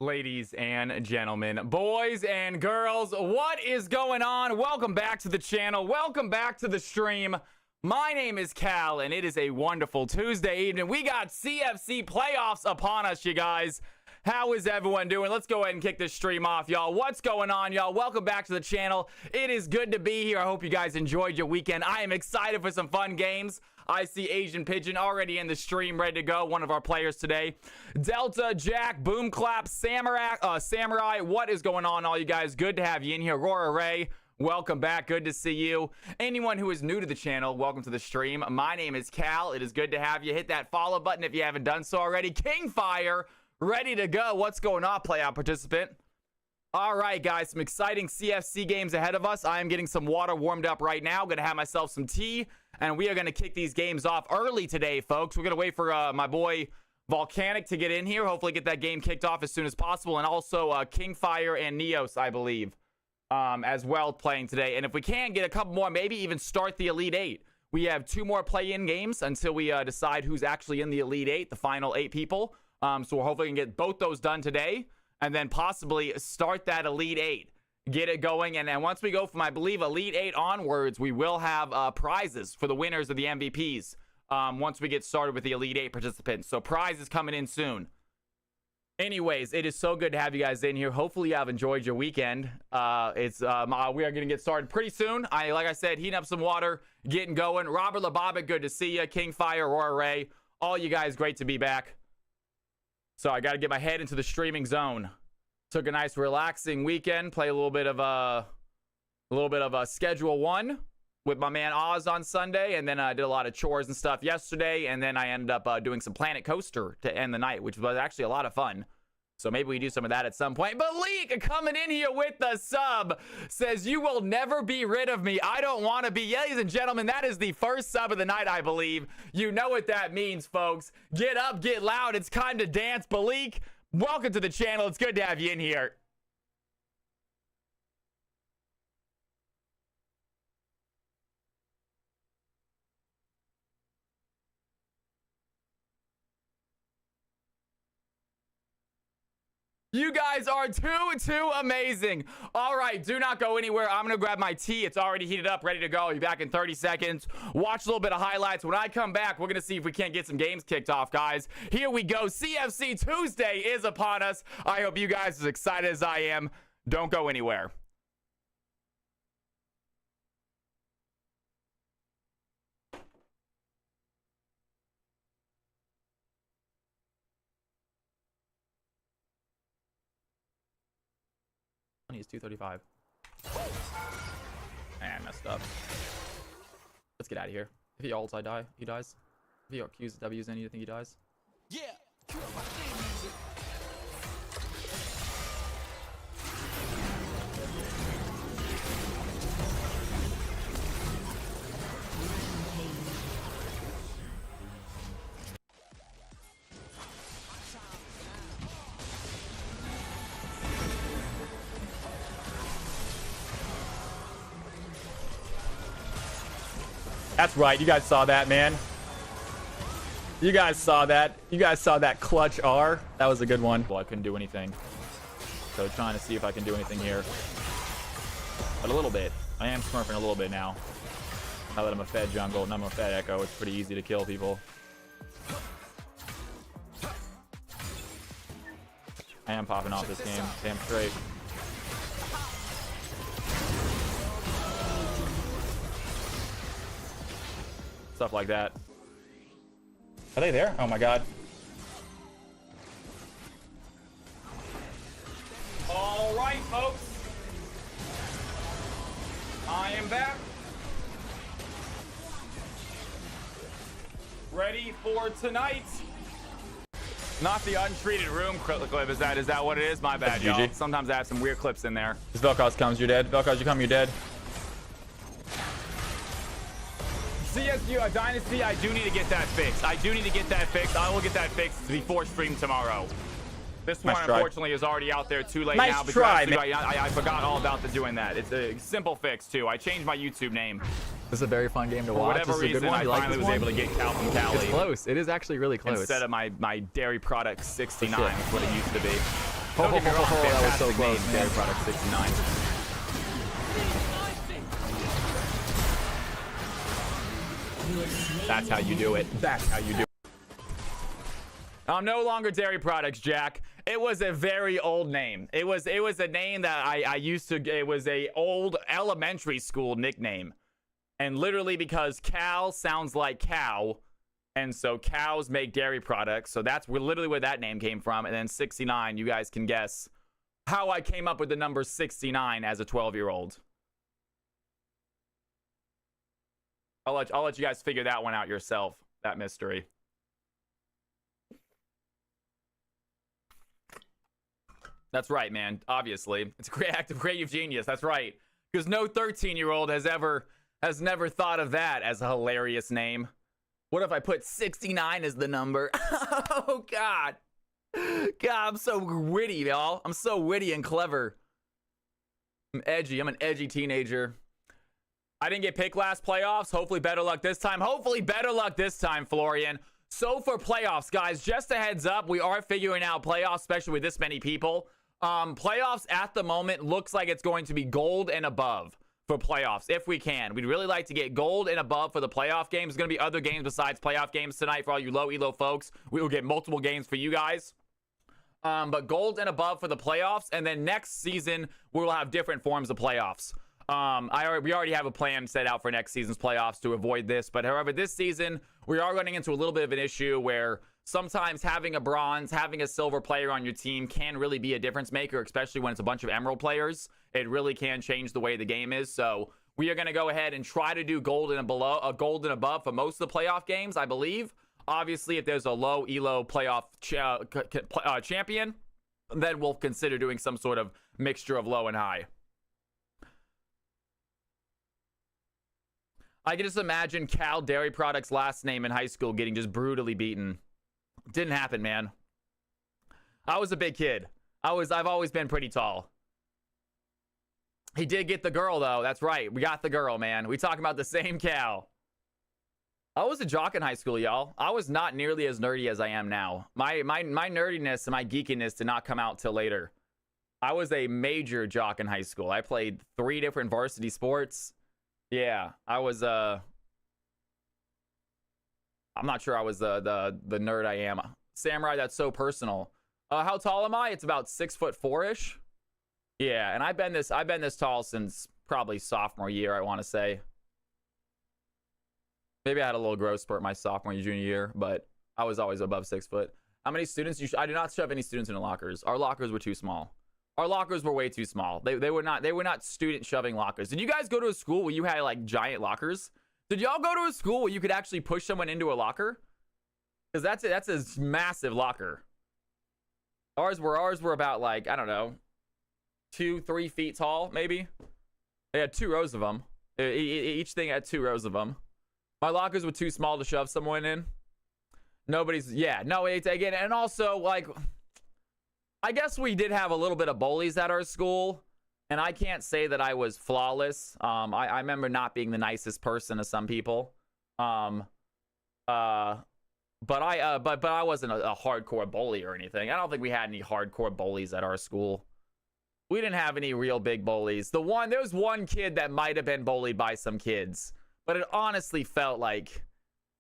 Ladies and gentlemen, boys and girls, what is going on? Welcome back to the channel. Welcome back to the stream. My name is Cal, and it is a wonderful Tuesday evening. We got CFC playoffs upon us, you guys. How is everyone doing? Let's go ahead and kick this stream off, y'all. What's going on, y'all? Welcome back to the channel. It is good to be here. I hope you guys enjoyed your weekend. I am excited for some fun games. I see Asian Pigeon already in the stream, ready to go. One of our players today. Delta, Jack, Boom Clap, Samurai. What is going on, all you guys? Good to have you in here. Aurora Ray, welcome back. Good to see you. Anyone who is new to the channel, welcome to the stream. My name is Cal. It is good to have you. Hit that follow button if you haven't done so already. Kingfire, ready to go. What's going on, playout participant? All right, guys, some exciting CFC games ahead of us. I am getting some water warmed up right now. Going to have myself some tea, and we are going to kick these games off early today, folks. We're going to wait for my boy Volcanic to get in here. Hopefully get that game kicked off as soon as possible. And also Kingfire and Neos, I believe, as well playing today. And if we can get a couple more, maybe even start the Elite Eight. We have 2 more play-in games until we decide who's actually in the Elite Eight, the final 8 people. So we're hopefully going to get both those done today, and then possibly start that Elite 8. Get it going, and then once we go from, I believe, Elite 8 onwards, we will have prizes for the winners of the MVPs once we get started with the Elite 8 participants. So prizes coming in soon. Anyways, it is so good to have you guys in here. Hopefully you have enjoyed your weekend. We are going to get started pretty soon. Like I said, heating up some water, getting going. Robert Lababic, good to see you. Kingfire, Aurora Ray, all you guys, great to be back. So I got to get my head into the streaming zone. Took a nice relaxing weekend. Play a little bit of Schedule 1 with my man Oz on Sunday, and then I did a lot of chores and stuff yesterday, and then I ended up doing some Planet Coaster to end the night, which was actually a lot of fun. So maybe we do some of that at some point. But Leek coming in here with the sub says, "You will never be rid of me. I don't want to be." Ladies and gentlemen, that is the first sub of the night, I believe. You know what that means, folks. Get up, get loud. It's time to dance. Balik, welcome to the channel. It's good to have you in here. You guys are too amazing. All right, do not go anywhere. I'm gonna grab my tea. It's already heated up, ready to go. I'll be back in 30 seconds. Watch a little bit of highlights. When I come back, we're gonna see if we can't get some games kicked off, guys. Here we go. CFC Tuesday is upon us. I hope you guys are as excited as I am. Don't go anywhere. He's 235. Man, messed up. Let's get out of here. If he ults, I die. He dies. If he Qs W's in, you think he dies? Yeah. That's right. You guys saw that, man. You guys saw that. You guys saw that clutch R. That was a good one. Well, I couldn't do anything. So trying to see if I can do anything here. But a little bit. I am smurfing a little bit now. Now that I'm a Fed jungle and I'm a Fed Echo, it's pretty easy to kill people. I am popping off this game. Damn straight. Stuff like that. Are they there? Oh my god. All right, folks. I am back. Ready for tonight. Not the untreated room clip. Is that what it is? My bad, y'all. Sometimes I have some weird clips in there. This Vel'Koz comes, you're dead. Vel'Koz, you come, you're dead. CSU Dynasty, I do need to get that fixed. I will get that fixed before stream tomorrow. This one, unfortunately, is already out there too late now. Because I forgot all about doing that. It's a simple fix, too. I changed my YouTube name. This is a very fun game to watch. For whatever reason, I finally was able to get Cal from Cali. It's close. It is actually really close. Instead of my dairy product 69, is what it used to be. Don't get me wrong, that was so fantastic close, name, man. Dairy Product 69. That's how you do it. That's how you do it. I'm no longer Dairy Products, Jack. It was a very old name. It was a name that I used to, it was a old elementary school nickname. And literally because Cal sounds like cow, and so cows make dairy products. So that's literally where that name came from. And then 69, you guys can guess how I came up with the number 69 as a 12-year-old. I'll let you guys figure that one out yourself, that mystery. That's right, man. Obviously, it's a great act of creative genius. That's right, because no 13-year-old has never thought of that as a hilarious name. What if I put 69 as the number? Oh God, I'm so witty, y'all. I'm so witty and clever. I'm edgy. I'm an edgy teenager. I didn't get picked last playoffs. Hopefully better luck this time. Hopefully better luck this time, Florian. So for playoffs, guys, just a heads up, we are figuring out playoffs, especially with this many people. Playoffs at the moment looks like it's going to be gold and above for playoffs, if we can. We'd really like to get gold and above for the playoff games. There's going to be other games besides playoff games tonight for all you low elo folks. We will get multiple games for you guys. But gold and above for the playoffs, and then next season we will have different forms of playoffs. We already have a plan set out for next season's playoffs to avoid this, but however, this season we are running into a little bit of an issue where sometimes having a bronze, having a silver player on your team can really be a difference maker, especially when it's a bunch of emerald players. It really can change the way the game is. So we are going to go ahead and try to do gold and above for most of the playoff games, I believe. Obviously, if there's a low elo playoff champion, then we'll consider doing some sort of mixture of low and high. I can just imagine Cal Dairy Products' last name in high school getting just brutally beaten. Didn't happen, man. I was a big kid. I've always been pretty tall. He did get the girl, though. That's right. We got the girl, man. We talking about the same Cal. I was a jock in high school, y'all. I was not nearly as nerdy as I am now. My nerdiness and my geekiness did not come out till later. I was a major jock in high school. I played 3 different varsity sports. Yeah, I was I'm not sure I was the nerd I am. Samurai, that's so personal. How tall am I? It's about 6'4"-ish. Yeah, and I've been this tall since probably sophomore year, I want to say. Maybe I had a little growth spurt my sophomore and junior year, but I was always above 6 foot. How many students? I did not shove any students into lockers. Our lockers were too small. Our lockers were way too small. They were not student shoving lockers. Did you guys go to a school where you had like giant lockers? Did y'all go to a school where you could actually push someone into a locker? Because that's a massive locker. Ours were about like, I don't know, 2-3 feet tall, maybe. They had 2 rows of them. Each thing had 2 rows of them. My lockers were too small to shove someone in. It's again, and also like, I guess we did have a little bit of bullies at our school, and I can't say that I was flawless. I remember not being the nicest person to some people. But I wasn't a hardcore bully or anything. I don't think we had any hardcore bullies at our school. We didn't have any real big bullies. There was one kid that might have been bullied by some kids, but it honestly felt like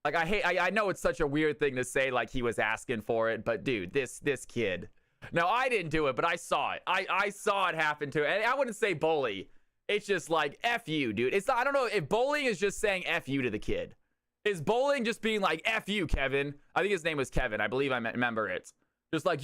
I know it's such a weird thing to say, like he was asking for it, but dude, this kid. Now, I didn't do it, but I saw it. I saw it happen to it. And I wouldn't say bully. It's just like, F you, dude. I don't know if bullying is just saying F you to the kid. Is bullying just being like, F you, Kevin? I think his name was Kevin. I believe I remember it. Just like,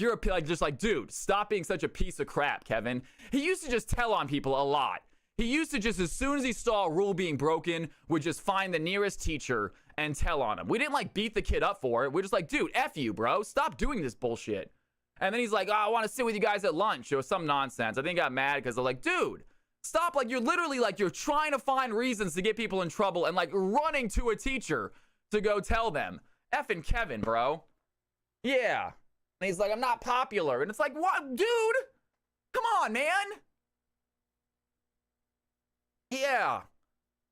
dude, stop being such a piece of crap, Kevin. He used to just tell on people a lot. He used to just, as soon as he saw a rule being broken, would just find the nearest teacher and tell on him. We didn't like beat the kid up for it. We're just like, dude, F you, bro. Stop doing this bullshit. And then he's like, I want to sit with you guys at lunch or some nonsense. I think I got mad because they're like, dude, stop. Like, you're literally like, you're trying to find reasons to get people in trouble and like running to a teacher to go tell them. Effing Kevin, bro. Yeah. And he's like, I'm not popular. And it's like, what, dude? Come on, man. Yeah.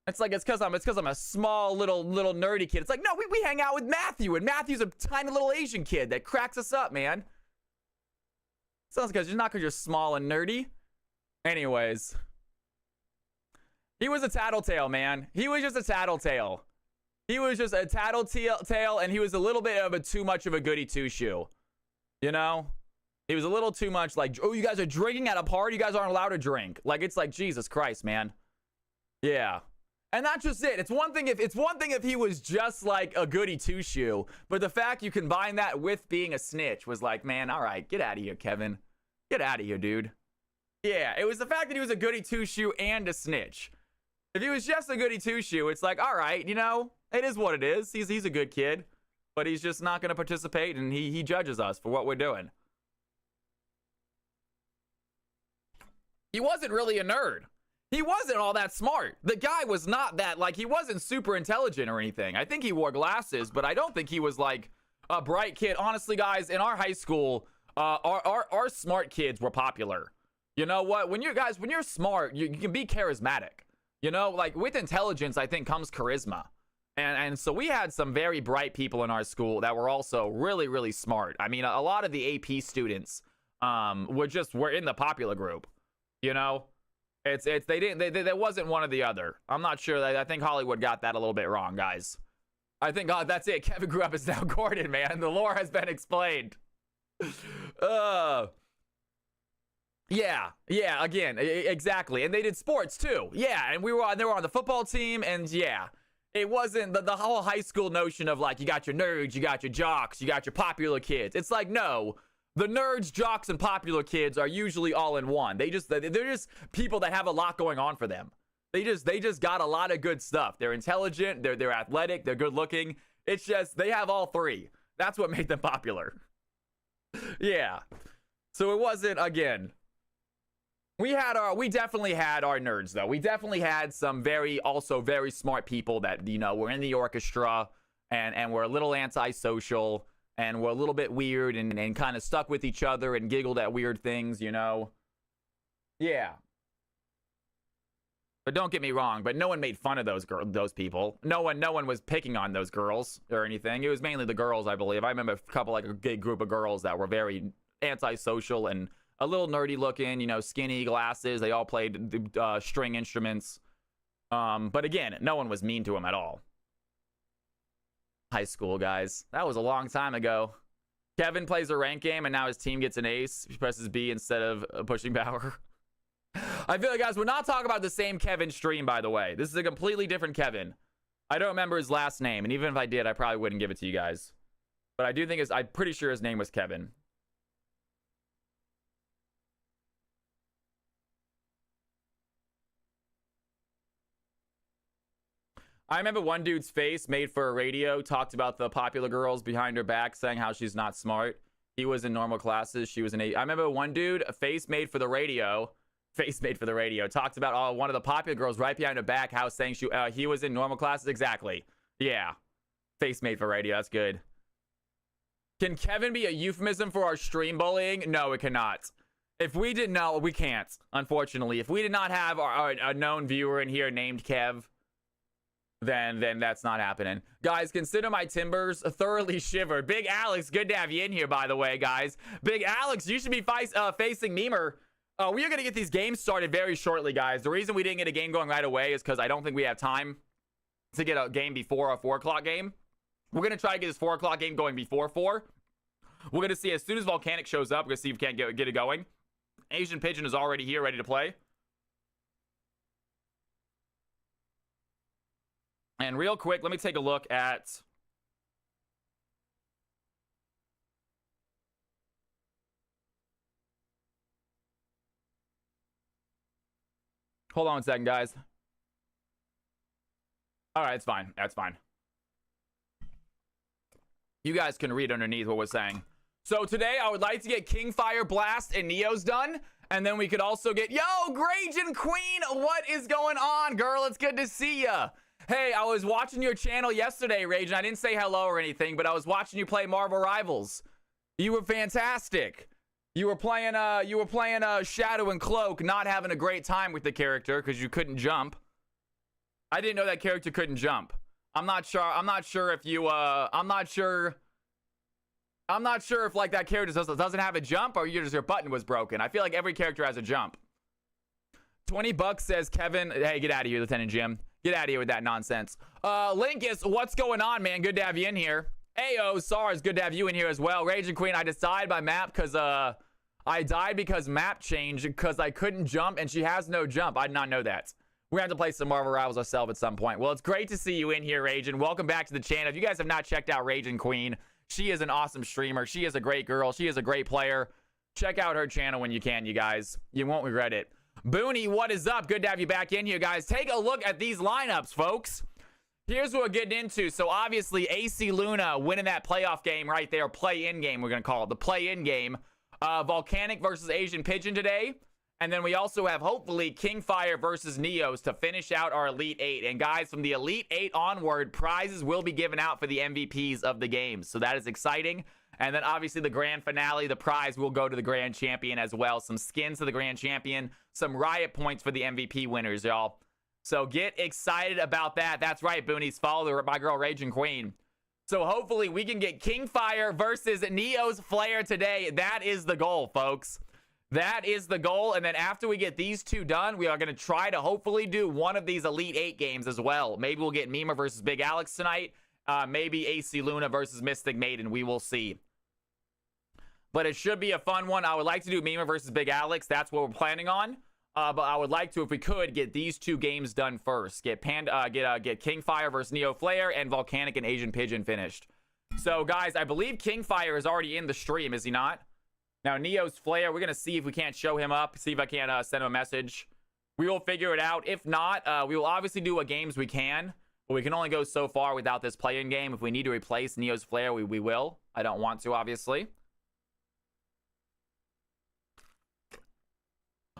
It's because I'm a small little nerdy kid. It's like, no, we hang out with Matthew, and Matthew's a tiny little Asian kid that cracks us up, man. Sounds because not because you're small and nerdy. Anyways, he was a tattletale, man. He was just a tattletale. He was just a tattletale, and he was a little bit of a too much of a goody two-shoe. You know? He was a little too much like, oh, you guys are drinking at a party? You guys aren't allowed to drink. Like, it's like, Jesus Christ, man. Yeah. And not just it. It's one thing if he was just like a goody two-shoe, but the fact you combine that with being a snitch was like, man, all right, get out of here, Kevin. Get out of here, dude. Yeah, it was the fact that he was a goody two-shoe and a snitch. If he was just a goody two-shoe, it's like, all right, you know, it is what it is. He's a good kid, but he's just not going to participate, and he judges us for what we're doing. He wasn't really a nerd. He wasn't all that smart. The guy was not that, like, he wasn't super intelligent or anything. I think he wore glasses, but I don't think he was, like, a bright kid. Honestly, guys, in our high school, our smart kids were popular. You know what? When you're smart, you can be charismatic. You know, like, with intelligence, I think, comes charisma. And so we had some very bright people in our school that were also really, really smart. I mean, a lot of the AP students were in the popular group, you know? There wasn't one or the other. I'm not sure. I think Hollywood got that a little bit wrong, guys. I think, that's it. Kevin grew up as now Gordon, man. The lore has been explained. Yeah, again, exactly. And they did sports too. Yeah, and they were on the football team, and yeah. It wasn't the whole high school notion of like, you got your nerds, you got your jocks, you got your popular kids. It's like, no. The nerds, jocks, and popular kids are usually all in one. They're just people that have a lot going on for them. They just got a lot of good stuff. They're intelligent, they're athletic, they're good looking. It's just they have all three. That's what made them popular. Yeah. So it wasn't, again. We definitely had our nerds though. We definitely had some very smart people that, you know, were in the orchestra and were a little antisocial. And we're a little bit weird and kind of stuck with each other and giggled at weird things, you know? Yeah. But don't get me wrong, but no one made fun of those people. No one was picking on those girls or anything. It was mainly the girls, I believe. I remember a couple, like a big group of girls that were very antisocial and a little nerdy looking, you know, skinny, glasses. They all played string instruments. But again, no one was mean to them at all. High school, guys. That was a long time ago. Kevin plays a rank game, and now his team gets an ace. He presses B instead of pushing power. I feel like, guys, we're not talking about the same Kevin stream, by the way. This is a completely different Kevin. I don't remember his last name, and even if I did, I probably wouldn't give it to you guys. But I do think I'm pretty sure his name was Kevin. I remember one dude's face made for a radio talked about the popular girls behind her back saying how she's not smart. He was in normal classes. She was in I remember one dude, a face made for the radio, talked about one of the popular girls right behind her back, how saying he was in normal classes. Exactly. Yeah. Face made for radio. That's good. Can Kevin be a euphemism for our stream bullying? No, it cannot. If we didn't know, we can't, unfortunately. If we did not have a known viewer in here named Kev, then that's not happening. Guys, consider my timbers thoroughly shivered. Big Alex, good to have you in here, by the way, guys. Big Alex, you should be facing Memer. We are going to get these games started very shortly, guys. The reason we didn't get a game going right away is because I don't think we have time to get a game before our 4 o'clock game. We're going to try to get this 4 o'clock game going before 4. We're going to see as soon as Volcanic shows up, we're going to see if we can't get it going. Asian Pigeon is already here, ready to play. And real quick, let me take a look at... Hold on a second, guys. All right, it's fine. That's fine. You guys can read underneath what we're saying. So today, I would like to get Kingfire Blast and Neos done. And then we could also get... Yo, Grajan Queen, what is going on, girl? It's good to see ya. Hey, I was watching your channel yesterday, Rage, and I didn't say hello or anything, but I was watching you play Marvel Rivals. You were fantastic. You were playing Shadow and Cloak, not having a great time with the character because you couldn't jump. I didn't know that character couldn't jump. I'm not sure if you I'm not sure I'm not sure if like that character doesn't have a jump or your button was broken. I feel like every character has a jump. 20 bucks says Kevin. Hey, get out of here, Lieutenant Jim. Get out of here with that nonsense. Linkus, what's going on, man? Good to have you in here. Ayo, SARS, good to have you in here as well. Raging Queen, I decided by map because I died because map changed because I couldn't jump and she has no jump. I did not know that. We're going to have to play some Marvel Rivals ourselves at some point. Well, it's great to see you in here, Raging. Welcome back to the channel. If you guys have not checked out Raging Queen, she is an awesome streamer. She is a great girl. She is a great player. Check out her channel when you can, you guys. You won't regret it. Booney, what is up? Good to have you back in here, guys. Take a look at these lineups, folks. Here's what we're getting into. So, obviously, AC Luna winning that playoff game right there. Play-in game, we're going to call it. The play-in game. Volcanic versus Asian Pigeon today. And then we also have, hopefully, Kingfire versus Neos to finish out our Elite 8. And, guys, from the Elite 8 onward, prizes will be given out for the MVPs of the games. So, that is exciting. And then, obviously, the grand finale, the prize will go to the grand champion as well. Some skins to the grand champion. Some riot points for the MVP winners, y'all. So, get excited about that. That's right, Boonies. Follow my girl, Raging Queen. So, hopefully, we can get Kingfire versus Neo's Flare today. That is the goal, folks. That is the goal. And then after we get these two done, we are going to try to hopefully do one of these Elite 8 games as well. Maybe we'll get Mima versus Big Alex tonight. Maybe AC Luna versus Mystic Maiden. We will see. But it should be a fun one. I would like to do Mima versus Big Alex. That's what we're planning on. But I would like to, if we could, get these two games done first. Get Kingfire versus Neo Flare and Volcanic and Asian Pigeon finished. So, guys, I believe Kingfire is already in the stream, is he not? Now, Neo's Flare, we're going to see if we can't show him up. See if I can send him a message. We will figure it out. If not, we will obviously do what games we can. But we can only go so far without this play-in game. If we need to replace Neo's Flare, we will. I don't want to, obviously.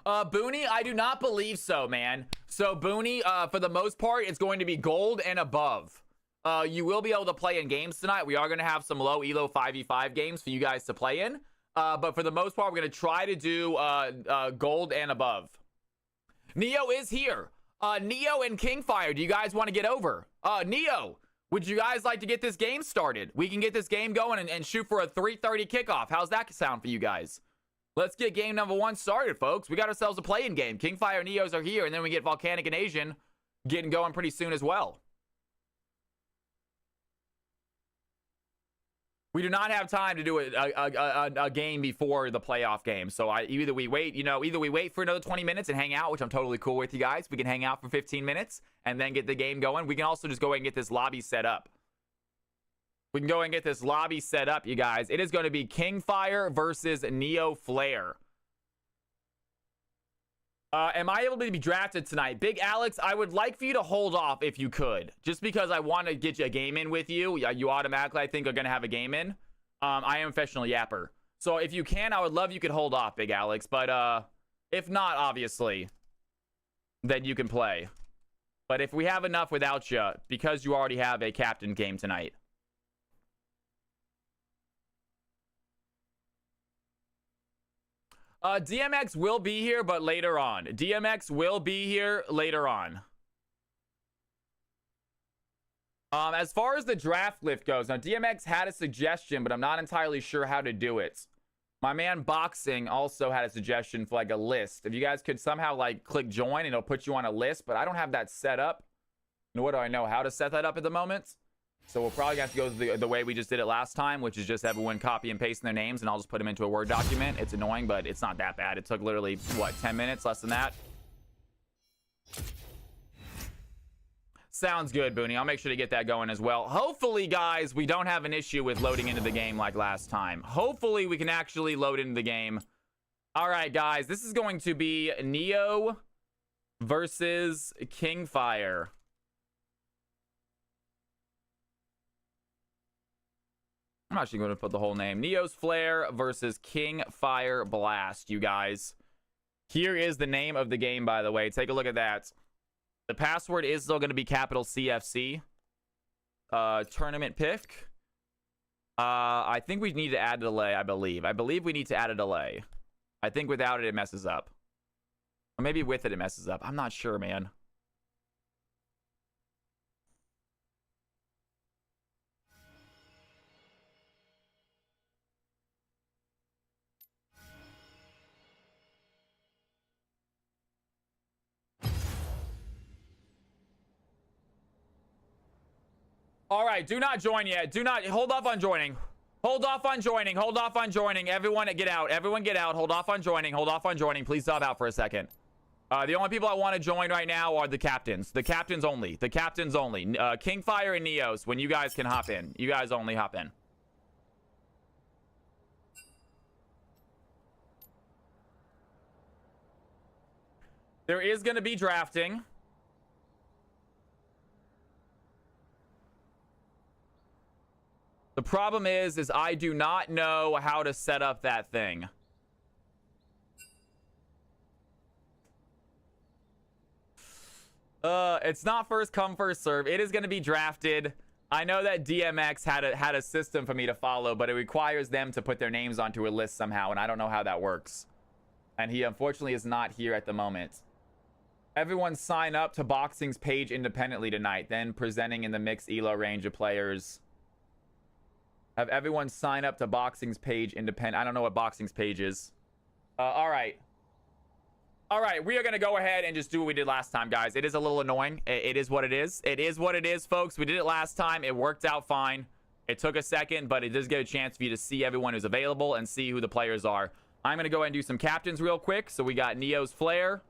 Booney, I do not believe so, man. So, Booney, for the most part, it's going to be gold and above. You will be able to play in games tonight. We are going to have some low elo 5v5 games for you guys to play in. But for the most part, we're going to try to do gold and above. Neo is here. Neo and Kingfire, do you guys want to get over? Neo, would you guys like to get this game started? We can get this game going and shoot for a 3:30 kickoff. How's that sound for you guys? Let's get game number 1 started, folks. We got ourselves a play-in game. Kingfire and Neos are here, and then we get Volcanic and Asian getting going pretty soon as well. We do not have time to do a game before the playoff game. So either we wait for another 20 minutes and hang out, which I'm totally cool with, you guys. We can hang out for 15 minutes and then get the game going. We can also just go ahead and get this lobby set up. We can go and get this lobby set up, you guys. It is going to be Kingfire versus Neo Flare. Am I able to be drafted tonight? Big Alex, I would like for you to hold off if you could. Just because I want to get you a game in with you. You automatically, I think, are going to have a game in. I am professional yapper. So if you can, I would love you could hold off, Big Alex. But if not, obviously, then you can play. But if we have enough without you, because you already have a captain game tonight. DMX will be here, but later on. DMX will be here later on. As far as the draft lift goes, now DMX had a suggestion, but I'm not entirely sure how to do it. My man Boxing also had a suggestion for like a list. If you guys could somehow like click join and it'll put you on a list, but I don't have that set up. Nor do I know how to set that up at the moment. So we'll probably have to go the way we just did it last time, which is just everyone copy and paste their names, and I'll just put them into a Word document. It's annoying, but it's not that bad. It took literally, what, 10 minutes? Less than that? Sounds good, Booney. I'll make sure to get that going as well. Hopefully, guys, we don't have an issue with loading into the game like last time. Hopefully, we can actually load into the game. All right, guys. This is going to be Neo versus Kingfire. I'm actually going to put the whole name. Neo's Flare versus Kingfire Blast, you guys. Here is the name of the game, by the way. Take a look at that. The password is still going to be capital CFC. Tournament pick. I think we need to add a delay, I believe. I believe we need to add a delay. I think without it, it messes up. Or maybe with it, it messes up. I'm not sure, man. All right, do not join yet. Do not. Hold off on joining. Hold off on joining. Hold off on joining. Everyone get out. Everyone get out. Hold off on joining. Hold off on joining. Please stop out for a second. The only people I want to join right now are the captains. The captains only. The captains only. Kingfire and Neos, when you guys can hop in. You guys only hop in. There is going to be drafting. The problem is I do not know how to set up that thing. It's not first come, first serve. It is going to be drafted. I know that DMX had a system for me to follow, but it requires them to put their names onto a list somehow, and I don't know how that works. And he unfortunately is not here at the moment. Everyone sign up to Boxing's page independently tonight, then presenting in the mixed ELO range of players. Have everyone sign up to Boxing's page independent. I don't know what Boxing's page is. All right. All right, we are going to go ahead and just do what we did last time, guys. It is a little annoying. It is what it is. It is what it is, folks. We did it last time. It worked out fine. It took a second, but it does get a chance for you to see everyone who's available and see who the players are. I'm going to go ahead and do some captains real quick. So we got Neo's Flair.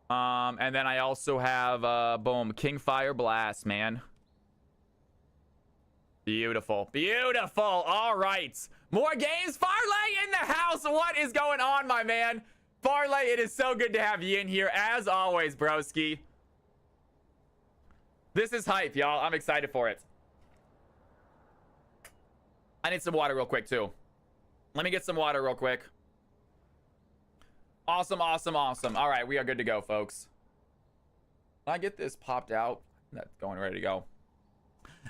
And then I also have, boom, Kingfire Blast, man. Beautiful. Beautiful. All right. More games. Farley in the house. What is going on, my man? Farley, it is so good to have you in here, as always, broski. This is hype, y'all. I'm excited for it. I need some water real quick, too. Let me get some water real quick. Awesome, awesome, awesome. All right, we are good to go, folks. Can I get this popped out? That's going ready to go.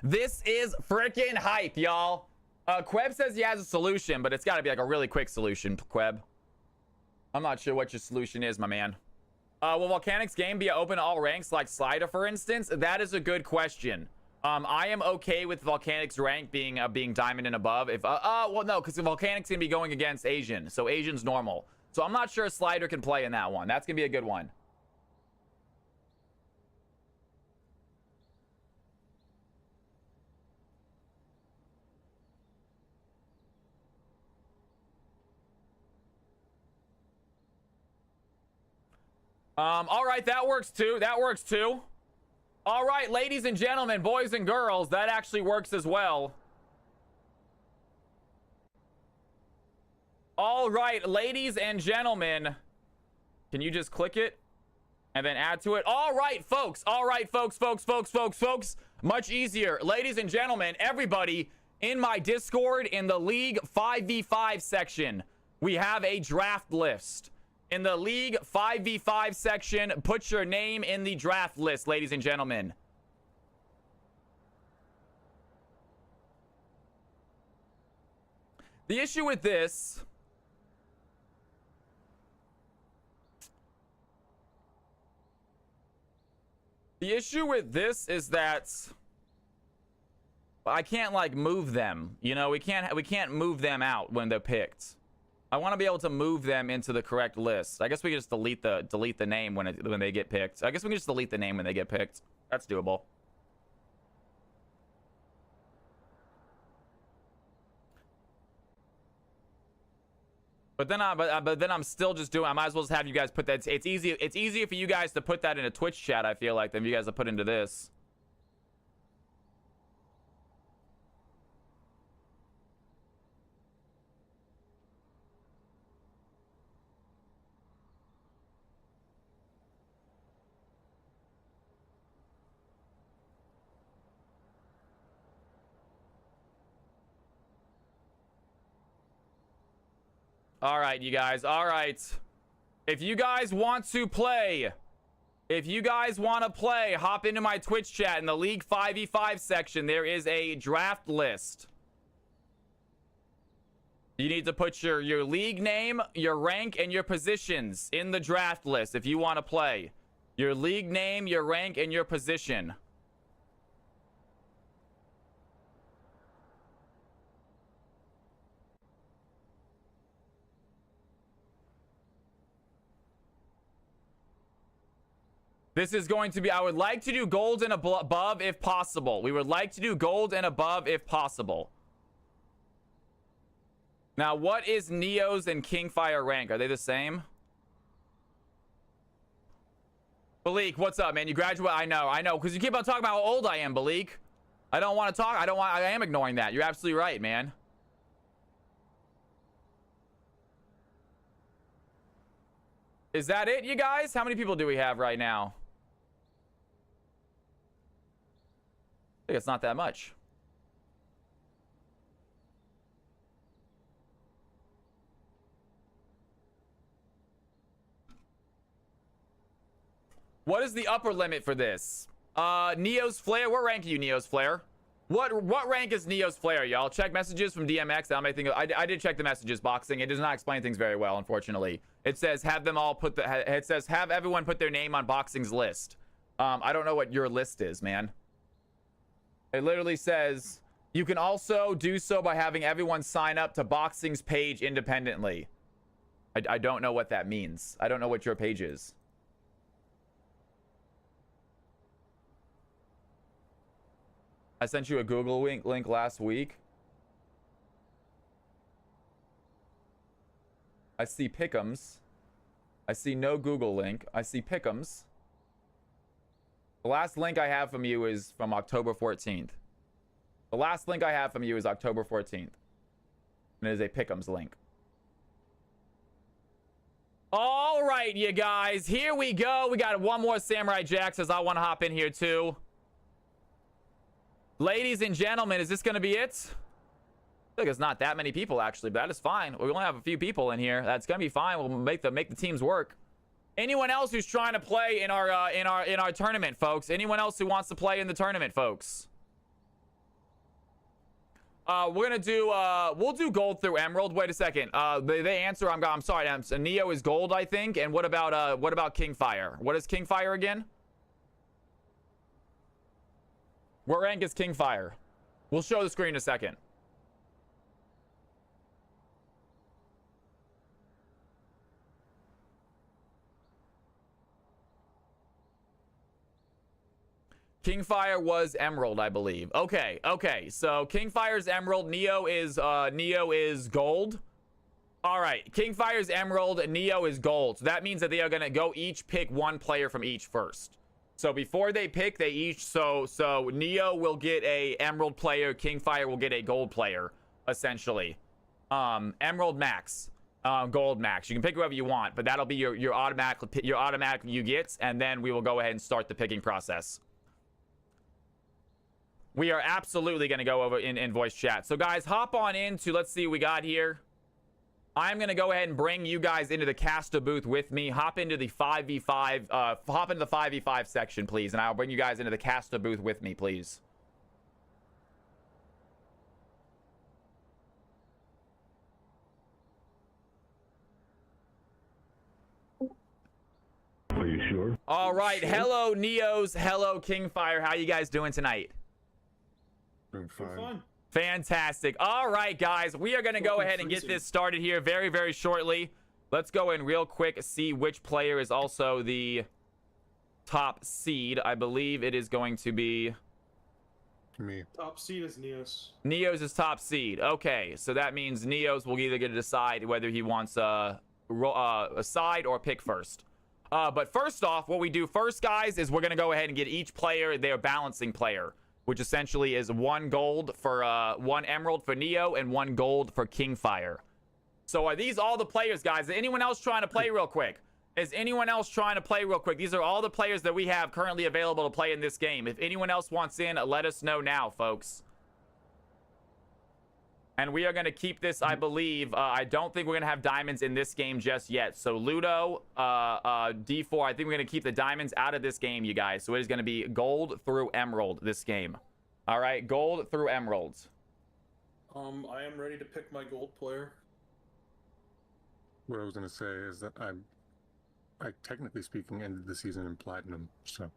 This is freaking hype, y'all. Queb says he has a solution, but it's got to be like a really quick solution, Queb. I'm not sure what your solution is, my man. Will Volcanic's game be open to all ranks like Slider, for instance? That is a good question. I am okay with Volcanic's rank being Diamond and above. If well, no, because Volcanic's gonna be going against Asian, so Asian's normal. So I'm not sure Slider can play in that one. That's gonna be a good one. All right, that works too. That works too. All right, ladies and gentlemen, boys and girls, that actually works as well. All right, ladies and gentlemen, can you just click it and then add to it? All right, folks. All right, folks. Much easier. Ladies and gentlemen, everybody in my Discord in the League 5v5 section, we have a draft list. In the League 5v5 section, put your name in the draft list, ladies and gentlemen. The issue with this... The issue with this is that I can't like move them. You know, we can't move them out when they're picked. I want to be able to move them into the correct list. I guess we can just delete the name when they get picked. I guess we can just delete the name when they get picked. That's doable. But then I'm still just doing. I might as well just have you guys put that. It's easier for you guys to put that in a Twitch chat, I feel like, than you guys to put into this. All right, you guys. All right. If you guys want to play, hop into my Twitch chat in the League 5v5 section. There is a draft list. You need to put your league name, your rank, and your positions in the draft list if you want to play. Your league name, your rank, and your position. This is going to be, I would like to do gold and above if possible. We would like to do gold and above if possible. Now, what is Neo's and Kingfire rank? Are they the same? Balik, what's up, man? You graduate? I know, because you keep on talking about how old I am, Balik. I don't want to talk. I am ignoring that. You're absolutely right, man. Is that it, you guys? How many people do we have right now? I think it's not that much. What is the upper limit for this? Neo's Flare. What rank are you, Neo's Flare? What rank is Neo's Flare, y'all? Check messages from DMX. I did check the messages boxing. It does not explain things very well, unfortunately. It says have them all put it says have everyone put their name on boxing's list. I don't know what your list is, man. It literally says you can also do so by having everyone sign up to boxing's page independently. I don't know what that means. I don't know what your page is. I sent you a Google link last week. I see Pick'ems. I see no Google link. I see Pick'ems. The last link I have from you is from October 14th. The last link I have from you is October 14th. And it is a Pick'ems link. All right, you guys. Here we go. We got one more Samurai Jack says I want to hop in here too. Ladies and gentlemen, is this going to be it? I think it's not that many people, actually, but that is fine. We only have a few people in here. That's going to be fine. We'll make the teams work. Anyone else who's trying to play in our tournament, folks? Anyone else who wants to play in the tournament, folks? We're gonna do we'll do gold through emerald. Wait a second. They answer. I'm sorry. Neo is gold, I think. And what about Kingfire? What is Kingfire again? What rank is Kingfire? We'll show the screen in a second. Kingfire was emerald, I believe. Okay. So Kingfire's emerald. Neo is gold. All right. Kingfire's emerald. Neo is gold. So that means that they are gonna go each pick one player from each first. So before they pick, they each so Neo will get a emerald player, Kingfire will get a gold player, essentially. Emerald max, gold max. You can pick whoever you want, but that'll be your automatic you get, and then we will go ahead and start the picking process. We are absolutely going to go over in voice chat. So guys, hop on into, let's see what we got here. I'm going to go ahead and bring you guys into the caster booth with me. Hop into the 5v5, hop into the 5v5 section, please. And I'll bring you guys into the caster booth with me, please. Are you sure? All right. Hello, Neos. Hello, Kingfire. How you guys doing tonight? Doing fine. Fantastic. All right, guys, we are going to go ahead and get this started here very, very shortly. Let's go in real quick, see which player is also the top seed. I believe it is going to be Me. Top seed is Neos. Neos is top seed. Okay, so that means Neos will either get to decide whether he wants a side or pick first. But first off, what we do first, guys, is we're going to go ahead and get each player their balancing player, which essentially is 1 gold for 1 emerald for Neo and 1 gold for Kingfire. So are these all the players, guys? Is anyone else trying to play real quick? Is anyone else trying to play real quick? These are all the players that we have currently available to play in this game. If anyone else wants in, let us know now, folks. And we are going to keep this, I believe. I don't think we're going to have diamonds in this game just yet. So Ludo, D4, I think we're going to keep the diamonds out of this game, you guys. So it is going to be gold through emerald this game. All right, gold through emeralds. I am ready to pick my gold player. What I was gonna say is that I technically speaking ended the season in platinum. So.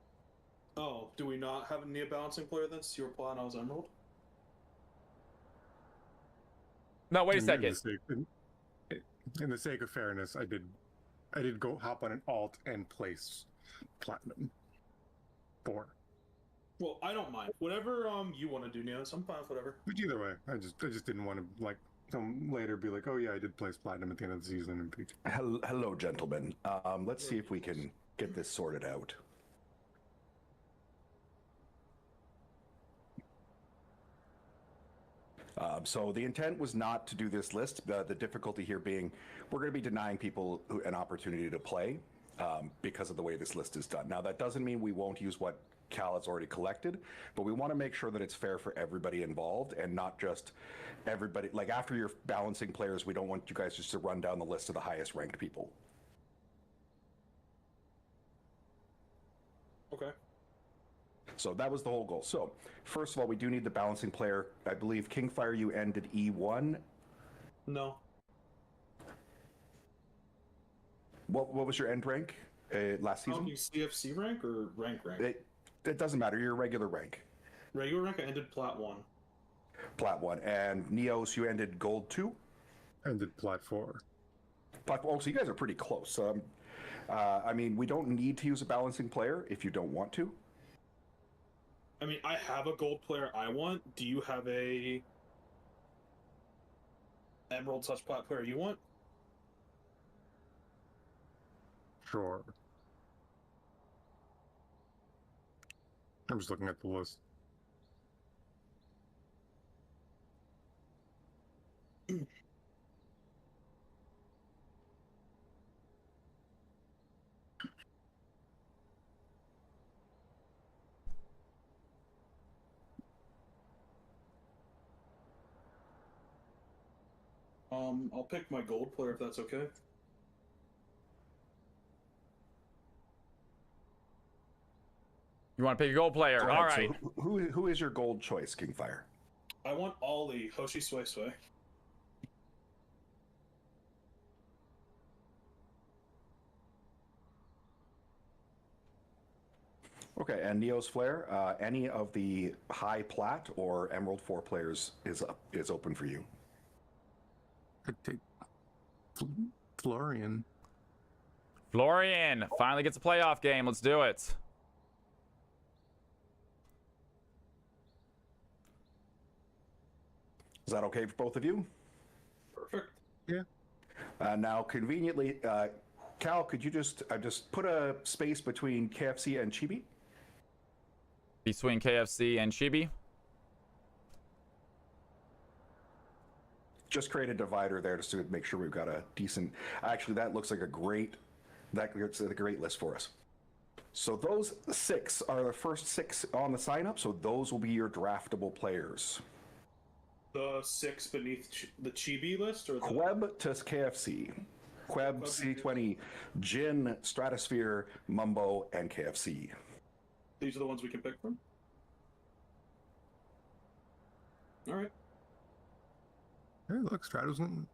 Oh, do we not have a Neo balancing player then? So you were platinum, I was emerald. No, wait a second. In the sake of fairness, I did go hop on an alt and place platinum. 4. Well, I don't mind. Whatever you want to do, Neos, I'm fine with whatever. But either way, I just didn't want to like come later be like, oh yeah, I did place platinum at the end of the season and peak. Hello, gentlemen. Let's see if we can get this sorted out. So the intent was not to do this list. The difficulty here being we're going to be denying people an opportunity to play because of the way this list is done. Now, that doesn't mean we won't use what Cal has already collected, but we want to make sure that it's fair for everybody involved and not just everybody. Like, after you're balancing players, we don't want you guys just to run down the list of the highest ranked people. Okay. So that was the whole goal. So first of all, we do need the balancing player. I believe Kingfire, you ended E1. No. What was your end rank last season? Talking CFC rank or rank? It doesn't matter. Your regular rank. Regular rank, I ended Plat 1. Plat 1. And Neos, you ended Gold 2? Ended Plat 4. Plat 4. Oh, so you guys are pretty close. I mean, we don't need to use a balancing player if you don't want to. I mean, I have a gold player I want. Do you have a Emerald / Plat player you want? Sure. I'm just looking at the list. I'll pick my gold player if that's okay. You want to pick a gold player? All right. So who is your gold choice, Kingfire? I want Ollie Hoshi Sway Sway. Okay, and Neo's Flare, any of the high Plat or Emerald 4 players is open for you. I'd take Florian. Florian finally gets a playoff game. Let's do it. Is that okay for both of you? Perfect. Yeah. Now, conveniently, Cal, could you just put a space between KFC and Chibi? Between KFC and Chibi. Just create a divider there just to make sure we've got a decent. Actually, that looks like a great list for us. So those 6 are the first 6 on the sign up. So those will be your draftable players. The 6 beneath the Chibi list, or the... Queb to KFC. Queb, C20, Jin, Stratosphere, Mumbo, and KFC. These are the ones we can pick from? Alright. Hey, look, Stratos.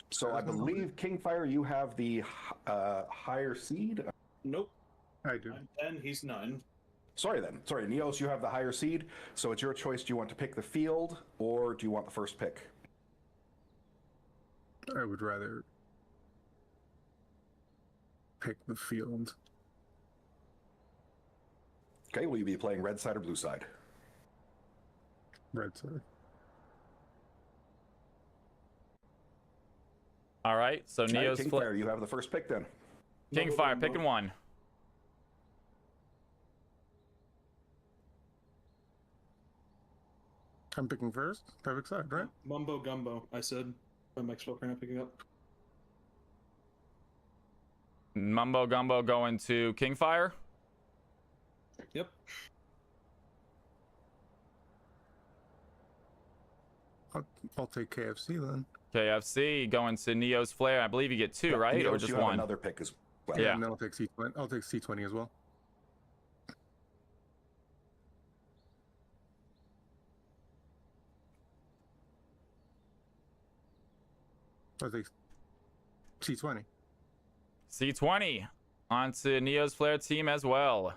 So I believe, Kingfire, you have the higher seed? Nope. I do. I'm 10, he's 9. Sorry, Neos, you have the higher seed. So it's your choice. Do you want to pick the field, or do you want the first pick? I would rather pick the field. Okay, will you be playing red side or blue side? Red side. All right. So Neo's Kingfire, you have the first pick then. Kingfire picking one. I'm picking first. Perfect side, right? Mumbo Gumbo, I said. I'm not picking up. Mumbo Gumbo going to Kingfire. Yep. I'll take KFC then. KFC going to Neo's Flare. I believe you get 2, right? Neos, Or just you have one? another pick as well. Yeah. And then I'll take C20. I'll take C20 as well. I'll take C20. C20 onto Neo's Flare team as well.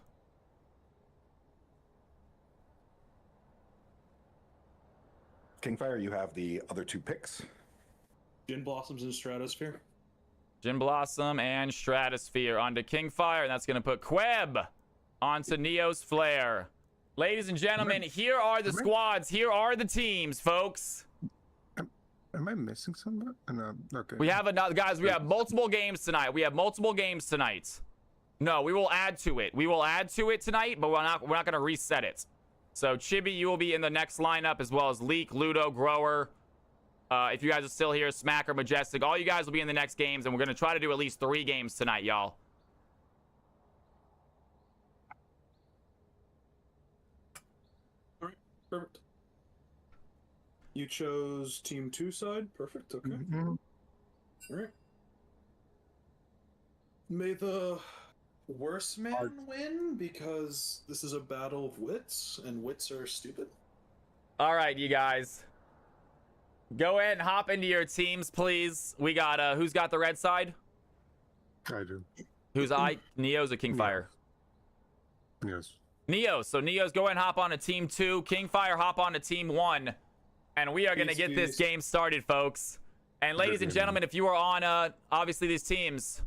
Kingfire, you have the other 2 picks. Gin Blossoms and Stratosphere. Jim Blossom and Stratosphere onto Kingfire, and that's going to put Queb On to Neo's Flare. Ladies and gentlemen, here are the squads. Here are the teams, folks. Am I missing somebody? No, okay. We have another, guys. We have multiple games tonight. No, we will add to it. We will add to it tonight, but we're not going to reset it. So Chibi, you will be in the next lineup, as well as Leak, Ludo, Grower. If you guys are still here, Smacker, Majestic, all you guys will be in the next games, and we're going to try to do at least 3 games tonight, y'all. All right, perfect. You chose Team 2 side. Perfect. Okay. All right. May the worst man win, because this is a battle of wits, and wits are stupid. All right, you guys. Go ahead and hop into your teams, please. We got, who's got the red side? I do. Who's Neo's or Kingfire? Yes. Neos. So Neos, go ahead and hop on to Team 2. Kingfire, hop on to Team 1. And we are going to get this game started, folks. And ladies and gentlemen, if you are on, obviously, these teams.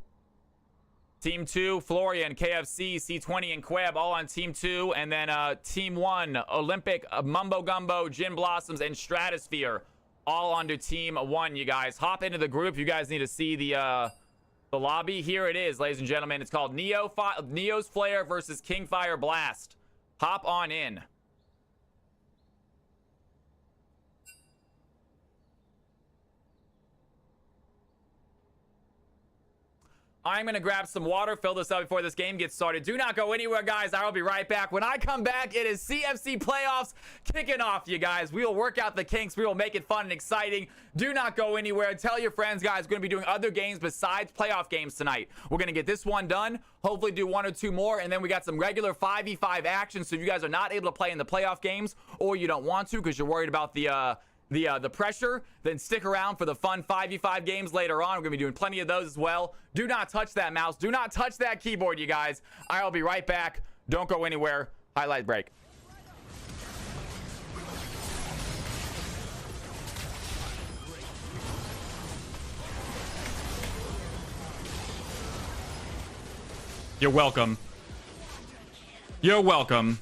Team 2, Florian, KFC, C20, and Queb, all on Team 2. And then Team 1, Olympic, Mumbo Gumbo, Gin Blossoms, and Stratosphere, all under Team 1, you guys. Hop into the group. You guys need to see the lobby. Here it is, ladies and gentlemen. It's called Neo's Flare versus Kingfire Blast. Hop on in. I'm going to grab some water, fill this up before this game gets started. Do not go anywhere, guys. I will be right back. When I come back, it is CFC playoffs kicking off, you guys. We will work out the kinks. We will make it fun and exciting. Do not go anywhere. Tell your friends, guys. We're going to be doing other games besides playoff games tonight. We're going to get this one done, hopefully do 1 or 2 more, and then we got some regular 5v5 action. So if you guys are not able to play in the playoff games, or you don't want to because you're worried about the pressure, then stick around for the fun 5v5 games later on. We're gonna be doing plenty of those as well. Do not touch that mouse. Do not touch that keyboard, you guys. I'll be right back. Don't go anywhere. Highlight break. You're welcome. You're welcome.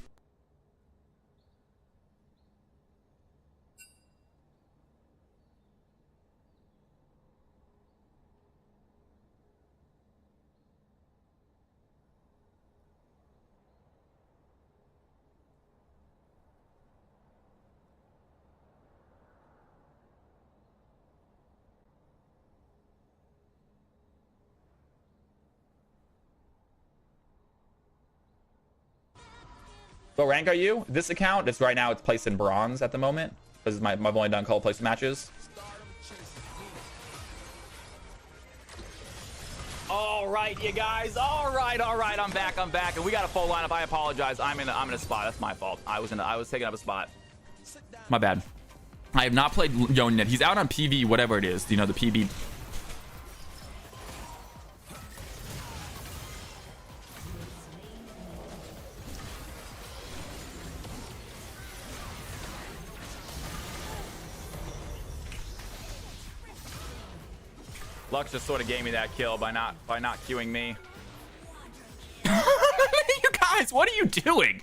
What rank are you? This account, it's right now, it's placed in bronze at the moment. This is I've only done call place matches. All right, you guys. All right. I'm back. And we got a full lineup. I apologize. I'm in a spot. That's my fault. I was taking up a spot. My bad. I have not played Yon yet. He's out on PV, whatever it is. You know, the PV. Lux just sort of gave me that kill by not queuing me. You guys, what are you doing?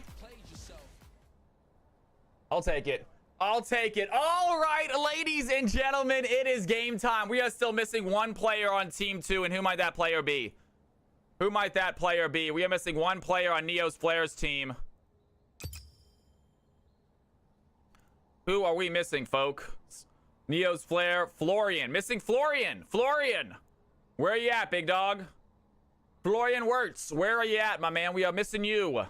I'll take it. All right, ladies and gentlemen, it is game time. We are still missing 1 player on Team 2, and who might that player be? We are missing 1 player on Neo's Flare's team. Who are we missing, folk? Neo's Flare, Florian. Missing Florian. Where are you at, big dog? Florian Wirtz, where are you at, my man? We are missing you.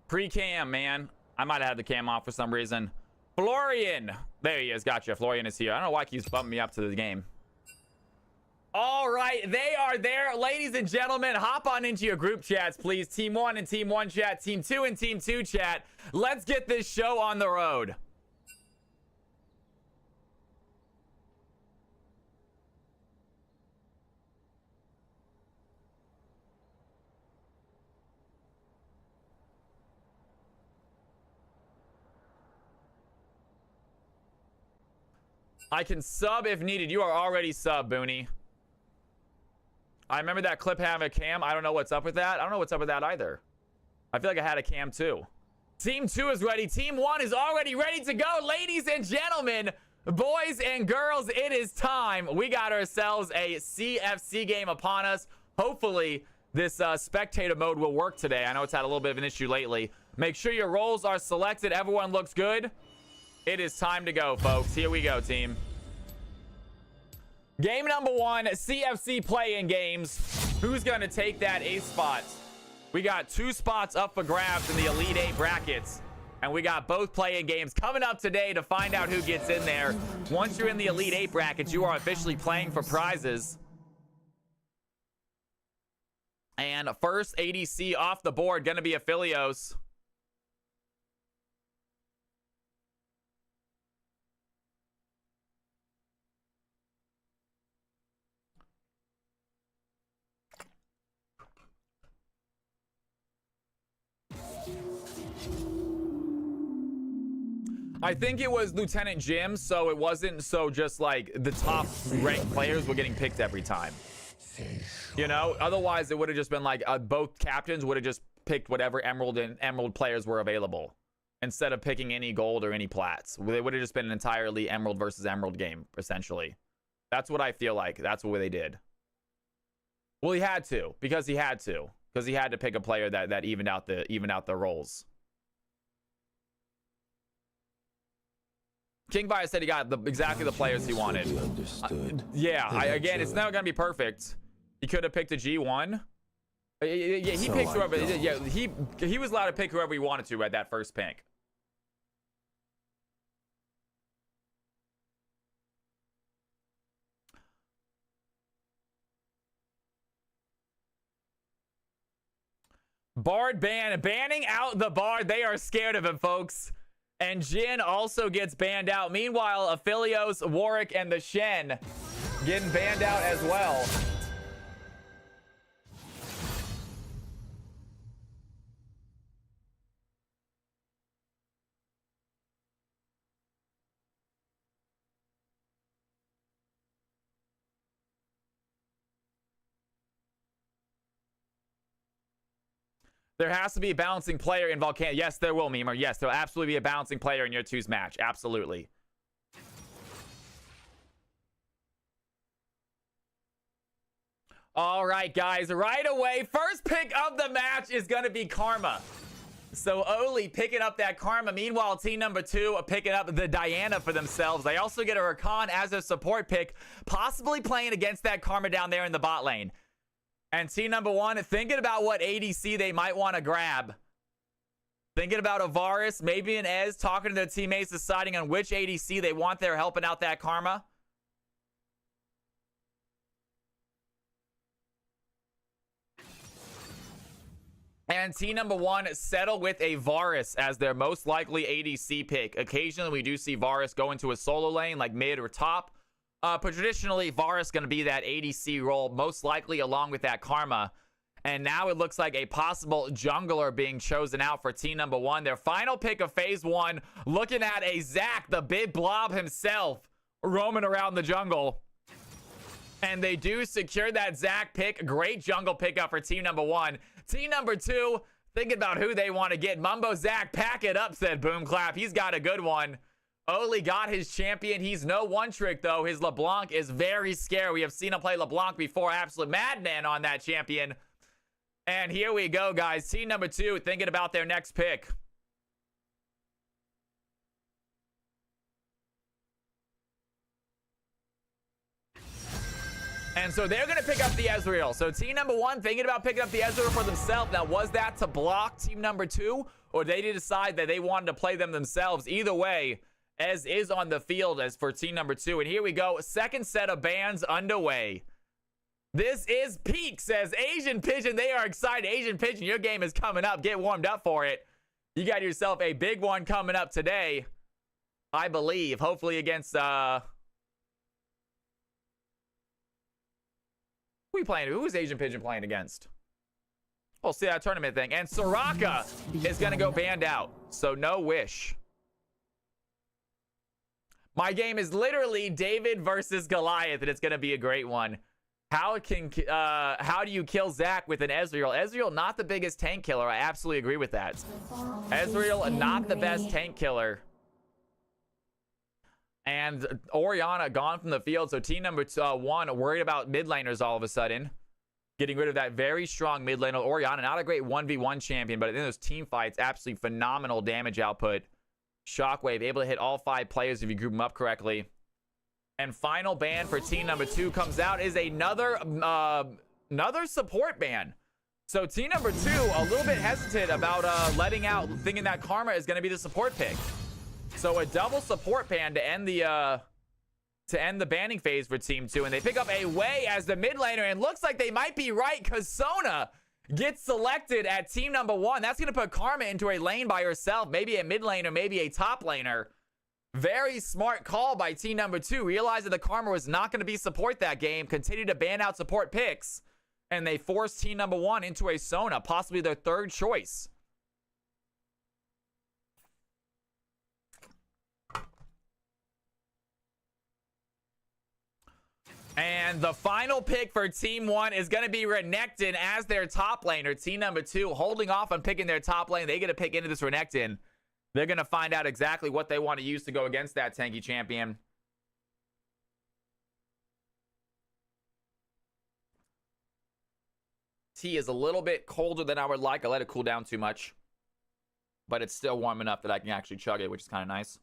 Pre-cam, man. I might have had the cam off for some reason. Florian. There he is. Gotcha. Florian is here. I don't know why he keeps bumping me up to the game. All right. They are there. Ladies and gentlemen, hop on into your group chats, please. Team 1 and Team 1 chat. Team 2 and Team 2 chat. Let's get this show on the road. I can sub if needed. You are already sub, Booney. I remember that clip having a cam. I don't know what's up with that. I don't know what's up with that either. I feel like I had a cam too. Team 2 is ready. Team 1 is already ready to go. Ladies and gentlemen, boys and girls, it is time. We got ourselves a CFC game upon us. Hopefully, this spectator mode will work today. I know it's had a little bit of an issue lately. Make sure your roles are selected. Everyone looks good. It is time to go, folks. Here we go, team. Game number 1, CFC play-in games. Who's going to take that 8th spot? We got 2 spots up for grabs in the Elite 8 brackets. And we got both play-in games coming up today to find out who gets in there. Once you're in the Elite 8 brackets, you are officially playing for prizes. And first ADC off the board, going to be Aphelios. I think it was Lieutenant Jim, so it wasn't so just like the top ranked players were getting picked every time. You know, otherwise it would have just been like both captains would have just picked whatever emerald players were available instead of picking any gold or any plats. It would have just been an entirely emerald versus emerald game, essentially. That's what I feel like. That's what they did. Well, he had to because he had to pick a player that evened out the roles. King Bias said he got exactly the players he wanted. Yeah, again, it's never gonna be perfect. He could have picked a G1. Yeah, he picks whoever. Yeah, he was allowed to pick whoever he wanted to at that first pick. Bard banning out the Bard. They are scared of him, folks. And Jin also gets banned out. Meanwhile, Aphelios, Warwick, and the Shen getting banned out as well. There has to be a balancing player in Volcano. Yes, there will, Memer. Yes, there'll absolutely be a balancing player in your 2's match. Absolutely. All right, guys. Right away, first pick of the match is going to be Karma. So Oli picking up that Karma. Meanwhile, team number 2 picking up the Diana for themselves. They also get a Rakan as a support pick, possibly playing against that Karma down there in the bot lane. And team number 1 thinking about what ADC they might want to grab. Thinking about a Varus, maybe an Ez, talking to their teammates, deciding on which ADC they want there helping out that Karma. And team number 1 settle with a Varus as their most likely ADC pick. Occasionally, we do see Varus go into a solo lane like mid or top. But traditionally, Varus going to be that ADC role, most likely along with that Karma. And now it looks like a possible jungler being chosen out for team number 1. Their final pick of phase 1, looking at a Zac, the big blob himself, roaming around the jungle. And they do secure that Zac pick. Great jungle pickup for team number 1. Team number 2, thinking about who they want to get. Mumbo Zac, pack it up, said Boom Clap. He's got a good one. Oli got his champion. He's no one trick, though. His LeBlanc is very scary. We have seen him play LeBlanc before. Absolute madman on that champion. And here we go, guys. Team number 2 thinking about their next pick. And so they're going to pick up the Ezreal. So team number 1 thinking about picking up the Ezreal for themselves. Now, was that to block team number 2? Or they did decide that they wanted to play them themselves? Either way, Ez is on the field as for team number 2. And here we go. Second set of bans underway. This is peak, says Asian Pigeon. They are excited. Asian Pigeon, your game is coming up. Get warmed up for it. You got yourself a big one coming up today, I believe. Hopefully against... Who are we playing? Who is Asian Pigeon playing against? We'll see that tournament thing. And Soraka is going to go banned out. So no wish. My game is literally David versus Goliath, and it's going to be a great one. How do you kill Zach with an Ezreal? Ezreal, not the biggest tank killer. I absolutely agree with that. Ezreal, not the best tank killer. And Orianna gone from the field. So team number 1 worried about mid laners all of a sudden. Getting rid of that very strong mid laner. Orianna, not a great 1v1 champion, but in those team fights, absolutely phenomenal damage output. Shockwave, able to hit all 5 players if you group them up correctly. And final ban for team number 2 comes out is another support ban. So team number 2 a little bit hesitant about letting out, thinking that Karma is going to be the support pick. So a double support ban to end the banning phase for team 2, and they pick up a Wei as the mid laner, and looks like they might be right because Sona gets selected at team number 1. That's going to put Karma into a lane by herself, maybe a mid laner, maybe a top laner. Very smart call by team number 2, realizing the Karma was not going to be support that game, continued to ban out support picks, and they forced team number 1 into a Sona, possibly their 3rd choice. And the final pick for team 1 is going to be Renekton as their top laner. Team number 2 holding off on picking their top lane. They get to pick into this Renekton. They're going to find out exactly what they want to use to go against that tanky champion. Tea is a little bit colder than I would like. I let it cool down too much. But it's still warm enough that I can actually chug it, which is kind of nice.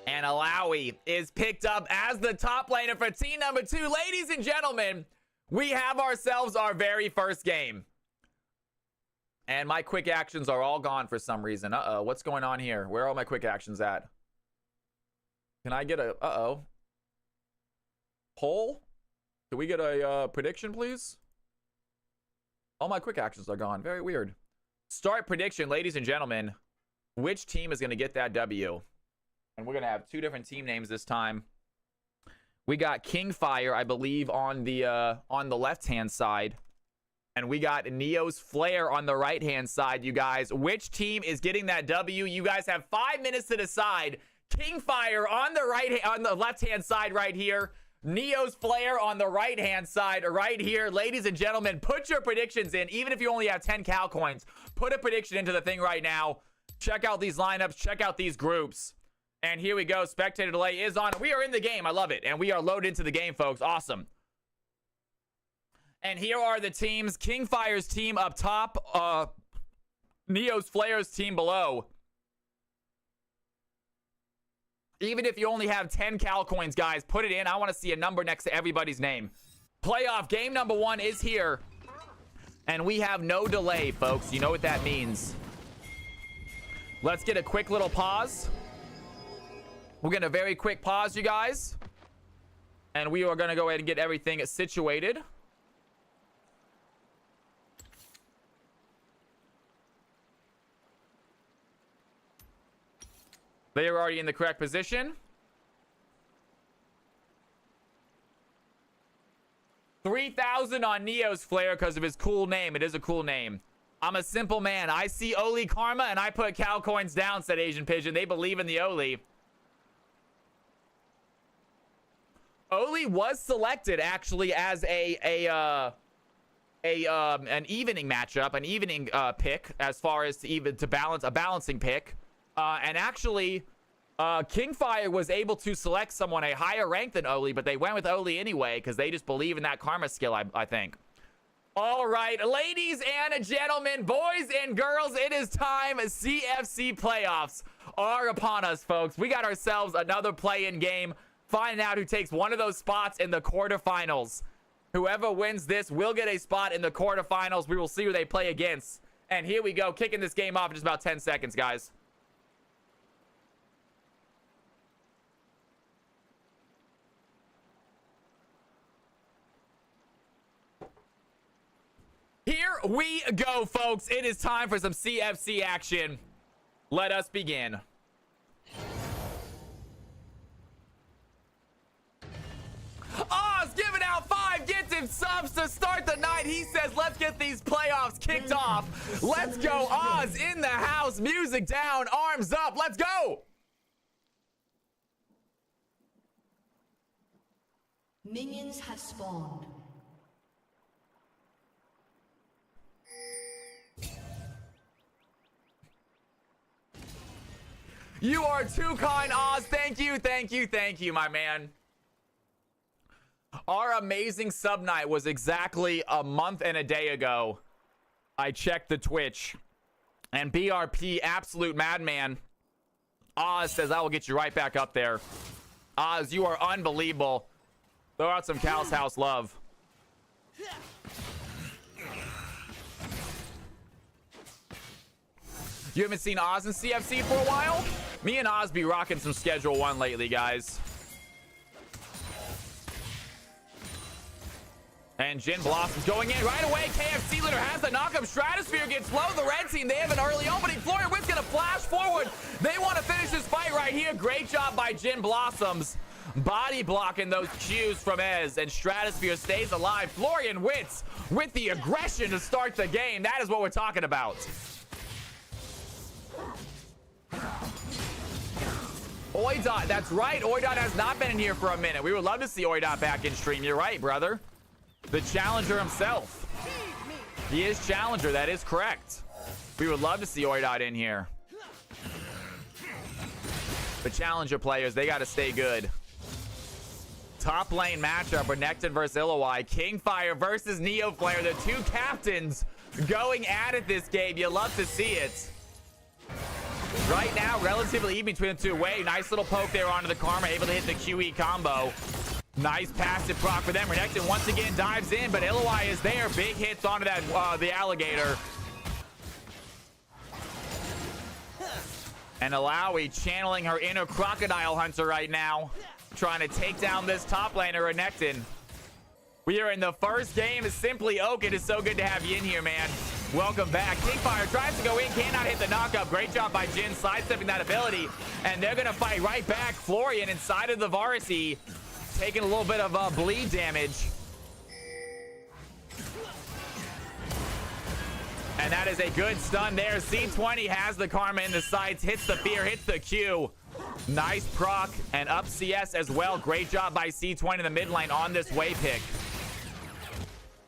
And Alawi is picked up as the top laner for team number 2. Ladies and gentlemen, we have ourselves our very first game. And my quick actions are all gone for some reason. Uh-oh, what's going on here? Where are all my quick actions at? Can I get a... Uh-oh. Poll? Can we get a prediction, please? All my quick actions are gone. Very weird. Start prediction, ladies and gentlemen. Which team is going to get that W? And we're going to have 2 different team names this time. We got Kingfire, I believe, on the left-hand side. And we got Neo's Flare on the right-hand side, you guys. Which team is getting that W? You guys have 5 minutes to decide. Kingfire on the left-hand side right here. Neo's Flare on the right-hand side right here. Ladies and gentlemen, put your predictions in. Even if you only have 10 Cal coins, put a prediction into the thing right now. Check out these lineups. Check out these groups. And here we go. Spectator delay is on. We are in the game. I love it. And we are loaded into the game, folks. Awesome. And here are the teams. Kingfire's team up top. Neo's Flare's team below. Even if you only have 10 Cal coins, guys, put it in. I want to see a number next to everybody's name. Playoff game number 1 is here. And we have no delay, folks. You know what that means. Let's get a quick little pause. We're getting a very quick pause, you guys. And we are going to go ahead and get everything situated. They are already in the correct position. 3,000 on Neo's Flare because of his cool name. It is a cool name. I'm a simple man. I see Oli Karma and I put Cal coins down, said Asian Pigeon. They believe in the Oli. Oli was selected actually as an evening matchup, an evening pick, as far as to balance a balancing pick. And actually, Kingfire was able to select someone a higher rank than Oli, but they went with Oli anyway because they just believe in that Karma skill, I think. All right, ladies and gentlemen, boys and girls, it is time. CFC playoffs are upon us, folks. We got ourselves another play-in game. Find out who takes one of those spots in the quarterfinals. Whoever wins this will get a spot in the quarterfinals. We will see who they play against. And here we go, kicking this game off in just about 10 seconds, guys. Here we go, folks. It is time for some CFC action. Let us begin. Oz giving out 5 gifted subs to start the night. He says, let's get these playoffs kicked off. Let's go. Oz in the house. Music down. Arms up. Let's go. Minions have spawned. You are too kind, Oz. Thank you, thank you, thank you, my man. Our amazing sub night was exactly a month and a day ago. I checked the Twitch. And BRP, absolute madman. Oz says, I will get you right back up there. Oz, you are unbelievable. Throw out some Cal's House love. You haven't seen Oz in CFC for a while? Me and Oz be rocking some Schedule 1 lately, guys. And Jin Blossom's going in right away. KFC leader has the knockup. Stratosphere gets low. The red team, they have an early opening. Florian Witt's going to flash forward. They want to finish this fight right here. Great job by Jin Blossoms. Body blocking those Qs from Ez. And Stratosphere stays alive. Florian Witz with the aggression to start the game. That is what we're talking about. Oidot, that's right. Oidot has not been in here for a minute. We would love to see Oidot back in stream. You're right, brother. The challenger himself. He is challenger. That is correct. We would love to see Oidot in here. The challenger players, they got to stay good. Top lane matchup, Renekton versus Illinois. Kingfire versus Neoflare. The two captains going at it this game. You love to see it. Right now, relatively even between the two. Way nice little poke there onto the Karma, able to hit the QE combo. Nice passive proc for them. Renekton once again dives in, but Illinois is there. Big hits onto that the alligator. And Alawi channeling her inner crocodile hunter right now, trying to take down this top laner, Renekton. We are in the first game. Is Simply Oak. It is so good to have you in here, man. Welcome back. Kingfire tries to go in, cannot hit the knockup. Great job by Jin sidestepping that ability. And they're going to fight right back. Florian inside of the Varisi, taking a little bit of bleed damage. And that is a good stun there. C20 has the Karma in the sights, hits the fear, hits the Q. Nice proc and up CS as well. Great job by C20 in the mid lane on this wave pick.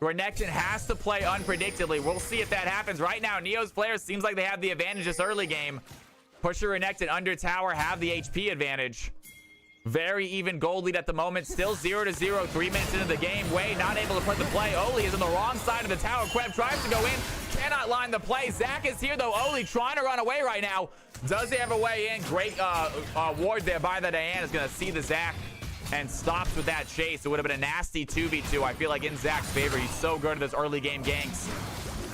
Renekton has to play unpredictably. We'll see if that happens. Right now, Neo's players seems like they have the advantage this early game. Pusher Renekton under tower have the HP advantage. Very even gold lead at the moment. Still 0-0, 3 minutes into the game. Way not able to put the play. Oli is on the wrong side of the tower. Queb tries to go in. Cannot line the play. Zach is here, though. Oli trying to run away right now. Does he have a way in? Great ward there by the Diana. Is going to see the Zach and stops with that chase. It would have been a nasty 2v2. I feel like in Zach's favor. He's so good at those early game ganks.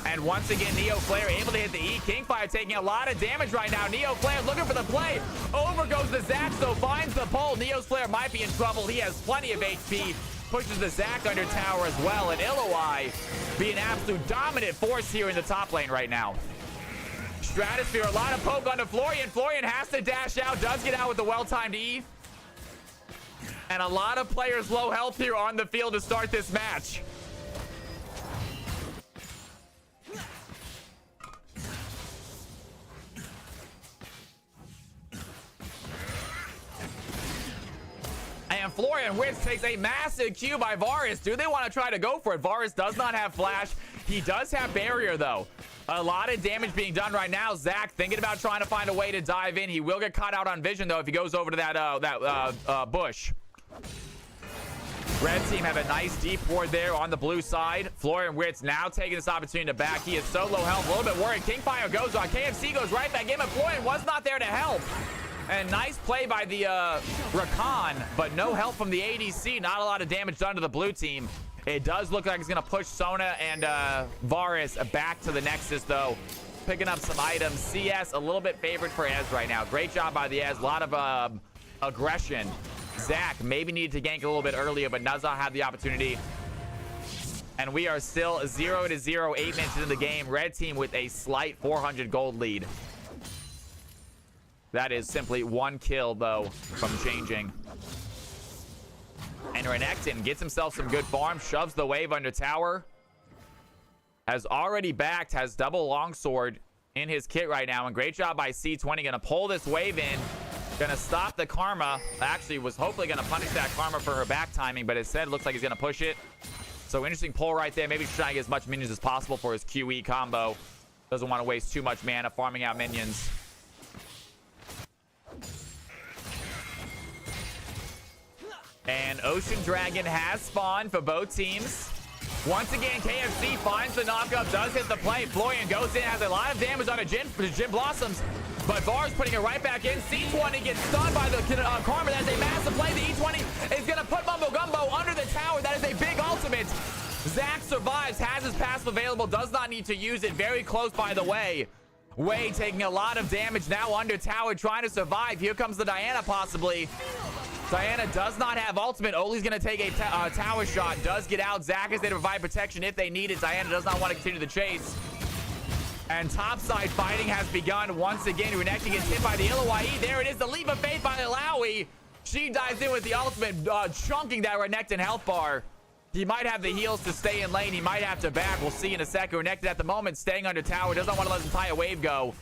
And once again, Neoflare able to hit the E. Kingfire taking a lot of damage right now. Neoflare looking for the play. Over goes the Zac, so finds the pole. Neoflare might be in trouble. He has plenty of HP. Pushes the Zac under tower as well. And Illinois being an absolute dominant force here in the top lane right now. Stratosphere, a lot of poke onto Florian. Florian has to dash out. Does get out with the well-timed E. And a lot of players low health here on the field to start this match. And Florian Witz takes a massive Q by Varus. Do they want to try to go for it? Varus does not have flash. He does have barrier, though. A lot of damage being done right now. Zach thinking about trying to find a way to dive in. He will get caught out on vision, though, if he goes over to that bush. Red team have a nice deep ward there on the blue side. Florian Witz now taking this opportunity to back. He is so low health, a little bit worried. Kingfire goes on. KFC goes right back in, but Florian was not there to help. And nice play by the Rakan, but no help from the ADC. Not a lot of damage done to the blue team. It does look like it's going to push Sona and Varus back to the Nexus, though. Picking up some items. CS a little bit favored for Ez right now. Great job by the Ez. A lot of aggression. Zach maybe needed to gank a little bit earlier, but does not have the opportunity. And we are still 0-0, 8 minutes into the game. Red team with a slight 400 gold lead. That is simply one kill, though, from changing. And Renekton gets himself some good farm, shoves the wave under tower. Has already backed, has double longsword in his kit right now. And great job by C20, going to pull this wave in. Gonna stop the Karma. Actually, was hopefully gonna punish that Karma for her back timing, but instead looks like he's gonna push it. So interesting pull right there. Maybe trying to get as much minions as possible for his QE combo. Doesn't want to waste too much mana farming out minions. And Ocean Dragon has spawned for both teams. Once again, KFC finds the knockup, does hit the play. Florian goes in, has a lot of damage on a Jin Blossoms, but Var's putting it right back in. C20 gets stunned by the Karma. That's a massive play. The E20 is going to put Mumbo Gumbo under the tower. That is a big ultimate. Zac survives, has his passive available, does not need to use it. Very close, by the way. Wei taking a lot of damage now under tower, trying to survive. Here comes the Diana, possibly. Diana does not have ultimate. Oli's going to take a tower shot. Does get out. Zac is there to provide protection if they need it. Diana does not want to continue the chase. And topside fighting has begun once again. Renekton gets hit by the Illawarra. There it is. The leap of faith by Illawarra. She dives in with the ultimate, chunking that Renekton health bar. He might have the heals to stay in lane. He might have to back. We'll see in a second. Renekton at the moment staying under tower. Does not want to let his entire wave go.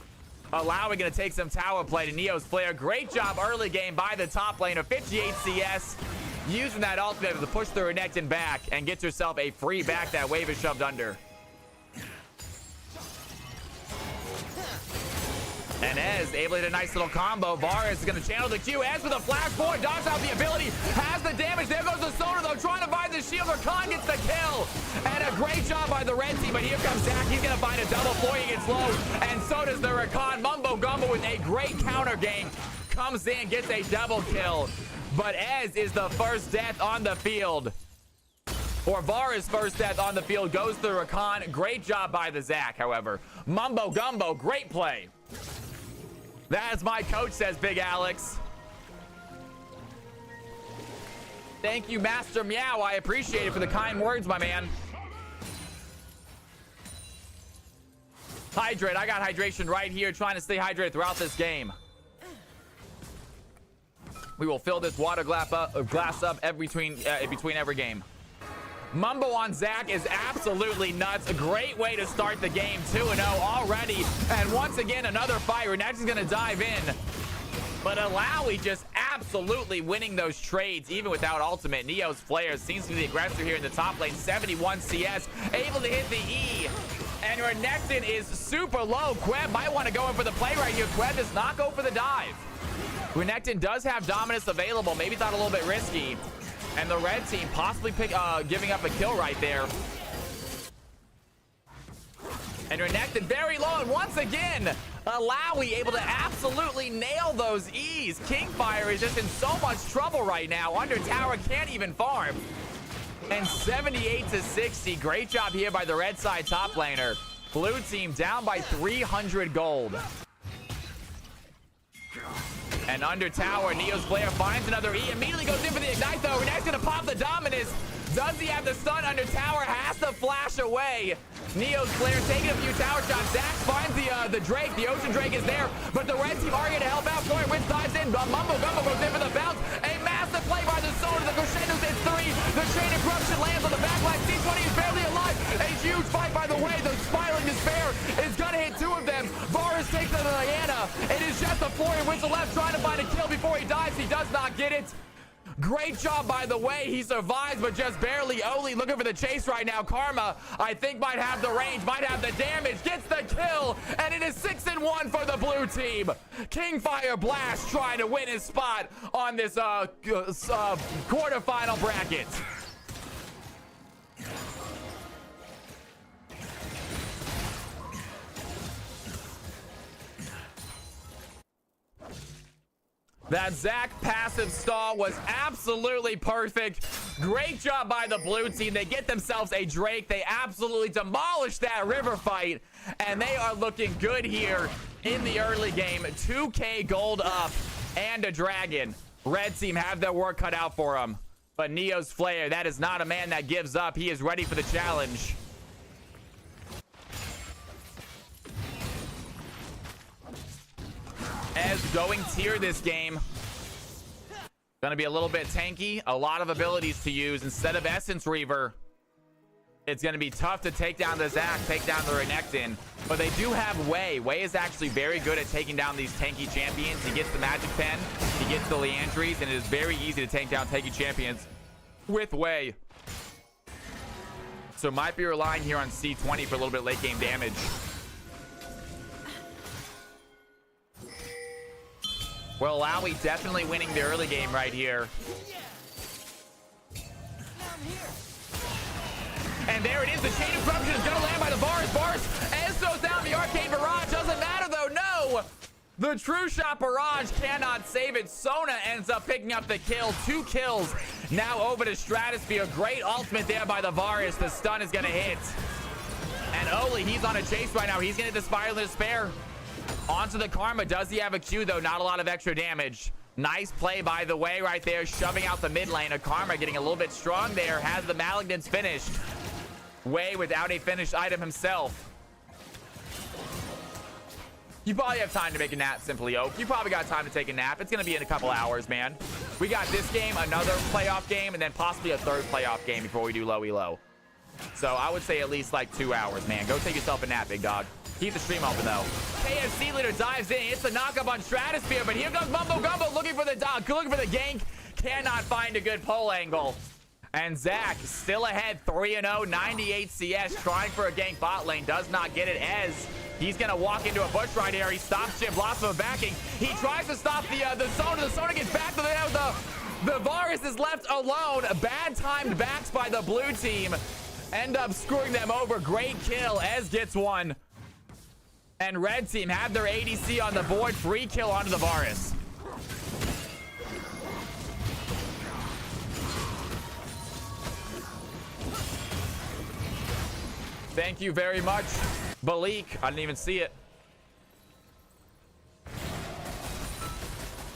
Illawarra going to take some tower play to Neo's Flare. Great job early game by the top laner. 58 CS. Using that ultimate to push the Renekton back and gets herself a free back. That wave is shoved under. And Ez able to hit a nice little combo. Varus is going to channel the Q. Ez with a flash forward, dodges out the ability, has the damage. There goes the Soda, though, trying to find the shield. Rakan gets the kill. And a great job by the red team, but here comes Zac. He's going to find a double. Florian gets low, and so does the Rakan. Mumbo Gumbo with a great counter game. Comes in, gets a double kill. But Ez is the first death on the field. Or Varus' first death on the field goes to Rakan. Great job by the Zac, however. Mumbo Gumbo, great play. That's my coach, says Big Alex. Thank you, Master Meow. I appreciate it for the kind words, my man. Hydrate. I got hydration right here, trying to stay hydrated throughout this game. We will fill this water glass up between every game. Mumbo on Zac is absolutely nuts. A great way to start the game. 2-0 already. And once again, another fight. Renekton's going to dive in. But Illawarra just absolutely winning those trades, even without ultimate. Neo's Flare seems to be the aggressor here in the top lane. 71 CS. Able to hit the E. And Renekton is super low. Queb might want to go in for the play right here. Queb does not go for the dive. Renekton does have Dominus available. Maybe thought a little bit risky. And the red team possibly giving up a kill right there. And Renekton very low. And once again, Illawarra able to absolutely nail those E's. Kingfire is just in so much trouble right now. Under tower, can't even farm. And 78 to 60. Great job here by the red side top laner. Blue team down by 300 gold. And under tower, Neo's Flare finds another E. Immediately goes in for the Ignite, though. Renekton's going to pop the Dominus. Does he have the stun under tower? Has to flash away. Neo's Flare taking a few tower shots. Zac finds the Drake. The Ocean Drake is there. But the red team are going to help out. Florian Witz dives in. Mumbo Gumbo goes in for the bounce. A massive play by the Soda. The Crescendos hits 3. The Chain of Corruption lands on the backline. C20 is barely alive. A huge fight, by the way. The Spiraling Despair is going to hit 2 of them. Varus takes the Diana. It is just a Florian Witz left trying to find a kill before he dies. He does not get it. Great job, by the way. He survives, but just barely. Oli looking for the chase right now. Karma, I think, might have the range, might have the damage. Gets the kill, and it is 6-1 for the blue team. Kingfire Blast trying to win his spot on this quarterfinal bracket. That Zac passive stall was absolutely perfect. Great job by the blue team. They get themselves a Drake. They absolutely demolish that river fight. And they are looking good here in the early game. 2K gold up and a dragon. Red team have their work cut out for them. But Neo's Flare, that is not a man that gives up. He is ready for the challenge. Ez going tier this game. Gonna be a little bit tanky. A lot of abilities to use instead of Essence Reaver. It's going to be tough to take down the Zac, take down the Renekton, but they do have Wei. Wei is actually very good at taking down these tanky champions. He gets the Magic Pen, he gets the Leandries, and it is very easy to take down tanky champions with Wei. So might be relying here on C20 for a little bit late game damage. Well, Lowy definitely winning the early game right here. And there it is. The Chain of Corruption is going to land by the Varus. Varus Ez throws down the Arcane Barrage. Doesn't matter, though. No! The True Shot Barrage cannot save it. Sona ends up picking up the kill. 2 kills. Now over to Stratosphere. Great ultimate there by the Varus. The stun is going to hit. And Oli, he's on a chase right now. He's going to hit the Spiral of Despair. Onto the Karma. Does he have a Q, though? Not a lot of extra damage. Nice play by the Way right there. Shoving out the mid lane. A Karma getting a little bit strong there. Has the Malignance finished. Way without a finished item himself. You probably have time to make a nap, Simply Oak. You probably got time to take a nap. It's going to be in a couple hours, man. We got this game, another playoff game, and then possibly a third playoff game before we do low elo. So I would say at least like 2 hours, man. Go take yourself a nap, big dog. Keep the stream open, though. KFC leader dives in. It's a knockup on Stratosphere, but here comes Mumbo Gumbo looking for the gank. Cannot find a good pole angle. And Zac still ahead, 3-0, 98 CS, trying for a gank bot lane. Does not get it as he's going to walk into a bush right here. He stops Jim Blossom backing. He tries to stop the Sona. The Sona gets back to the Varus is left alone. Bad timed backs by the blue team. End up screwing them over. Great kill. Ez gets one. And red team have their ADC on the board. Free kill onto the Varus. Thank you very much, Balik. I didn't even see it.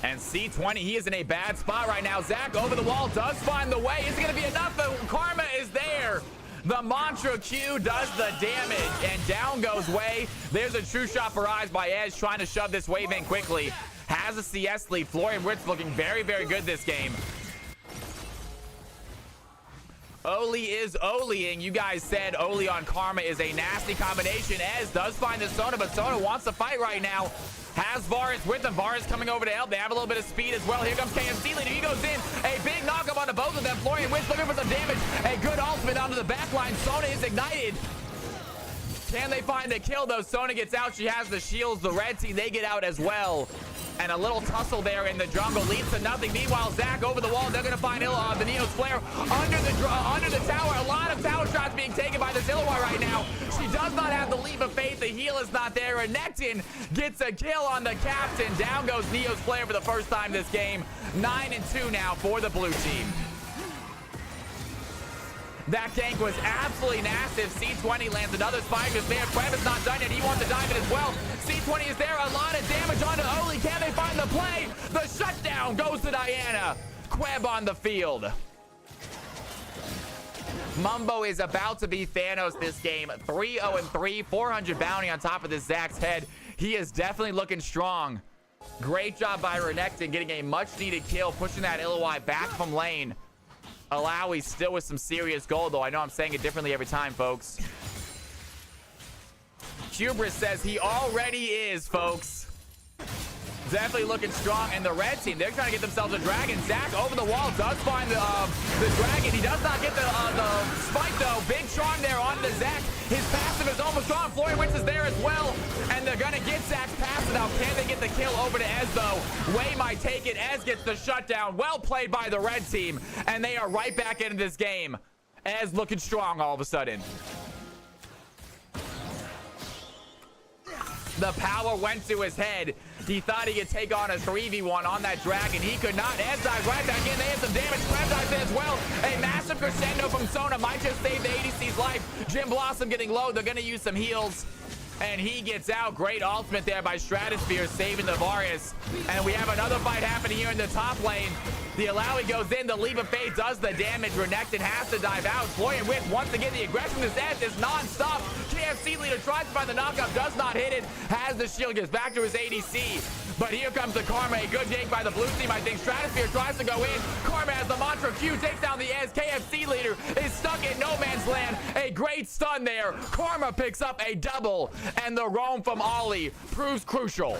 And C20, he is in a bad spot right now. Zac over the wall, does find the way. Is it going to be enough? The Karma is there. The Mantra Q does the damage, and down goes Way. There's a True Shot Barrage by Ez, trying to shove this wave in quickly. Has a CS lead. Florian Wirtz looking very, very good this game. Oli is Oliing. You guys said Oli on Karma is a nasty combination. Ez does find the Sona, but Sona wants to fight right now. Has Varus with them. Varus coming over to help. They have a little bit of speed as well. Here comes KFC leader. He goes in. A big knockup onto both of them. Florian Wirtz looking for some damage. A good ultimate onto the back line. Sona is ignited. Can they find the kill, though? Sona gets out. She has the shields. The red team, they get out as well. And a little tussle there in the jungle leads to nothing. Meanwhile, Zac over the wall. They're going to find the Neo's flare under the tower. A lot of tower shots being taken by this Illawarra right now. She does not have the leap of faith. The heal is not there. And Renekton gets a kill on the captain. Down goes Neo's flare for the first time this game. 9-2 now for the blue team. That gank was absolutely massive. C20 lands another spike. This man Queb is not done yet. He wants to dive in as well. C20 is there. A lot of damage onto Oli. Can they find the play? The shutdown goes to Diana. Queb on the field. Mumbo is about to be Thanos this game. 3-0-3. 400 bounty on top of this Zac's head. He is definitely looking strong. Great job by Renekton getting a much needed kill, pushing that Illawarra back from lane. Alawi still with some serious gold, though. I know I'm saying it differently every time, folks. Hubris says he already is, folks. Definitely looking strong. And the red team, they're trying to get themselves a dragon. Zac over the wall does find the dragon. He does not get the spike, though. Big charm there on the Zac. His passive is almost gone. Florian Wirtz is there as well. And they're going to get Zac's passive out. Can they get the kill over to Ez, though? Way might take it. Ez gets the shutdown. Well played by the red team. And they are right back into this game. Ez looking strong all of a sudden. The power went to his head. He thought he could take on a 3v1 on that dragon. He could not. Ez dives right back in. They have some damage. Crab dives in as well. A massive crescendo from Sona might just save the ADC's life. Jim Blossom getting low. They're going to use some heals. And he gets out. Great ultimate there by Stratosphere, saving the Varus. And we have another fight happening here in the top lane. The Alawi goes in. The Leap of Faith does the damage. Renekton has to dive out. Florian Wick, once again, the aggressiveness is non-stop. KFC leader tries to find the knockup, does not hit it. Has the shield, gets back to his ADC. But here comes the Karma. A good gank by the blue team, I think. Stratosphere tries to go in. Karma has the Mantra Q, takes down the Ez. KFC leader is stuck in no man's land. A great stun there. Karma picks up a double. And the roam from Ollie proves crucial.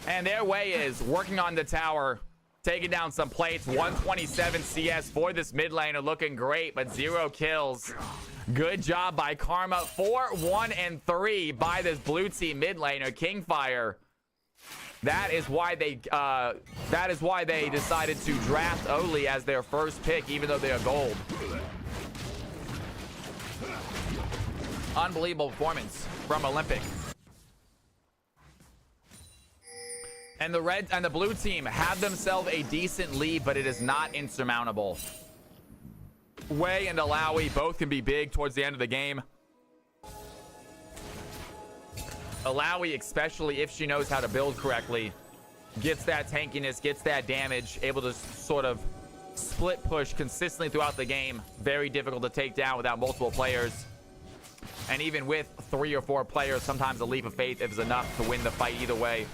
And their way is working on the tower, taking down some plates. 127 CS for this mid laner, looking great, but 0 kills. Good job by Karma. 4, 1, and 3 by this blue team mid laner, Kingfire. That is why they decided to draft Oli as their first pick, even though they are gold. Unbelievable performance from Olympic. And the red and the blue team have themselves a decent lead, but it is not insurmountable. Wei and Alawi both can be big towards the end of the game. Alawi, especially if she knows how to build correctly, gets that tankiness, gets that damage, able to sort of split push consistently throughout the game. Very difficult to take down without multiple players. And even with 3 or 4 players, sometimes a leap of faith is enough to win the fight either way.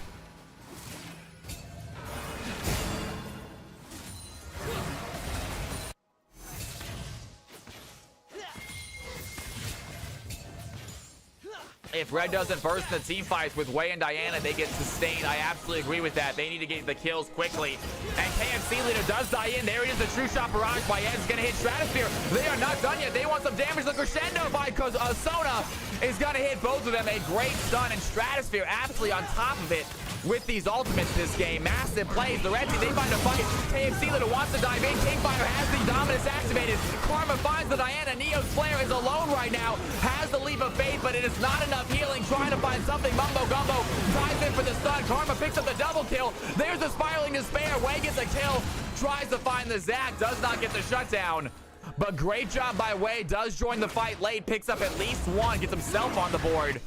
If Red doesn't burst in the team fights with Wei and Diana, they get sustained. I absolutely agree with that. They need to get the kills quickly. And KFC leader does die in. There it is, the true shot barrage by Ed's gonna hit Stratosphere. They are not done yet. They want some damage. The crescendo by because Sona is gonna hit both of them. A great stun, and Stratosphere absolutely on top of it with these ultimates this game. Massive plays. The red team, they find a fight. KFC leader wants to dive in. Kingfire has the dominance activated. Karma finds the Diana. Neo's Slayer is alone right now. Has the leap of faith, but it is not enough healing. Trying to find something. Mumbo Gumbo dives in for the stun. Karma picks up the double kill. There's the spiraling despair. Wei gets a kill. Tries to find the Zac. Does not get the shutdown. But great job by Wei. Does join the fight late. Picks up at least one. Gets himself on the board.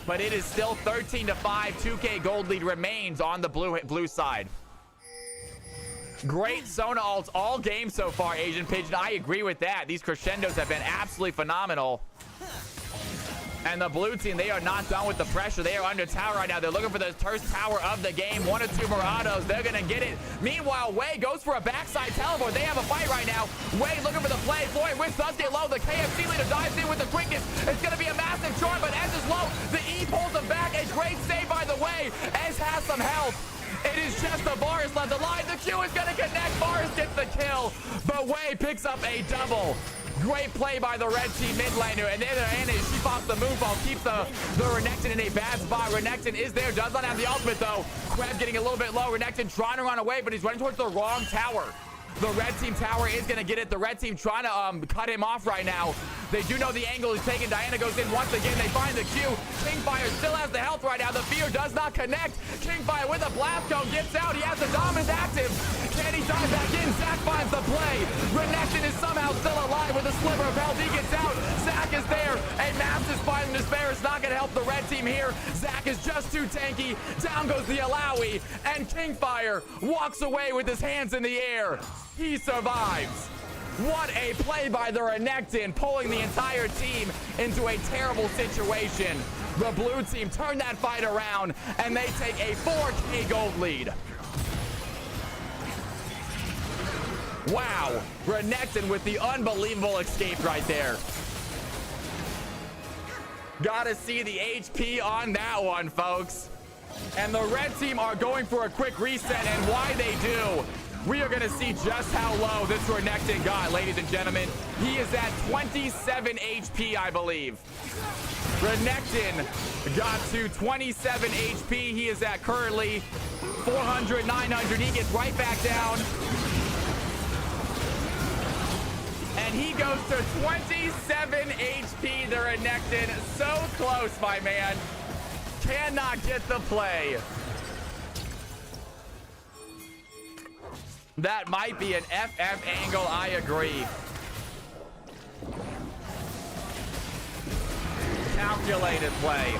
But it is still 13-5. 2K gold lead remains on the blue side. Great Sona ults all game so far, Asian Pigeon. I agree with that. These crescendos have been absolutely phenomenal. And the blue team, they are not done with the pressure. They are under tower right now. They're looking for the first tower of the game. 1 or 2 Murados. They're going to get it. Meanwhile, Wei goes for a backside teleport. They have a fight right now. Wei looking for the play. Floyd with does get low. The KFC leader dives in with the quickness. It's going to be a massive charm, but Ez is low. The E pulls him back. A great save by the Wei. Ez has some health. It is just the Varus left alive. The Q is going to connect. Varus gets the kill, but Wei picks up a double. Great play by the red team mid laner. And there Anna, she pops the moonfall, keeps the Renekton in a bad spot. Renekton is there, does not have the ultimate though. Kreb getting a little bit low. Renekton trying to run away, but he's running towards the wrong tower. The red team tower is going to get it. The red team trying to cut him off right now. They do know the angle is taken. Diana goes in once again. They find the Q. Kingfire still has the health right now. The fear does not connect. Kingfire with a blast cone gets out. He has the dominance active. Can he dive back in? Zac finds the play. Renekton is somehow still alive with a sliver of health. He gets out. Zac is there. A massive spine despair is not going to help the red team here. Zac is just too tanky. Down goes the Alawi. And Kingfire walks away with his hands in the air. He survives. What a play by the Renekton, pulling the entire team into a terrible situation. The blue team turned that fight around, and they take a 4K gold lead. Wow, Renekton with the unbelievable escape right there. Gotta see the HP on that one, folks. And the red team are going for a quick reset, and why they do, we are going to see just how low this Renekton got, ladies and gentlemen. He is at 27 HP, I believe. Renekton got to 27 HP. He is at currently 400, 900. He gets right back down. And he goes to 27 HP, the Renekton. So close, my man. Cannot get the play. That might be an FF angle, I agree. calculated play.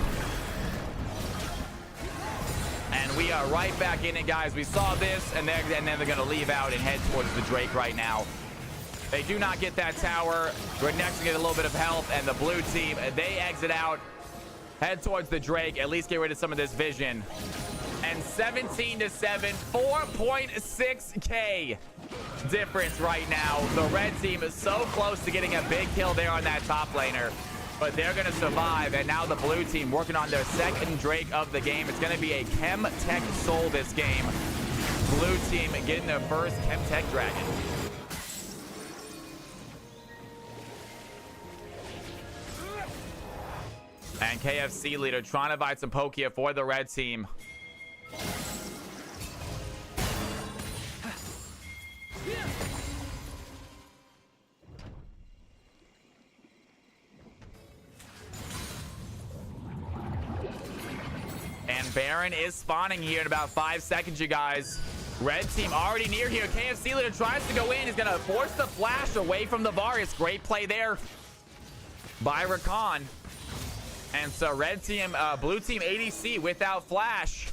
And we are right back in it, guys. We saw this, and then they're going to leave out and head towards the Drake right now. They do not get that tower. We're next to get a little bit of help, and the blue team, they exit out, head towards the Drake, at least get rid of some of this vision. And 17-7, 4.6K difference right now. The red team is so close to getting a big kill there on that top laner, but they're going to survive. And now the blue team working on their second Drake of the game. It's going to be a Chem Tech Soul this game. Blue team getting their first Chem Tech Dragon. And KFC leader trying to find some poke here for the red team. And Baron is spawning here in about 5 seconds, you guys. Red team already near here. KFC leader tries to go in. He's going to force the flash away from the Varus. Great play there by Rakan. And so red team, blue team ADC without flash.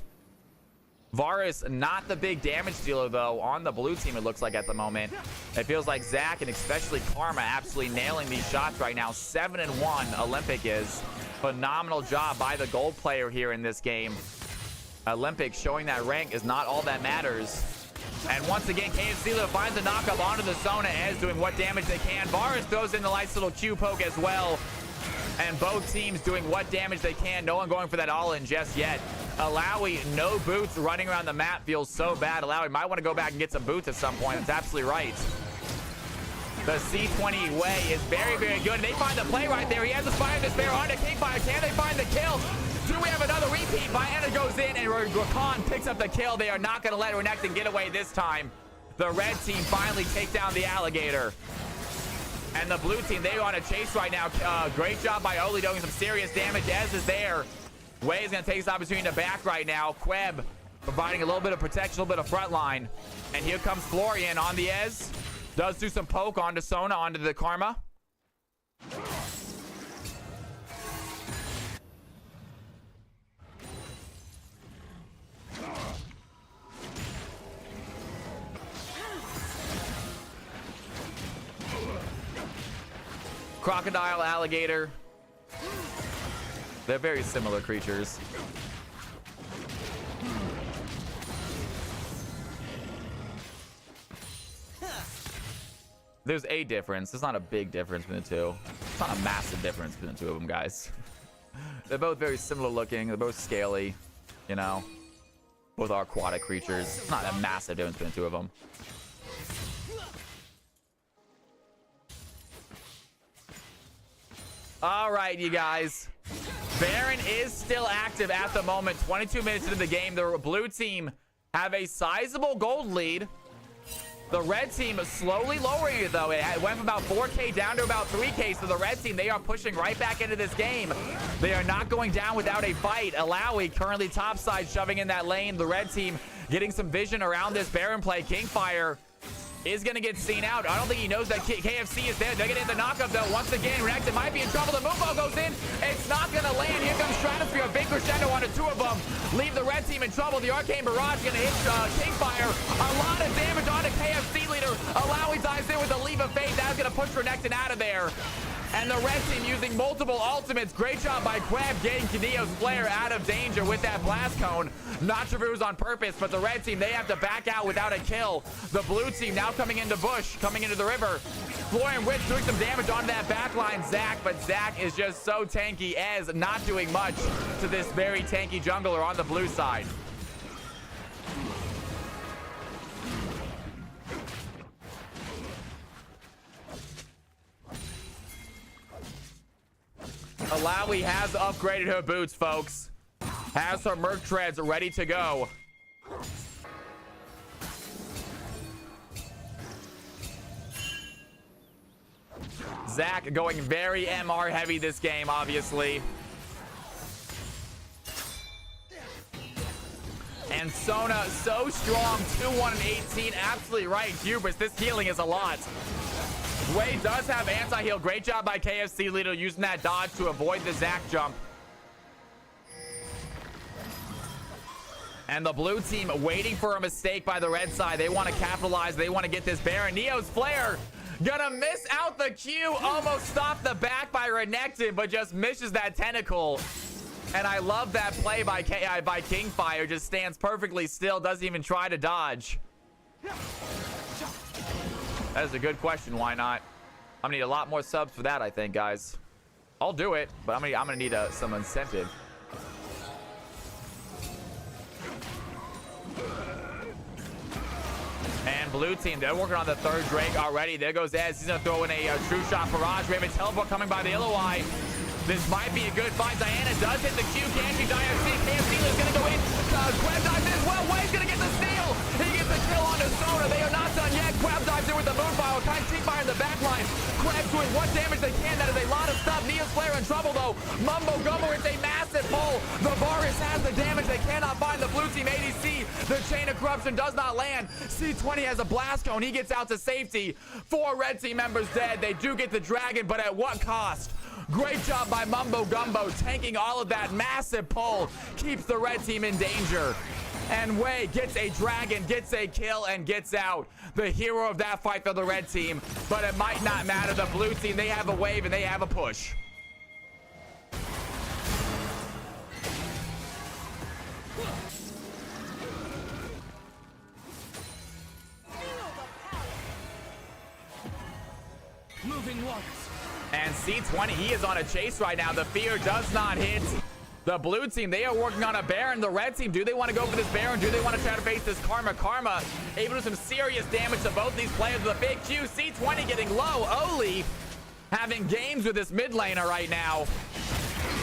Varus not the big damage dealer though on the blue team, it looks like at the moment. It feels like Zach and especially Karma absolutely nailing these shots right now. 7-1 Olympic is. Phenomenal job by the gold player here in this game. Olympic showing that rank is not all that matters. And once again, KFC finds the knockup onto the Sona as doing what damage they can. Varus throws in the nice little Q poke as well. And both teams doing what damage they can. No one going for that all-in just yet. Alawi, no boots, running around the map feels so bad. Alawi might want to go back and get some boots at some point. That's absolutely right. The C20 way is very, very good. And they find the play right there. He has the Fire Despair on the Kingfire. Can they find the kill? Do we have another repeat? Viana goes in and Rakan picks up the kill. They are not going to let Renekton get away this time. The red team finally take down the Alligator. And the blue team, they are on a chase right now. Great job by Oli doing some serious damage. Ez is there. Way is going to take this opportunity to back right now. Queb providing a little bit of protection, a little bit of front line. And here comes Florian on the Ez. Does do some poke onto Sona, onto the Karma. Crocodile, alligator. They're very similar creatures. There's a difference. There's not a big difference between the two. It's not a massive difference between the two of them, guys. They're both very similar looking. They're both scaly, you know. Both are aquatic creatures. It's not a massive difference between the two of them. All right, you guys. Baron is still active at the moment. 22 minutes into the game. The blue team have a sizable gold lead. The red team is slowly lowering it, though. It went from about 4K down to about 3K. So the red team, they are pushing right back into this game. They are not going down without a fight. Alawi currently topside, shoving in that lane. The red team getting some vision around this Baron play. Kingfire is going to get seen out. I don't think he knows that KFC is there. They're going to hit the knockup, though. Once again, Renekton might be in trouble. The Mubo goes in. It's not going to land. Here comes Stratosphere. A big crescendo onto two of them. Leave the red team in trouble. The Arcane Barrage going to hit Kingfire. A lot of damage onto KFC leader. Alawi dives in with a Leap of Faith. That's going to push Renekton out of there. And the red team using multiple ultimates. Great job by Queb getting Kadio's Flare out of danger with that blast cone. Not sure if it was on purpose, but the red team, they have to back out without a kill. The blue team now coming into bush, coming into the river. Florian Witch doing some damage on that backline, Zach, but Zach is just so tanky as not doing much to this very tanky jungler on the blue side. Alawi has upgraded her boots, folks. Has her Merc Treads ready to go. Zach going very MR heavy this game, obviously. And Sona so strong, 2-1 and 18. Absolutely right, Hubris. This healing is a lot. Wade does have anti-heal. Great job by KFC leader using that dodge to avoid the Zac jump. And the blue team waiting for a mistake by the red side. They want to capitalize. They want to get this Baron. Neo's flare gonna miss out the Q. Almost stopped the back by Renekton, but just misses that tentacle. And I love that play by Kingfire. Just stands perfectly still. Doesn't even try to dodge. That is a good question. Why not? I'm gonna need a lot more subs for that, I think, guys. I'll do it, but I'm gonna need some incentive. And blue team, they're working on the third Drake already. There goes Ez. He's gonna throw in a true shot barrage. We have a teleport coming by the LOI. This might be a good fight. Diana does hit the Q. Can she die? KFC is gonna go in. Queb dives in as well. Wade's gonna get the steal. He gets the kill on the Sona. They are not done yet. Queb dives in with the moonfire. Kind of fire in the back line. Queb doing what damage they can. That is a lot of stuff. Neo's flare in trouble though. Mumbo Gumbo, it's a massive pull. The Varus has the damage. They cannot find the blue team ADC. The chain of corruption does not land. C20 has a blast cone. He gets out to safety. 4 red team members dead. They do get the dragon, but at what cost? Great job by Mumbo Gumbo, tanking all of that massive pull. Keeps the red team in danger. And Wei gets a dragon, gets a kill, and gets out. The hero of that fight for the red team. But it might not matter. The blue team, they have a wave and they have a push. Moving waters. And C20, he is on a chase right now. The fear does not hit the blue team. They are working on a Baron. The red team, do they want to go for this Baron? Do they want to try to face this Karma? Karma able to do some serious damage to both these players with a big Q. C20 getting low. Oli having games with this mid laner right now.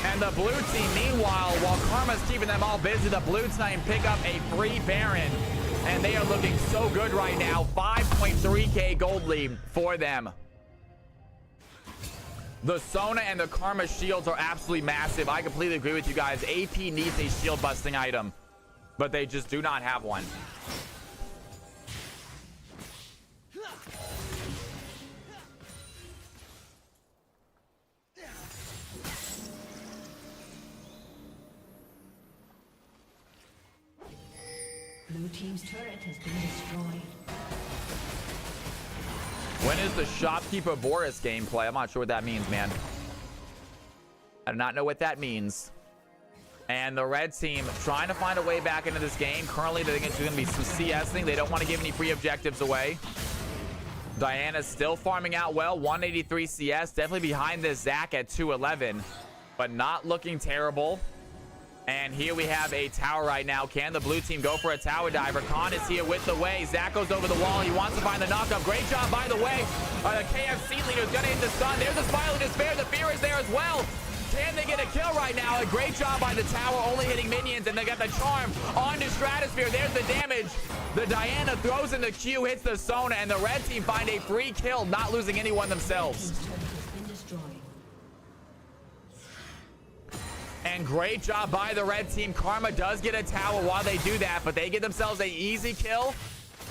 And the blue team, meanwhile, while Karma's keeping them all busy, the blue team pick up a free Baron. And they are looking so good right now. 5.3k gold lead for them. The Sona and the Karma shields are absolutely massive. I completely agree with you guys. AP needs a shield busting item, but they just do not have one. Blue team's turret has been destroyed. When is the Shopkeeper Boris gameplay? I'm not sure what that means, man. I do not know what that means. And the red team trying to find a way back into this game. Currently, they think it's going to be some CSing. They don't want to give any free objectives away. Diana's still farming out well. 183 CS. Definitely behind this Zac at 211. But not looking terrible. And here we have a tower right now. Can the blue team go for a tower diver? Khan is here with the way. Zac goes over the wall. He wants to find the knockup. Great job, by the way. The KFC leader is going to hit the stun. There's a Spiral Despair. The fear is there as well. Can they get a kill right now? A great job by the tower, only hitting minions. And they got the charm onto Stratosphere. There's the damage. The Diana throws in the Q, hits the Sona. And the red team find a free kill, not losing anyone themselves. And great job by the red team. Karma does get a tower while they do that, but they get themselves an easy kill,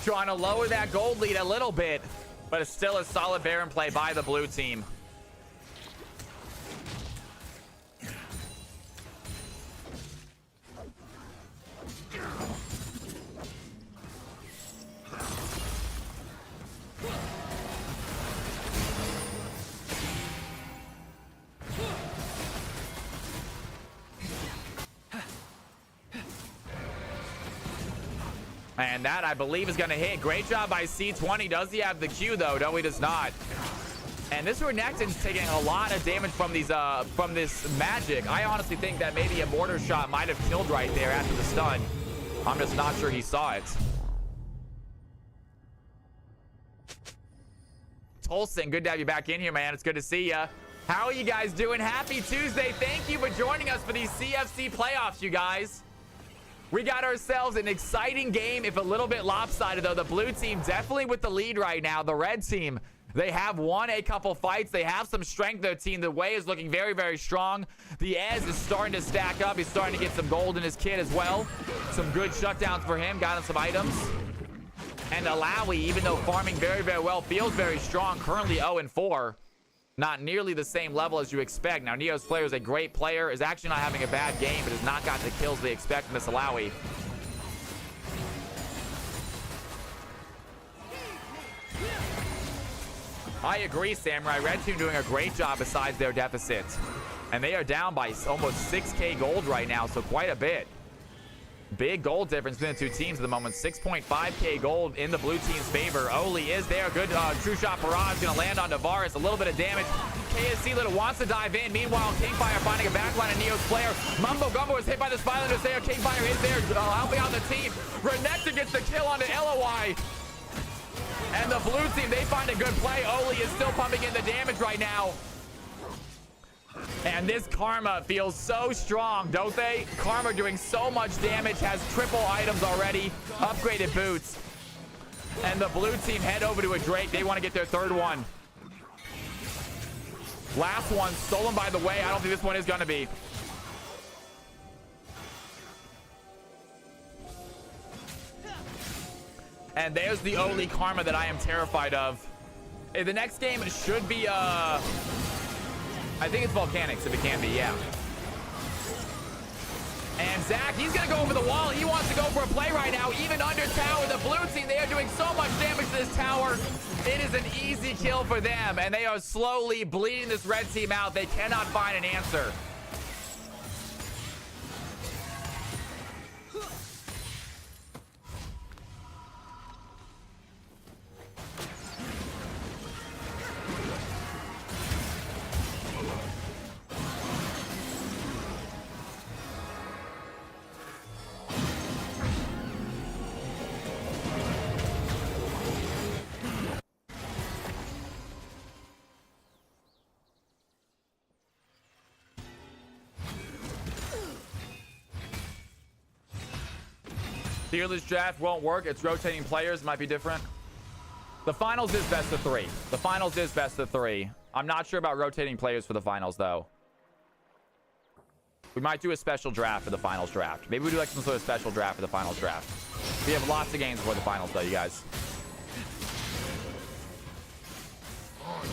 trying to lower that gold lead a little bit, but it's still a solid Baron play by the blue team. And that, I believe, is going to hit. Great job by C20. Does he have the Q, though? No, he does not. And this Renekton's taking a lot of damage from these from this magic. I honestly think that maybe a mortar shot might have killed right there after the stun. I'm just not sure he saw it. Tolson, good to have you back in here, man. It's good to see you. How are you guys doing? Happy Tuesday. Thank you for joining us for these CFC playoffs, you guys. We got ourselves an exciting game, if a little bit lopsided, though. The blue team definitely with the lead right now. The red team, they have won a couple fights. They have some strength. Their team, the way is looking very, very strong. The Ez is starting to stack up. He's starting to get some gold in his kit as well. Some good shutdowns for him. Got him some items. And Alawi, even though farming very, very well, feels very strong. Currently 0-4. Not nearly the same level as you expect. Now, Neo's player is a great player, is actually not having a bad game, but has not got the kills they expect from this Alawi. I agree, Samurai. Red Team doing a great job besides their deficit. And they are down by almost 6k gold right now, so quite a bit. Big gold difference between the two teams at the moment. 6.5k gold in the blue team's favor. Oli is there. Good true shot barrage going to land on Tavares. A little bit of damage. KSC Little wants to dive in. Meanwhile, Kingfire finding a backline of Neo's player. Mumbo Gumbo is hit by the Spylander there. Kingfire is there, helping out the team. Renekton gets the kill onto LOI. And the blue team, they find a good play. Oli is still pumping in the damage right now. And this Karma feels so strong, don't they? Karma doing so much damage, has triple items already, upgraded boots. And the blue team head over to a Drake. They want to get their third one. Last one stolen by the way. I don't think this one is going to be. And there's the only Karma that I am terrified of. The next game should be I think it's Volcanics, if it can be, yeah. And Zach, he's going to go over the wall. He wants to go for a play right now, even under tower. The blue team, they are doing so much damage to this tower. It is an easy kill for them, and they are slowly bleeding this red team out. They cannot find an answer. Fearless draft won't work. It's rotating players. Might be different. The finals is best of 3. The finals is best of 3. I'm not sure about rotating players for the finals, though. We might do a special draft for the finals draft. Maybe we do like some sort of special draft for the finals draft. We have lots of games before the finals, though, you guys.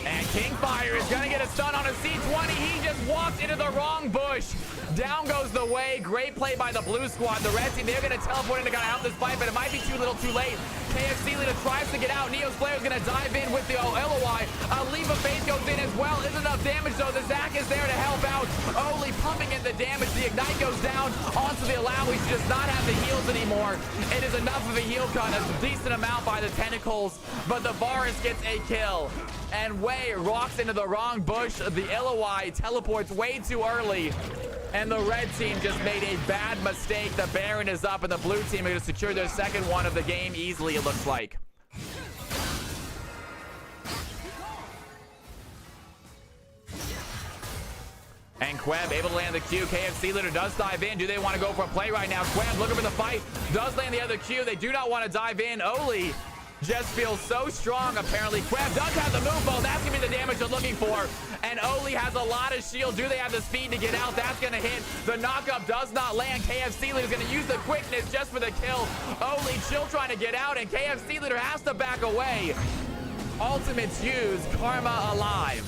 And Kingfire is going to get a stun on a C20. He just walked into the wrong bush. Down goes the way. Great play by the blue squad. The red team, they're going to teleport in to kind of help this fight, but it might be too little too late. KFC Leader tries to get out. Neo's player is going to dive in with the LOI. A Leap of Faith goes in as well. Isn't enough damage, though. The Zac is there to help out. Only pumping in the damage. The Ignite goes down onto the Alawi. She does not have the heals anymore. It is enough of a heal cut. A decent amount by the tentacles, but the Varus gets a kill. And Wei rocks into the wrong bush. The LOI teleports way too early. And the red team just made a bad mistake. The Baron is up, and the blue team are going to secure their second one of the game easily, it looks like. And Queb able to land the Q. KFC Leader does dive in. Do they want to go for a play right now? Queb looking for the fight. Does land the other Q. They do not want to dive in. Oli just feels so strong, apparently. Queb does have the move ball. That's going to be the damage they're looking for. And Oli has a lot of shield. Do they have the speed to get out? That's going to hit. The knockup does not land. KFC Leader is going to use the quickness just for the kill. Oli chill trying to get out, and KFC Leader has to back away. Ultimates used. Karma alive.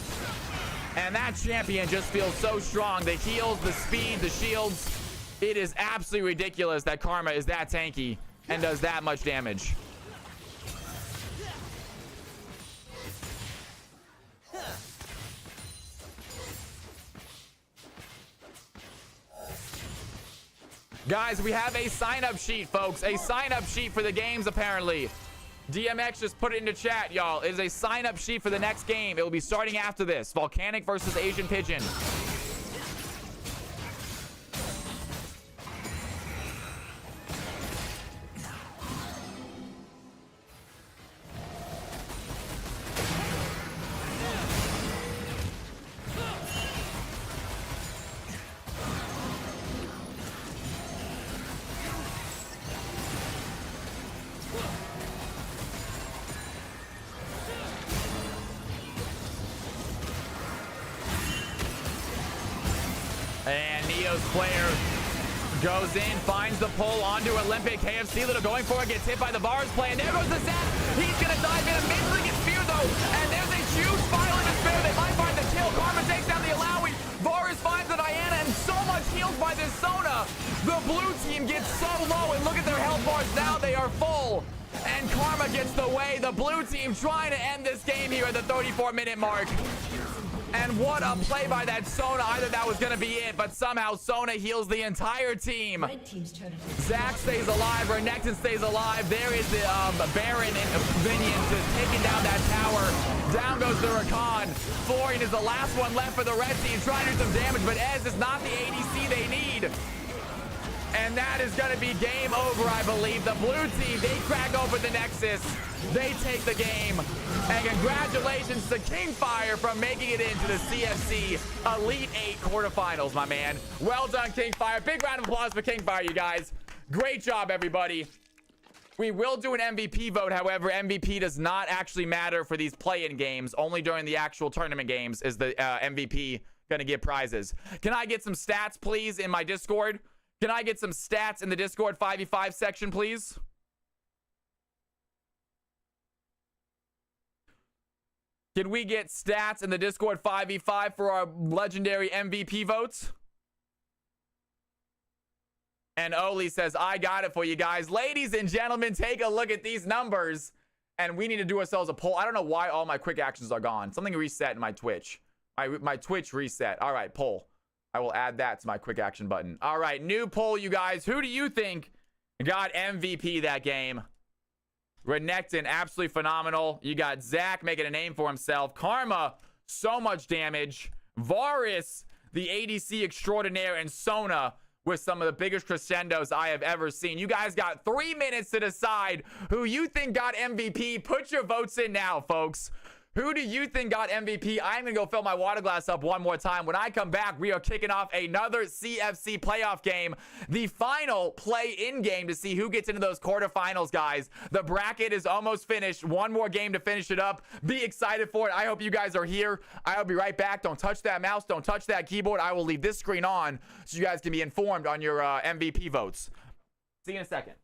And that champion just feels so strong. The heals, the speed, the shields. It is absolutely ridiculous that Karma is that tanky and does that much damage. Guys, we have a sign-up sheet, folks. A sign-up sheet for the games, apparently. DMX just put it into chat, y'all. It is a sign-up sheet for the next game. It will be starting after this. Volcanic versus Asian Pigeon. Goes in, finds the pull onto Olympic. KFC Little going for it, gets hit by the bars play, and there goes the Zach. He's gonna dive in, immediately gets speared though, and there's a huge pile of despair. They might find the kill. Karma takes down the Alawi. Varus finds the Diana, and so much healed by this Sona. The blue team gets so low, and look at their health bars now. They are full. And Karma gets the way. The blue team trying to end this game here at the 34-minute mark. And what a play by that Sona. Either that was going to be it, but somehow Sona heals the entire team. Red team's turret. Zac stays alive. Renekton stays alive. There is the Baron and Minions just taking down that tower. Down goes the Rakan. Florian is the last one left for the red team, trying to do some damage, but Ez is not the ADC they need. And that is going to be game over, I believe. The blue team, they crack open the Nexus. They take the game. And congratulations to Kingfire for making it into the CFC Elite 8 quarterfinals, my man. Well done, Kingfire. Big round of applause for Kingfire, you guys. Great job, everybody. We will do an MVP vote. However, MVP does not actually matter for these play-in games. Only during the actual tournament games is the MVP going to get prizes. Can I get some stats, please, in my Discord? Can I get some stats in the Discord 5v5 section, please? Can we get stats in the Discord 5v5 for our legendary MVP votes? And Oli says, I got it for you guys. Ladies and gentlemen, take a look at these numbers. And we need to do ourselves a poll. I don't know why all my quick actions are gone. Something reset in my Twitch. My Twitch reset. All right, poll. I will add that to my quick action button. All right, new poll, you guys. Who do you think got MVP that game? Renekton, absolutely phenomenal. You got Zac making a name for himself. Karma, so much damage. Varus, the ADC extraordinaire, and Sona with some of the biggest crescendos I have ever seen. You guys got 3 minutes to decide who you think got MVP. Put your votes in now, folks. Who do you think got MVP? I'm going to go fill my water glass up one more time. When I come back, we are kicking off another CFC playoff game. The final play-in game to see who gets into those quarterfinals, guys. The bracket is almost finished. One more game to finish it up. Be excited for it. I hope you guys are here. I'll be right back. Don't touch that mouse. Don't touch that keyboard. I will leave this screen on so you guys can be informed on your MVP votes. See you in a second.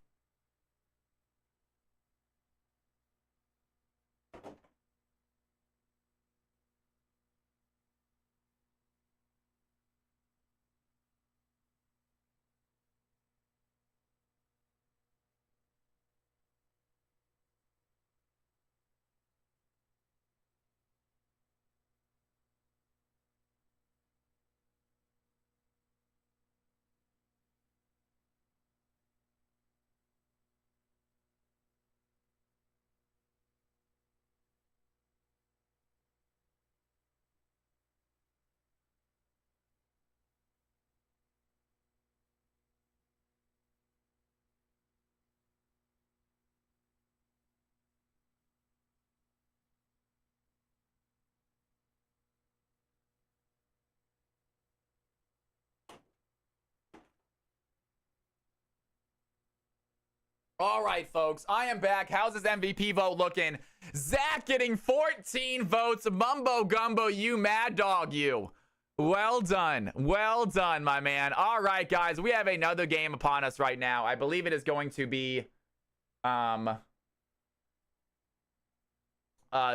All right, folks, I am back. How's this MVP vote looking? Zac getting 14 votes. Mumbo Gumbo, you mad dog, you. Well done. Well done, my man. All right, guys, we have another game upon us right now. I believe it is going to be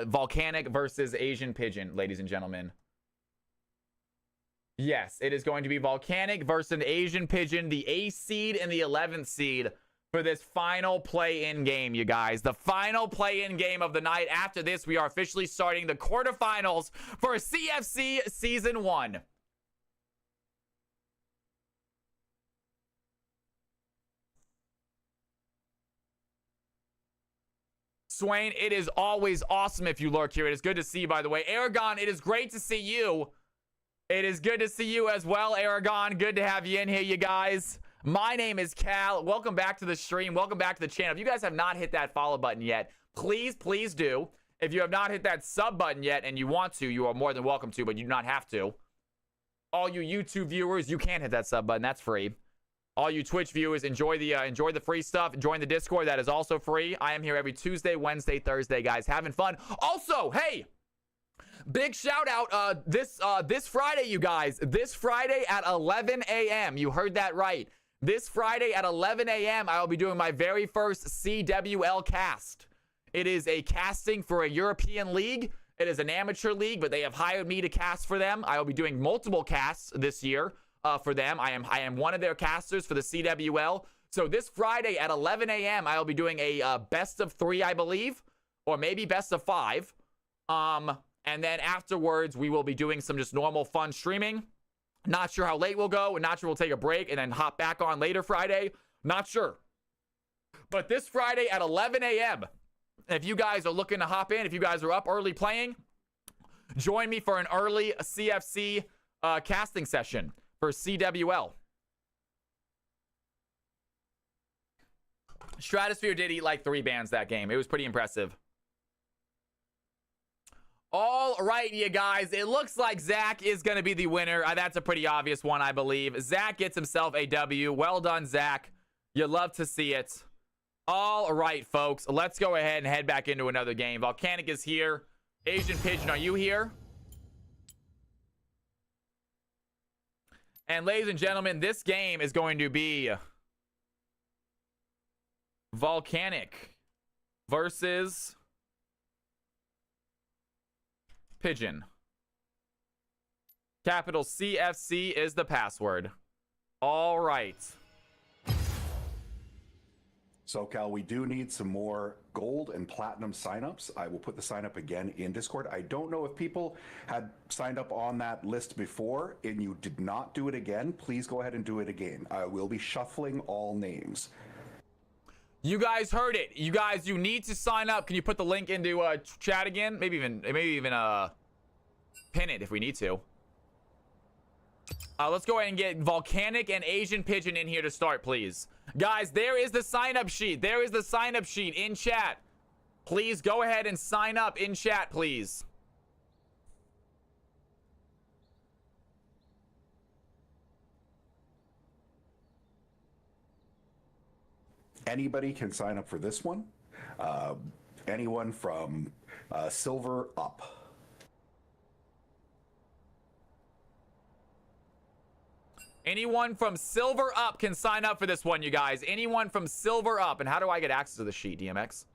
Volcanic versus Asian Pigeon, ladies and gentlemen. Yes, it is going to be Volcanic versus an Asian Pigeon, the 8th seed and the 11th seed. For this final play-in game, you guys. The final play-in game of the night. After this, we are officially starting the quarterfinals for CFC Season 1. Swain, it is always awesome if you lurk here. It is good to see you, by the way. Aragon, it is great to see you. It is good to see you as well, Aragon. Good to have you in here, you guys. My name is Cal. Welcome back to the stream. Welcome back to the channel. If you guys have not hit that follow button yet, please do. If you have not hit that sub button yet and you want to, you are more than welcome to, but you do not have to. All you YouTube viewers, you can hit that sub button. That's free. All you Twitch viewers, enjoy the free stuff. Join the Discord. That is also free. I am here every Tuesday, Wednesday, Thursday, guys. Having fun. Also, hey, big shout out this Friday, you guys. This Friday at 11 a.m. You heard that right. This Friday at 11 a.m., I will be doing my very first CWL cast. It is a casting for a European league. It is an amateur league, but they have hired me to cast for them. I will be doing multiple casts this year for them. I am one of their casters for the CWL. So this Friday at 11 a.m., I will be doing a best of 3, I believe, or maybe best of 5. And then afterwards, we will be doing some just normal fun streaming. Not sure how late we'll go, and not sure we'll take a break and then hop back on later Friday. Not sure. But this Friday at 11 a.m., if you guys are looking to hop in, if you guys are up early playing, join me for an early CFC casting session for CWL. Stratosphere did eat like 3 bans that game. It was pretty impressive. All right, you guys. It looks like Zach is going to be the winner. That's a pretty obvious one, I believe. Zach gets himself a W. Well done, Zach. You love to see it. All right, folks. Let's go ahead and head back into another game. Volcanic is here. Asian Pigeon, are you here? And ladies and gentlemen, this game is going to be Volcanic versus Pigeon. Capital CFC is the password. All right. So, Cal, we do need some more gold and platinum signups. I will put the sign up again in Discord. I don't know if people had signed up on that list before and you did not do it again. Please go ahead and do it again. I will be shuffling all names. You guys heard it. You guys, you need to sign up. Can you put the link into chat again? Maybe even pin it if we need to. Let's go ahead and get Volcanic and Asian Pigeon in here to start, please. Guys, there is the sign-up sheet. There is the sign-up sheet in chat. Please go ahead and sign up in chat, please. Anybody can sign up for this one. Anyone from silver up. Anyone from silver up can sign up for this one, you guys. Anyone from silver up. And how do I get access to the sheet, DMX?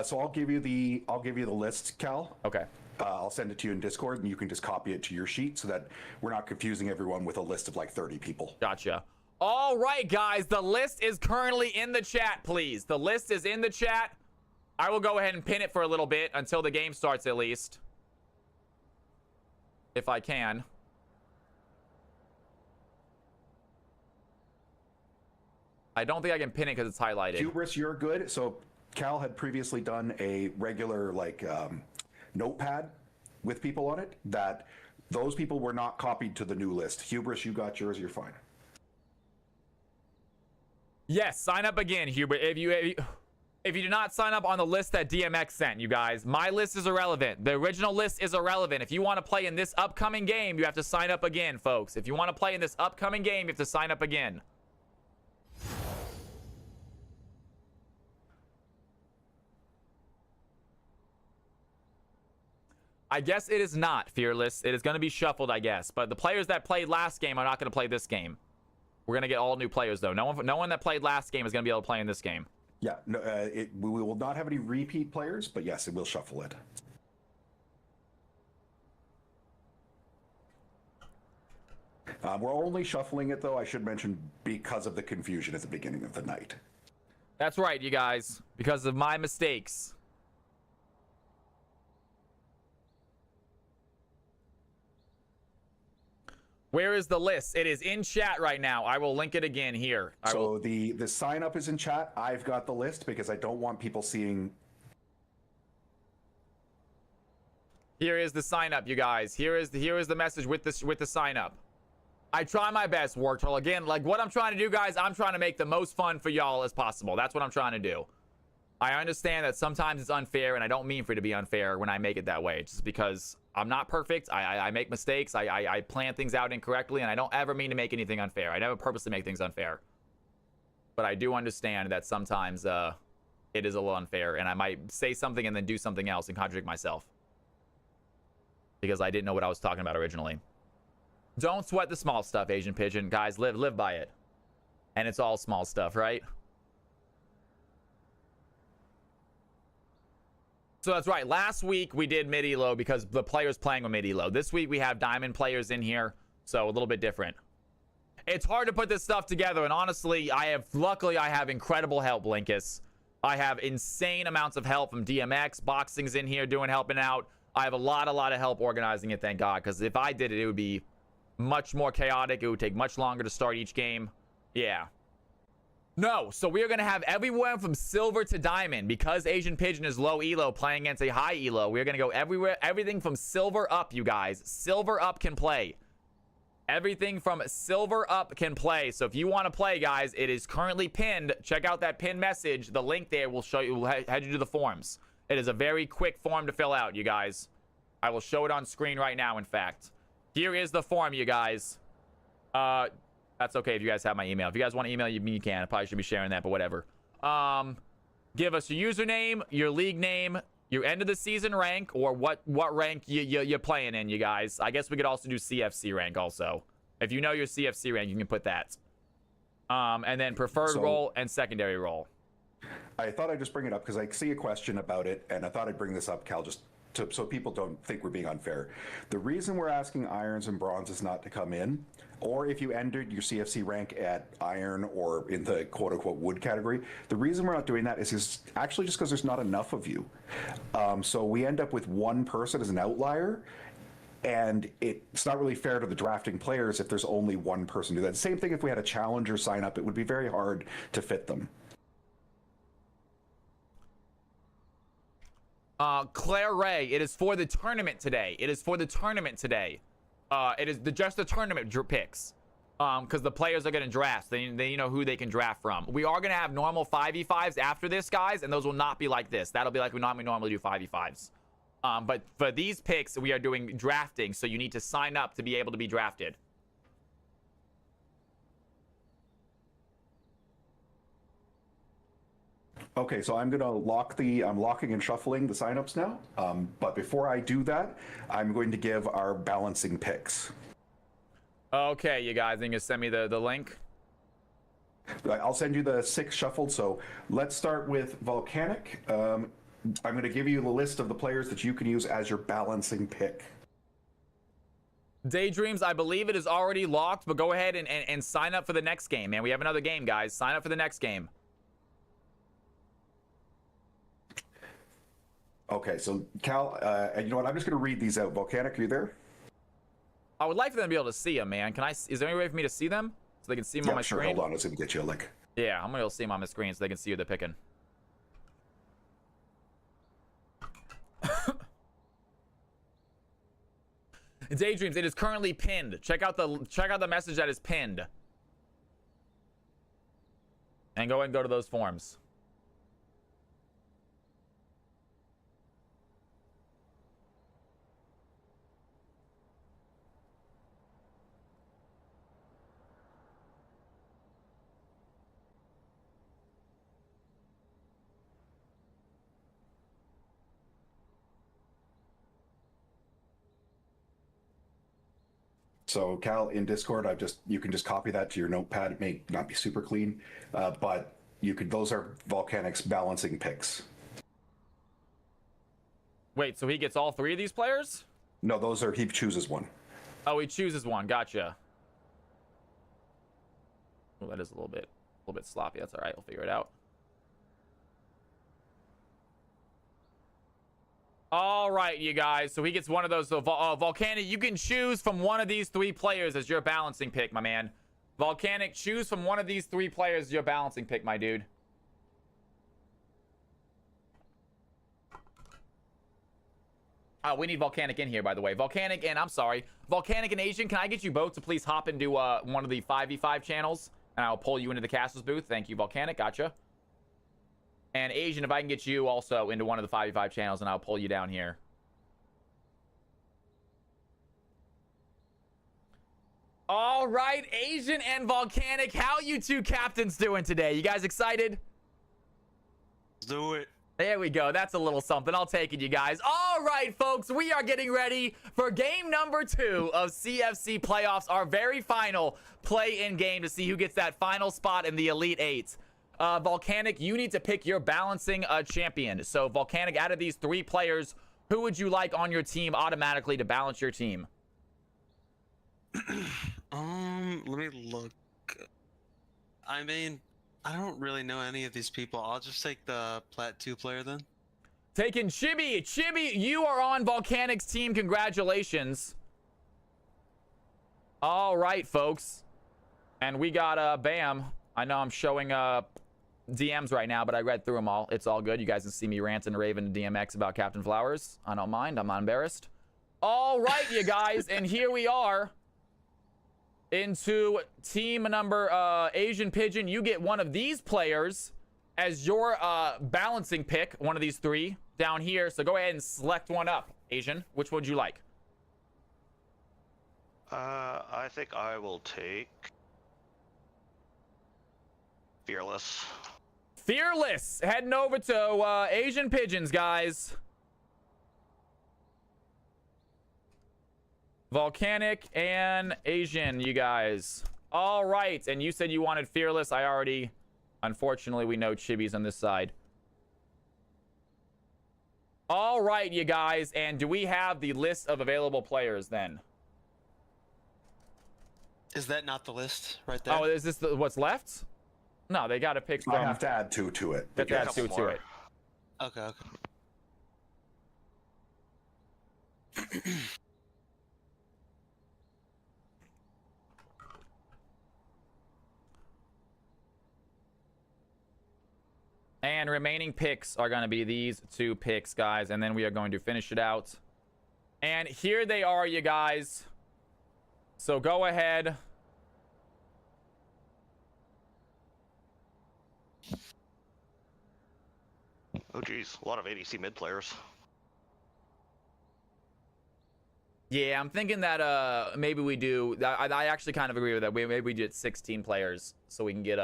So I'll give you the list, Cal. Okay. I'll send it to you in Discord, and you can just copy it to your sheet so that we're not confusing everyone with a list of like 30 people. Gotcha. All right, guys. The list is currently in the chat, please. The list is in the chat. I will go ahead and pin it for a little bit until the game starts, at least. If I can. I don't think I can pin it because it's highlighted. Hubris, you're good. So Cal had previously done a regular notepad with people on it. That those people were not copied to the new list. Hubris, you got yours. You're fine. Yes, sign up again, Hubert. If you do not sign up on the list that DMX sent, you guys, my list is irrelevant. The original list is irrelevant. If you want to play in this upcoming game, you have to sign up again, folks. If you want to play in this upcoming game, you have to sign up again. I guess it is not, Fearless. It is going to be shuffled, I guess. But the players that played last game are not going to play this game. We're going to get all new players, though. No one that played last game is going to be able to play in this game. Yeah, no, we will not have any repeat players, but yes, it will shuffle it. We're only shuffling it, though, I should mention, because of the confusion at the beginning of the night. That's right, you guys. Because of my mistakes. Where is the list? It is in chat right now. I will link it again here. So the sign up is in chat. I've got the list because I don't want people seeing. Here is the sign up, you guys. Here is the message with the sign up. I try my best, Wartortle. Again, like what I'm trying to do, guys, I'm trying to make the most fun for y'all as possible. That's what I'm trying to do. I understand that sometimes it's unfair, and I don't mean for it to be unfair when I make it that way. Just because I'm not perfect. I make mistakes. I plan things out incorrectly, and I don't ever mean to make anything unfair. I never purposely make things unfair. But I do understand that sometimes it is a little unfair, and I might say something and then do something else and contradict myself. Because I didn't know what I was talking about originally. Don't sweat the small stuff, Asian Pigeon. Guys, live by it. And it's all small stuff, right? So that's right. Last week we did mid-elo because the players playing with mid-elo. This week we have diamond players in here, so a little bit different. It's hard to put this stuff together, and honestly, luckily I have incredible help, Linkus. I have insane amounts of help from DMX. Boxing's in here helping out. I have a lot of help organizing it, thank God, because if I did it, it would be much more chaotic. It would take much longer to start each game. Yeah. No, so we are going to have everywhere from silver to diamond. Because Asian Pigeon is low elo playing against a high elo, we're going to go everywhere. Everything from silver up, you guys. Silver up can play. Everything from silver up can play. So if you want to play, guys, it is currently pinned. Check out that pinned message. The link there will show you, will head you to the forms. It is a very quick form to fill out, you guys. I will show it on screen right now, in fact. Here is the form, you guys. That's okay if you guys have my email. If you guys want to email me, you can. I probably should be sharing that, but whatever. Give us your username, your league name, your end of the season rank, or what rank you're playing in, you guys. I guess we could also do CFC rank also. If you know your CFC rank, you can put that. And then preferred role and secondary role. I thought I'd just bring it up because I see a question about it, and I thought I'd bring this up, Cal, just so people don't think we're being unfair. The reason we're asking irons and bronzes not to come in, or if you entered your CFC rank at iron or in the quote-unquote wood category, the reason we're not doing that is actually just because there's not enough of you. So we end up with one person as an outlier, and it's not really fair to the drafting players if there's only one person do that. Same thing if we had a challenger sign up, it would be very hard to fit them. Claire Ray, it is for the tournament today. It is for the tournament today. It is just the tournament picks. Because the players are going to draft. They know who they can draft from. We are going to have normal 5v5s after this, guys, and those will not be like this. That'll be like we normally do 5v5s. But for these picks, we are doing drafting, so you need to sign up to be able to be drafted. Okay, so I'm locking and shuffling the signups now. But before I do that, I'm going to give our balancing picks. Okay, you guys, then you send me the link. I'll send you the 6 shuffled. So let's start with Volcanic. I'm going to give you the list of the players that you can use as your balancing pick. Daydreams, I believe it is already locked, but go ahead and sign up for the next game, man. We have another game, guys. Sign up for the next game. Okay, so Cal, you know what? I'm just going to read these out. Volcanic, are you there? I would like for them to be able to see them, man. Is there any way for me to see them? So they can see them on my screen? Hold on. Let's see if we can get you a link. Yeah, I'm going to be able to see them on my screen so they can see who they're picking. Daydreams, it is currently pinned. Check out the message that is pinned. And go ahead and go to those forms. So Cal, in Discord, you can just copy that to your notepad. It may not be super clean, but those are Volcanic's balancing picks. Wait, so he gets all 3 of these players? No, he chooses one. Oh, he chooses one. Gotcha. Well, that is a little bit sloppy. That's all right. We'll figure it out. All right, you guys. So he gets one of those. So Volcanic, you can choose from one of these 3 players as your balancing pick, my man. Volcanic, choose from one of these 3 players as your balancing pick, my dude. Oh, we need Volcanic in here, by the way. Volcanic and Asian, can I get you both to please hop into one of the 5v5 channels? And I'll pull you into the Castles booth. Thank you, Volcanic. Gotcha. And Asian, if I can get you also into one of the 5v5 channels, and I'll pull you down here. All right, Asian and Volcanic, how you 2 captains doing today? You guys excited? Let's do it. There we go. That's a little something. I'll take it, you guys. All right, folks. We are getting ready for game number 2 of CFC playoffs, our very final play-in game to see who gets that final spot in the Elite 8. Volcanic, you need to pick your balancing champion. So, Volcanic, out of these 3 players, who would you like on your team automatically to balance your team? Let me look. I mean, I don't really know any of these people. I'll just take the Plat 2 player then. Taking Chibi. Chibi, you are on Volcanic's team. Congratulations. All right, folks. And we got, Bam. I know I'm showing DMs right now, but I read through them all. It's all good. You guys can see me ranting and raving to DMX about Captain Flowers. I don't mind. I'm not embarrassed. All right, you guys. And here we are. Into team number Asian Pigeon. You get one of these players as your balancing pick, one of these 3 down here. So go ahead and select one up. Asian, which would you like? I think I will take Fearless. Fearless, heading over to Asian Pigeons, guys. Volcanic and Asian, you guys. All right, and you said you wanted Fearless. I already, unfortunately, we know Chibi's on this side. All right, you guys, and do we have the list of available players then? Is that not the list right there? Oh, is this what's left? No, they got to pick from. I have to add 2 to it. They have to add 2 to it. Okay. And remaining picks are going to be these 2 picks, guys. And then we are going to finish it out. And here they are, you guys. So go ahead. Oh, geez. A lot of ADC mid players. Yeah, I'm thinking that maybe we do. I actually kind of agree with that. Maybe we did 16 players so we can get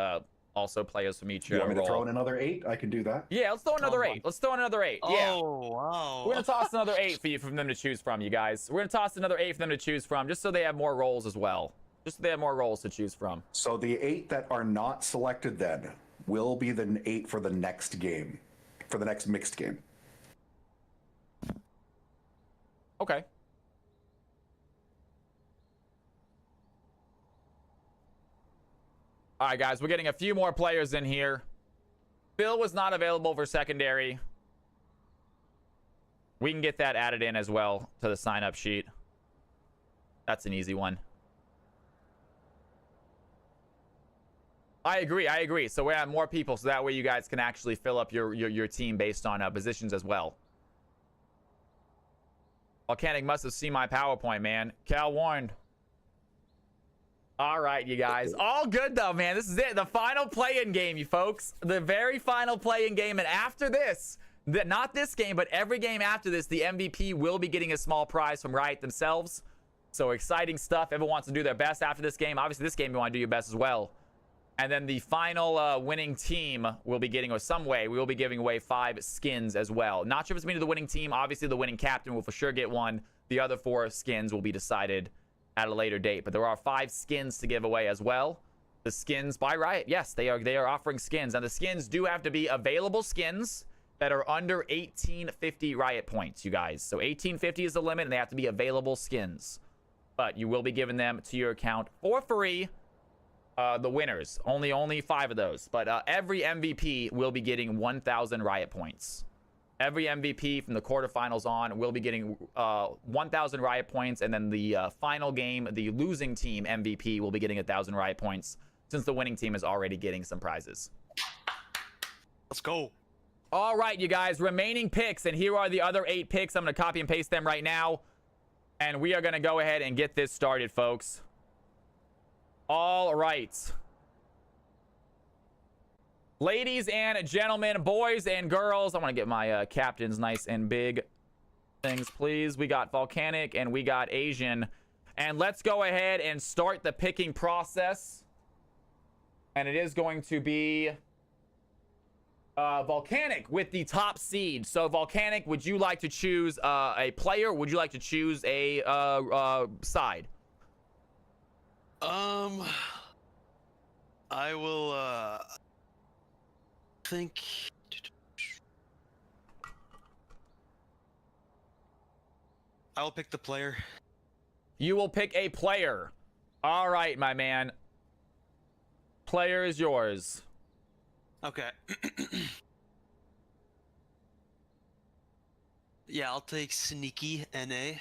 also players from each You want me to role. throw in another 8? I can do that. Yeah, let's throw another 8. Let's throw in another 8. Yeah. Oh, wow. We're going to toss another 8 for them to choose from, you guys. We're going to toss another 8 for them to choose from just so they have more roles as well. Just so they have more roles to choose from. So the 8 that are not selected then will be the 8 for the next game, for the next mixed game. Okay. All right, guys, we're getting a few more players in here. Phil was not available for secondary. We can get that added in as well to the sign-up sheet. That's an easy one. I agree. So we have more people, so that way you guys can actually fill up your team based on positions as well. Volcanic must have seen my PowerPoint, man. Cal warned. All right, you guys. All good, though, man. This is it. The final play-in game, you folks. The very final play-in game. And after this, not this game, but every game after this, the MVP will be getting a small prize from Riot themselves. So exciting stuff. Everyone wants to do their best after this game. Obviously, this game, you want to do your best as well. And then the final winning team will be getting, or some way, we will be giving away 5 skins as well. Not sure if it's going to be the winning team. Obviously, the winning captain will for sure get one. The other 4 skins will be decided at a later date. But there are 5 skins to give away as well. The skins by Riot, yes, they are offering skins. And the skins do have to be available skins that are under 1850 Riot points, you guys. So 1850 is the limit, and they have to be available skins. But you will be giving them to your account for free. The winners, only 5 of those. But every MVP will be getting 1,000 Riot points. Every MVP from the quarterfinals on will be getting 1,000 Riot points, and then the final game, the losing team MVP will be getting 1,000 Riot points, since the winning team is already getting some prizes. Let's go. All right, you guys, remaining picks, and here are the other 8 picks. I'm going to copy and paste them right now, and we are going to go ahead and get this started, folks. All right. Ladies and gentlemen, boys and girls, I want to get my captains nice and big things, please. We got Volcanic and we got Asian. And let's go ahead and start the picking process. And it is going to be Volcanic with the top seed. So Volcanic, would you like to choose a player? Would you like to choose a side? I will think. I will pick the player. You will pick a player. All right, my man. Player is yours. Okay. Yeah, I'll take Sneaky NA.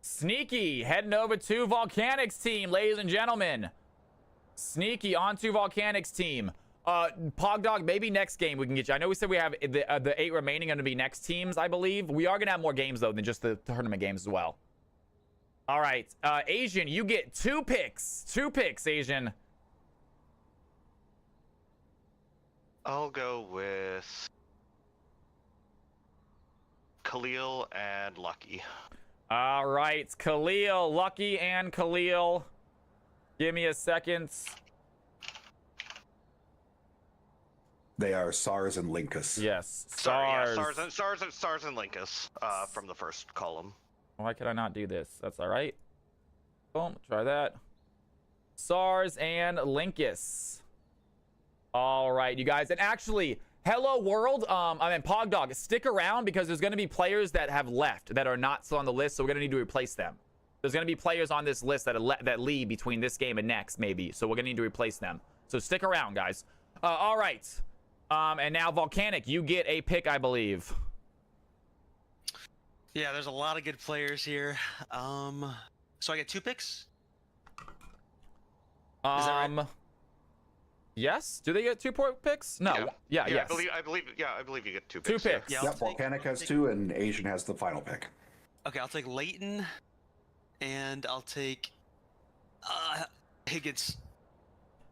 Sneaky heading over to Volcanic's team, ladies and gentlemen. Sneaky onto Volcanic's team. Pogdog, maybe next game we can get you. I know we said we have the 8 remaining going to be next teams, I believe. We are going to have more games, though, than just the tournament games as well. All right. Asian, you get 2 picks. 2 picks, Asian. I'll go with Khalil and Lucky. All right. Khalil, Lucky, and Khalil. Give me a second. They are SARS and Linkus. Yes. Sorry, yeah, SARS. SARS and Linkus from the first column. Why could I not do this? That's all right. Boom. Try that. SARS and Linkus. All right, you guys. And actually, hello world. I mean, Pogdog, stick around because there's going to be players that have left that are not still on the list, so we're going to need to replace them. There's going to be players on this list that leave between this game and next, maybe. So we're going to need to replace them. So stick around, guys. All right. And now, Volcanic, you get a pick, I believe. Yeah, there's a lot of good players here. So I get 2 picks? Is that right? Yes. Do they get 2 picks? No. Yeah. Yes. I believe you get 2 picks. 2 picks. Yeah, Yep, Volcanic has 2, and Asian has the final pick. Okay, I'll take Leighton, and I'll take Higgins.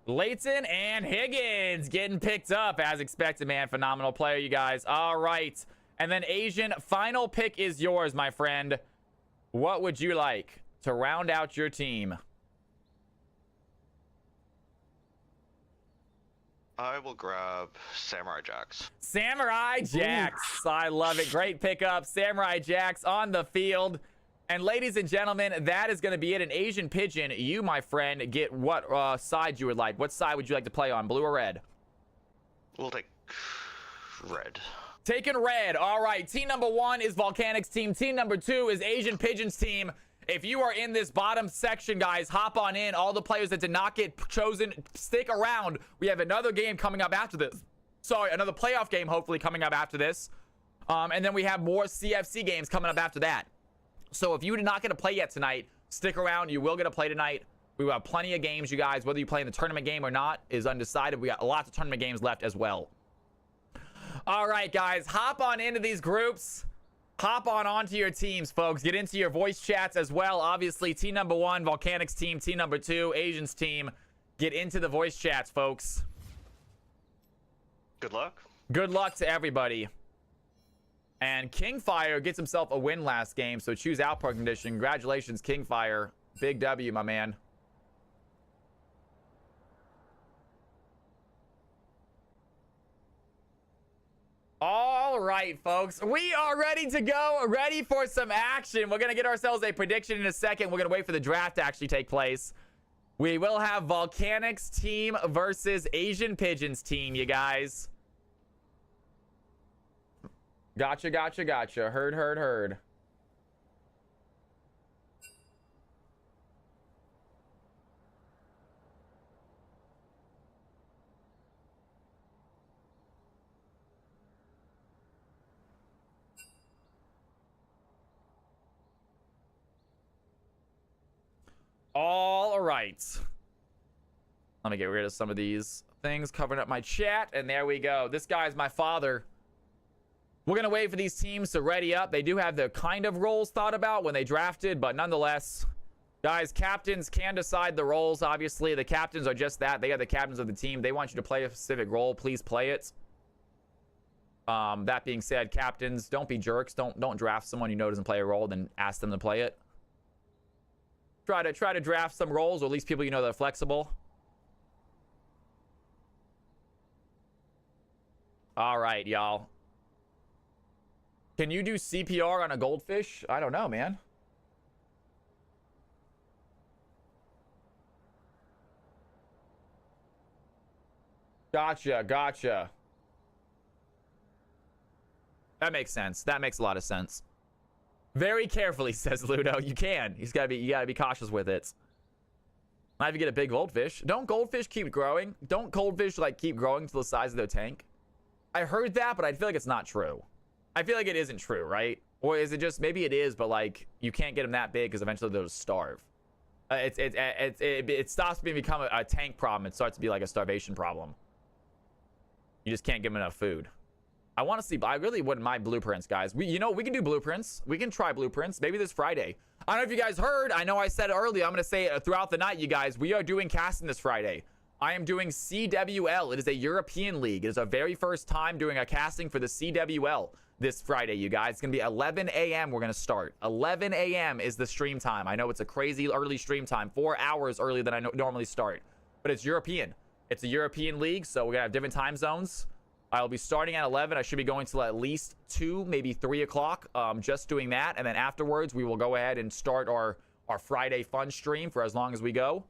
Leighton and Higgins getting picked up as expected, man. Phenomenal player, you guys. All right. And then Asian, final pick is yours, my friend. What would you like to round out your team? I will grab Samurai Jacks. Samurai Jacks. I love it. Great pickup. Samurai Jacks on the field. And ladies and gentlemen, that is going to be it. An Asian Pigeon, you, my friend, get what side you would like. What side would you like to play on, blue or red? We'll take red. Taking red. All right. Team number 1 is Volcanic's team. Team number 2 is Asian Pigeon's team. If you are in this bottom section, guys, hop on in. All the players that did not get chosen, stick around. We have another game coming up after this. Sorry, another playoff game hopefully coming up after this. And then we have more CFC games coming up after that. So if you did not get to play yet tonight, stick around. You will get to play tonight. We will have plenty of games, you guys. Whether you play in the tournament game or not is undecided. We got lots of tournament games left as well. All right, guys, hop on into these groups. Hop onto your teams, folks. Get into your voice chats as well. Obviously, team number 1, Volcanic's team. Team number 2, Asian's team. Get into the voice chats, folks. Good luck. Good luck to everybody. And Kingfire gets himself a win last game, so choose output condition. Congratulations, Kingfire. Big W, my man. All right, folks. We are ready to go. Ready for some action. We're going to get ourselves a prediction in a second. We're going to wait for the draft to actually take place. We will have Volcanic's team versus Asian Pigeon's team, you guys. Gotcha. Heard. All right. Let me get rid of some of these things covering up my chat. And there we go. This guy's my father. We're going to wait for these teams to ready up. They do have their kind of roles thought about when they drafted, but nonetheless, guys, captains can decide the roles. Obviously, the captains are just that. They are the captains of the team. They want you to play a specific role. Please play it. That being said, captains, don't be jerks. Don't draft someone you know doesn't play a role, then ask them to play it. Try to draft some roles, or at least people you know that are flexible. All right, y'all. Can you do CPR on a goldfish? I don't know, man. Gotcha, gotcha. That makes sense. That makes a lot of sense. Very carefully, says Ludo. You can. You gotta be cautious with it. Might have to get a big goldfish. Don't goldfish keep growing? Don't goldfish like keep growing to the size of their tank? I heard that, but I feel like it's not true. I feel like it isn't true, right? Or is it just, maybe it is, but like you can't get them that big because eventually they'll starve. It stops being become a tank problem. It starts to be like a starvation problem. You just can't give them enough food. I want to see, I really wouldn't mind blueprints, guys. We can do blueprints. We can try blueprints. Maybe this Friday. I don't know if you guys heard. I know I said it earlier. I'm going to say it throughout the night, you guys. We are doing casting this Friday. I am doing CWL. It is a European league. It is our very first time doing a casting for the CWL this Friday, you guys. It's going to be 11 a.m. We're going to start. 11 a.m. is the stream time. I know it's a crazy early stream time. 4 hours earlier than I normally start. But it's European. It's a European league, so we're going to have different time zones. I'll be starting at 11. I should be going till at least 2, maybe 3 o'clock, just doing that. And then afterwards, we will go ahead and start our Friday fun stream for as long as we go.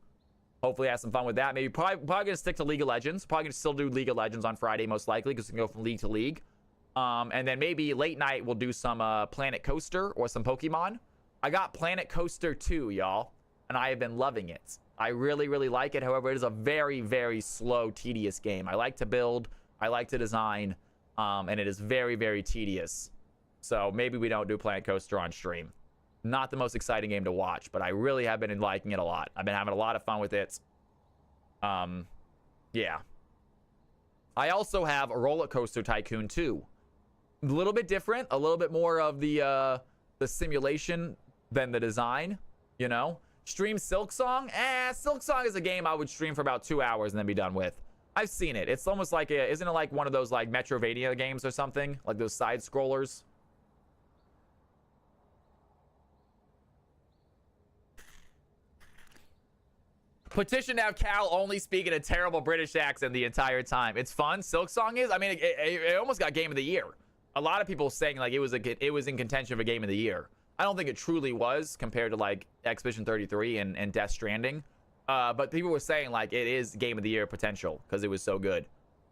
Hopefully have some fun with that. Maybe probably going to stick to League of Legends. Probably going to still do League of Legends on Friday, most likely, because we can go from league to league. And then maybe late night, we'll do some Planet Coaster or some Pokemon. I got Planet Coaster 2, y'all, and I have been loving it. I really, really like it. However, it is a very, very slow, tedious game. I like to build. I like to design, and it is very, very tedious. So maybe we don't do Planet Coaster on stream. Not the most exciting game to watch, but I really have been liking it a lot. I've been having a lot of fun with it. Yeah. I also have a Roller Coaster Tycoon 2. A little bit different, a little bit more of the simulation than the design, you know? Stream Silksong? Silksong is a game I would stream for about 2 hours and then be done with. I've seen it. It's almost like isn't it like one of those like Metrovania games or something? Like those side scrollers? Petition to have Cal only speak in a terrible British accent the entire time. It's fun. Silksong is. I mean, it almost got Game of the Year. A lot of people saying like it was in contention for Game of the Year. I don't think it truly was compared to like Expedition 33 and Death Stranding. But people were saying like it is Game of the Year potential because it was so good.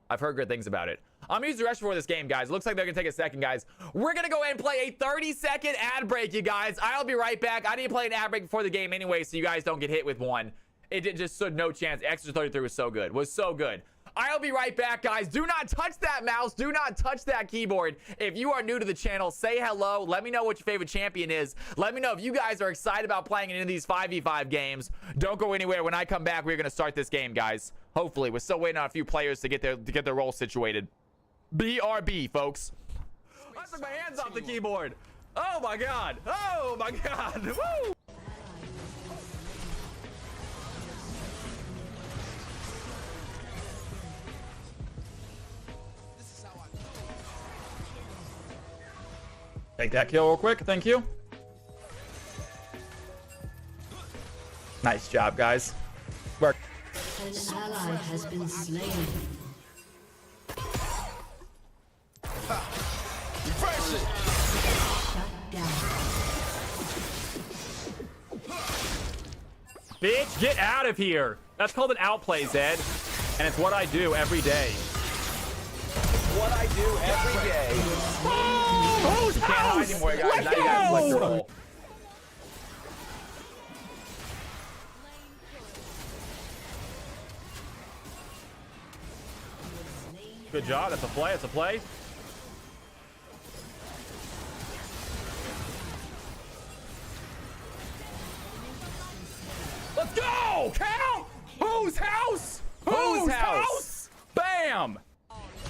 I've heard good things about it. I'm using the rest for this game, guys. Looks like they're gonna take a second, guys. We're gonna go ahead and play a 30-second ad break, you guys. I'll be right back. I need to play an ad break before the game anyway, so you guys don't get hit with one. It just stood no chance. Extra 33 was so good. Was so good. I'll be right back, guys. Do not touch that mouse. Do not touch that keyboard. If you are new to the channel, say hello. Let me know what your favorite champion is. Let me know if you guys are excited about playing in these 5v5 games. Don't go anywhere. When I come back, we're going to start this game, guys. Hopefully. We're still waiting on a few players to get their role situated. BRB, folks. I took my hands off the keyboard. Oh, my God. Oh, my God. Woo! Take that kill real quick. Thank you. Nice job, guys. Work. An ally has been slain. Shut down. Bitch, get out of here. That's called an outplay, Zed. And it's what I do every day. It's what I do every day. Oh, you can't hide anymore, guys. Now you gotta select your role. Good job. That's a play. It's a play. Let's go! Count! Whose house? Whose house? Bam!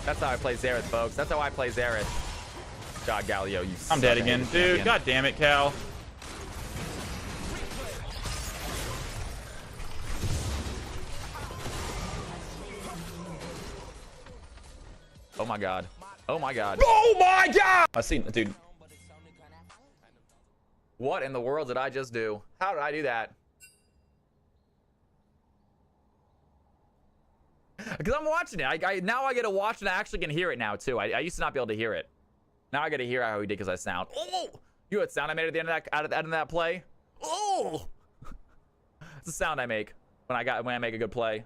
That's how I play Xerath, folks. That's how I play Xerath. God, Galio, you I'm dead again. Dude, god damn it, Cal. Oh my god. Oh my god. Oh my god! I seen it, dude. What in the world did I just do? How did I do that? Because I'm watching it. Now I get to watch and I actually can hear it now too. I used to not be able to hear it. Now I got to hear how he did because I sound. Oh, you know what sound I made at the end of that out of that play? Oh, it's the sound I make when I make a good play.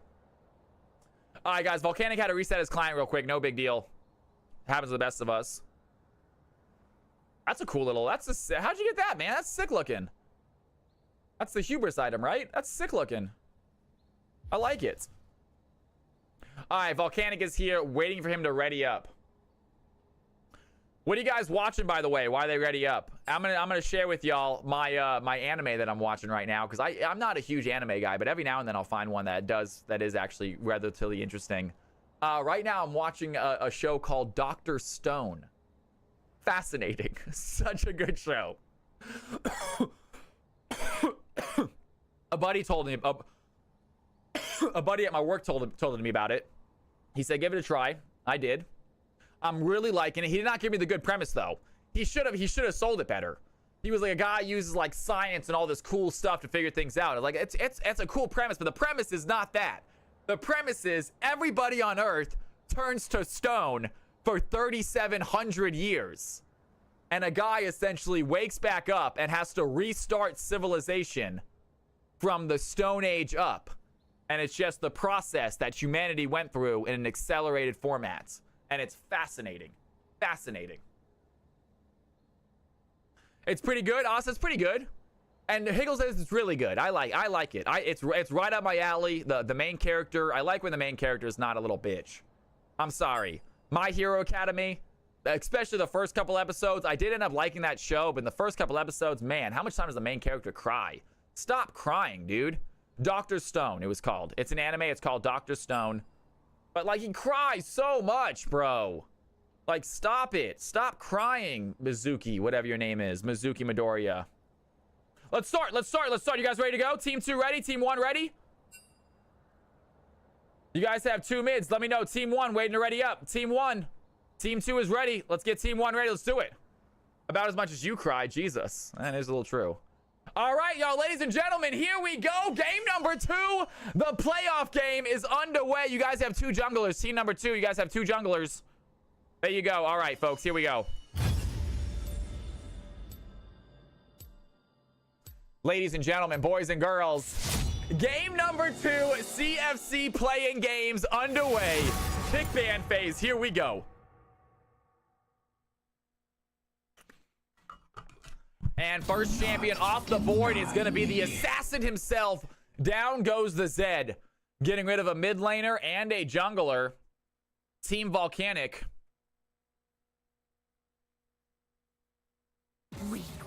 All right, guys. Volcanic had to reset his client real quick. No big deal. Happens to the best of us. That's a cool little. How'd you get that, man? That's sick looking. That's the hubris item, right? That's sick looking. I like it. All right, Volcanic is here, waiting for him to ready up. What are you guys watching, by the way? Why are they ready up? I'm gonna share with y'all my my anime that I'm watching right now, because I'm not a huge anime guy, but every now and then I'll find one that is actually relatively interesting. Right now I'm watching a show called Dr. Stone. Fascinating. Such a good show. A buddy told me. A buddy at my work told me about it. He said, give it a try. I did. I'm really liking it. He did not give me the good premise though. He should have sold it better. He was like, a guy uses like science and all this cool stuff to figure things out. Like it's a cool premise, but the premise is not that. The premise is everybody on Earth turns to stone for 3,700 years. And a guy essentially wakes back up and has to restart civilization from the Stone Age up. And it's just the process that humanity went through in an accelerated format. And it's fascinating. Fascinating. It's pretty good. Honestly, it's pretty good. And Higgle says it's really good. I like it. It's right up my alley. The main character. I like when the main character is not a little bitch. I'm sorry. My Hero Academy, especially the first couple episodes, I did end up liking that show, but in the first couple episodes, man, how much time does the main character cry? Stop crying, dude. Dr. Stone, it was called. It's an anime. It's called Dr. Stone. But, like, he cries so much, bro. Like, stop it. Stop crying, Mizuki, whatever your name is. Mizuki Midoriya. Let's start. You guys ready to go? Team 2 ready? Team 1 ready? You guys have 2 mids. Let me know. Team 1 waiting to ready up. Team 1. Team 2 is ready. Let's get Team 1 ready. Let's do it. About as much as you cry. Jesus. That is a little true. All right, y'all, ladies and gentlemen, here we go. Game number 2. The playoff game is underway. You guys have 2 junglers. Team number 2, you guys have 2 junglers. There you go. All right, folks, here we go. Ladies and gentlemen, boys and girls, game number 2, CFC playing games underway. Pick ban phase. Here we go. And first champion off the board is going to be the assassin himself. Down goes the Zed. Getting rid of a mid laner and a jungler. Team Volcanic.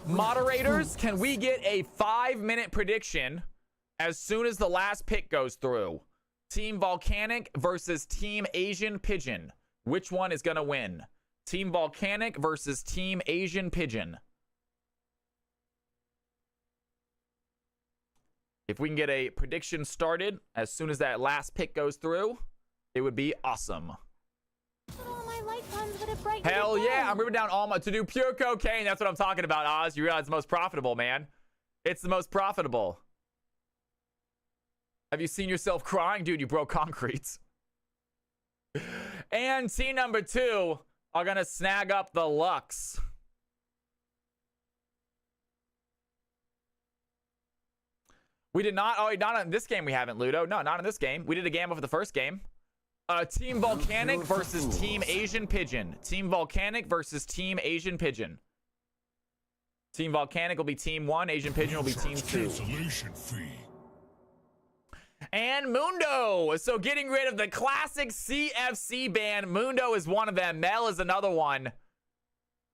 Moderators, can we get a 5-minute prediction as soon as the last pick goes through? Team Volcanic versus Team Asian Pigeon. Which one is going to win? Team Volcanic versus Team Asian Pigeon. If we can get a prediction started as soon as that last pick goes through, it would be awesome. Hell yeah, I'm ripping down all my to do pure cocaine. That's what I'm talking about, Oz. You realize it's the most profitable, man. It's the most profitable. Have you seen yourself crying? Dude, you broke concrete. And team number 2 are going to snag up the Lux. We did not. Oh, not in this game we haven't, Ludo. No, not in this game. We did a game over the first game. Team Volcanic versus Team Asian Pigeon. Team Volcanic versus Team Asian Pigeon. Team Volcanic will be Team 1. Asian Pigeon will be Team 2. And Mundo. So getting rid of the classic CFC ban. Mundo is one of them. Mel is another one.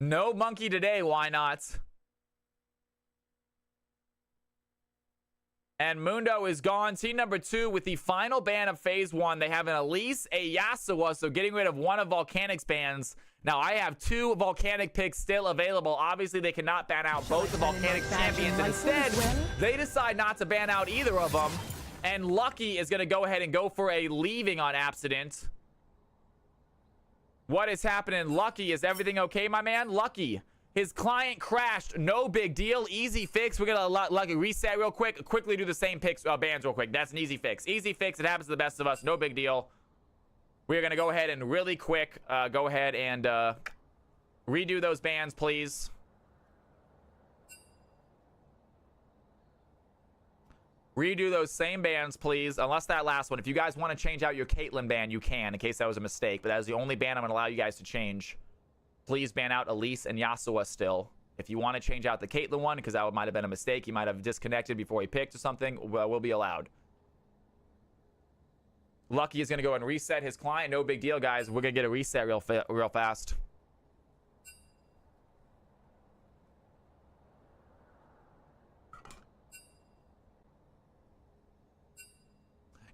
No monkey today. Why not? And Mundo is gone. Team number 2 with the final ban of phase 1. They have an Elise, a Yasuo, so getting rid of one of Volcanic's bans. Now, I have 2 Volcanic picks still available. Obviously, they cannot ban out both the Volcanic champions. Instead, they decide not to ban out either of them. And Lucky is going to go ahead and go for a leaving on accident. What is happening? Lucky, is everything okay, my man? Lucky. His client crashed. No big deal. Easy fix. We're going to Lucky reset real quick. Quickly do the same picks, bans real quick. That's an easy fix. Easy fix. It happens to the best of us. No big deal. We're going to go ahead and really quick go ahead and redo those bans, please. Redo those same bans, please. Unless that last one. If you guys want to change out your Caitlyn ban, you can, in case that was a mistake. But that is the only ban I'm going to allow you guys to change. Please ban out Elise and Yasuo still. If you want to change out the Caitlyn one, because that might have been a mistake, you might have disconnected before he picked or something, will be allowed. Lucky is going to go and reset his client. No big deal, guys. We're going to get a reset real fast.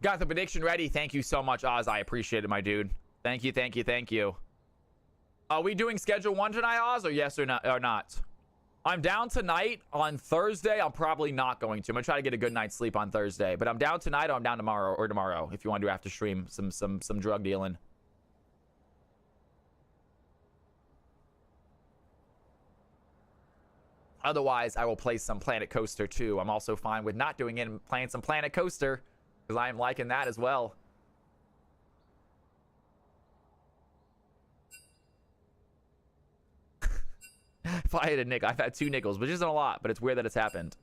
Got the prediction ready. Thank you so much, Oz. I appreciate it, my dude. Thank you, thank you, thank you. Are we doing schedule 1 tonight, Oz, or yes or not? I'm down tonight. On Thursday, I'm probably not going to. I'm going to try to get a good night's sleep on Thursday. But I'm down tonight or I'm down tomorrow, if you want to do after stream some drug dealing. Otherwise, I will play some Planet Coaster too. I'm also fine with not doing it and playing some Planet Coaster, because I am liking that as well. If I hit a nickel, I've had 2 nickels, which isn't a lot, but it's weird that it's happened.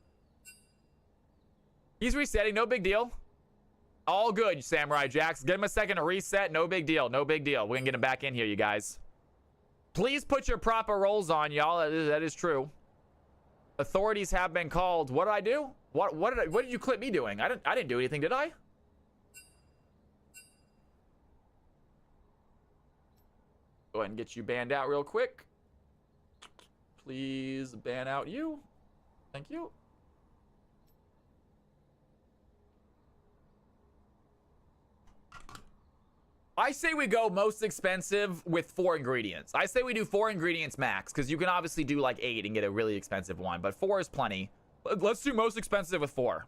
He's resetting, no big deal. All good, Samurai Jacks. Give him a second to reset, no big deal, no big deal. We're gonna get him back in here, you guys. Please put your proper rolls on, y'all. That is true. Authorities have been called. What did I do? What did you clip me doing? I didn't do anything, did I? Go ahead and get you banned out real quick. Please ban out you. Thank you. I say we go most expensive with 4 ingredients. I say we do 4 ingredients max, because you can obviously do like 8 and get a really expensive one, but 4 is plenty. Let's do most expensive with 4.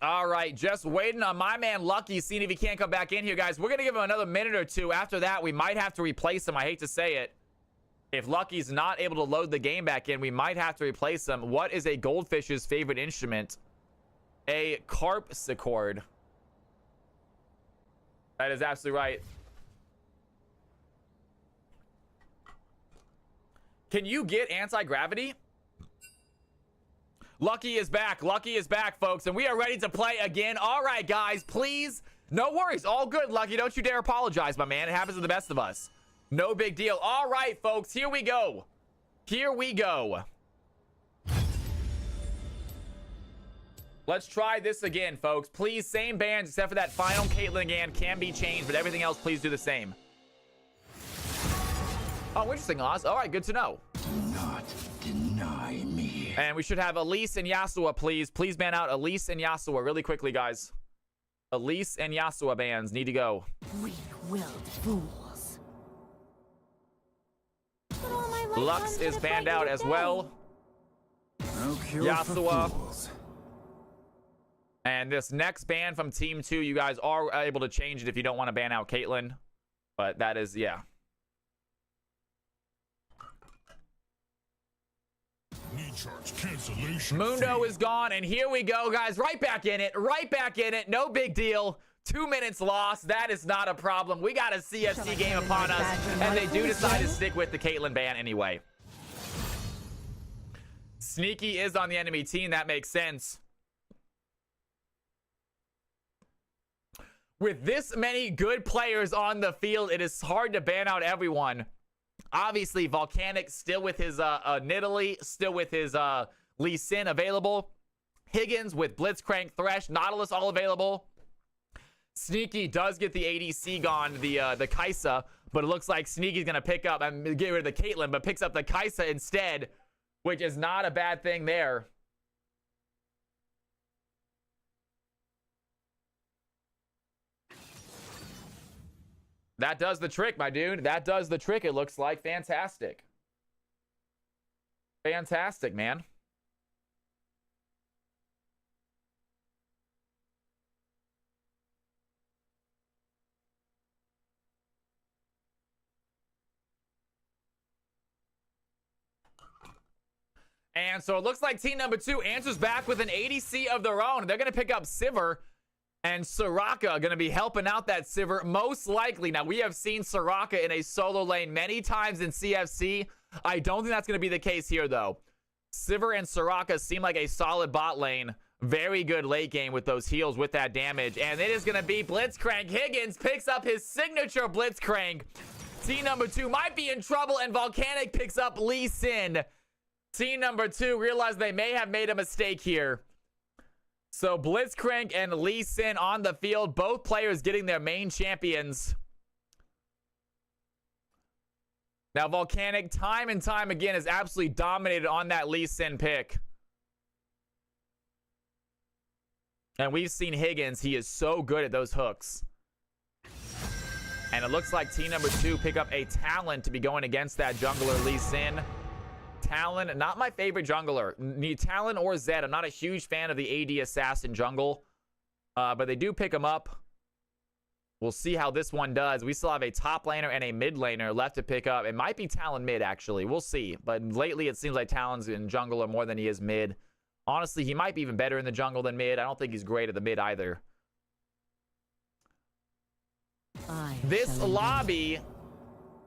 All right, just waiting on my man Lucky, seeing if he can't come back in here, guys. We're going to give him another minute or 2. After that, we might have to replace him. I hate to say it. If Lucky's not able to load the game back in, we might have to replace him. What is a goldfish's favorite instrument? A harpsichord. That is absolutely right. Can you get anti-gravity? Lucky is back. Lucky is back, folks, and we are ready to play again. All right, guys, please. No worries. All good, Lucky. Don't you dare apologize, my man. It happens to the best of us. No big deal. All right, folks, here we go. Here we go. Let's try this again, folks. Please, same bands, except for that final Caitlyn again can be changed, but everything else, please do the same. Oh, interesting, Oz. All right, good to know. Do not deny me. And we should have Elise and Yasuo, please. Please ban out Elise and Yasuo really quickly, guys. Elise and Yasuo bans need to go. Weak-willed fools. Lux is banned out as well. No cure Yasuo. for fools. And this next ban from Team 2, you guys are able to change it if you don't want to ban out Caitlyn. But that is, yeah. Mundo is gone, and here we go, guys. Right back in it. Right back in it. No big deal. 2 minutes lost. That is not a problem. We got a CFC game upon us, and they do decide to stick with the Caitlyn ban anyway. Sneaky is on the enemy team. That makes sense. With this many good players on the field, it is hard to ban out everyone. Obviously, Volcanic still with his Nidalee, still with his Lee Sin available. Higgins with Blitzcrank, Thresh, Nautilus all available. Sneaky does get the ADC gone, the Kai'Sa, but it looks like Sneaky's going to pick up and get rid of the Caitlyn, but picks up the Kai'Sa instead, which is not a bad thing there. That does the trick, my dude. That does the trick, it looks like. Fantastic. Fantastic, man. And so it looks like team number 2 answers back with an ADC of their own. They're going to pick up Sivir, and Soraka going to be helping out that Sivir most likely. Now, we have seen Soraka in a solo lane many times in CFC. I don't think that's going to be the case here, though. Sivir and Soraka seem like a solid bot lane. Very good late game with those heals with that damage. And it is going to be Blitzcrank. Higgins picks up his signature Blitzcrank. Team number 2 might be in trouble, and Volcanic picks up Lee Sin. Team number 2 realized they may have made a mistake here. So Blitzcrank and Lee Sin on the field. Both players getting their main champions. Now Volcanic, time and time again, has absolutely dominated on that Lee Sin pick. And we've seen Higgins. He is so good at those hooks. And it looks like team number 2 pick up a Talon to be going against that jungler Lee Sin. Talon, not my favorite jungler. Need Talon or Zed. I'm not a huge fan of the AD assassin jungle. But they do pick him up. We'll see how this one does. We still have a top laner and a mid laner left to pick up. It might be Talon mid, actually. We'll see. But lately, it seems like Talon's in jungle more than he is mid. Honestly, he might be even better in the jungle than mid. I don't think he's great at the mid either. This lobby,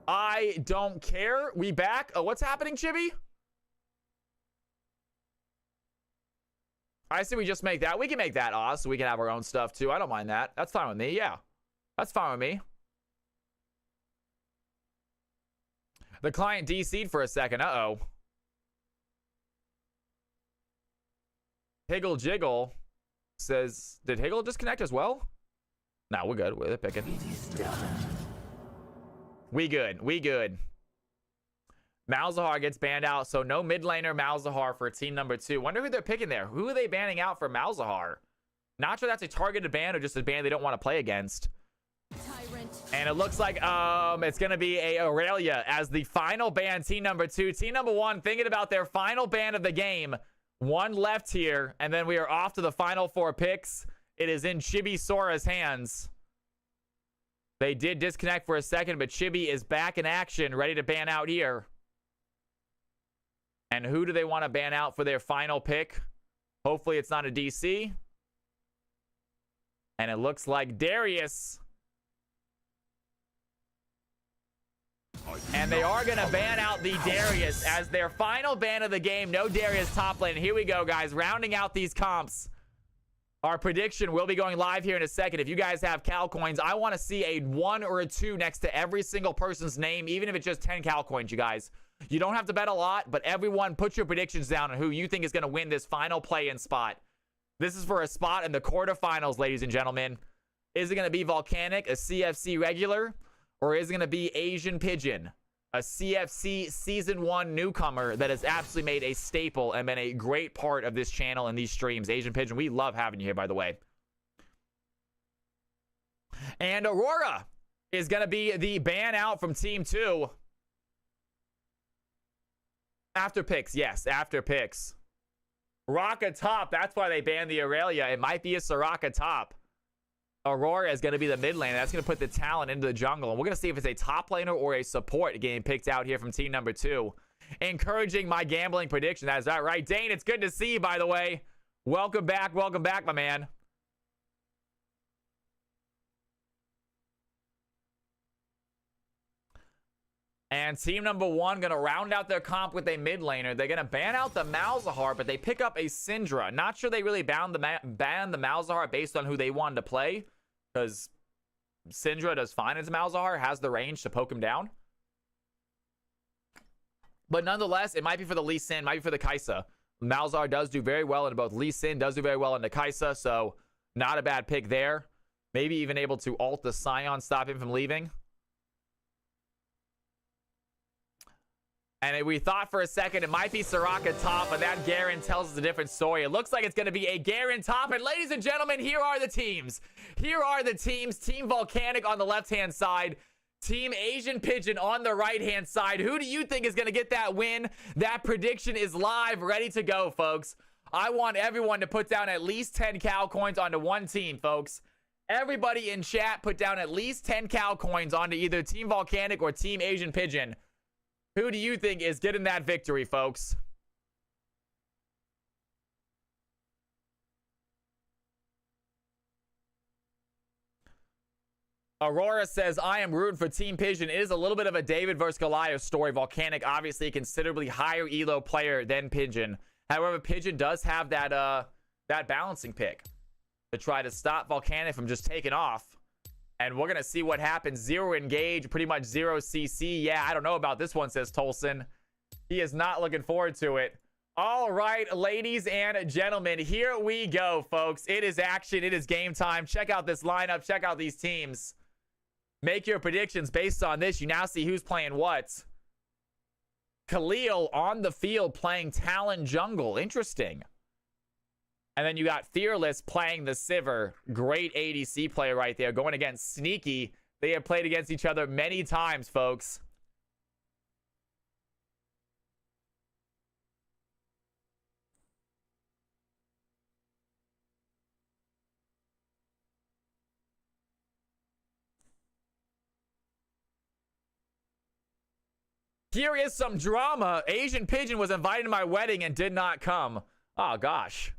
I don't care. We back? Oh, what's happening, Chibi? I say we just make that. We can make that Oz, so we can have our own stuff too. I don't mind that. That's fine with me. Yeah, that's fine with me. The client DC'd for a second. Uh-oh. Higgle Jiggle says, did Higgle disconnect as well? No, we're good. We're picking. We good. We good. Malzahar gets banned out, so no mid laner Malzahar for team number 2. Wonder who they're picking there. Who are they banning out for Malzahar? Not sure that's a targeted ban or just a ban they don't want to play against. Tyrant. And it looks like it's going to be a Aurelia as the final ban, team number 2. Team number 1 thinking about their final ban of the game. 1 left here, and then we are off to the final 4 picks. It is in Chibi Sora's hands. They did disconnect for a second, but Chibi is back in action, ready to ban out here. And who do they want to ban out for their final pick? Hopefully it's not a DC. And it looks like Darius. And they are going to ban out the Darius as their final ban of the game. No Darius top lane. Here we go, guys. Rounding out these comps. Our prediction will be going live here in a second. If you guys have Cal coins, I want to see a 1 or a 2 next to every single person's name, even if it's just 10 Cal coins, you guys. You don't have to bet a lot, but everyone put your predictions down on who you think is going to win this final play-in spot. This is for a spot in the quarterfinals, ladies and gentlemen. Is it going to be Volcanic, a CFC regular, or is it going to be Asian Pigeon, a CFC Season 1 newcomer that has absolutely made a staple and been a great part of this channel and these streams? Asian Pigeon, we love having you here, by the way. And Aurora is going to be the ban out from Team 2. After picks, yes, after picks. Raka top, that's why they banned the Aurelia. It might be a Soraka top. Aurora is going to be the mid lane. That's going to put the talent into the jungle. And we're going to see if it's a top laner or a support getting picked out here from team number 2. Encouraging my gambling prediction. That is that right. Dane, it's good to see you, by the way. Welcome back, my man. And team number 1 going to round out their comp with a mid laner. They're going to ban out the Malzahar, but they pick up a Syndra. Not sure they really banned the Malzahar based on who they wanted to play, because Syndra does fine as Malzahar, has the range to poke him down. But nonetheless, it might be for the Lee Sin, might be for the Kai'Sa. Malzahar does do very well in both. Lee Sin does do very well in the Kai'Sa, so not a bad pick there. Maybe even able to ult the Scion, stop him from leaving. And we thought for a second it might be Soraka top, but that Garen tells us a different story. It looks like it's going to be a Garen top. And ladies and gentlemen, here are the teams. Here are the teams. Team Volcanic on the left-hand side. Team Asian Pigeon on the right-hand side. Who do you think is going to get that win? That prediction is live, ready to go, folks. I want everyone to put down at least 10 Cal coins onto one team, folks. Everybody in chat put down at least 10 Cal coins onto either Team Volcanic or Team Asian Pigeon. Who do you think is getting that victory, folks? Aurora says, I am rooting for Team Pigeon. It is a little bit of a David versus Goliath story. Volcanic, obviously a considerably higher elo player than Pigeon. However, Pigeon does have that balancing pick to try to stop Volcanic from just taking off. And we're going to see what happens. 0 engage, pretty much 0 CC. Yeah, I don't know about this one, says Tolson. He is not looking forward to it. All right, ladies and gentlemen, here we go, folks. It is action. It is game time. Check out this lineup. Check out these teams. Make your predictions based on this. You now see who's playing what. Khalil on the field playing Talon Jungle. Interesting. And then you got Fearless playing the Sivir. Great ADC player right there. Going against Sneaky. They have played against each other many times, folks. Here is some drama. Asian Pigeon was invited to my wedding and did not come. Oh, gosh.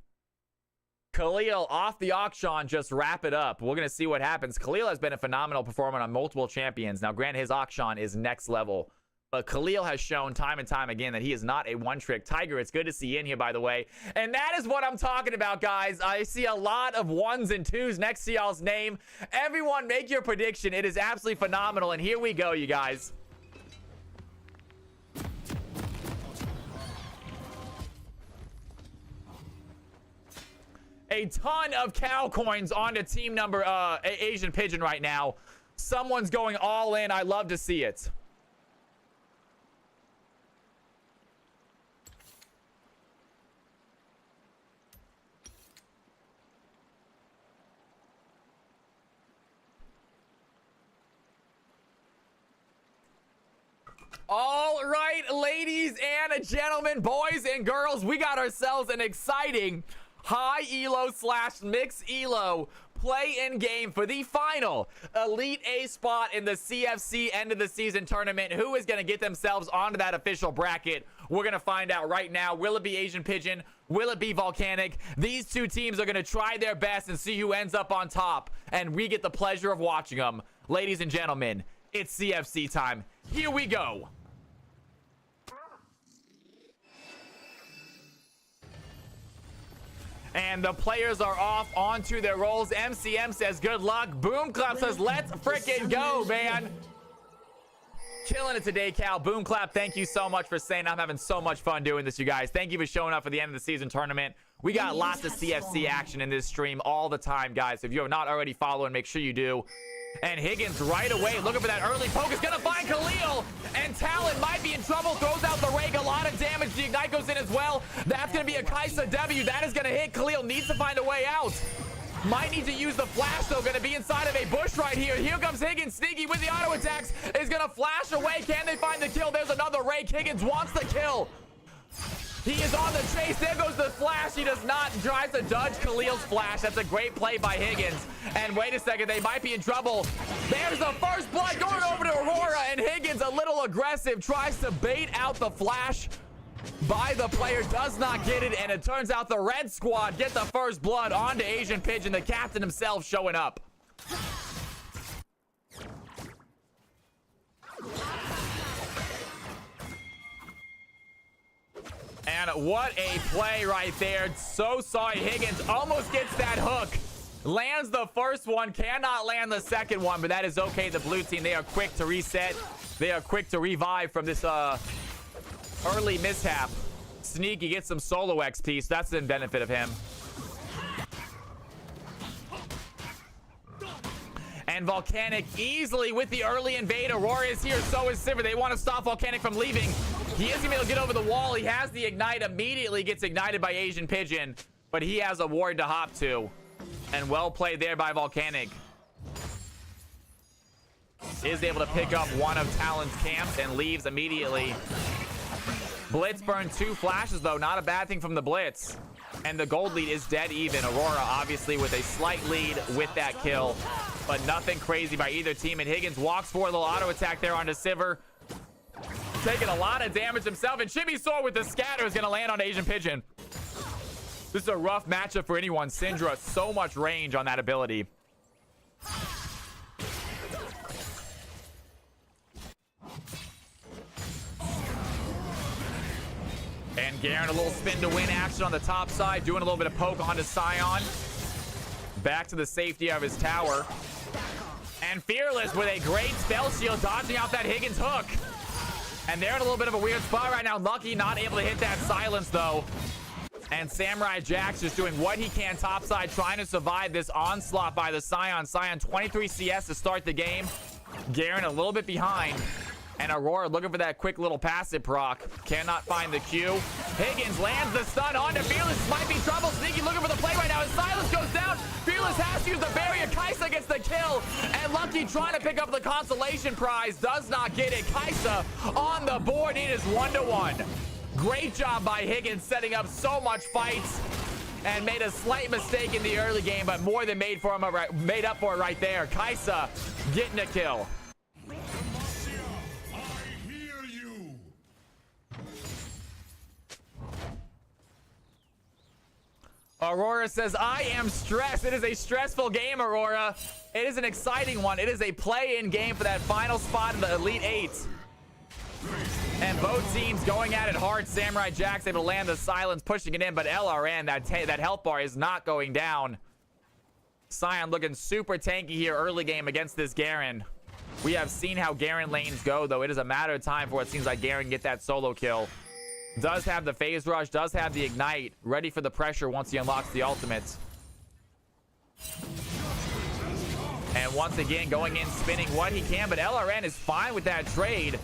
Khalil off the auction, just wrap it up. We're going to see what happens. Khalil has been a phenomenal performer on multiple champions. Now, granted, his auction is next level. But Khalil has shown time and time again that he is not a one-trick tiger. It's good to see you in here, by the way. And that is what I'm talking about, guys. I see a lot of 1s and 2s next to y'all's name. Everyone, make your prediction. It is absolutely phenomenal. And here we go, you guys. A ton of cow coins onto team number Asian Pigeon right now. Someone's going all in. I love to see it. All right, ladies and gentlemen, boys and girls, we got ourselves an exciting high elo / mix elo play in game for the final Elite A spot in the CFC end of the season tournament. Who is going to get themselves onto that official bracket? We're going to find out right now. Will it be Asian Pigeon? Will it be Volcanic? These two teams are going to try their best and see who ends up on top, and we get the pleasure of watching them. Ladies and gentlemen, it's CFC time. Here we go. And the players are off onto their roles. MCM says good luck. Boom Clap says let's freaking go, man. Killing it today, Cal. Boom Clap, thank you so much for saying. I'm having so much fun doing this, you guys. Thank you for showing up for the end of the season tournament. We got lots of CFC action in this stream all the time, guys. If you have not already followed, make sure you do. And Higgins right away looking for that early poke. Is going to find Khalil. And Talon might be in trouble. Throws out the rake. A lot of damage. The Ignite goes in as well. That's going to be a Kaisa W. That is going to hit. Khalil needs to find a way out. Might need to use the flash, though. Going to be inside of a bush right here. Here comes Higgins. Sneaky with the auto attacks. Is going to flash away. Can they find the kill? There's another rake. Higgins wants the kill. He is on the chase. There goes the flash. He does not. Tries to dodge Khalil's flash. That's a great play by Higgins. And wait a second. They might be in trouble. There's the first blood going over to Aurora. And Higgins, a little aggressive, tries to bait out the flash by the player. Does not get it. And it turns out the red squad get the first blood onto Asian Pigeon. The captain himself showing up. And what a play right there. So sorry. Higgins almost gets that hook. Lands the first one. Cannot land the second one, but that is okay. The blue team, they are quick to reset. They are quick to revive from this early mishap. Sneaky gets some solo XP, so that's the benefit of him. And Volcanic easily with the early invade. Aurora is here, so is Sivir. They want to stop Volcanic from leaving. He is going to be able to get over the wall. He has the ignite. Immediately gets ignited by Asian Pigeon, but he has a ward to hop to. And well played there by Volcanic. Is able to pick up one of Talon's camps and leaves immediately. Blitz burned 2 flashes, though. Not a bad thing from the Blitz. And the gold lead is dead even. Aurora, obviously, with a slight lead with that kill. But nothing crazy by either team. And Higgins walks for a little auto attack there onto Sivir. Taking a lot of damage himself. And Chibi Sword with the scatter is going to land on Asian Pigeon. This is a rough matchup for anyone. Syndra, so much range on that ability. And Garen, a little spin to win action on the top side, doing a little bit of poke onto Scion. Back to the safety of his tower. And Fearless with a great spell shield, dodging out that Higgins hook. And they're in a little bit of a weird spot right now. Lucky not able to hit that silence, though. And Samurai Jack's just doing what he can topside, trying to survive this onslaught by the Scion. Scion 23 CS to start the game. Garen a little bit behind. And Aurora looking for that quick little passive proc. Cannot find the Q. Higgins lands the stun onto Fearless. Might be trouble. Sneaky looking for the play right now. As Silas goes down, Fearless has to use the barrier. Kaisa gets the kill. And Lucky trying to pick up the consolation prize. Does not get it. Kaisa on the board. It is 1-1. Great job by Higgins, setting up so much fights. And made a slight mistake in the early game, but more than made up for it right there. Kaisa getting a kill. Aurora says, I am stressed. It is a stressful game, Aurora. It is an exciting one. It is a play-in game for that final spot in the Elite Eight. And both teams going at it hard. Samurai Jack's able to land the silence, pushing it in, but LRN, that health bar is not going down. Scion looking super tanky here early game against this Garen. We have seen how Garen lanes go, though. It is a matter of time for it seems like Garen get that solo kill. Does have the phase rush, does have the ignite, ready for the pressure once he unlocks the ultimate. And once again, going in, spinning what he can, but LRN is fine with that trade.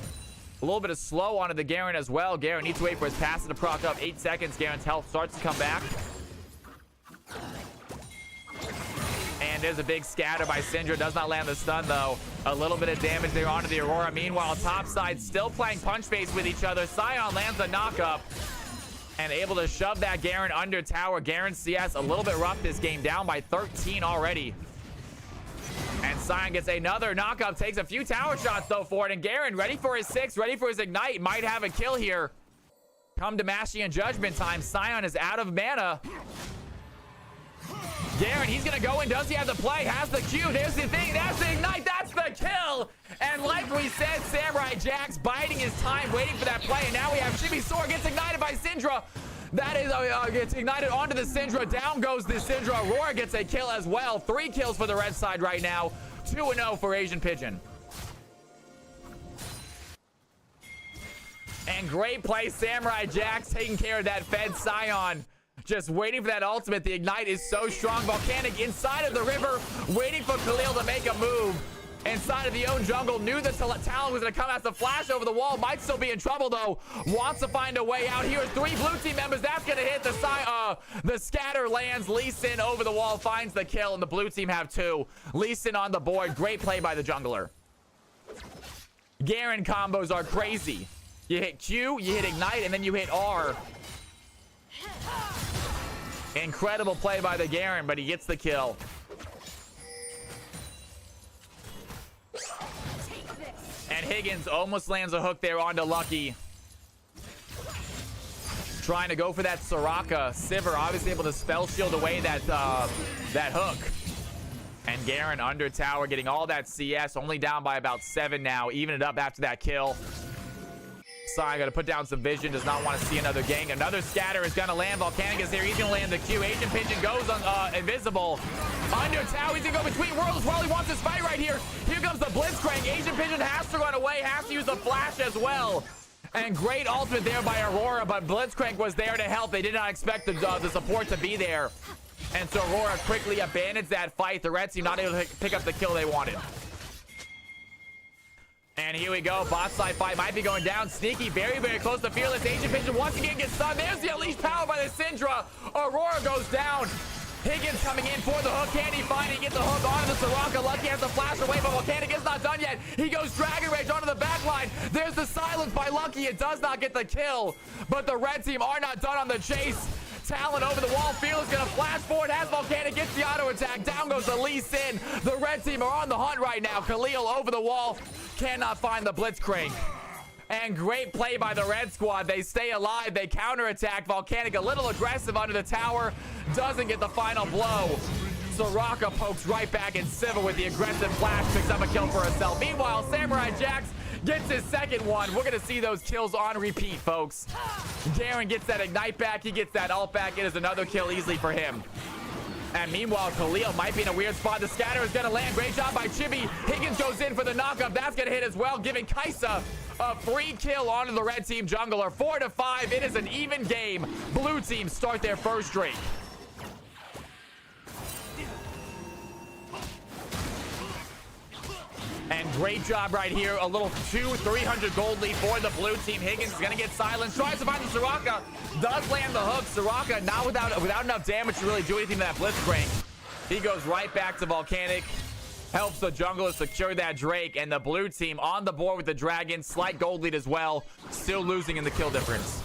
A little bit of slow onto the Garen as well. Garen needs to wait for his passive to proc up. 8 seconds, Garen's health starts to come back. And there's a big scatter by Syndra. Does not land the stun, though. A little bit of damage there onto the Aurora. Meanwhile, topside still playing punch face with each other. Scion lands a knockup and able to shove that Garen under tower. Garen CS a little bit rough this game, down by 13 already. And Scion gets another knockup, takes a few tower shots, though, for it. And Garen ready for his 6, ready for his ignite. Might have a kill here. Come to Mashy and Judgment time. Scion is out of mana. Garen, he's going to go in. Does he have the play? Has the Q. There's the thing. That's the ignite. That's the kill. And like we said, Samurai Jack's biding his time, waiting for that play. And now we have Chibi Sora gets ignited by Syndra. That is, gets ignited onto the Syndra. Down goes the Syndra. Aurora gets a kill as well. 3 kills for the red side right now. 2-0 for Asian Pigeon. And great play. Samurai Jack's taking care of that Fed Scion. Just waiting for that ultimate. The ignite is so strong. Volcanic inside of the river, waiting for Khalil to make a move. Inside of the own jungle, knew the Talon was going to come as the flash over the wall. Might still be in trouble, though. Wants to find a way out. Here's 3 blue team members. That's going to hit the scatter lands. Lee Sin over the wall, finds the kill, and the blue team have 2. Lee Sin on the board. Great play by the jungler. Garen combos are crazy. You hit Q, you hit ignite, and then you hit R. Incredible play by the Garen, but he gets the kill. And Higgins almost lands a hook there onto Lucky. Trying to go for that Soraka. Sivir obviously able to spell shield away that hook. And Garen under tower getting all that CS. Only down by about 7 now. Even it up after that kill. Scion got to put down some vision. Does not want to see another gang. Another scatter is going to land. Volcanic is here. He's going to land the Q. Asian Pigeon goes on invisible. Under tower. He's going to go between worlds as well. He wants this fight right here. Here comes the Blitzcrank. Asian Pigeon has to run away. Has to use the flash as well. And great ultimate there by Aurora. But Blitzcrank was there to help. They did not expect the support to be there. And so Aurora quickly abandons that fight. The red team not able to pick up the kill they wanted. And here we go. Bot side fight might be going down. Sneaky, very, very close to Fearless. Asian Pigeon once again gets stunned. There's the unleashed power by the Syndra. Aurora goes down. Higgins coming in for the hook. Can he find it? Get the hook onto the Soraka. Lucky has the flash away, but Volcanic is not done yet. He goes Dragon Rage onto the back line. There's the silence by Lucky. It does not get the kill, but the red team are not done on the chase. Talon over the wall. Fearless gonna flash forward as Volcanic gets the auto attack. Down goes the Lee Sin. The red team are on the hunt right now. Khalil over the wall. Cannot find the Blitzcrank. And great play by the red squad. They stay alive. They counterattack. Volcanic a little aggressive under the tower. Doesn't get the final blow. Soraka pokes right back, and Sivir with the aggressive flash picks up a kill for herself. Meanwhile, Samurai Jack's Gets his second one. We're going to see those kills on repeat, folks. Garen gets that ignite back. He gets that ult back. It is another kill easily for him. And meanwhile, Khalil might be in a weird spot. The scatter is going to land. Great job by Chibi. Higgins goes in for the knockup. That's going to hit as well, giving Kaisa a free kill onto the red team jungler. 4-5. It is an even game. Blue team start their first Drake. And great job right here. A little 300 gold lead for the blue team. Higgins is going to get silenced. Tries to find the Soraka. Does land the hook. Soraka not without enough damage to really do anything to that Blitzcrank. He goes right back to Volcanic. Helps the jungler secure that Drake. And the blue team on the board with the Dragon. Slight gold lead as well. Still losing in the kill difference.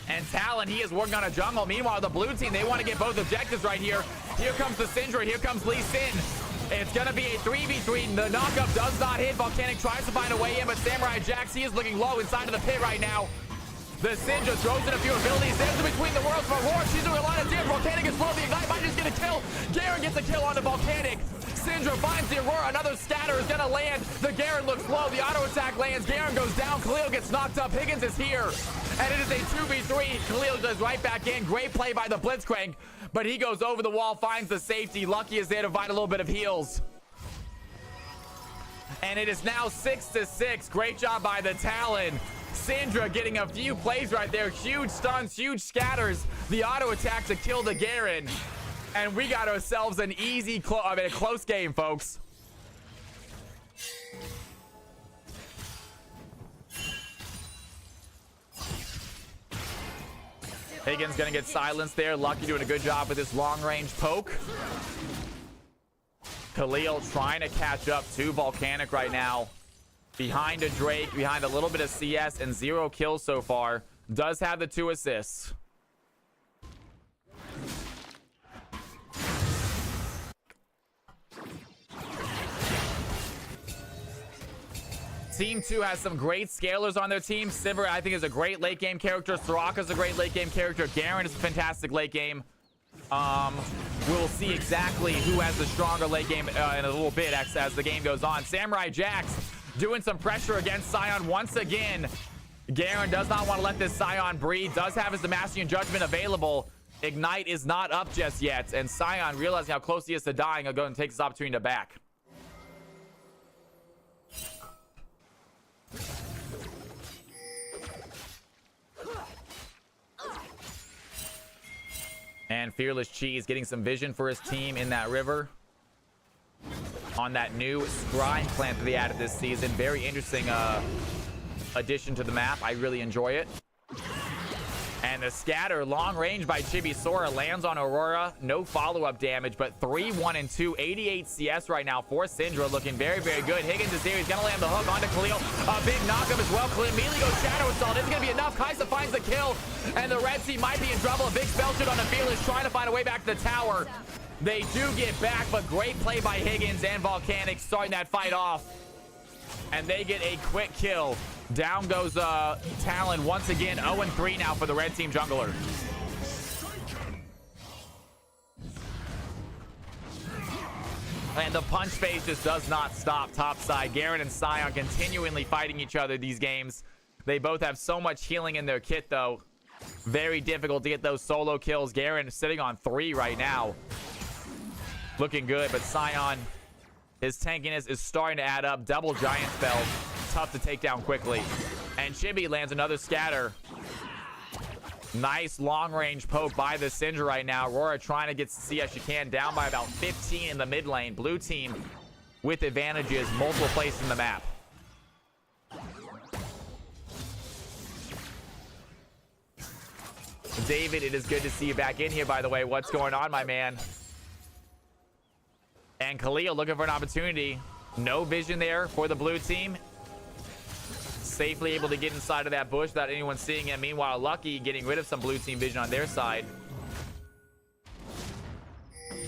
And Talon, he is working on a jungle. Meanwhile, the blue team, they want to get both objectives right here. Here comes the Syndra. Here comes Lee Sin. It's going to be a 3v3. The knockup does not hit. Volcanic tries to find a way in, but Samurai Jax, he is looking low inside of the pit right now. The Syndra throws in a few abilities. There's the Between the Worlds for Aurora. She's doing a lot of damage. Volcanic is slow. The Ignite might just get a kill. Garen gets a kill on the Volcanic. Syndra finds the Aurora. Another scatter is going to land. The Garen looks low. The auto attack lands. Garen goes down. Khalil gets knocked up. Higgins is here. And it is a 2v3. Khalil goes right back in. Great play by the Blitzcrank. But he goes over the wall, finds the safety. Lucky is there to find a little bit of heals. And it is now 6-6. Great job by the Talon. Syndra getting a few plays right there. Huge stuns, huge scatters. The auto attack to kill the Garen. And we got ourselves an easy, a close game, folks. Higgins gonna get silenced there. Lucky doing a good job with this long-range poke. Khalil trying to catch up to Volcanic right now. Behind a Drake, behind a little bit of CS, and 0 kills so far. Does have the 2 assists. Team 2 has some great scalers on their team. Sivir, I think, is a great late game character. Soraka's a great late game character. Garen is a fantastic late game. We'll see exactly who has the stronger late game in a little bit as the game goes on. Samurai Jax doing some pressure against Sion once again. Garen does not want to let this Sion breathe. Does have his Demacian Judgment available. Ignite is not up just yet. And Sion, realizing how close he is to dying, will go and take this opportunity to back. And Fearless Cheese getting some vision for his team in that river. On that new Scrying plant that they added this season. Very interesting addition to the map. I really enjoy it. And the scatter, long range by Chibi Sora, lands on Aurora. No follow-up damage, but 3-1-2. 88 CS right now for Syndra. Looking very, very good. Higgins is there. He's going to land the hook onto Khalil. A big knockup as well. Khalil immediately goes Shadow Assault. Isn't going to be enough. Kaisa finds the kill. And the Red Sea might be in trouble. A big spell shoot on the Fearless, trying to find a way back to the tower. They do get back, but great play by Higgins and Volcanic starting that fight off. And they get a quick kill. Down goes Talon once again. 0-3 now for the red team jungler. And the punch phase just does not stop topside. Garen and Sion continually fighting each other these games. They both have so much healing in their kit, though. Very difficult to get those solo kills. Garen sitting on 3 right now. Looking good, but Sion, his tankiness is starting to add up. Double giant spell. Tough to take down quickly. And Chibi lands another scatter. Nice long-range poke by the Syndra right now. Aurora trying to get to see as she can. Down by about 15 in the mid lane. Blue team with advantages multiple places in the map. David, it is good to see you back in here, by the way. What's going on, my man? And Khalil looking for an opportunity. No vision there for the blue team. Safely able to get inside of that bush without anyone seeing him. Meanwhile, Lucky getting rid of some blue team vision on their side.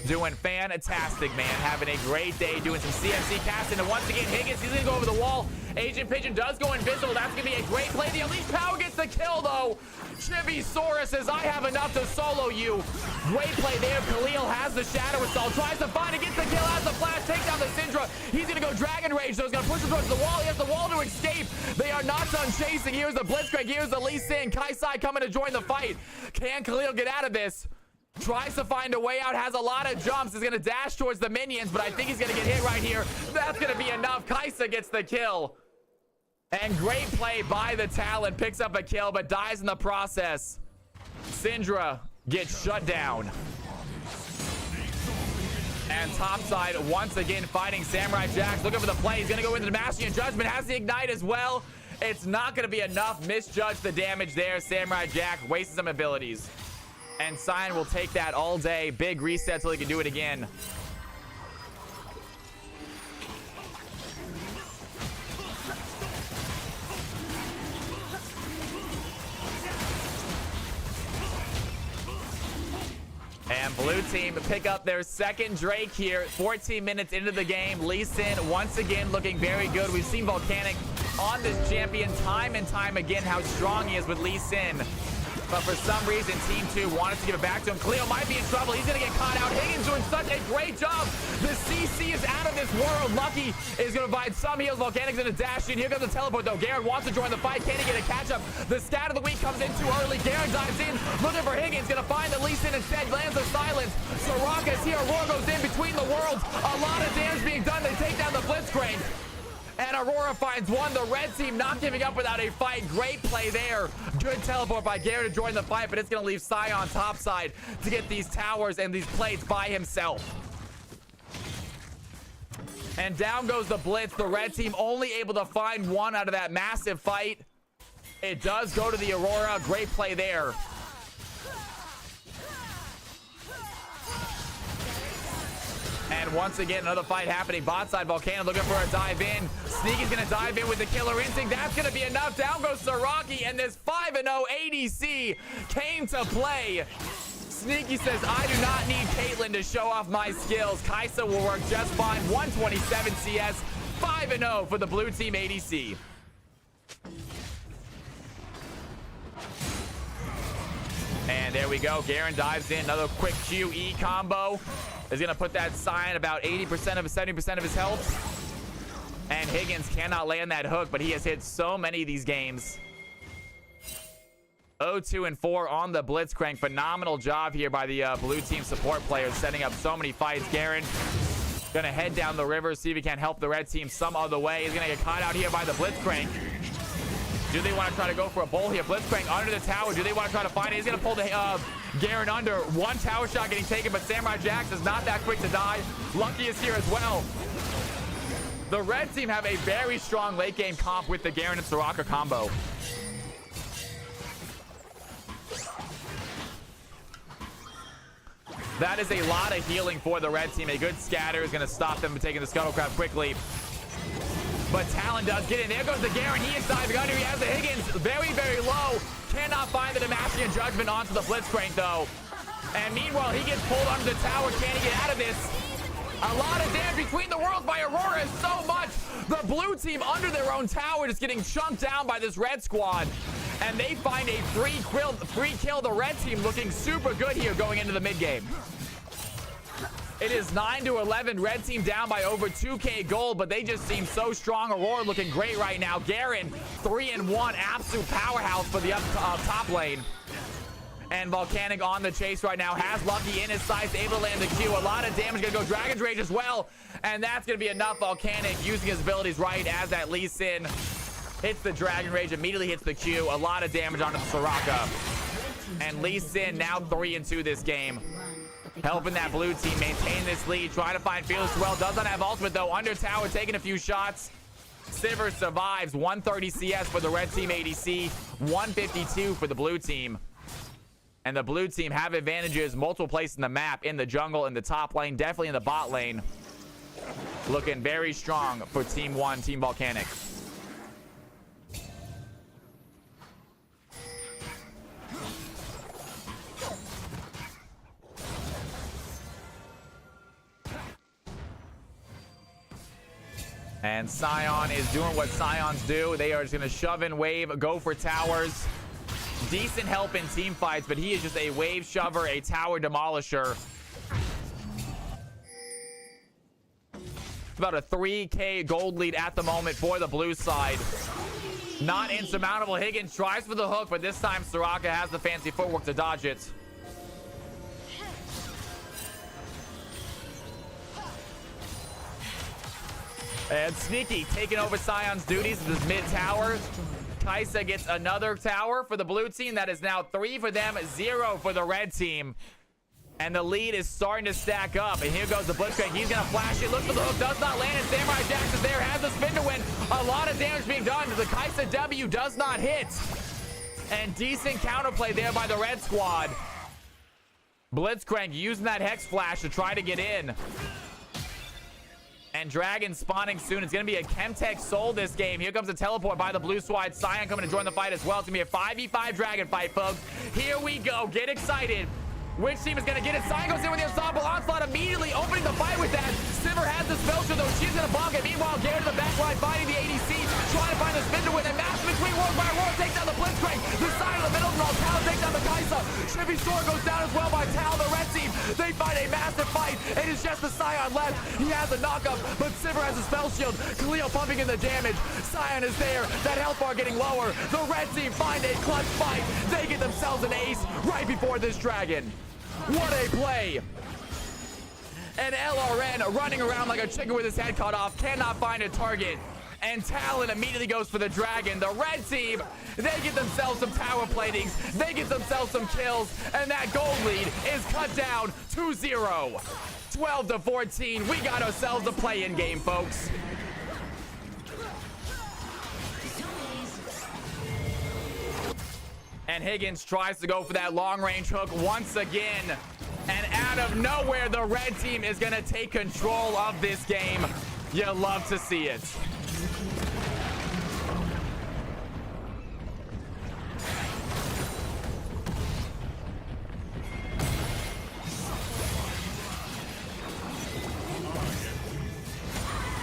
doing fantastic, man. Having a great day doing some CMC casting. And once again, Higgins, he's going to go over the wall. Agent Pigeon does go invisible. That's going to be a great play. The Unleashed Power gets the kill, though. Chibi-saurus says, I have enough to solo you. Great play there. Khalil has the Shadow Assault. Tries to find it. Gets the kill. Has the flash. Takes down the Syndra. He's going to go Dragon Rage, so he's going to push him towards the wall. He has the wall to escape. They are not done chasing. Here's the Blitzcrank. Here's the Lee Sin. Kaisai coming to join the fight. Can Khalil get out of this? Tries to find a way out, has a lot of jumps, is going to dash towards the minions, but I think he's going to get hit right here. That's going to be enough. Kaisa gets the kill. And great play by the Talon. Picks up a kill, but dies in the process. Syndra gets shut down. And topside, once again, fighting Samurai Jax. Looking for the play. He's going to go into the Demacian Judgment. Has the Ignite as well. It's not going to be enough. Misjudged the damage there. Samurai Jax wasted some abilities. And Cyan will take that all day. Big reset till he can do it again. And blue team pick up their second Drake here. 14 minutes into the game. Lee Sin once again looking very good. We've seen Volcanic on this champion time and time again how strong he is with Lee Sin. But for some reason, Team 2 wanted to give it back to him. Cleo might be in trouble. He's going to get caught out. Higgins doing such a great job. The CC is out of this world. Lucky is going to provide some heals. Volcanic's going to dash in. Here comes the teleport, though. Garen wants to join the fight. Can he get a catch-up? The stat of the week comes in too early. Garen dives in, looking for Higgins. Going to find the Lee Sin instead. Lands the silence. Soraka's here. Aurora goes in between the worlds. A lot of damage being done. They take down the Blitzcrank. And Aurora finds one. The red team not giving up without a fight. Great play there. Good teleport by Garen to join the fight, but it's going to leave Sion topside to get these towers and these plates by himself. And down goes the Blitz. The red team only able to find one out of that massive fight. It does go to the Aurora. Great play there. And once again, another fight happening. Bot side, Volcano looking for a dive in. Sneaky's going to dive in with the Killer Instinct. That's going to be enough. Down goes Saraki, and this 5-0 ADC came to play. Sneaky says, I do not need Caitlyn to show off my skills. Kaisa will work just fine. 127 CS, 5-0 for the blue team ADC. And there we go. Garen dives in. Another quick QE combo. Is going to put that Cyan about 80% of 70% of his health. And Higgins cannot land that hook, but he has hit so many of these games. 0-2-4 on the Blitzcrank. Phenomenal job here by the blue team support players, setting up so many fights. Garen going to head down the river, see if he can help the red team some other way. He's going to get caught out here by the Blitzcrank. Do they want to try to go for a bowl here? Blitzcrank under the tower. Do they want to try to find it? He's going to pull the Garen under. One tower shot getting taken, but Samurai Jax is not that quick to die. Lucky is here as well. The red team have a very strong late game comp with the Garen and Soraka combo. That is a lot of healing for the red team. A good scatter is going to stop them from taking the Scuttlecraft quickly. But Talon does get in. There goes the Garen. He is diving under. He has the Higgins very, very low. Cannot find the Demacian Judgment onto the Blitzcrank, though. And meanwhile, he gets pulled under the tower. Can he get out of this? A lot of damage between the worlds by Aurora is so much. The blue team under their own tower is getting chunked down by this red squad. And they find a free kill. The red team looking super good here going into the mid game. It is 9-11. Red team down by over 2K gold, but they just seem so strong. Aurora looking great right now. Garen 3-1, absolute powerhouse for the top lane. And Volcanic on the chase right now. Has Lucky in his sights, able to land the Q. A lot of damage. Gonna go Dragon's Rage as well. And that's gonna be enough. Volcanic using his abilities right as that Lee Sin hits the Dragon Rage, immediately hits the Q. A lot of damage onto the Soraka. And Lee Sin now 3-2 this game. Helping that blue team maintain this lead. Trying to find Fearless well. Does not have ultimate though. Under tower, taking a few shots. Sivir survives. 130 CS for the red team ADC. 152 for the blue team. And the blue team have advantages multiple places in the map. In the jungle, in the top lane, definitely in the bot lane. Looking very strong for Team 1, Team Volcanic. And Scion is doing what Scions do. They are just going to shove in wave, go for towers. Decent help in team fights, but he is just a wave shover, a tower demolisher. It's about a 3K gold lead at the moment for the blue side. Not insurmountable. Higgins tries for the hook, but this time Soraka has the fancy footwork to dodge it. And Sneaky taking over Scion's duties in this mid tower. Kaisa gets another tower for the blue team. That is now 3 for them, 0 for the red team. And the lead is starting to stack up. And here goes the Blitzcrank. He's going to flash it. Looks for the hook. Does not land. And Samurai Jax is there. Has the spin to win. A lot of damage being done. The Kaisa W does not hit. And decent counterplay there by the red squad. Blitzcrank using that Hex Flash to try to get in. And Dragon spawning soon. It's going to be a Chemtech Soul this game. Here comes a teleport by the blue squad. Scion coming to join the fight as well. It's going to be a 5v5 Dragon fight, folks. Here we go. Get excited. Which team is going to get it? Scion goes in with the Ensemble Onslaught immediately opening the fight with that. Sivir has the spell shield, though. She's going to block it. Meanwhile, Garrett in the back line fighting the ADC. Trying to find the spin to win. And Mass between Roar by Roar takes down the Blitzcrank. The side of the middle draw. Tal takes down the Kaisa. Trippy Sword goes down as well by Tal, the red team. They fight a massive fight. It is just the Scion left. He has a knockup, but Sivir has a spell shield. Khalil pumping in the damage. Scion is there. That health bar getting lower. The red team find a clutch fight. They get themselves an ace right before this dragon. What a play. And LRN running around like a chicken with his head cut off. Cannot find a target. And Talon immediately goes for the dragon. The red team, they get themselves some tower platings. They get themselves some kills. And that gold lead is cut down to 0. 12-14. We got ourselves a play-in game, folks. And Higgins tries to go for that long-range hook once again. And out of nowhere, the red team is going to take control of this game. You love to see it.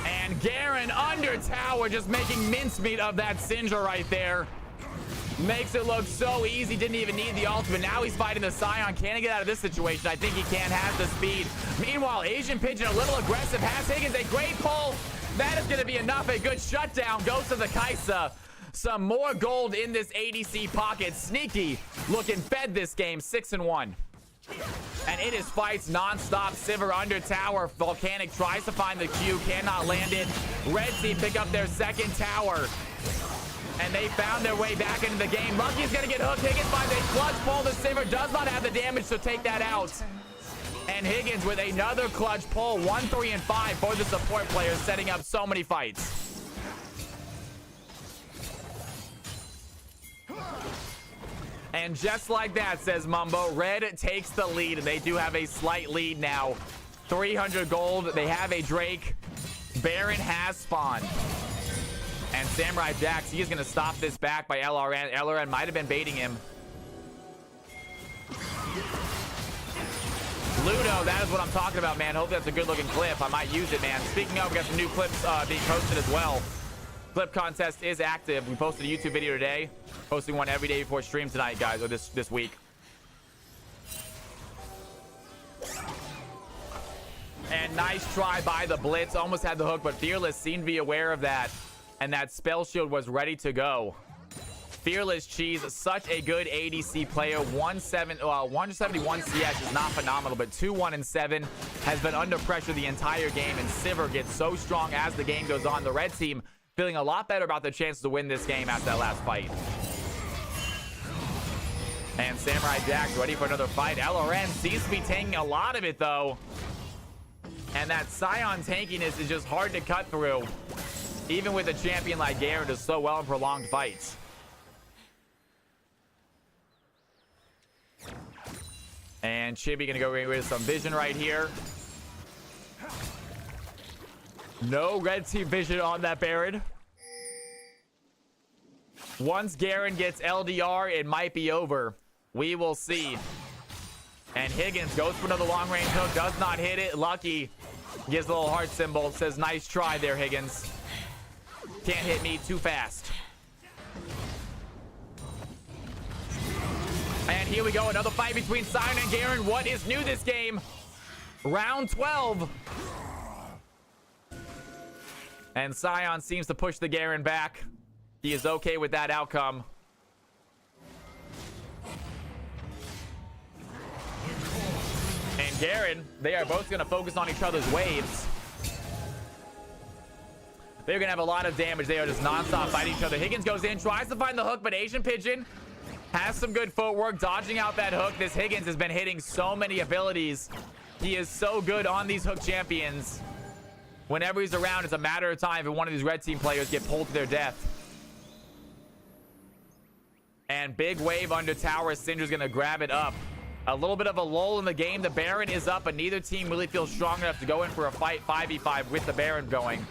And Garen under tower, just making mincemeat of that Syndra right there. Makes it look so easy. Didn't even need the ultimate. Now he's fighting the Scion. Can he get out of this situation? I think he can. Has the speed. Meanwhile, Asian Pigeon a little aggressive. Has Higgins a great pull. That is going to be enough. A good shutdown goes to the Kaisa. Some more gold in this ADC pocket. Sneaky looking fed this game. 6-1. And it is fights non-stop. Sivir under tower. Volcanic tries to find the Q. Cannot land it. Red team pick up their second tower. And they found their way back into the game. Lucky's going to get hooked. Higgins finds a clutch pull. The Sivir does not have the damage to take that out. And Higgins with another clutch pull. 1, 3, and 5 for the support players, setting up so many fights. And just like that, says Mumbo, Red takes the lead. And they do have a slight lead now. 300 gold. They have a Drake. Baron has spawned. And Samurai Jax, he is going to stop this back by LRN. LRN might have been baiting him. Ludo, that is what I'm talking about, man. Hopefully that's a good-looking clip. I might use it, man. Speaking of, we got some new clips being posted as well. Clip contest is active. We posted a YouTube video today. Posting one every day before stream tonight, guys, or this week. And nice try by the Blitz. Almost had the hook, but Fearless seemed to be aware of that. And that spell shield was ready to go. Fearless Cheese, such a good ADC player. 171 CS is not phenomenal, but 2-1-7 has been under pressure the entire game. And Sivir gets so strong as the game goes on. The red team feeling a lot better about their chances to win this game after that last fight. And Samurai Jax ready for another fight. LRN seems to be taking a lot of it, though. And that Scion tankiness is just hard to cut through. Even with a champion like Garen does so well in prolonged fights. And Chibi gonna go rid of some vision right here. No red team vision on that Baron. Once Garen gets LDR, it might be over. We will see. And Higgins goes for another long range hook. Does not hit it. Lucky gives a little heart symbol. Says nice try there, Higgins. Can't hit me too fast. And here we go, another fight between Sion and Garen. What is new this game? Round 12. And Sion seems to push the Garen back. He is okay with that outcome. And Garen, they are both going to focus on each other's waves. They're going to have a lot of damage. They are just non-stop fighting each other. Higgins goes in, tries to find the hook, but Asian Pigeon has some good footwork, dodging out that hook. This Higgins has been hitting so many abilities. He is so good on these hook champions. Whenever he's around, it's a matter of time if one of these red team players get pulled to their death. And big wave under tower. Syndra's going to grab it up. A little bit of a lull in the game. The Baron is up, but neither team really feels strong enough to go in for a fight 5v5 with the Baron going.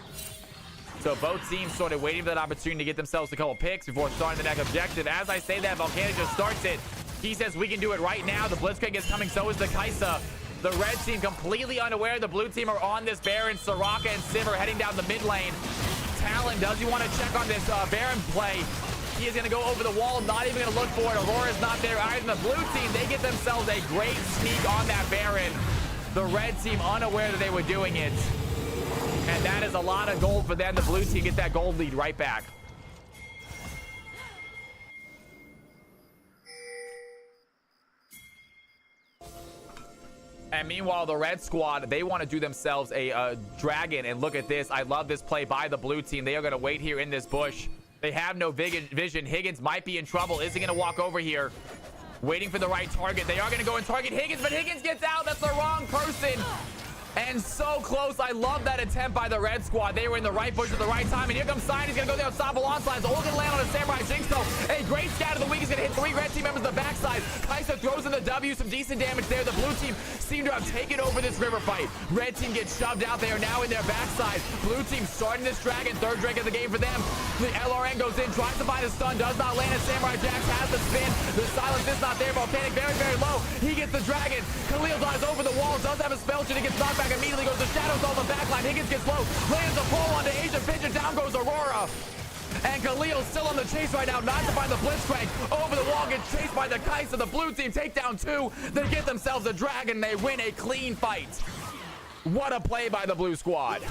So both teams sort of waiting for that opportunity to get themselves a couple picks before starting the next objective. As I say that, Volcanic just starts it. He says we can do it right now. The Blitzcrank is coming, so is the Kaisa. The red team completely unaware. The blue team are on this Baron. Soraka and Sivir heading down the mid lane. Talon, does he want to check on this Baron play? He is going to go over the wall, not even going to look for it. Aurora's not there either. The blue team, they get themselves a great sneak on that Baron. The red team unaware that they were doing it. And that is a lot of gold for them. The blue team get that gold lead right back. And meanwhile, the red squad, they want to do themselves a dragon. And look at this. I love this play by the blue team. They are going to wait here in this bush. They have no vision. Higgins might be in trouble. Is he going to walk over here? Waiting for the right target. They are going to go and target Higgins, but Higgins gets out. That's the wrong person. And so close. I love that attempt by the red squad. They were in the right bush at the right time. And here comes Sion. He's going to go there with Sabal onslide. All going to land on a Samurai Jinx, though. A great scat of the week. He's going to hit 3 red team members on the backside. Kaisa throws in the W. Some decent damage there. The blue team seem to have taken over this river fight. Red team gets shoved out. They are now in their backside. Blue team starting this dragon. Third drink of the game for them. The LRN goes in. Tries to find a stun. Does not land. And Samurai Jax has the spin. The silence is not there. Volcanic very, very low. He gets the dragon. Khalil dies over the wall. Does have a spell shot. He gets knocked back immediately. Goes to Shadows on the backline. Higgins gets low. Lands a pull onto Asian Pigeon. Down goes Aurora. And Khalil still on the chase right now. Not to find the Blitzcrank. Over the wall. Gets chased by the Kaisa. The blue team take down 2. They get themselves a dragon. They win a clean fight. What a play by the blue squad.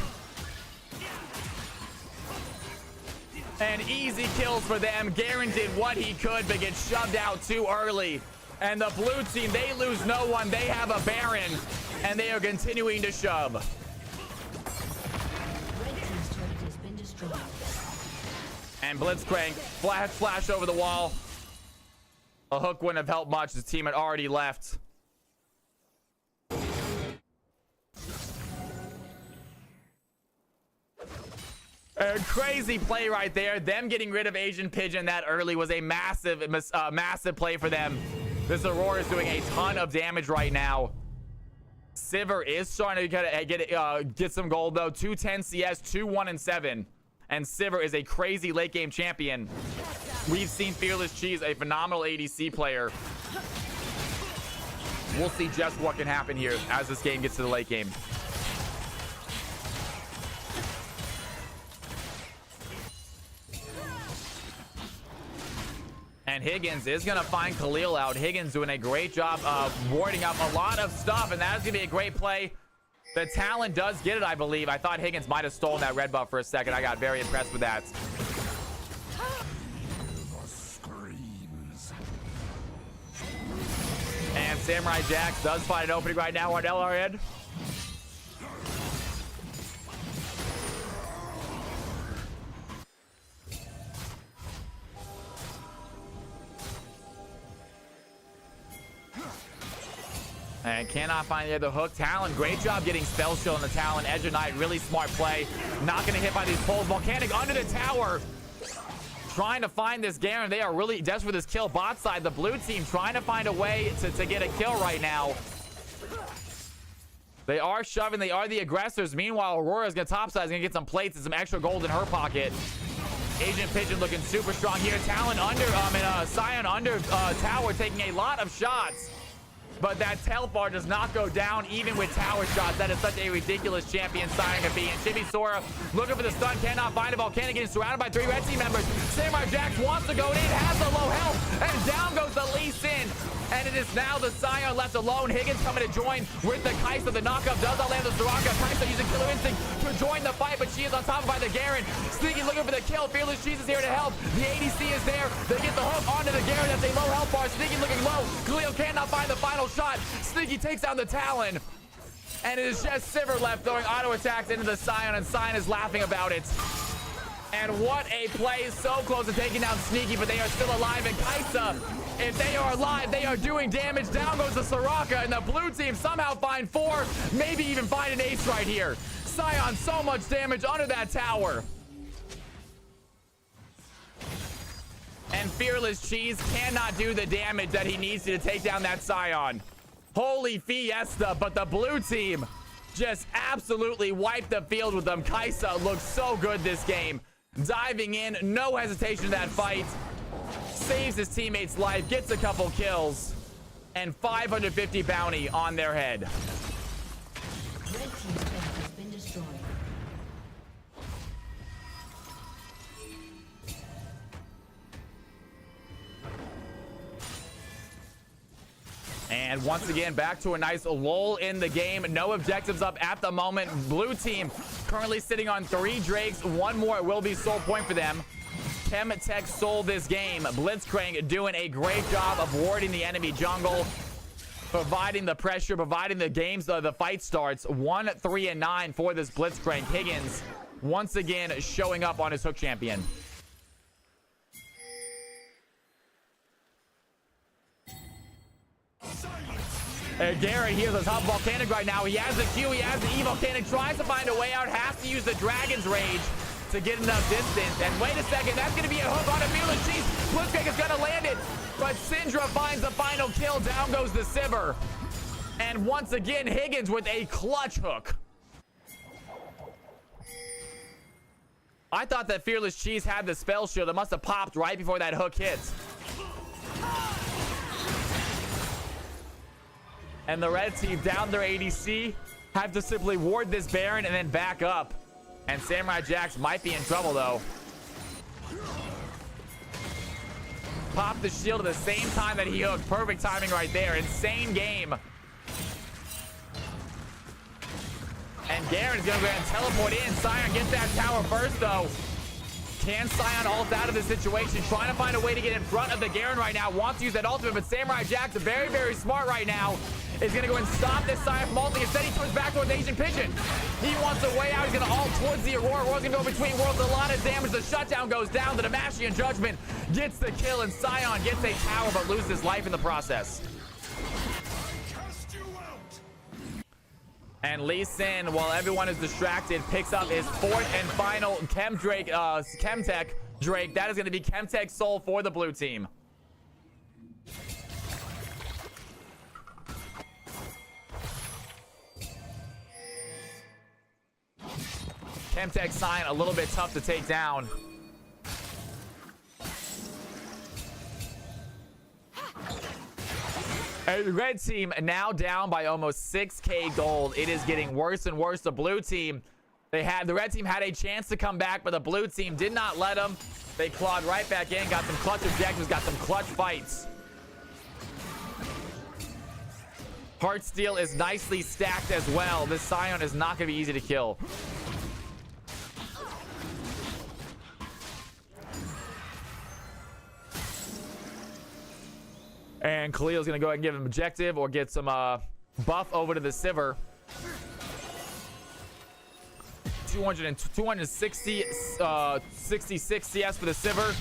And easy kills for them. Garen did what he could, but gets shoved out too early. And the blue team, they lose no one. They have a Baron. And they are continuing to shove. And Blitzcrank, flash over the wall. A hook wouldn't have helped much. The team had already left. A crazy play right there. Them getting rid of Asian Pigeon that early was a massive play for them. This Aurora is doing a ton of damage right now. Sivir is starting to get some gold though. 210 CS, 2-1-7. And Sivir is a crazy late game champion. We've seen Fearless Cheese, a phenomenal ADC player. We'll see just what can happen here as this game gets to the late game. And Higgins is going to find Khalil out. Higgins doing a great job of warding up a lot of stuff, and that's going to be a great play. The Talon does get it, I believe. I thought Higgins might have stolen that red buff for a second. I got very impressed with that. And Samurai Jax does find an opening right now on LRN. And cannot find the other hook. Talon, great job getting spell shield on the Talon. Edge of Night, really smart play. Not going to hit by these poles. Volcanic under the tower. Trying to find this Garen. They are really desperate for this kill. Bot side, the blue team trying to find a way to get a kill right now. They are shoving. They are the aggressors. Meanwhile, Aurora's going to topside. Is going to get some plates and some extra gold in her pocket. Agent Pigeon looking super strong here. Talon under, Sion under tower, taking a lot of shots. but that teleport does not go down even with tower shots. That is such a ridiculous champion Sion to be. And Chibi Sora looking for the stun, cannot find a Volcanic, getting surrounded by 3 red team members. Samurai Jax wants to go in, has the low health, and down goes the Lee Sin. And it is now the Sion left alone. Higgins coming to join with the Kai'Sa. The knockup does not land the Soraka. Kai'Sa using Killer Instinct to join the fight, but she is on top by the Garen. Sneaky looking for the kill. Fearless Cheese is here to help. The ADC is there. They get the hook onto the Garen. That's a low health bar. Sneaky looking low. Khalil cannot find the final shot. Sneaky takes down the Talon. And it is just Sivir left throwing auto attacks into the Sion, and Sion is laughing about it. And what a play. So close to taking down Sneaky, but they are still alive. And Kai'Sa, if they are alive, they are doing damage. Down goes the Soraka, and the blue team somehow find 4, maybe even find an ace right here. Sion, so much damage under that tower. And Fearless Cheese cannot do the damage that he needs to take down that Sion. Holy fiesta, but the blue team just absolutely wiped the field with them. Kai'Sa looks so good this game. Diving in, no hesitation in that fight. Saves his teammate's life, gets a couple kills, and 550 bounty on their head. Red team's turret has been destroyed. And once again, back to a nice lull in the game. No objectives up at the moment. Blue team currently sitting on 3 Drakes. 1 more will be soul point for them. Chemtech sold this game. Blitzcrank doing a great job of warding the enemy jungle, providing the pressure, providing the games, the fight starts. 1, 3, and 9 for this Blitzcrank. Higgins once again showing up on his hook champion. Gary here's on top of Volcanic right now. He has the Q, he has the E. Volcanic tries to find a way out, has to use the Dragon's Rage to get enough distance. And wait a second, that's going to be a hook on a Fearless Cheese. Blitzcrank is going to land it, but Syndra finds the final kill. Down goes the Sivir. And once again, Higgins with a clutch hook. I thought that Fearless Cheese had the spell shield. It must have popped right before that hook hits. And the red team down their ADC have to simply ward this Baron and then back up. And Samurai Jax might be in trouble though. Pop the shield at the same time that he hooked. Perfect timing right there. Insane game. And Garen's gonna go ahead and teleport in. Sion gets that tower first though. Can Sion ult out of this situation? Trying to find a way to get in front of the Garen right now. Wants to use that ultimate, but Samurai Jax is very, very smart right now. Is going to go and stop this Sion from ulting. Instead, he turns back towards Asian Pigeon. He wants a way out. He's going to ult towards the Aurora. Aurora's going to go between worlds. A lot of damage. The shutdown goes down. The Damashian Judgment gets the kill, and Sion gets a tower but loses his life in the process. And Lee Sin, while everyone is distracted, picks up his 4th and final Chemtech Drake. That is going to be Chemtech Soul for the blue team. Chemtech Sion a little bit tough to take down. And the red team now down by almost 6k gold. It is getting worse and worse. The blue team, the red team had a chance to come back, but the blue team did not let them. They clawed right back in, got some clutch objectives, got some clutch fights. Heartsteel is nicely stacked as well. This Sion is not going to be easy to kill. And Khalil's going to go ahead and give him objective or get some buff over to the Sivir. 266 CS for the Sivir.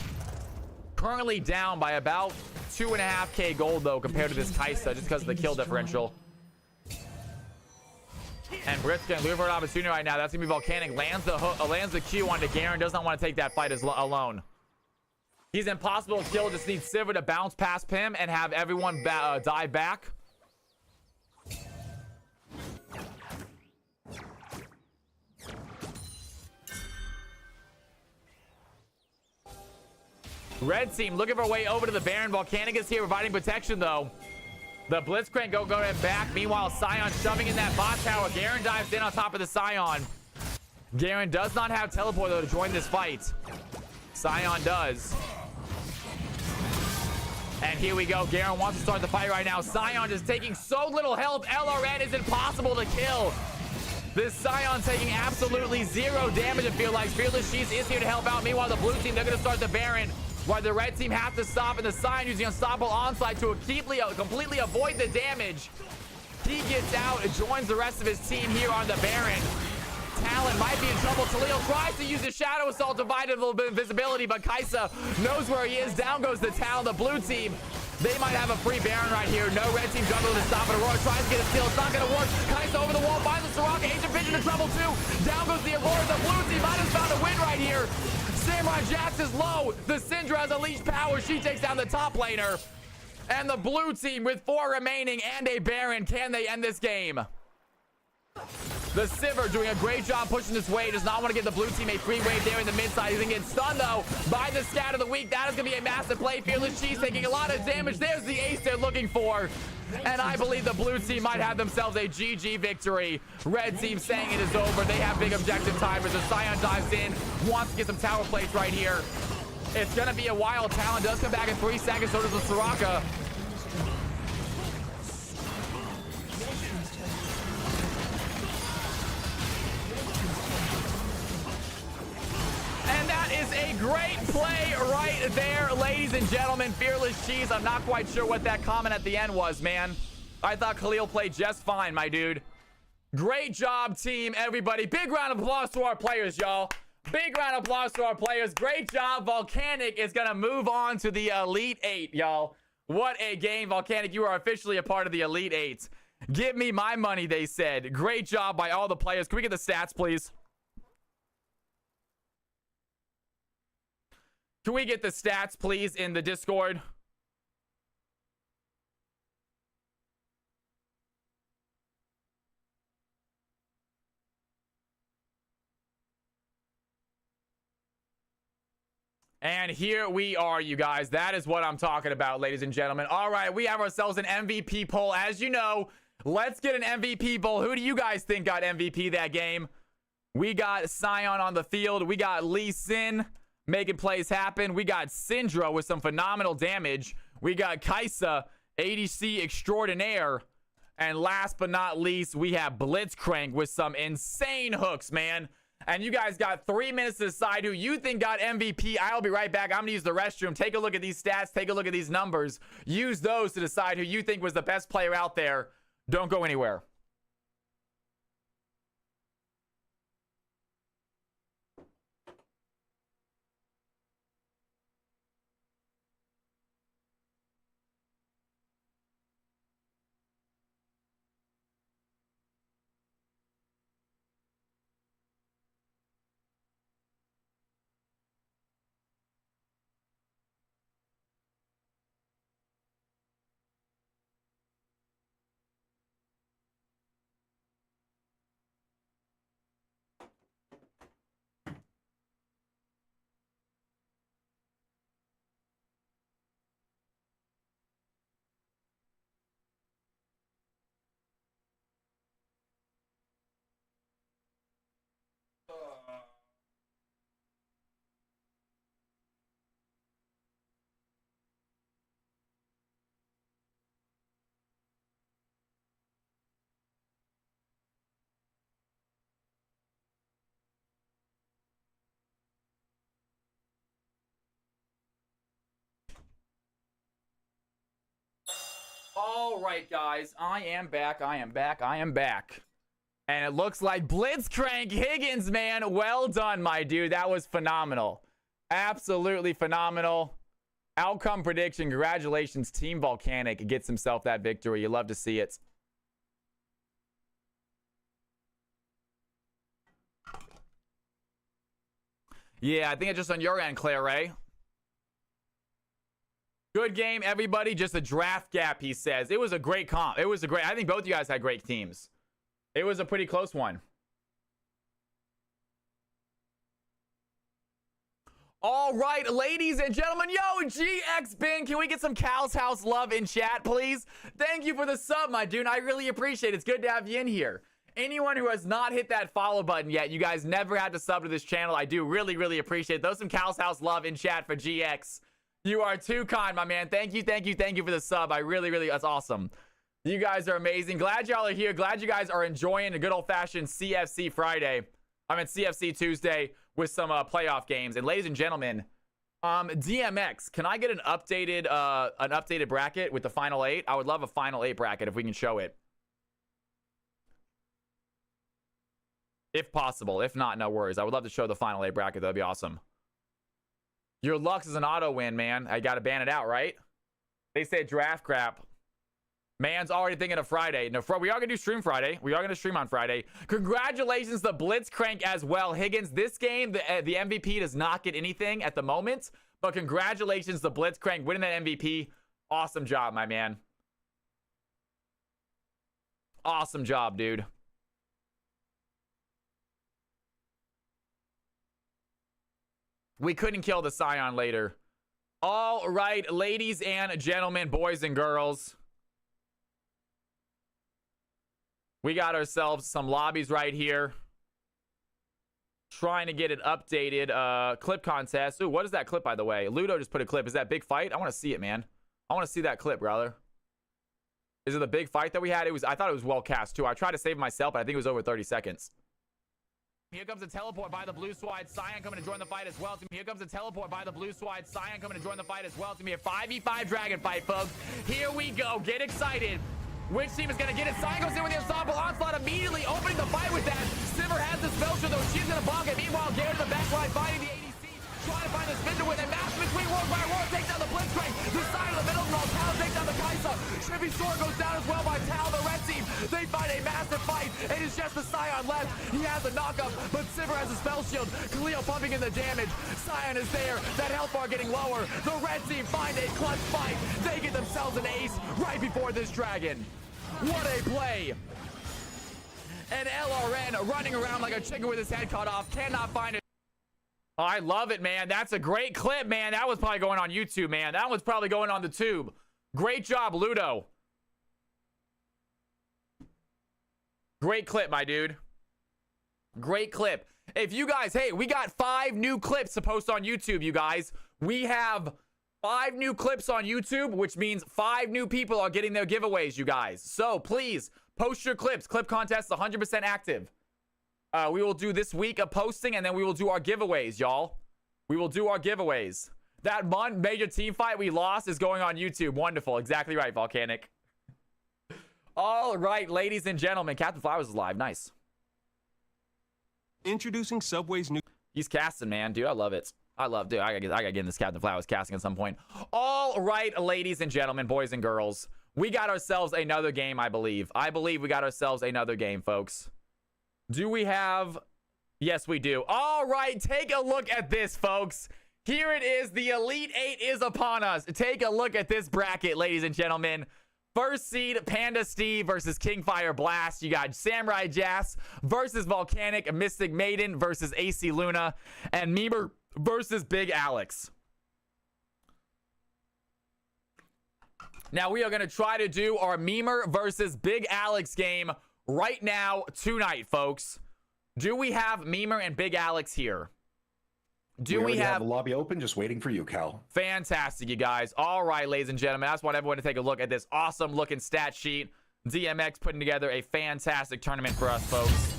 Currently down by about 2.5k gold, though, compared to this Kai'Sa, just because of the kill differential. And Britt's going to lose for an opportunity right now. That's going to be Volcanic. Lands the Q onto Garen. Does not want to take that fight alone. He's impossible to kill. Just needs Sivir to bounce past him and have everyone dive back. Red team looking for a way over to the Baron. Volcanic is here providing protection, though. The Blitzcrank go back. Meanwhile, Scion shoving in that bot tower. Garen dives in on top of the Scion. Garen does not have teleport though to join this fight. Scion does. And here we go. Garen wants to start the fight right now. Scion is taking so little health. LRN is impossible to kill. This Scion taking absolutely zero damage, it feels like. Fearless Cheese is here to help out. Meanwhile, the blue team, they're going to start the Baron. While the red team has to stop, and the Scion using Unstoppable Onslaught to completely avoid the damage. He gets out and joins the rest of his team here on the Baron. Talon might be in trouble. Talil tries to use the Shadow Assault to provide a little bit of visibility, but Kaisa knows where he is. Down goes the Talon. The blue team, they might have a free Baron right here. No red team jungle to stop it. Aurora tries to get a steal. It's not going to work. Kaisa over the wall, finds the Soraka. Ancient Vision in trouble too. Down goes the Aurora. The blue team might have found a win right here. Samurai Jax is low. The Syndra has unleashed power. She takes down the top laner. And the blue team with 4 remaining and a Baron. Can they end this game? The Sivir doing a great job pushing this wave. Does not want to give the blue team a free wave there in the mid side. He's going to get stunned though by the scat of the week. That is going to be a massive play. Fearless Cheese taking a lot of damage. There's the ace they're looking for. And I believe the blue team might have themselves a GG victory. Red team saying it is over. They have big objective timers. The Scion dives in, wants to get some tower plates right here. It's going to be a while. Talon does come back in 3 seconds. So does the Soraka. And that is a great play right there, ladies and gentlemen. Fearless Cheese. I'm not quite sure what that comment at the end was, man. I thought Khalil played just fine, my dude. Great job, team, everybody. Big round of applause to our players, y'all. Big round of applause to our players. Great job. Volcanic is going to move on to the Elite 8, y'all. What a game, Volcanic. You are officially a part of the Elite 8. Give me my money, they said. Great job by all the players. Can we get the stats, please? Can we get the stats, please, in the Discord? And here we are, you guys. That is what I'm talking about, ladies and gentlemen. All right, we have ourselves an MVP poll. As you know, let's get an MVP poll. Who do you guys think got MVP that game? We got Scion on the field. We got Lee Sin making plays happen. We got Syndra with some phenomenal damage. We got Kaisa, ADC extraordinaire. And last but not least, we have Blitzcrank with some insane hooks, man. And you guys got 3 minutes to decide who you think got MVP. I'll be right back. I'm going to use the restroom. Take a look at these stats. Take a look at these numbers. Use those to decide who you think was the best player out there. Don't go anywhere. All right, guys, I am back. And it looks like Blitzcrank Higgins, man. Well done, my dude. That was phenomenal. Absolutely phenomenal. Outcome prediction. Congratulations, Team Volcanic gets himself that victory. You love to see it. Yeah, I think it's just on your end, Claire Ray. Good game, everybody. Just a draft gap, he says. It was a great comp. I think both of you guys had great teams. It was a pretty close one. All right, ladies and gentlemen, yo, GX Ben, can we get some Cal's House love in chat, please? Thank you for the sub, my dude. I really appreciate it. It's good to have you in here. Anyone who has not hit that follow button yet, you guys never had to sub to this channel. I do really, really appreciate it. Throw some Cal's House love in chat for GX. You are too kind, my man. Thank you, thank you, thank you for the sub. I really, really, that's awesome. You guys are amazing. Glad y'all are here. Glad you guys are enjoying a good old-fashioned CFC Friday. I mean, CFC Tuesday with some playoff games. And ladies and gentlemen, DMX, can I get an updated bracket with the final 8? I would love a final 8 bracket if we can show it. If possible. If not, no worries. I would love to show the final 8 bracket. That'd be awesome. Your Lux is an auto win, man. I got to ban it out, right? They say draft crap. Man's already thinking of Friday. No, we are going to do stream Friday. We are going to stream on Friday. Congratulations to Blitzcrank as well. Higgins, this game, the MVP does not get anything at the moment. But congratulations to Blitzcrank winning that MVP. Awesome job, my man. Awesome job, dude. We couldn't kill the Scion later. All right, ladies and gentlemen, boys and girls. We got ourselves some lobbies right here. Trying to get an updated clip contest. Ooh, what is that clip, by the way? Ludo just put a clip. Is that big fight? I want to see it, man. I want to see that clip, brother. Is it the big fight that we had? I thought it was well cast, too. I tried to save myself, but I think it was over 30 seconds. Here comes a teleport by the blue squad. Scion coming to join the fight as well. Here comes a teleport by the blue squad. Scion coming to join the fight as well. It's going to be a 5v5 dragon fight, folks. Here we go. Get excited. Which team is going to get it? Scion goes in with the ensemble onslaught, immediately opening the fight with that. Sivir has the spell shield, though. She's going to block it. Meanwhile, Garrett in the backline fighting the ADC. Trying to find the spin to win. A match between World by World. Takes down the Blitzcrank. The side of the middle draw. Tal takes down the Kaisa. Trippy Sword goes down as well by Tal. The red team, they fight a massive fight. It is just the Scion left. He has a knockup, but Sivir has a spell shield. Khalil pumping in the damage. Scion is there. That health bar getting lower. The red team find a clutch fight. They get themselves an ace right before this dragon. What a play. And LRN running around like a chicken with his head cut off. Cannot find it. Oh, I love it, man. That's a great clip, man. That was probably going on YouTube, man. That was probably going on the tube. Great job, Ludo. Great clip, my dude. Great clip. If you guys, hey, we got 5 new clips to post on YouTube, you guys. We have 5 new clips on YouTube, which means 5 new people are getting their giveaways, you guys. So please post your clips. Clip contest 100% active. We will do this week of posting, and then we will do our giveaways, y'all. We will do our giveaways. That one major team fight we lost is going on YouTube. Wonderful. Exactly right, Volcanic. All right, ladies and gentlemen. Captain Flowers is live. Nice. Introducing Subway's new... He's casting, man. Dude, I love it. I love, dude, I gotta get in this Captain Flowers casting at some point. All right, ladies and gentlemen, boys and girls. We got ourselves another game, I believe. I believe we got ourselves another game, folks. Do we have... Yes, we do. All right, take a look at this, folks. Here it is. The Elite 8 is upon us. Take a look at this bracket, ladies and gentlemen. First seed, Panda Steve versus Kingfire Blast. You got Samurai Jas versus Volcanic, Mystic Maiden versus AC Luna, and Memer versus Big Alex. Now, we are going to try to do our Memer versus Big Alex game right now, tonight, folks. Do we have Memer and Big Alex here? Do we have the lobby open, just waiting for you, Cal? Fantastic, you guys. All right, ladies and gentlemen. I just want everyone to take a look at this awesome looking stat sheet. DMX putting together a fantastic tournament for us, folks.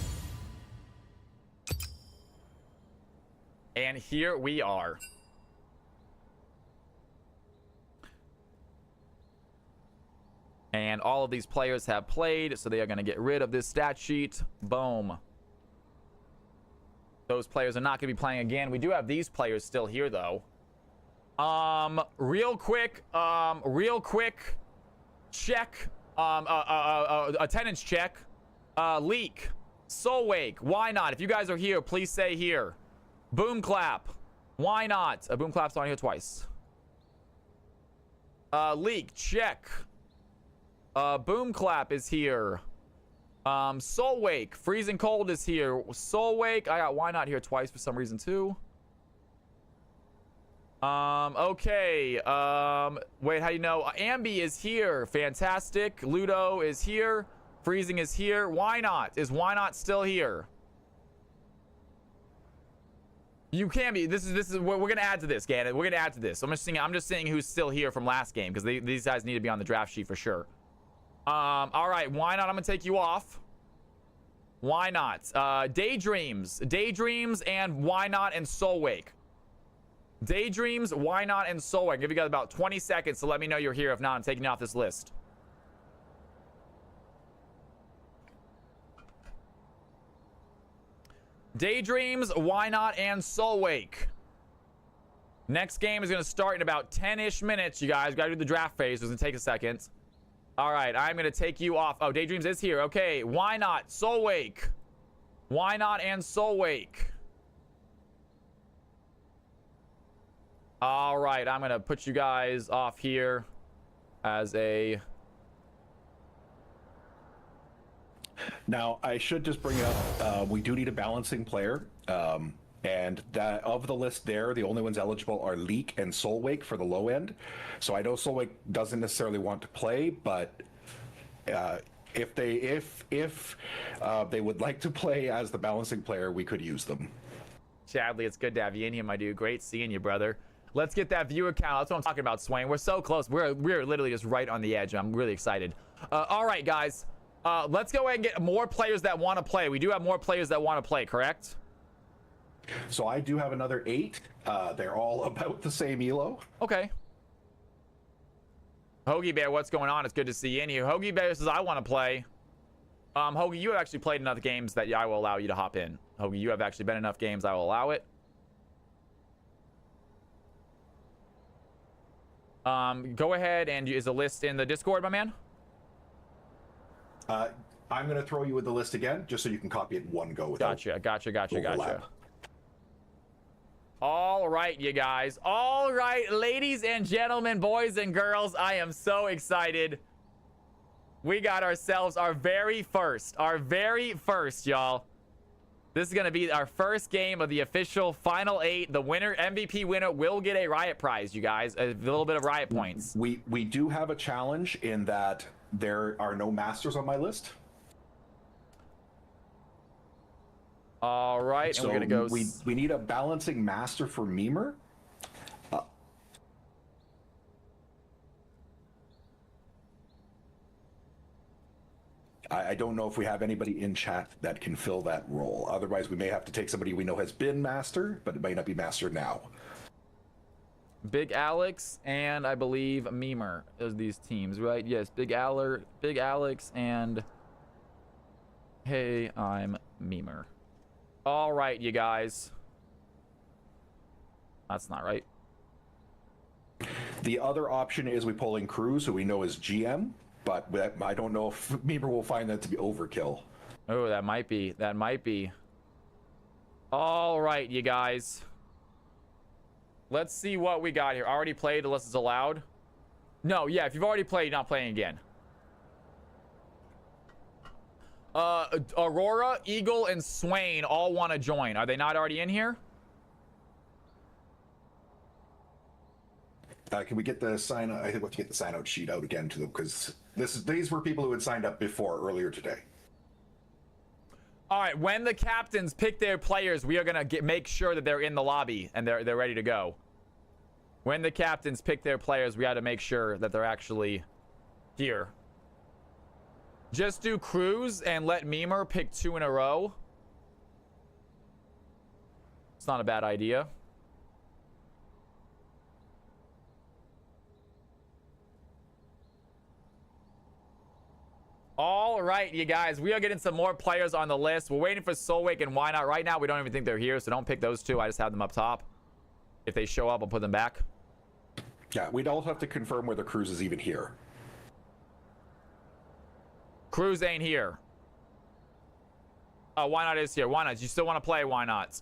And here we are. And all of these players have played, so they are going to get rid of this stat sheet. Boom. Those players are not going to be playing again. We do have these players still here, though. Real quick, check. Attendance check. Leak. Soul Wake. Why not? If you guys are here, please say here. Boom Clap. Why not? Boom Clap's on here twice. Leak. Check. Boom Clap is here. Soul Wake. Freezing Cold is here. Soul Wake. I got Why Not here twice for some reason too. Okay. Wait, how do you know? Ambi is here. Fantastic. Ludo is here. Freezing is here. Why not? Is Why Not still here? You can be. This is we're gonna add to this, Gannon. We're gonna add to this. I'm just seeing who's still here from last game because these guys need to be on the draft sheet for sure. All right. Why not? I'm gonna take you off. Why not? Daydreams, and Why Not and Soul Wake. Daydreams, Why Not and Soul Wake. I'll give you guys about 20 seconds to let me know you're here. If not, I'm taking you off this list. Daydreams, Why Not, and Soul Wake. Next game is going to start in about 10-ish minutes, you guys. Got to do the draft phase. It's going to take a second. All right, I'm going to take you off. Oh, Daydreams is here. Okay, Why Not, Soul Wake. Why Not and Soul Wake. All right, I'm going to put you guys off here as a... Now, I should just bring up, we do need a balancing player. And that of the list there, the only ones eligible are Leak and Soul Wake for the low end. So I know Soul Wake doesn't necessarily want to play, but if they would like to play as the balancing player, we could use them. Chadley, it's good to have you in here, my dude. Great seeing you, brother. Let's get that viewer count. That's what I'm talking about, Swain. We're so close. We're literally just right on the edge. I'm really excited. All right, guys. Let's go ahead and get more players that want to play. We do have more players that want to play, correct? So I do have another 8. They're all about the same elo. Okay. Hoagie Bear, what's going on? It's good to see you in here. Hoagie Bear says, I want to play. Hoagie, you have actually played enough games that I will allow you to hop in. Hoagie, you have actually been enough games. I will allow it. Go ahead and is a list in the Discord, my man? I'm going to throw you with the list again, just so you can copy it in one go. Gotcha. All right, you guys. All right, ladies and gentlemen, boys and girls, I am so excited. We got ourselves our very first, y'all. This is going to be our first game of the official Final 8. The winner, MVP winner, will get a Riot prize, you guys. A little bit of Riot points. We do have a challenge in that there are no masters on my list. All right, so and we're going to go... We need a balancing master for Memer. I don't know if we have anybody in chat that can fill that role. Otherwise, we may have to take somebody we know has been master, but it may not be master now. Big Alex and I believe Memer is these teams, right? Yes, Big Alex and Hey, I'm Memer. All right, you guys. That's not right. The other option is we pull in Cruz, who we know is GM. But I don't know if Memer will find that to be overkill. Oh, that might be. All right, you guys. Let's see what we got here. Already played unless it's allowed. No, yeah, if you've already played, you're not playing again. Aurora, Eagle, and Swain all want to join. Are they not already in here? Can we get the sign? I think we have to get the sign out sheet out again to them because these were people who had signed up before earlier today. All right, when the captains pick their players, we are gonna make sure that they're in the lobby and they're ready to go. When the captains pick their players, we got to make sure that they're actually here. Just do Cruz and let Memer pick 2 in a row. It's not a bad idea. All right, you guys, we are getting some more players on the list. We're waiting for Soul Wake and Why Not. Right now, we don't even think they're here, so don't pick those 2. I just have them up top. If they show up, I'll put them back. Yeah, we'd also have to confirm whether Cruz is even here. Cruz ain't here. Oh, Why Not is here. Why Not? You still want to play? Why Not?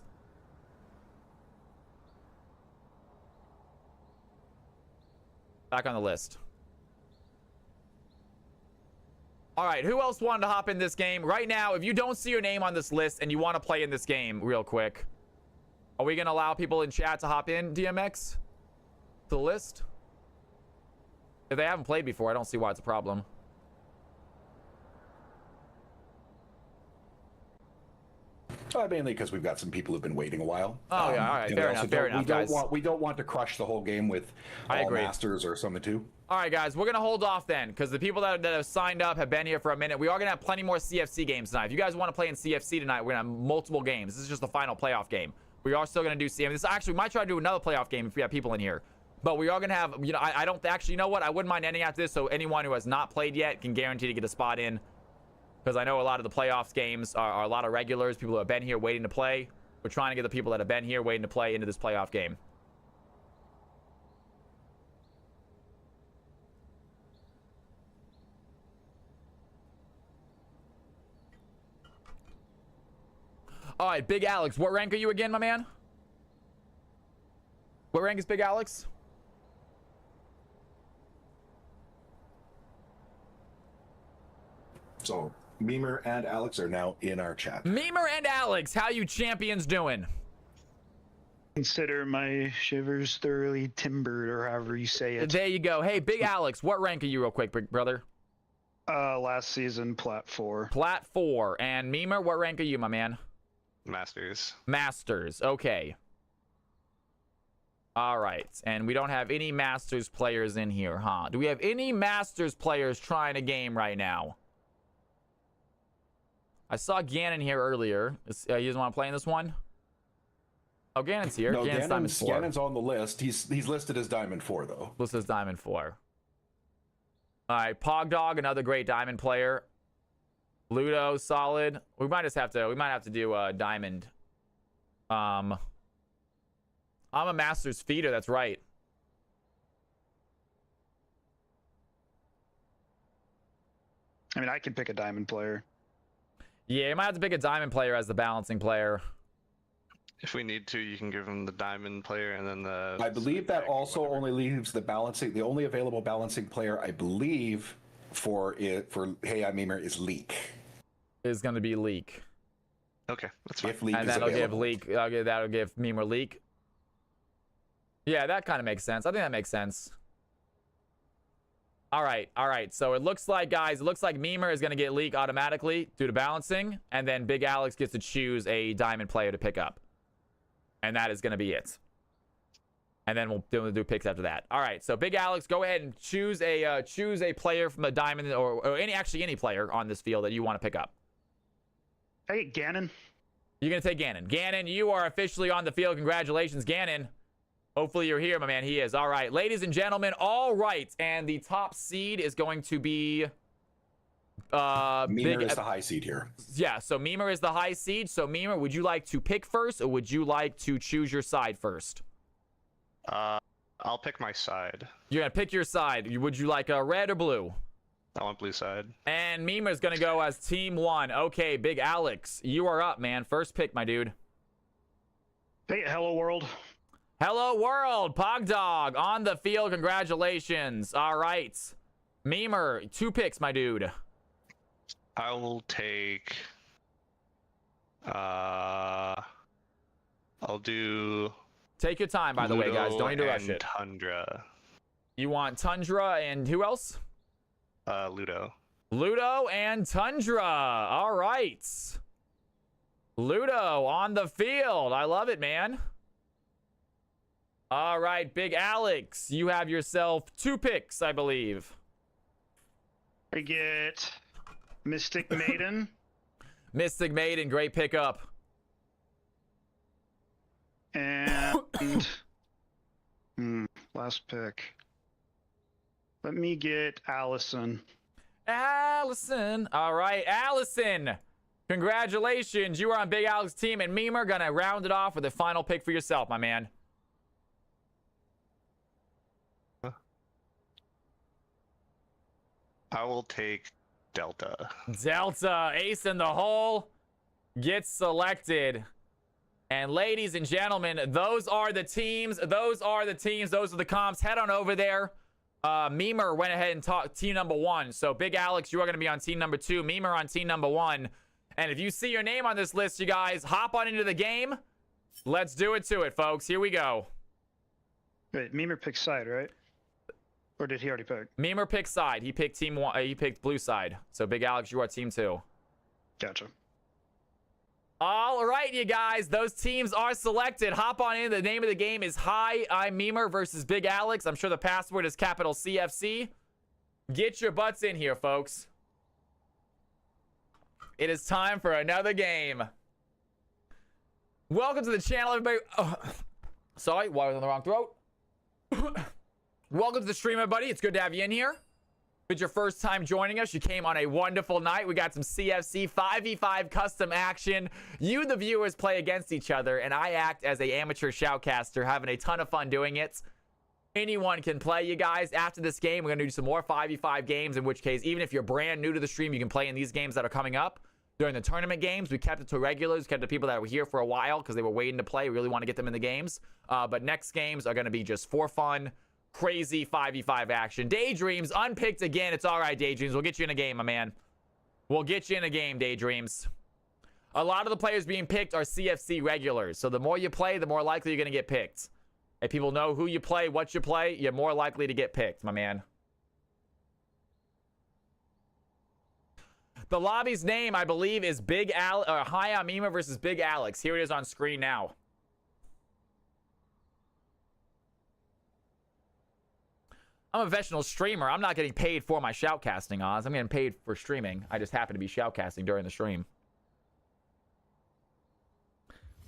Back on the list. All right, who else wanted to hop in this game? Right now, if you don't see your name on this list and you want to play in this game real quick, are we going to allow people in chat to hop in, DMX? the list? If they haven't played before, I don't see why it's a problem. Mainly because we've got some people who've been waiting a while. Oh yeah, all right, fair enough, guys. We don't want to crush the whole game with I all agree. masters or something too. All right, guys, we're gonna hold off then, because the people that have signed up have been here for a minute. We are gonna have plenty more CFC games tonight. If you guys want to play in CFC tonight, we're gonna have multiple games. This is just the final playoff game. We are still gonna do CFC. This actually, we might try to do another playoff game if we have people in here. But we are gonna have, you know, I don't actually, you know what? I wouldn't mind ending after this, so anyone who has not played yet can guarantee to get a spot in. Because I know a lot of the playoffs games are a lot of regulars, people who have been here waiting to play. We're trying to get the people that have been here waiting to play into this playoff game. All right, Big Alex, what rank are you again, my man? What rank is Big Alex? So Memer and Alex are now in our chat. Memer and Alex, how you champions doing? Consider my shivers thoroughly timbered, or however you say it. There you go. Hey, Big Alex, what rank are you real quick, big brother? Last season, Plat 4. Plat 4. And Memer, what rank are you, my man? Masters. Masters. Okay. All right. And we don't have any Masters players in here, huh? Do we have any Masters players trying a game right now? I saw Gannon here earlier. He doesn't want to play in this one? Oh, Gannon's here. No, Gannon's Diamond 4. Gannon's on the list. He's listed as Diamond 4, though. Listed as Diamond 4. All right. Pogdog, another great Diamond player. Ludo, solid. We might have to do Diamond. I'm a Masters feeder, that's right. I mean, I can pick a Diamond player. Yeah, you might have to pick a Diamond player as the balancing player. If we need to, you can give him the diamond player and then the... I believe that also only leaves the balancing. The only available balancing player, I believe, for Hey I'm Memer is Leak. Is going to be Leak. Okay, that's fine. If Leak And is that'll available. give Leak. That'll give Memer Leak. Yeah, that kind of makes sense. I think that makes sense. All right. So it looks like, guys, Memer is going to get Leak automatically due to balancing, and then Big Alex gets to choose a Diamond player to pick up. And that is going to be it. And then we'll do picks after that. All right. So Big Alex, go ahead and choose a player from the Diamond or any player on this field that you want to pick up. Hey, Gannon. You're going to take Gannon. Gannon, you are officially on the field. Congratulations, Gannon. Hopefully you're here, my man. He is. All right. Ladies and gentlemen, all right. And the top seed is going to be... Memer is the high seed here. Yeah, so Memer is the high seed. So Memer, would you like to pick first, or would you like to choose your side first? I'll pick my side. You're going to pick your side. Would you like a red or blue? I want blue side. And Memer's going to go as team 1. Okay, Big Alex, you are up, man. First pick, my dude. Hey, hello, world. Hello, world. Pogdog on the field. Congratulations. All right. Memer, 2 picks, my dude. I will take... I'll do... Take your time, by the way, guys. Don't need to rush it. Tundra. You want Tundra and who else? Ludo. Ludo and Tundra. All right. Ludo on the field. I love it, man. All right, Big Alex. You have yourself 2 picks, I believe. I get Mystic Maiden. Mystic Maiden, great pickup. And last pick. Let me get Allison. Allison. All right, Allison. Congratulations. You are on Big Alex's team, and Memer gonna round it off with a final pick for yourself, my man. I will take Delta. Delta, ace in the hole, gets selected. And ladies and gentlemen, those are the teams. Those are the comps. Head on over there. Memer went ahead and talked team number 1. So Big Alex, you are going to be on team number 2. Memer on team number 1. And if you see your name on this list, you guys, hop on into the game. Let's do it to it, folks. Here we go. Wait, Memer picked side, right? Or did he already pick? Memer picked side. He picked team one. He picked blue side. So Big Alex, you are team 2. Gotcha. All right, you guys. Those teams are selected. Hop on in. The name of the game is Hi, I'm Memer versus Big Alex. I'm sure the password is capital CFC. Get your butts in here, folks. It is time for another game. Welcome to the channel, everybody. Sorry, water on the wrong throat. Welcome to the stream, everybody. It's good to have you in here. If it's your first time joining us, you came on a wonderful night. We got some CFC 5v5 custom action. You, the viewers, play against each other, and I act as an amateur shoutcaster, having a ton of fun doing it. Anyone can play, you guys. After this game, we're going to do some more 5v5 games, in which case, even if you're brand new to the stream, you can play in these games that are coming up. During the tournament games, we kept it to regulars, kept it to people that were here for a while because they were waiting to play. We really want to get them in the games. But next games are going to be just for fun, crazy 5v5 action. Daydreams, unpicked again. It's all right, Daydreams. We'll get you in a game, my man. We'll get you in a game, Daydreams. A lot of the players being picked are CFC regulars. So the more you play, the more likely you're going to get picked. If people know who you play, what you play, you're more likely to get picked, my man. The lobby's name, I believe, is Big Al or Hi, I'm Memer versus Big Alex. Here it is on screen now. I'm a professional streamer. I'm not getting paid for my shoutcasting, Oz. I'm getting paid for streaming. I just happen to be shoutcasting during the stream.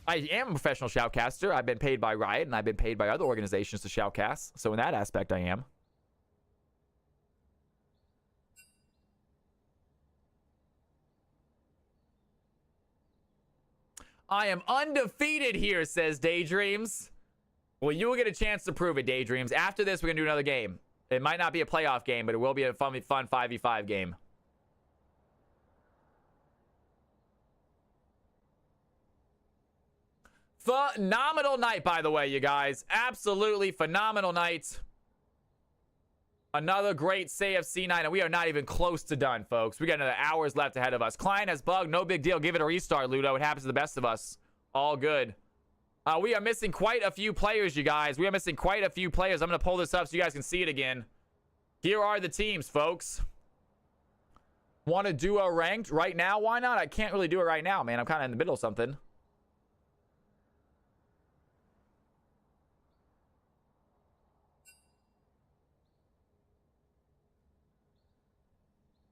I am a professional shoutcaster. I've been paid by Riot, and I've been paid by other organizations to shoutcast. So in that aspect, I am. I am undefeated here, says Daydreams. Well, you will get a chance to prove it, Daydreams. After this, we're going to do another game. It might not be a playoff game, but it will be a fun 5v5 game. Phenomenal night, by the way, you guys. Absolutely phenomenal night. Another great CFC night, and we are not even close to done, folks. We got another hours left ahead of us. Client has bugged. No big deal. Give it a restart, Ludo. It happens to the best of us. All good. We are missing quite a few players, you guys. We are missing quite a few players. I'm going to pull this up so you guys can see it again. Here are the teams, folks. Want to do a ranked right now? Why not? I can't really do it right now, man. I'm kind of in the middle of something.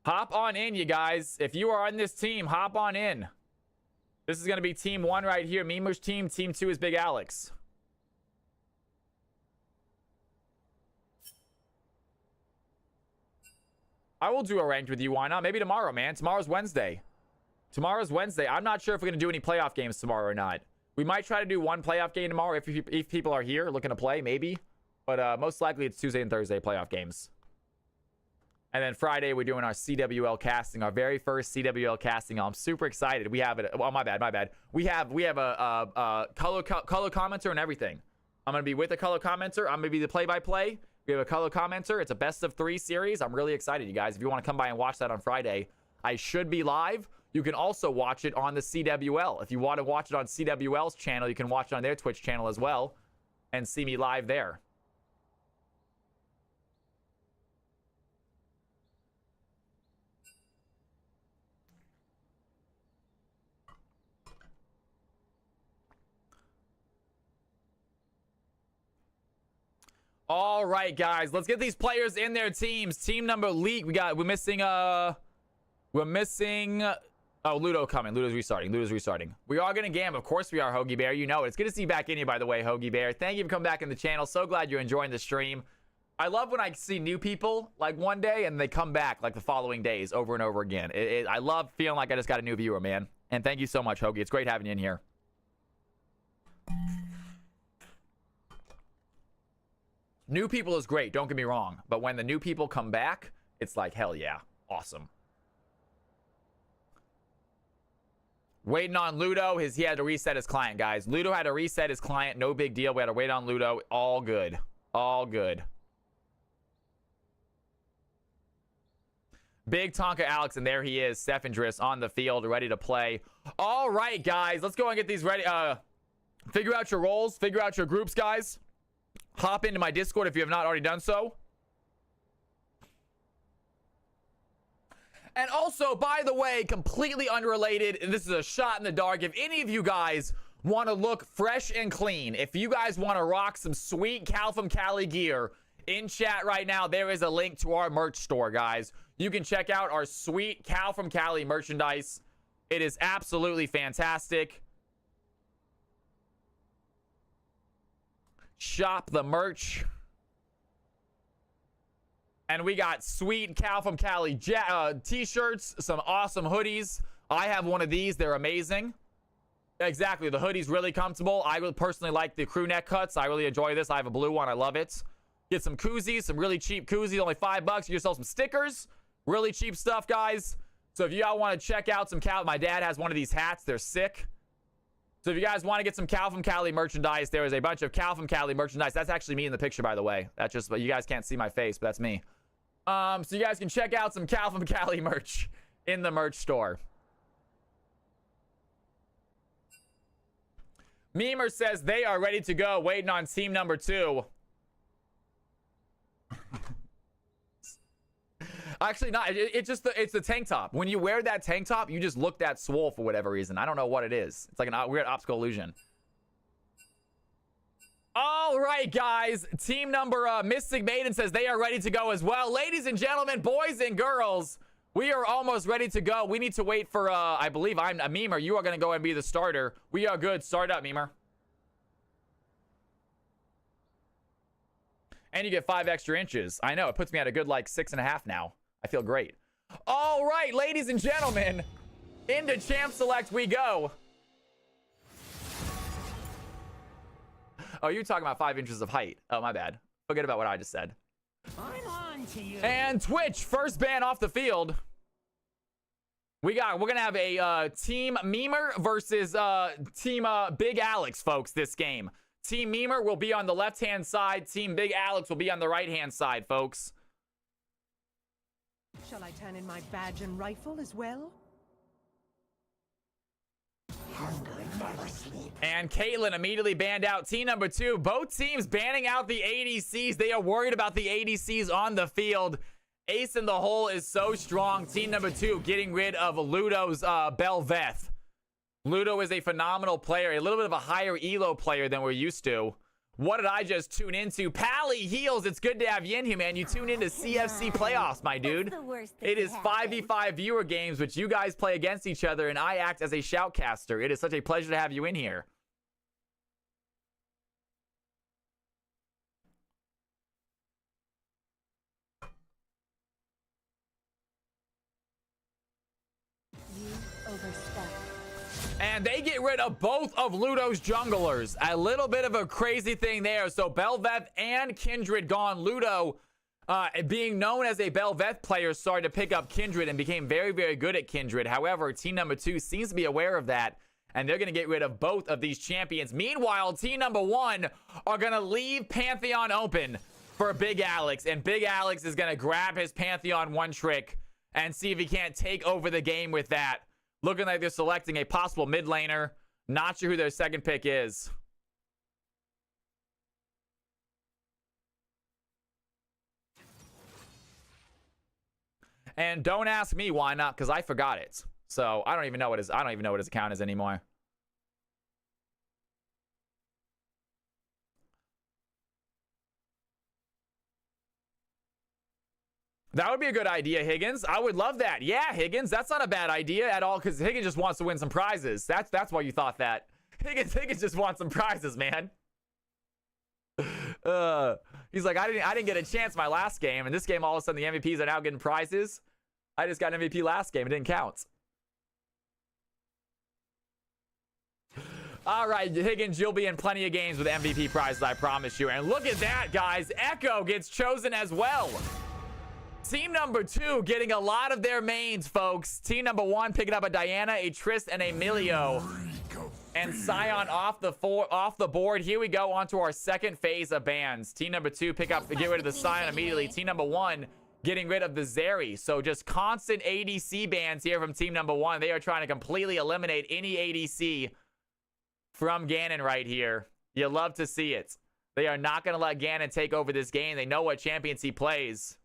Hop on in, you guys. If you are on this team, hop on in. This is going to be team 1 right here. Memer's team. Team 2 is Big Alex. I will do a ranked with you. Why not? Maybe tomorrow, man. Tomorrow's Wednesday. Tomorrow's Wednesday. I'm not sure if we're going to do any playoff games tomorrow or not. We might try to do one playoff game tomorrow if people are here looking to play, maybe. But most likely it's Tuesday and Thursday playoff games. And then Friday, we're doing our CWL casting, our very first CWL casting. I'm super excited. We have it. Oh, my bad. We have a color commenter and everything. I'm going to be with a color commenter. I'm going to be the play-by-play. We have a color commenter. It's a best of 3 series. I'm really excited, you guys. If you want to come by and watch that on Friday, I should be live. You can also watch it on the CWL. If you want to watch it on CWL's channel, you can watch it on their Twitch channel as well and see me live there. All right, guys, let's get these players in their teams. Team number league. We're missing oh, Ludo coming. Ludo's restarting. We are gonna game. Of course we are, Hoagie Bear. You know it. It's good to see you back in here, by the way, Hoagie Bear. Thank you for coming back in the channel. So glad you're enjoying the stream. I love when I see new people like one day and they come back like the following days over and over again. I love feeling like I just got a new viewer, man. And thank you so much, Hoagie. It's great having you in here. New people is great, don't get me wrong. But when the new people come back, it's like, hell yeah, awesome. Waiting on Ludo. He had to reset his client, guys. Ludo had to reset his client. No big deal. We had to wait on Ludo. All good. All good. Big Tonka Alex, and there he is. Steffendris on the field, ready to play. All right, guys. Let's go and get these ready. Figure out your roles. Figure out your groups, guys. hop into my Discord if you have not already done so. And also, by the way, completely unrelated, and this is a shot in the dark, if any of you guys want to look fresh and clean, if you guys want to rock some sweet Cal from Cali gear, in chat right now, there is a link to our merch store, guys. You can check out our sweet Cal from Cali merchandise. It is absolutely fantastic. Shop the merch. And we got sweet Cal from Cali t-shirts, some awesome hoodies. I have one of these. They're amazing. Exactly. The hoodie's really comfortable. I really personally like the crew neck cuts. I really enjoy this. I have a blue one. I love it. Get some koozies, some really cheap koozies, only $5. Get yourself some stickers. Really cheap stuff, guys. So if you all want to check out some Cal, my dad has one of these hats. They're sick. So if you guys want to get some Cal from Cali merchandise, there is a bunch of Cal from Cali merchandise. That's actually me in the picture, by the way. That's just, but you guys can't see my face, but that's me. So you guys can check out some Cal from Cali merch in the merch store. Memer says they are ready to go, waiting on team number 2. Actually, not. It's just it's the tank top. When you wear that tank top, you just look that swole for whatever reason. I don't know what it is. It's like a weird optical illusion. All right, guys. Team number Mystic Maiden says they are ready to go as well. Ladies and gentlemen, boys and girls, we are almost ready to go. We need to wait for, I believe I'm a Memer. You are going to go and be the starter. We are good. Start up, Memer. And you get 5 extra inches. I know. It puts me at a good, like, 6.5 now. I feel great. All right, ladies and gentlemen, into Champ Select we go. Oh, you're talking about 5 inches of height. Oh, my bad. Forget about what I just said. I'm on to you. And Twitch, first ban off the field. We're gonna have a Team Memer versus Team Big Alex, folks, this game. Team Memer will be on the left-hand side. Team Big Alex will be on the right-hand side, folks. Shall I turn in my badge and rifle as well? And Caitlyn immediately banned out team number 2. Both teams banning out the ADCs. They are worried about the ADCs on the field. Ace in the hole is so strong. Team number 2 getting rid of Ludo's Belveth. Ludo is a phenomenal player, a little bit of a higher elo player than we're used to. What did I just tune into? Pally Heals, it's good to have you in here, man. You tune into CFC playoffs, my dude. It is 5v5 viewer games, which you guys play against each other, and I act as a shoutcaster. It is such a pleasure to have you in here. And they get rid of both of Ludo's junglers. A little bit of a crazy thing there. So Belveth and Kindred gone. Ludo, being known as a Belveth player, started to pick up Kindred and became very, very good at Kindred. However, team number 2 seems to be aware of that, and they're going to get rid of both of these champions. Meanwhile, team number 1 are going to leave Pantheon open for Big Alex, and Big Alex is going to grab his Pantheon one trick and see if he can't take over the game with that. Looking like they're selecting a possible mid laner. Not sure who their second pick is. And don't ask me why not, because I forgot it. So I don't even know what his account is anymore. That would be a good idea, Higgins. I would love that. Yeah, Higgins, that's not a bad idea at all, because Higgins just wants to win some prizes. That's why you thought that. Higgins just wants some prizes, man. He's like, I didn't get a chance my last game, and this game all of a sudden the MVPs are now getting prizes. I just got an MVP last game. It didn't count. All right, Higgins, you'll be in plenty of games with MVP prizes, I promise you. And look at that, guys. Echo gets chosen as well. Team number 2 getting a lot of their mains, folks. Team number 1 picking up a Diana, a Trist, and a Milio. And Scion off the board. Here we go onto our second phase of bans. Team number 2 get rid of the Scion immediately. Team number 1 getting rid of the Zeri. So just constant ADC bans here from team number 1. They are trying to completely eliminate any ADC from Ganon right here. You love to see it. They are not going to let Ganon take over this game. They know what champions he plays.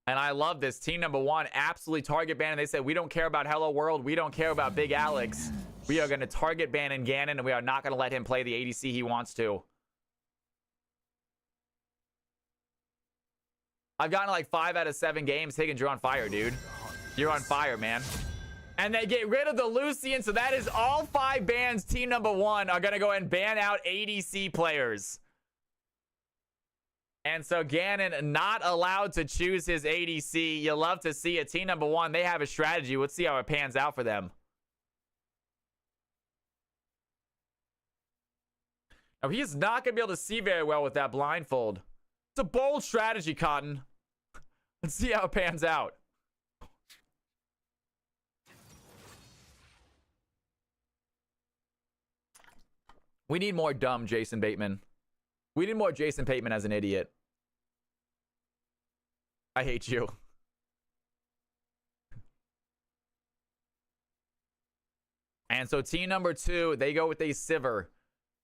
And I love this. Team number 1 absolutely target ban. And they said, we don't care about Hello World. We don't care about Big Alex. We are going to target ban and Ganon, and we are not going to let him play the ADC he wants to. I've gotten like 5 out of 7 games. Higgins, you're on fire, dude. You're on fire, man. And they get rid of the Lucian, so that is all 5 bans. Team number 1 are going to go and ban out ADC players. And so Ganon not allowed to choose his ADC. You love to see it. Team number 1, they have a strategy. Let's see how it pans out for them. Now, he is not going to be able to see very well with that blindfold. It's a bold strategy, Cotton. Let's see how it pans out. We need more dumb Jason Bateman. We need more Jason Bateman as an idiot. I hate you. And so team number 2, they go with a Sivir.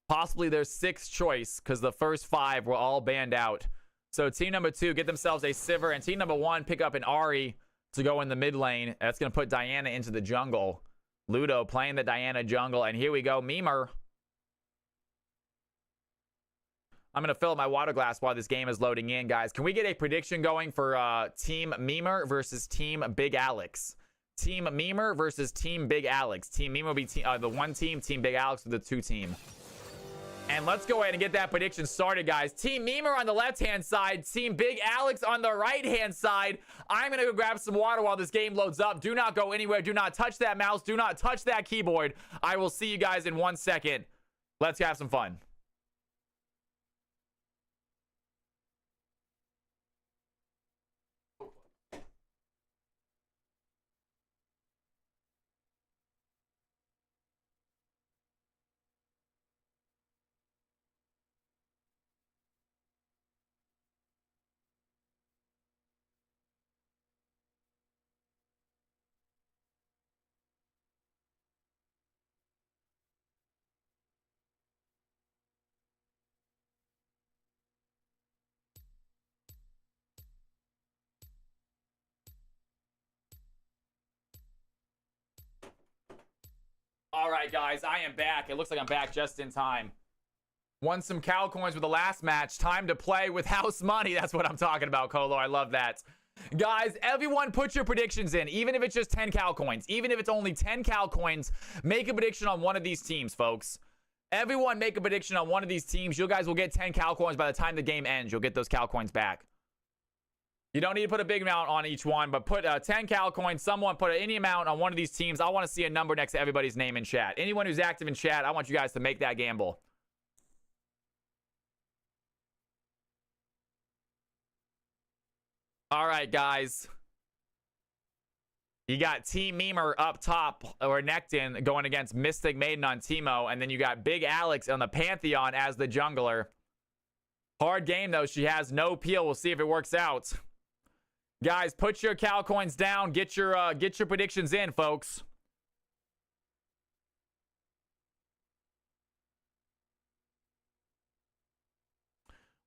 Possibly their 6th choice, because the first 5 were all banned out. So team number 2 get themselves a Sivir, and team number 1 pick up an Ahri to go in the mid lane. That's going to put Diana into the jungle. Ludo playing the Diana jungle, and here we go, Mimer. I'm going to fill up my water glass while this game is loading in, guys. Can we get a prediction going for Team Mimer versus Team Big Alex? Team Mimer versus Team Big Alex. Team Mimer will be the 1 team, Team Big Alex with the 2 team. And let's go ahead and get that prediction started, guys. Team Mimer on the left-hand side. Team Big Alex on the right-hand side. I'm going to go grab some water while this game loads up. Do not go anywhere. Do not touch that mouse. Do not touch that keyboard. I will see you guys in 1 second. Let's have some fun. All right, guys, I am back. It looks like I'm back just in time. Won some cow coins with the last match. Time to play with house money. That's what I'm talking about, Colo. I love that. Guys, everyone put your predictions in, even if it's just 10 cow coins. Even if it's only 10 cow coins, make a prediction on one of these teams, folks. Everyone make a prediction on one of these teams. You guys will get 10 cow coins by the time the game ends. You'll get those cow coins back. You don't need to put a big amount on each one, but put 10 cow coins. Someone put any amount on one of these teams. I want to see a number next to everybody's name in chat. Anyone who's active in chat, I want you guys to make that gamble. All right, guys. You got Team Mimer up top, or Nectin, going against Mystic Maiden on Teemo. And then you got Big Alex on the Pantheon as the jungler. Hard game, though. She has no peel. We'll see if it works out. Guys, put your cow coins down. Get your predictions in, folks.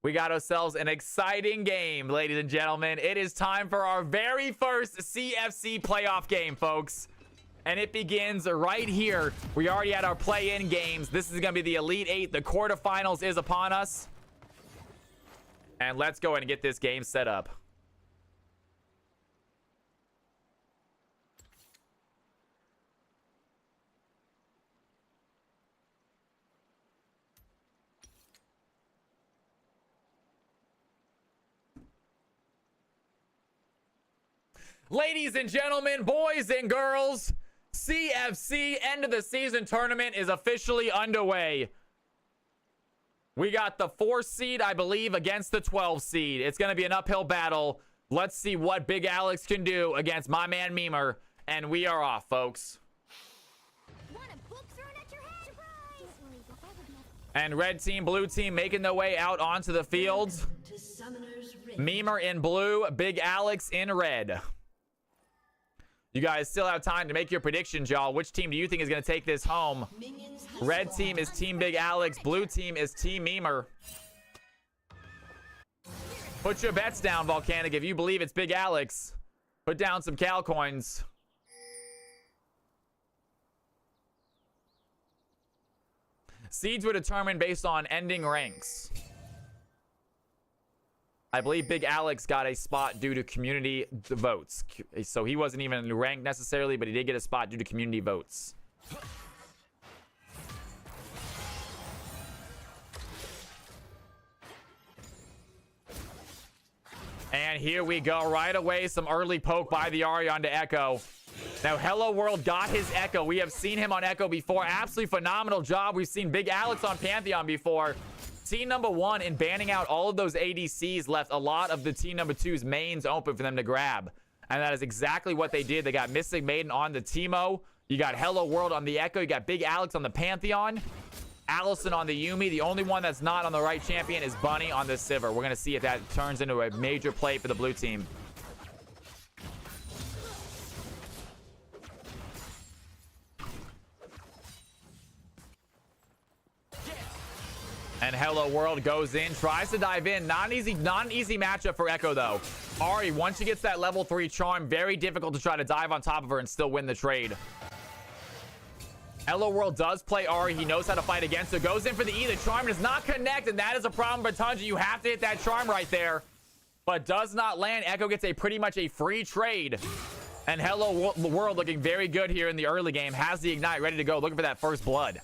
We got ourselves an exciting game, ladies and gentlemen. It is time for our very first CFC playoff game, folks. And it begins right here. We already had our play-in games. This is going to be the Elite 8. The quarterfinals is upon us. And let's go ahead and get this game set up. Ladies and gentlemen, boys and girls, CFC end of the season tournament is officially underway. We got the 4 seed, I believe, against the 12 seed. It's going to be an uphill battle. Let's see what Big Alex can do against my man Mimer. And we are off, folks. And red team, blue team making their way out onto the fields. Mimer in blue, Big Alex in red. You guys still have time to make your predictions, y'all. Which team do you think is going to take this home? Red team is Team Big Alex. Blue team is Team Memer. Put your bets down, Volcanic. If you believe it's Big Alex, put down some Cal coins. Seeds were determined based on ending ranks. I believe Big Alex got a spot due to community votes. So he wasn't even ranked necessarily, but he did get a spot due to community votes. And here we go. Right away, some early poke by the Ahri onto Echo. Now, Hello World got his Echo. We have seen him on Echo before. Absolutely phenomenal job. We've seen Big Alex on Pantheon before. Team number 1 in banning out all of those ADCs left a lot of the team number 2's mains open for them to grab. And that is exactly what they did. They got Mystic Maiden on the Teemo. You got Hello World on the Echo. You got Big Alex on the Pantheon. Allison on the Yuumi. The only one that's not on the right champion is Bunny on the Sivir. We're going to see if that turns into a major play for the blue team. And Hello World goes in, tries to dive in. Not an easy matchup for Echo, though. Ahri, once she gets that level 3 charm, very difficult to try to dive on top of her and still win the trade. Hello World does play Ahri. He knows how to fight against her. Goes in for the E. The charm does not connect, and that is a problem for Tunji. You have to hit that charm right there. But does not land. Echo gets pretty much a free trade. And Hello World looking very good here in the early game. Has the Ignite ready to go. Looking for that first blood.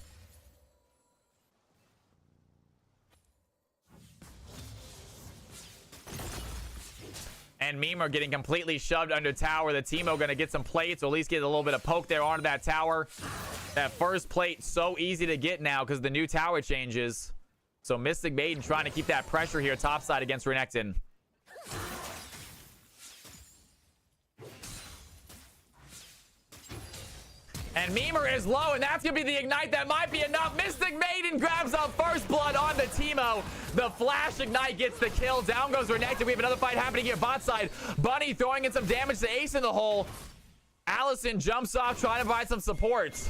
And Memer getting completely shoved under tower. The Teemo going to get some plates, or at least get a little bit of poke there onto that tower. That first plate, so easy to get now because the new tower changes. So Mystic Maiden trying to keep that pressure here topside against Renekton. And Memer is low, and that's going to be the Ignite. That might be enough. Mystic Maiden grabs up first blood on the Teemo. The Flash Ignite gets the kill. Down goes Renekton. We have another fight happening here bot side. Bunny throwing in some damage to Ace in the hole. Allison jumps off trying to provide some support.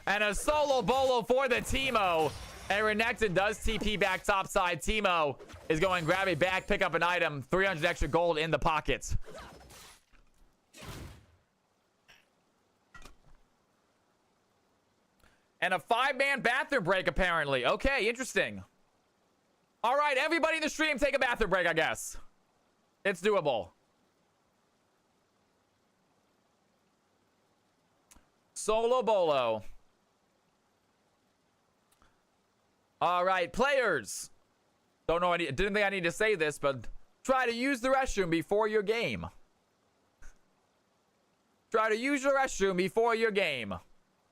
And a solo bolo for the Teemo. And Renekton does TP back topside. Teemo is going to grab a back, pick up an item. 300 extra gold in the pocket. And a 5-man bathroom break, apparently. Okay, interesting. All right, everybody in the stream, take a bathroom break, I guess. It's doable. Solo bolo. All right, players. Don't know any. Didn't think I need to say this, but try to use the restroom before your game. Try to use your restroom before your game.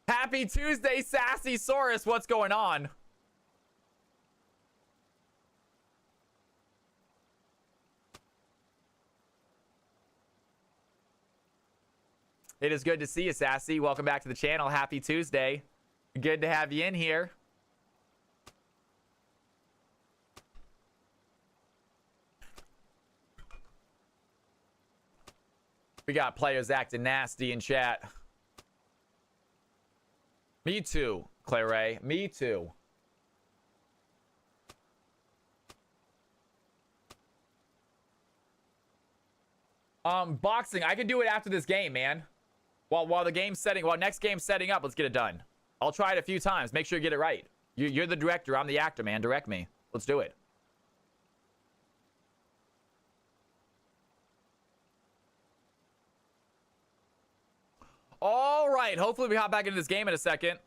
Happy Tuesday, Sassy Saurus. What's going on? It is good to see you, Sassy. Welcome back to the channel. Happy Tuesday. Good to have you in here. We got players acting nasty in chat. Me too, Claire. Me too. Boxing. I can do it after this game, man. While the game's setting, while next game's setting up, let's get it done. I'll try it a few times. Make sure you get it right. You're the director. I'm the actor, man. Direct me. Let's do it. All right. Hopefully we hop back into this game in a second.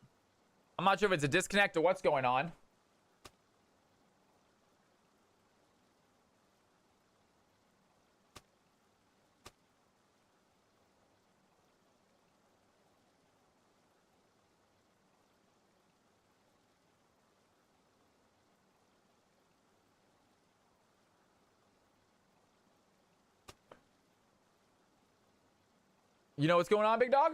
I'm not sure if it's a disconnect or what's going on. You know what's going on, big dog?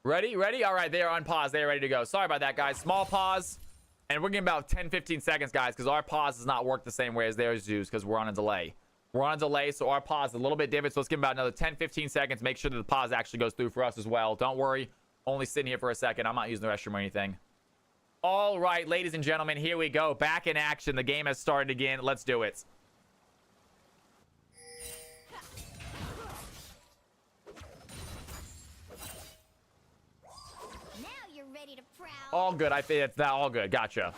Ready? Ready? All right, they are on pause. They are ready to go. Sorry about that, guys. Small pause. And we're getting about 10-15 seconds, guys, because our pause does not work the same way as theirs do because we're on a delay. We're on a delay, so our pause is a little bit different. So let's give about another 10-15 seconds. Make sure that the pause actually goes through for us as well. Don't worry. Only sitting here for a second. I'm not using the restroom or anything. All right, ladies and gentlemen, here we go. Back in action. The game has started again. Let's do it. Now you're ready to prowl. All good. I think it's that. All good. Gotcha.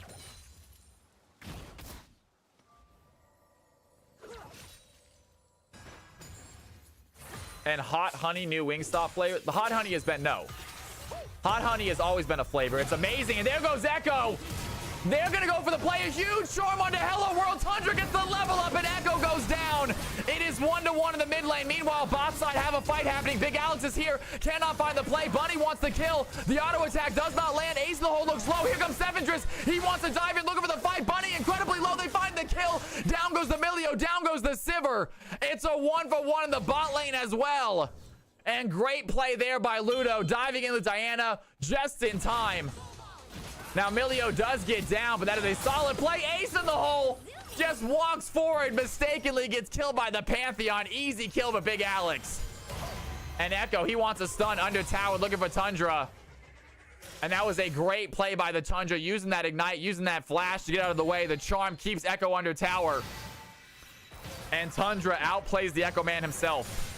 And hot honey new Wingstop flavor. The hot honey has been no. Hot honey has always been a flavor. It's amazing. And there goes Echo. They're going to go for the play. A huge charm onto Hello World. Tundra gets the level up and Echo goes down. It is 1-1 in the mid lane. Meanwhile, bot side have a fight happening. Big Alex is here. Cannot find the play. Bunny wants the kill. The auto attack does not land. Ace in the hole looks low. Here comes Sevendris. He wants to dive in looking for the fight. Bunny incredibly low. They find the kill. Down goes the Milio. Down goes the Sivir. It's a 1-for-1 in the bot lane as well. And great play there by Ludo. Diving in with Diana just in time. Now, Milio does get down, but that is a solid play. Ace in the hole. Just walks forward, mistakenly gets killed by the Pantheon. Easy kill for Big Alex. And Echo, he wants a stun under tower, looking for Tundra. And that was a great play by the Tundra, using that ignite, using that flash to get out of the way. The charm keeps Echo under tower. And Tundra outplays the Echo Man himself.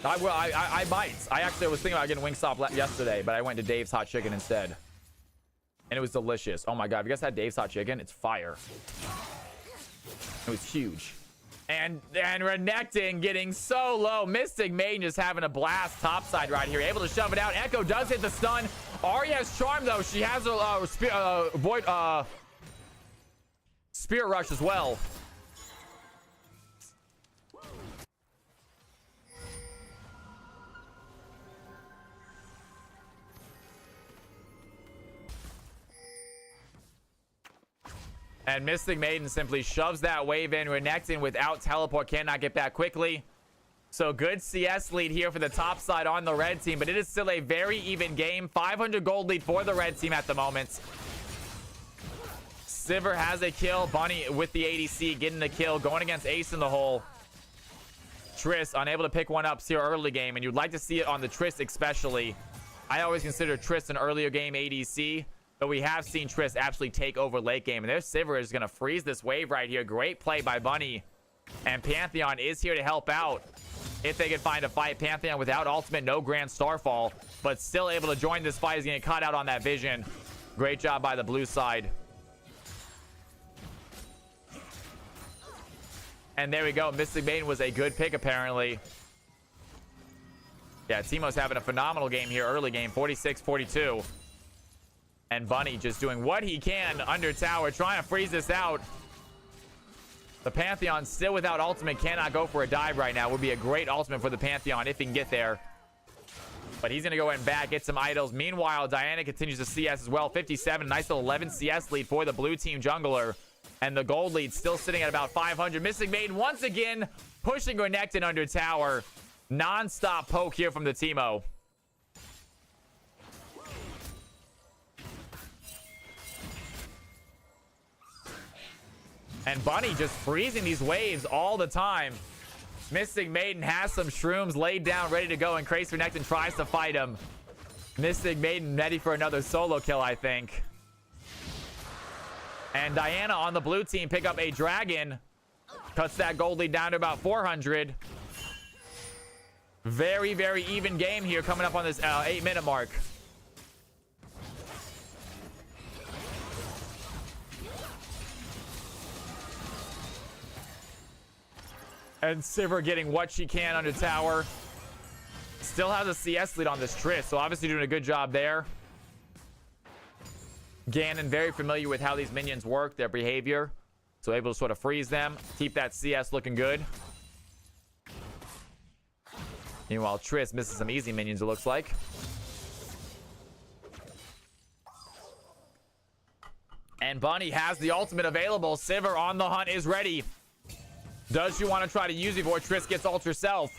I might. I actually was thinking about getting Wingstop yesterday, but I went to Dave's Hot Chicken instead. And it was delicious. Oh my god, have you guys had Dave's Hot Chicken? It's fire. It was huge. And Renekton getting so low. Mystic Maiden just having a blast topside right here. Able to shove it out. Echo does hit the stun. Ahri has charm though. She has a Spirit Rush as well. And Mystic Maiden simply shoves that wave in. Renekton without teleport cannot get back quickly. So good CS lead here for the top side on the red team. But it is still a very even game. 500 gold lead for the red team at the moment. Sivir has a kill. Bunny with the ADC getting the kill. Going against Ace in the hole. Triss unable to pick one up here early game. And you'd like to see it on the Triss especially. I always consider Triss an earlier game ADC. But we have seen Triss absolutely take over late game. And there's Sivir is going to freeze this wave right here. Great play by Bunny. And Pantheon is here to help out. If they can find a fight. Pantheon without ultimate, no Grand Starfall. But still able to join this fight. He's going to get caught out on that vision. Great job by the blue side. And there we go. Mystic Maiden was a good pick apparently. Yeah, Teemo's having a phenomenal game here. Early game. 46-42. And Bunny just doing what he can under tower, trying to freeze this out. The Pantheon still without ultimate, cannot go for a dive right now. Would be a great ultimate for the Pantheon if he can get there. But he's going to go in back, get some idols. Meanwhile, Diana continues to CS as well. 57, nice little 11 CS lead for the blue team jungler. And the gold lead still sitting at about 500. Mystic Maiden once again pushing Renekton under tower. Non-stop poke here from the Teemo. And Bunny just freezing these waves all the time. Mystic Maiden has some shrooms laid down, ready to go, and Crazy Renekton tries to fight him. Mystic Maiden ready for another solo kill, I think. And Diana on the blue team pick up a dragon. Cuts that gold lead down to about 400. Very, very even game here coming up on this 8-minute mark. And Sivir getting what she can under tower. Still has a CS lead on this Triss, so obviously doing a good job there. Ganon very familiar with how these minions work, their behavior. So able to sort of freeze them, keep that CS looking good. Meanwhile, Triss misses some easy minions, it looks like. And Bunny has the ultimate available. Sivir on the hunt is ready. Does she want to try to use it before Triss gets ult herself?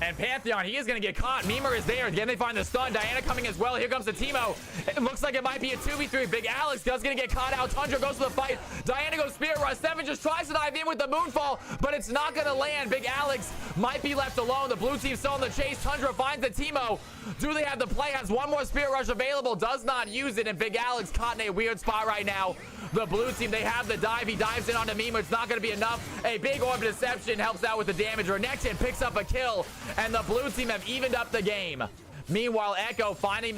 And Pantheon, he is going to get caught. Memer is there. Again, they find the stun. Diana coming as well. Here comes the Teemo. It looks like it might be a 2v3. Big Alex does going to get caught out. Tundra goes to the fight. Diana goes Spirit Rush. Seven just tries to dive in with the Moonfall, but it's not going to land. Big Alex might be left alone. The blue team still in the chase. Tundra finds the Teemo. Do they have the play? Has one more Spirit Rush available. Does not use it. And Big Alex caught in a weird spot right now. The blue team, they have the dive. He dives in onto Memer. It's not going to be enough. A big Orb Deception helps out with the damage. Renekton picks up a kill, and the blue team have evened up the game. Meanwhile, Echo finally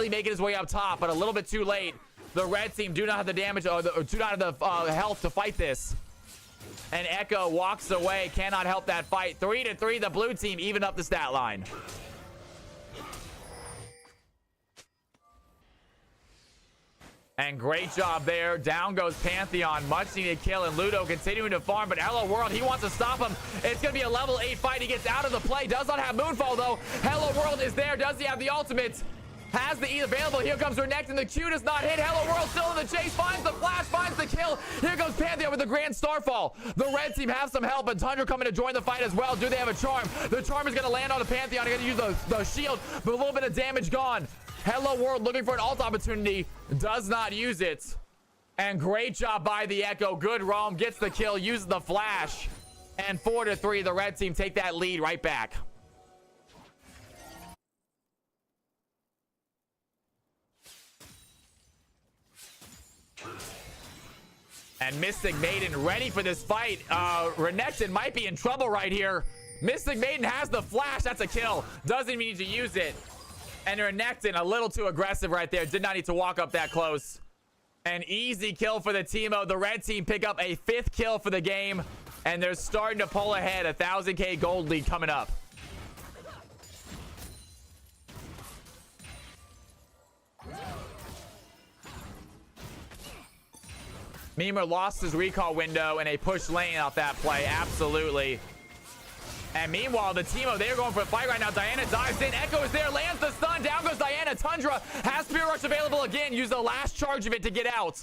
making his way up top, but a little bit too late. The red team do not have the damage or do not have the health to fight this. And Echo walks away, cannot help that fight. 3-3, the blue team even up the stat line. And great job there. Down goes Pantheon. Much needed kill. And Ludo continuing to farm. But Hello World, he wants to stop him. It's going to be a level 8 fight. He gets out of the play. Does not have Moonfall, though. Hello World is there. Does he have the ultimate? Has the E available. Here comes Renekton. The Q does not hit. Hello World still in the chase. Finds the flash. Finds the kill. Here goes Pantheon with the Grand Starfall. The red team have some help. And Tundra coming to join the fight as well. Do they have a charm? The charm is going to land on the Pantheon. They're going to use the shield. But a little bit of damage gone. Hello World looking for an ult opportunity. Does not use it. And great job by the Echo. Good roam. Gets the kill. Uses the flash. And 4-3. The red team take that lead right back. And Mystic Maiden ready for this fight. Renekton might be in trouble right here. Mystic Maiden has the flash. That's a kill. Doesn't even need to use it. And Renekton a little too aggressive right there. Did not need to walk up that close. An easy kill for the Teemo. The red team pick up a 5th kill for the game. And they're starting to pull ahead. 1,000k gold lead coming up. Memer lost his recall window and a push lane off that play. Absolutely. And meanwhile, the Teemo, they're going for a fight right now. Diana dives in. Echo is there. Lands the stun. Down goes Diana. Tundra has Spirit Rush available again. Use the last charge of it to get out.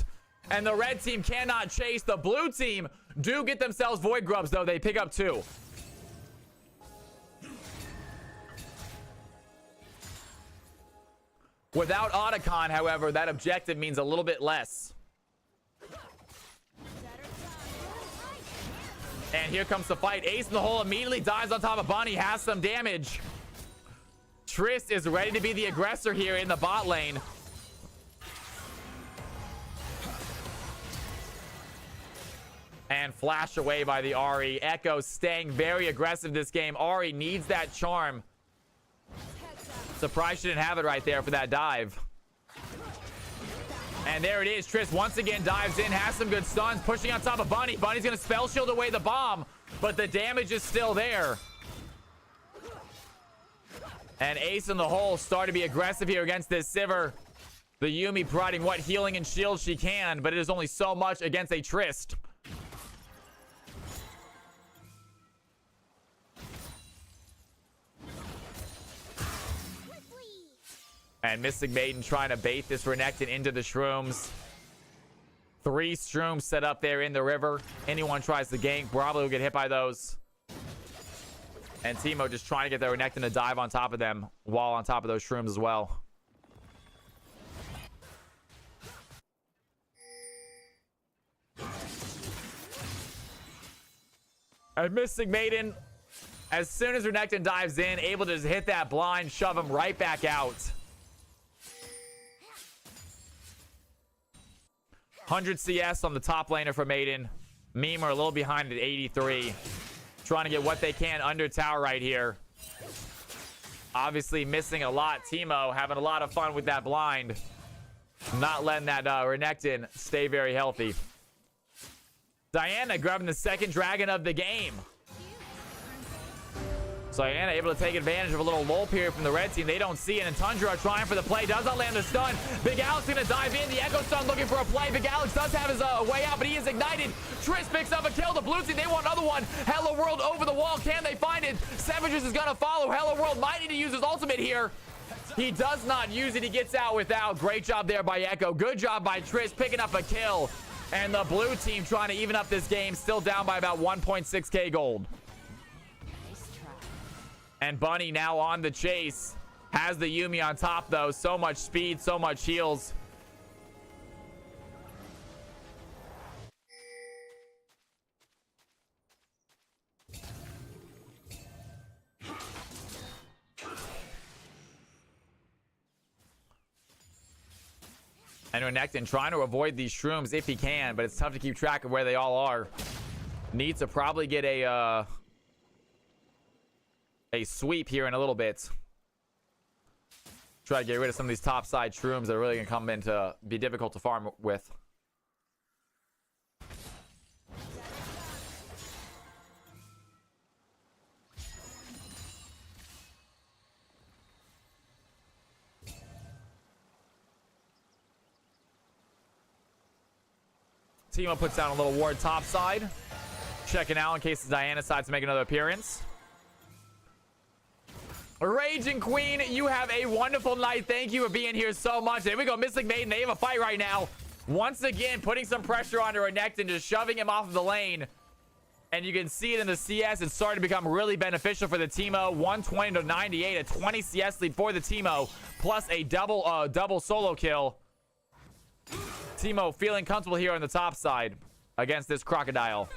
And the red team cannot chase. The blue team do get themselves Void Grubs, though. They pick up 2. Without Otacon, however, that objective means a little bit less. And here comes the fight. Ace in the hole immediately dives on top of Bunny. Has some damage. Triss is ready to be the aggressor here in the bot lane. And flash away by the Ahri. Echo staying very aggressive this game. Ahri needs that charm. Surprised she didn't have it right there for that dive. And there it is. Triss once again dives in, has some good stuns, pushing on top of Bunny. Bunny's going to spell shield away the bomb, but the damage is still there. And Ace in the hole start to be aggressive here against this Sivir. The Yuumi providing what healing and shield she can, but it is only so much against a Trist. And Mystic Maiden trying to bait this Renekton into the shrooms. 3 shrooms set up there in the river. Anyone tries to gank, probably will get hit by those. And Teemo just trying to get the Renekton to dive on top of them while on top of those shrooms as well. And Mystic Maiden, as soon as Renekton dives in, able to just hit that blind, shove him right back out. 100 CS on the top laner for Maiden. Memer a little behind at 83. Trying to get what they can under tower right here. Obviously missing a lot. Teemo having a lot of fun with that blind. Not letting that Renekton stay very healthy. Diana grabbing the 2nd dragon of the game. So Diana able to take advantage of a little lull period from the red team. They don't see it, and Tundra trying for the play. Does not land the stun. Big Alex gonna dive in. The Echo stun looking for a play. Big Alex does have his way out, but he is ignited. Triss picks up a kill. The blue team, they want another one. Hello World over the wall. Can they find it? Savages is gonna follow. Hello World might need to use his ultimate here. He does not use it. He gets out without. Great job there by Echo. Good job by Triss picking up a kill. And the blue team trying to even up this game. Still down by about 1.6k gold. And Bunny now on the chase. Has the Yuumi on top, though. So much speed, so much heals. And Renekton trying to avoid these shrooms if he can, but it's tough to keep track of where they all are. Needs to probably get a sweep here in a little bit. Try to get rid of some of these top side shrooms that are really going to come in to be difficult to farm with. Teemo puts down a little ward top side. Checking out in case the Diana decides to make another appearance. Raging Queen, you have a wonderful night. Thank you for being here so much. There we go. Mystic Maiden, they have a fight right now. Once again, putting some pressure onto Renekton, just shoving him off of the lane. And you can see it in the CS. It's starting to become really beneficial for the Teemo. 120 to 98, a 20 CS lead for the Teemo, plus a double solo kill. Teemo feeling comfortable here on the top side against this Crocodile.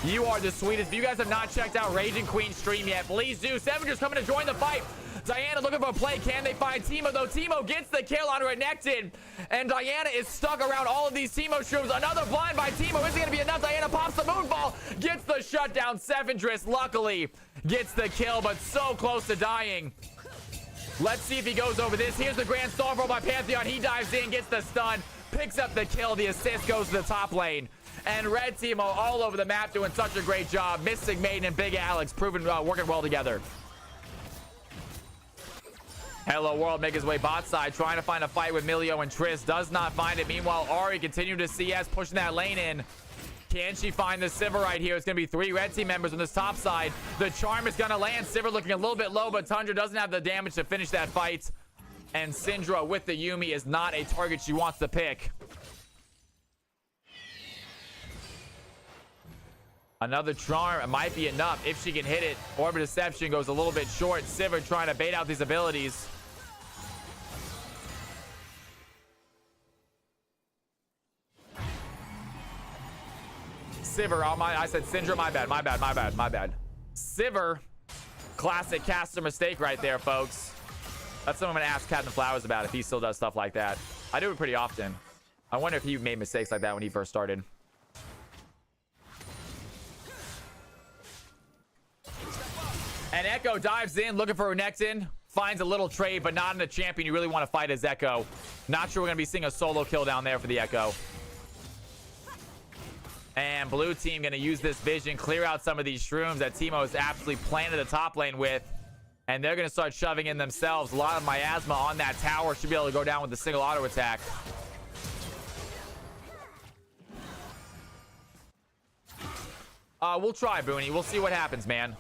You are the sweetest. If you guys have not checked out Raging Queen's stream yet, please do. Savager's coming to join the fight. Diana looking for a play. Can they find Teemo, though? Teemo gets the kill on Renekton. And Diana is stuck around all of these Teemo shrooms. Another blind by Teemo. Isn't going to be enough. Diana pops the moonfall. Gets the shutdown. Sevendris, luckily, gets the kill, but so close to dying. Let's see if he goes over this. Here's the Grand Starfall by Pantheon. He dives in, gets the stun, picks up the kill. The assist goes to the top lane. And Red Teemo all over the map doing such a great job. Mystic Maiden and Big Alex proving working well together. Hello World make his way bot side, trying to find a fight with Milio and Triss. Does not find it. Meanwhile, Ari continuing to CS, pushing that lane in. Can she find the Sivir right here? It's going to be 3 red team members on this top side. The charm is going to land. Sivir looking a little bit low, but Tundra doesn't have the damage to finish that fight. And Syndra with the Yuumi is not a target she wants to pick. Another charm might be enough if she can hit it. Orb of Deception goes a little bit short. Sivir trying to bait out these abilities. Sivir, I said Syndra, my bad. Sivir, classic caster mistake right there, folks. That's something I'm gonna ask Captain Flowers about if he still does stuff like that. I do it pretty often. I wonder if he made mistakes like that when he first started. And Echo dives in, looking for Renekton. Finds a little trade, but not in a champion you really want to fight as Echo. Not sure we're going to be seeing a solo kill down there for the Echo. And blue team going to use this vision, clear out some of these shrooms that Teemo has absolutely planted the top lane with. And they're going to start shoving in themselves. A lot of miasma on that tower. Should be able to go down with a single auto attack. We'll try, Booney. We'll see what happens, man.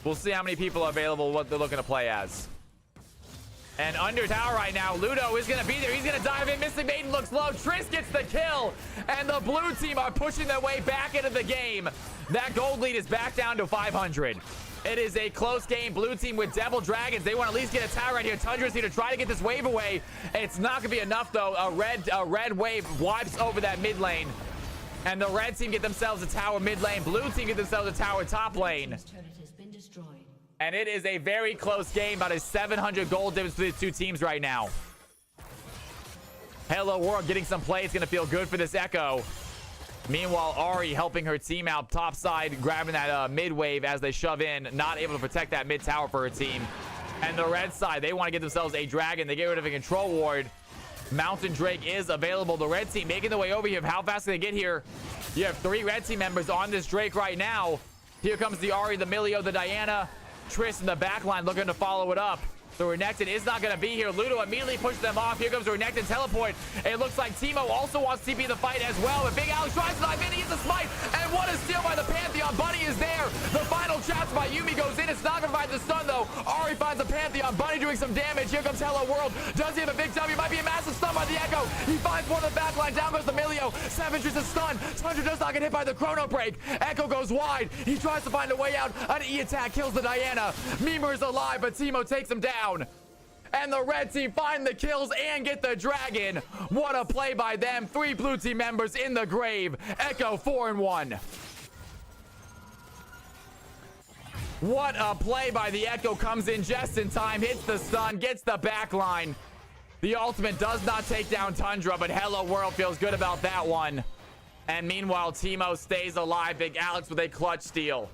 We'll see how many people are available, what they're looking to play as. And under tower right now, Ludo is going to be there. He's going to dive in. Mystic Maiden looks low. Triss gets the kill. And the blue team are pushing their way back into the game. That gold lead is back down to 500. It is a close game. Blue team with Devil Dragons. They want to at least get a tower right here. Tundra's here to try to get this wave away. It's not going to be enough, though. A red wave wipes over that mid lane. And the red team get themselves a tower mid lane. Blue team get themselves a tower top lane. And it is a very close game. About a 700 gold difference for the two teams right now. Hello World getting some play. It's going to feel good for this Echo. Meanwhile, Ari helping her team out top side, grabbing that mid wave as they shove in. Not able to protect that mid tower for her team. And the red side, they want to get themselves a dragon. They get rid of a control ward. Mountain Drake is available. The red team making their way over here. How fast can they get here? You have 3 red team members on this Drake right now. Here comes the Ari, the Milio, the Diana. Triss in the back line looking to follow it up. The Renekton is not going to be here. Ludo immediately pushes them off. Here comes the Renekton teleport. It looks like Teemo also wants TP the fight as well. But Big Alex tries to dive in. He gets a smite. And what a steal by the Pantheon. Bunny is there. The final chapter by Yuumi goes in. It's not going to find the stun, though. Ari Ori finds a Pantheon. Bunny doing some damage. Here comes Hello World. Does he have a big W? Might be a massive stun by the Echo. He finds one of the backline. Down goes the Milio. Savage is a stun. Tundra does not get hit by the Chrono Break. Echo goes wide. He tries to find a way out. An E attack kills the Diana. Mimer is alive, but Teemo takes him down. And the red team find the kills and get the dragon. What a play by them. 3 blue team members in the grave. Echo 4-1. What a play by the Echo. Comes in just in time. Hits the stun. Gets the backline. The ultimate does not take down Tundra, but Hello World feels good about that one. And meanwhile, Teemo stays alive. Big Alex with a clutch steal.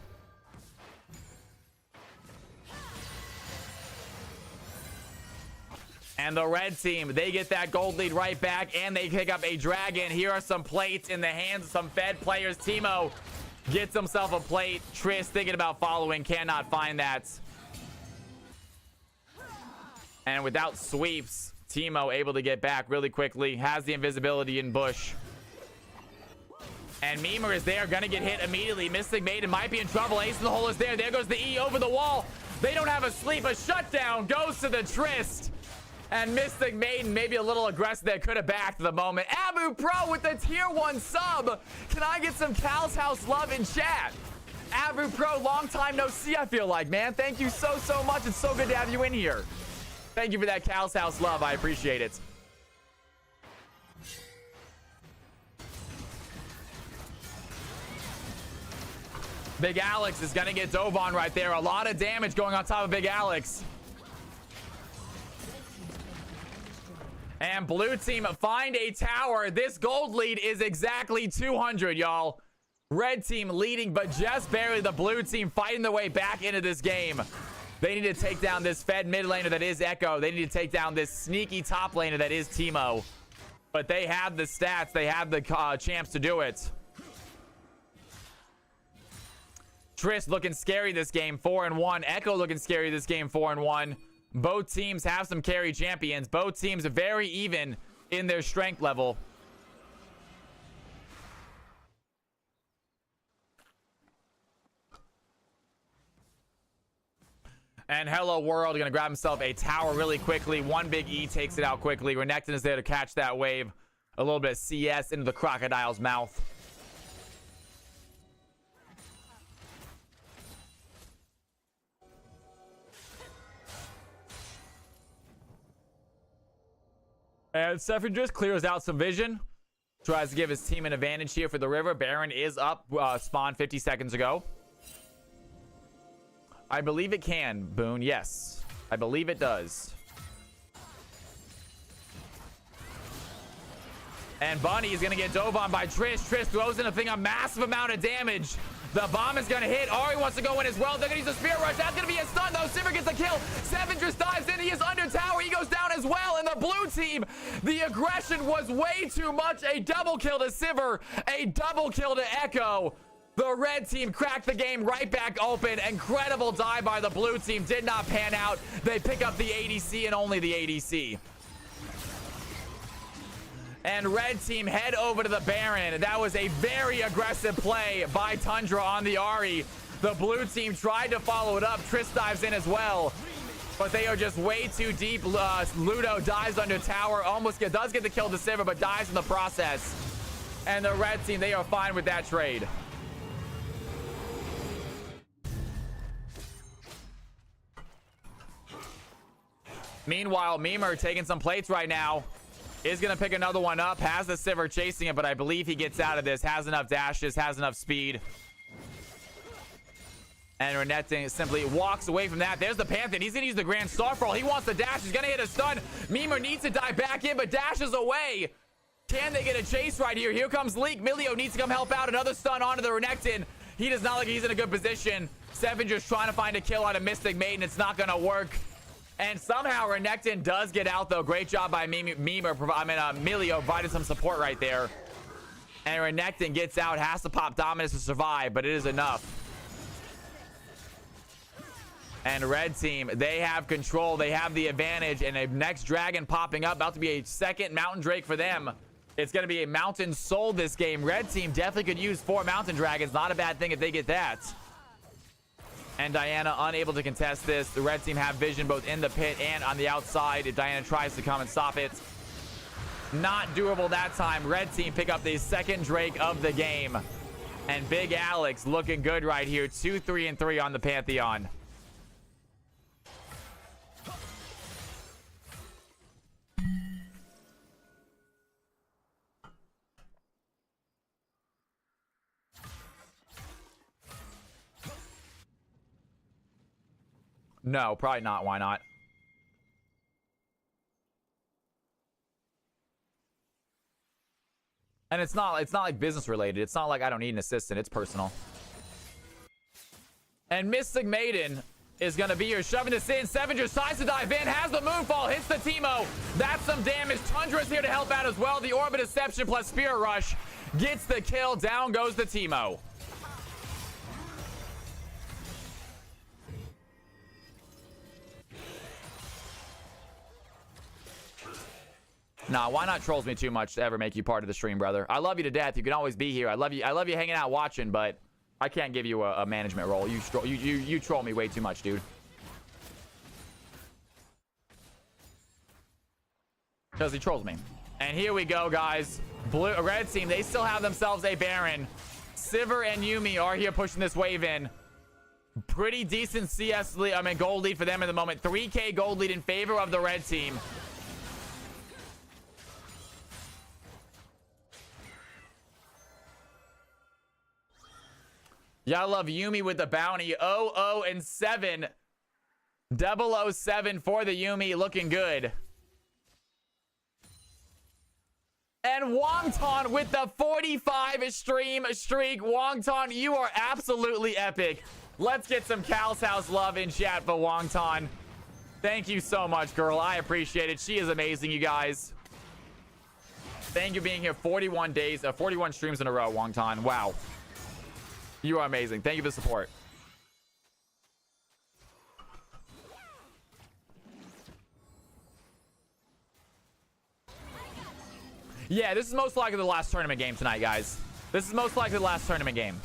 And the red team, they get that gold lead right back, and they pick up a dragon. Here are some plates in the hands of some Fed players. Teemo gets himself a plate. Triss thinking about following, cannot find that. And without sweeps, Teemo able to get back really quickly. Has the invisibility in bush. And Mimer is there, gonna get hit immediately. Mystic Maiden might be in trouble. Ace in the hole is there. There goes the E over the wall. They don't have a sleep. A shutdown goes to the Trist. And Mystic Maiden, maybe a little aggressive there, could have backed the moment. Abu Pro with the tier 1 sub. Can I get some Cal's House love in chat? Abu Pro, long time no see, I feel like, man. Thank you so much. It's so good to have you in here. Thank you for that Cal's House love. I appreciate it. Big Alex is going to get dove on right there. A lot of damage going on top of Big Alex. And blue team find a tower. This gold lead is exactly 200, y'all. Red team leading, but just barely. The blue team fighting their way back into this game. They need to take down this Fed mid laner that is Echo. They need to take down this sneaky top laner that is Teemo. But they have the stats. They have the champs to do it. Triss looking scary this game, 4-1. Echo looking scary this game, 4-1. Both teams have some carry champions. Both teams are very even in their strength level. And Hello World gonna grab himself a tower really quickly. One big E takes it out quickly. Renekton is there to catch that wave. A little bit of CS into the crocodile's mouth. And Sephiroth clears out some vision. Tries to give his team an advantage here for the river. Baron is up. Spawned 50 seconds ago. I believe it can, Boone. Yes. I believe it does. And Bunny is going to get dove on by Triss. Triss throws in a massive amount of damage. The bomb is going to hit. Ari wants to go in as well. They're going to use a Spirit Rush. That's going to be a stun, though. Sivir gets a kill. Seven just dives in. He is under tower. He goes down as well. And the blue team, the aggression was way too much. A double kill to Sivir. A double kill to Echo. The red team cracked the game right back open. Incredible dive by the blue team. Did not pan out. They pick up the ADC and only the ADC. And red team head over to the Baron. That was a very aggressive play by Tundra on the Ahri. The blue team tried to follow it up. Triss dives in as well. But they are just way too deep. Ludo dives under tower. Almost does get the kill to Sivir, but dies in the process. And the red team, they are fine with that trade. Meanwhile, Mimer taking some plates right now. Is going to pick another one up. Has the Sivir chasing it, but I believe he gets out of this. Has enough dashes. Has enough speed. And Renekton simply walks away from that. There's the Pantheon. He's going to use the Grand Starfall. He wants the dash. He's going to hit a stun. Mimer needs to dive back in, but dashes away. Can they get a chase right here? Here comes Leek. Milio needs to come help out. Another stun onto the Renekton. He does not look like he's in a good position. Seven just trying to find a kill on a Mystic Maiden. It's not going to work. And somehow Renekton does get out, though. Great job by Milio provided some support right there. And Renekton gets out, has to pop Dominus to survive, but it is enough. And red team, they have control. They have the advantage. And a next dragon popping up, about to be a second Mountain Drake for them. It's going to be a Mountain Soul this game. Red team definitely could use 4 Mountain Dragons. Not a bad thing if they get that. And Diana unable to contest this. The red team have vision both in the pit and on the outside. If Diana tries to come and stop it, not doable that time. Red team pick up the second Drake of the game. And Big Alex looking good right here. 2-3-3 on the Pantheon. No, probably not. Why not? And it's not like business related. It's not like I don't need an assistant. It's personal. And Mystic Maiden is going to be here shoving this in. Seven just tries to dive in, has the moonfall, hits the Teemo. That's some damage. Tundra is here to help out as well. The Orbit Deception plus Spirit Rush gets the kill. Down goes the Teemo. Nah, why not trolls me too much to ever make you part of the stream, brother? I love you to death. You can always be here. I love you hanging out watching, but I can't give you a management role. You troll me way too much, dude. Because he trolls me. And here we go, guys. Red team, they still have themselves a Baron. Sivir and Yuumi are here pushing this wave in. Pretty decent CS lead, gold lead for them at the moment. 3K gold lead in favor of the red team. Yeah, I love Yuumi with the bounty. 0-0-7. 007 for the Yuumi. Looking good. And Wongton with the 45 stream streak. Wongton, you are absolutely epic. Let's get some Cal's House love in chat for Wongton. Thank you so much, girl. I appreciate it. She is amazing, you guys. Thank you for being here 41 days, 41 streams in a row, Wongton. Wow. You are amazing. Thank you for the support. Yeah, this is most likely the last tournament game tonight, guys. This is most likely the last tournament game.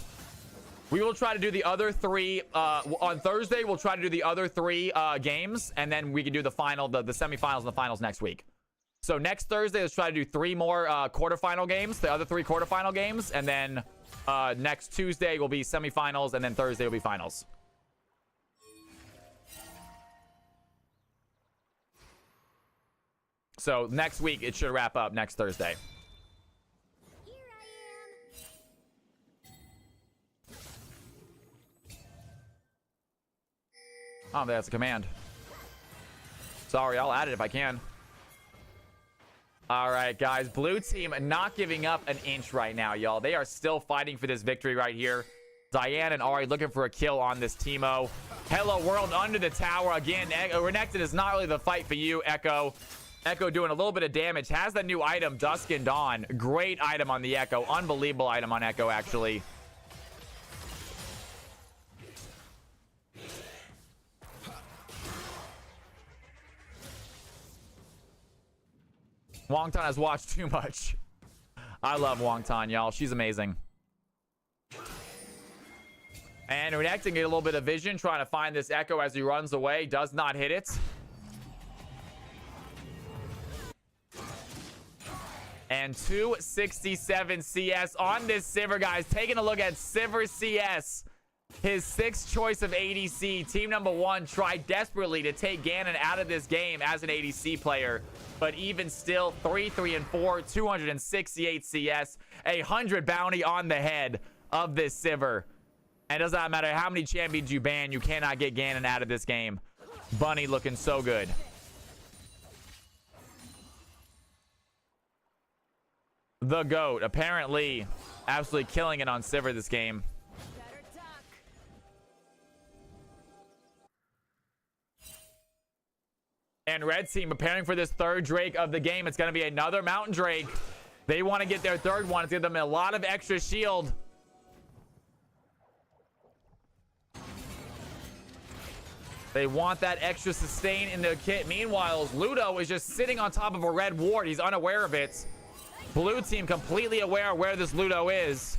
We will try to do the other three on Thursday. We'll try to do the other three games, and then we can do the final, the semifinals and the finals next week. So next Thursday, let's try to do 3 more quarterfinal games, the other 3 quarterfinal games, and then next Tuesday will be semifinals, and then Thursday will be finals. So next week, it should wrap up next Thursday. Oh, that's a command. Sorry, I'll add it if I can. All right, guys. Blue team not giving up an inch right now, y'all. They are still fighting for this victory right here. Diane and Ari looking for a kill on this Teemo. Hello, world under the tower. Again, Renekton is not really the fight for you, Echo. Echo doing a little bit of damage. Has the new item, Dusk and Dawn. Great item on the Echo. Unbelievable item on Echo, actually. Wongton has watched too much. I love Wongton, y'all. She's amazing. And Renekton get a little bit of vision, trying to find this Echo as he runs away. Does not hit it. And 267 CS on this Sivir, guys. Taking a look at Sivir CS. His 6th choice of ADC. Team number 1 tried desperately to take Ganon out of this game as an ADC player. But even still, 3-3-4, 268 CS, 100 bounty on the head of this Sivir. And it does not matter how many champions you ban, you cannot get Ganon out of this game. Bunny looking so good. The GOAT, apparently absolutely killing it on Sivir this game. And red team preparing for this 3rd Drake of the game. It's going to be another Mountain Drake. They want to get their 3rd one. It's give them a lot of extra shield. They want that extra sustain in their kit. Meanwhile, Ludo is just sitting on top of a red ward. He's unaware of it. Blue team completely aware of where this Ludo is.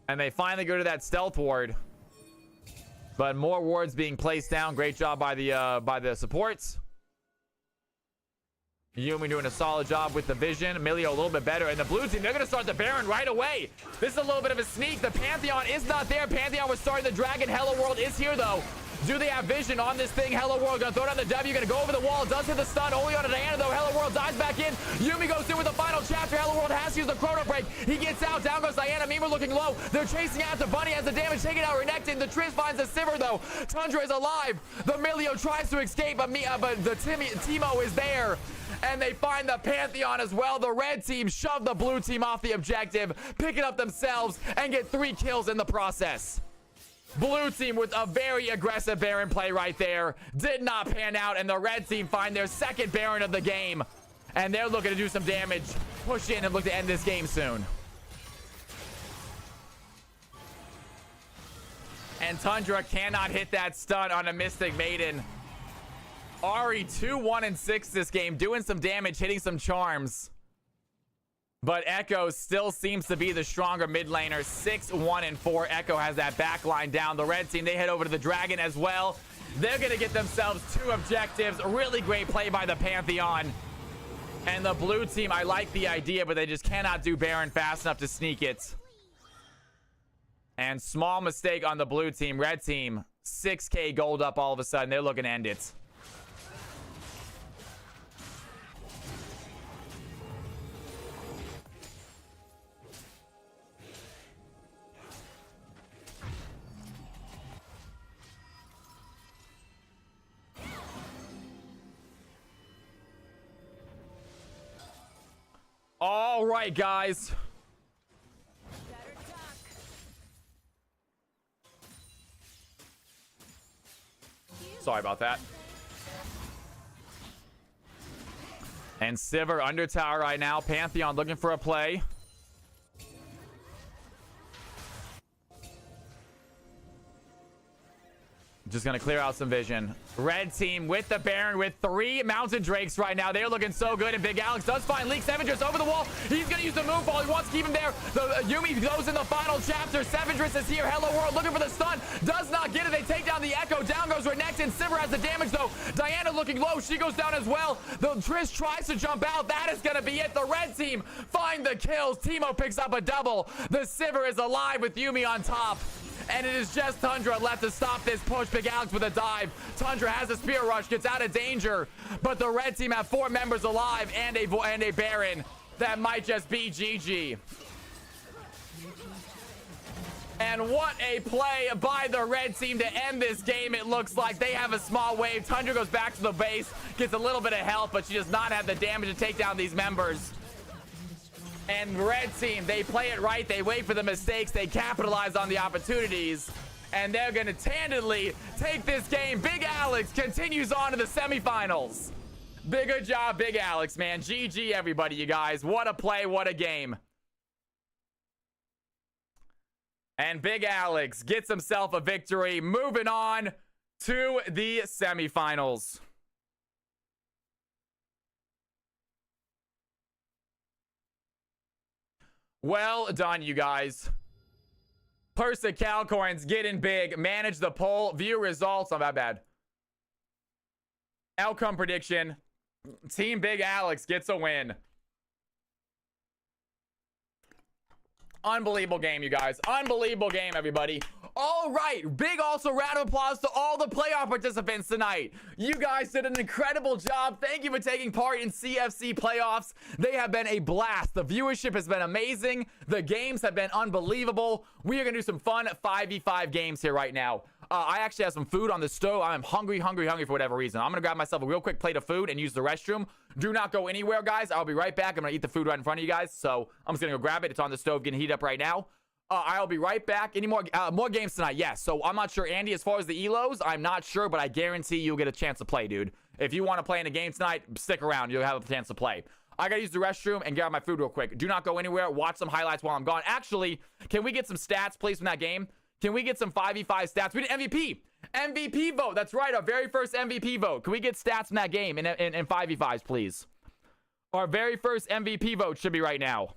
And they finally go to that stealth ward. But more wards being placed down. Great job by the supports. Yumi doing a solid job with the vision. Emilio a little bit better. And the blue team, they're going to start the Baron right away. This is a little bit of a sneak. The Pantheon is not there. Pantheon was starting the Dragon. Hello World is here, though. Do they have vision on this thing? Hello World going to throw down the W. Going to go over the wall. Does hit the stun. Only on Diana, though. Hello World dives back in. Yumi goes through with the final chapter. Hello World has to use the chrono break. He gets out. Down goes Diana. Mima looking low. They're chasing after Bunny. Has the damage taken out. Renekton. The Triss finds the Sivir, though. Tundra is alive. The Milio tries to escape, but the Teemo is there. And they find the Pantheon as well. The red team shoved the blue team off the objective, pick it up themselves, and get 3 kills in the process. Blue team with a very aggressive Baron play right there. Did not pan out, and the red team find their second Baron of the game. And they're looking to do some damage, push in, and look to end this game soon. And Tundra cannot hit that stun on a Mystic Maiden. Ari 2-1-6 this game, doing some damage, hitting some charms. But Echo still seems to be the stronger mid laner. 6-1-4. Echo has that back line down. The red team, they head over to the Dragon as well. They're going to get themselves 2 objectives. Really great play by the Pantheon. And the blue team, I like the idea, but they just cannot do Baron fast enough to sneak it. And small mistake on the blue team. Red team, 6k gold up all of a sudden. They're looking to end it. All right, guys. Sorry about that. And Sivir under tower right now. Pantheon looking for a play. Just gonna clear out some vision. Red team with the Baron with 3 Mountain Drakes right now. They're looking so good, and Big Alex does find Leak. Sevendris over the wall. He's gonna use the move ball. He wants to keep him there. The Yumi goes in the final chapter. Sevendris is here. Hello World looking for the stun. Does not get it. They take down the Echo. Down goes Renekton. Sivir has the damage, though. Diana looking low. She goes down as well. The Triss tries to jump out. That is gonna be it. The red team find the kills. Teemo picks up a double. The Sivir is alive with Yumi on top. And it is just Tundra left to stop this push. Big Alex with a dive. Tundra has a spear rush, gets out of danger. But the red team have 4 members alive and a Baron. That might just be GG. And what a play by the red team to end this game. It looks like they have a small wave. Tundra goes back to the base, gets a little bit of help, but she does not have the damage to take down these members. And red team, they play it right. They wait for the mistakes. They capitalize on the opportunities. And they're going to tangibly take this game. Big Alex continues on to the semifinals. Bigger job, Big Alex, man. GG, everybody, you guys. What a play. What a game. And Big Alex gets himself a victory. Moving on to the semifinals. Well done, you guys. Purse of Calcoins getting big. Manage the poll. View results. Not that bad. Outcome prediction. Team Big Alex gets a win. Unbelievable game, you guys. Unbelievable game, everybody. All right. Big also round of applause to all the playoff participants tonight. You guys did an incredible job. Thank you for taking part in CFC playoffs. They have been a blast. The viewership has been amazing. The games have been unbelievable. We are going to do some fun 5v5 games here right now. I actually have some food on the stove. I'm hungry for whatever reason. I'm going to grab myself a real quick plate of food and use the restroom. Do not go anywhere, guys. I'll be right back. I'm going to eat the food right in front of you guys. So I'm just going to go grab it. It's on the stove getting heated up right now. I'll be right back. Any more games tonight? Yes. So I'm not sure, Andy, as far as the elos, I'm not sure, but I guarantee you'll get a chance to play, dude. If you want to play in a game tonight, stick around. You'll have a chance to play. I got to use the restroom and grab my food real quick. Do not go anywhere. Watch some highlights while I'm gone. Actually, can we get some stats, please, from that game? Can we get some 5v5 stats? We did MVP. MVP vote. That's right. Our very first MVP vote. Can we get stats from that game in 5v5s, please? Our very first MVP vote should be right now.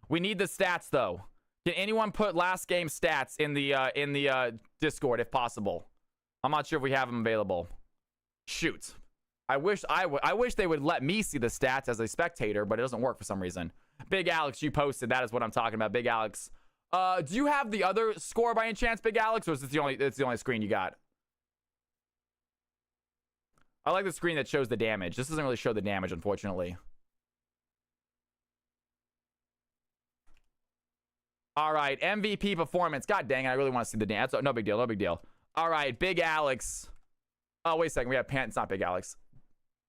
We need the stats, though. Can anyone put last game stats in the Discord if possible. I'm not sure if we have them available. Shoot. I wish they would let me see the stats as a spectator, but it doesn't work for some reason. Big Alex, you posted. That is what I'm talking about. Big Alex. Do you have the other score by any chance, Big Alex, or is this it's the only screen you got? I like the screen that shows the damage. This doesn't really show the damage, unfortunately. All right, MVP performance. God dang it, I really want to see the damage. No big deal, no big deal. All right, Big Alex. Oh, wait a second. We have It's not Big Alex.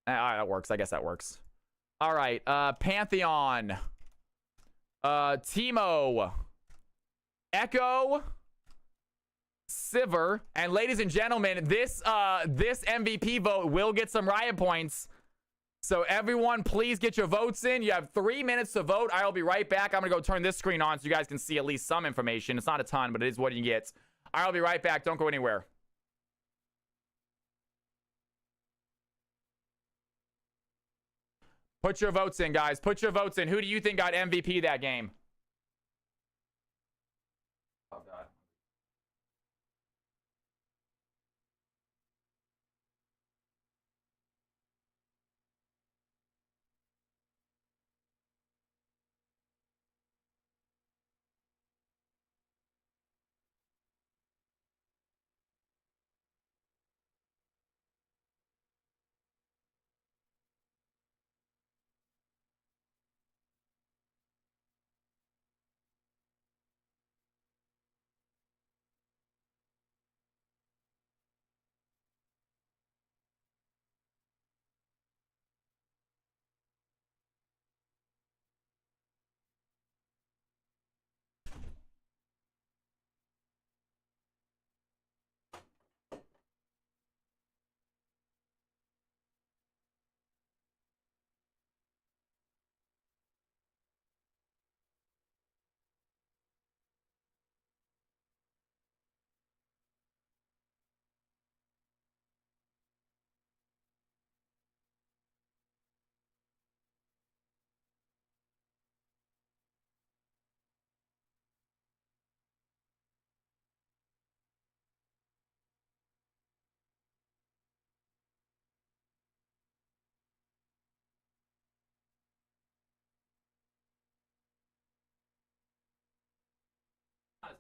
All right, that works. I guess that works. All right, Pantheon. Timo. Echo. Siver. And ladies and gentlemen, this MVP vote will get some riot points. So everyone, please get your votes in. You have 3 minutes to vote. I'll be right back. I'm going to go turn this screen on so you guys can see at least some information. It's not a ton, but it is what you get. I'll be right back. Don't go anywhere. Put your votes in, guys. Put your votes in. Who do you think got MVP that game? Oh, God.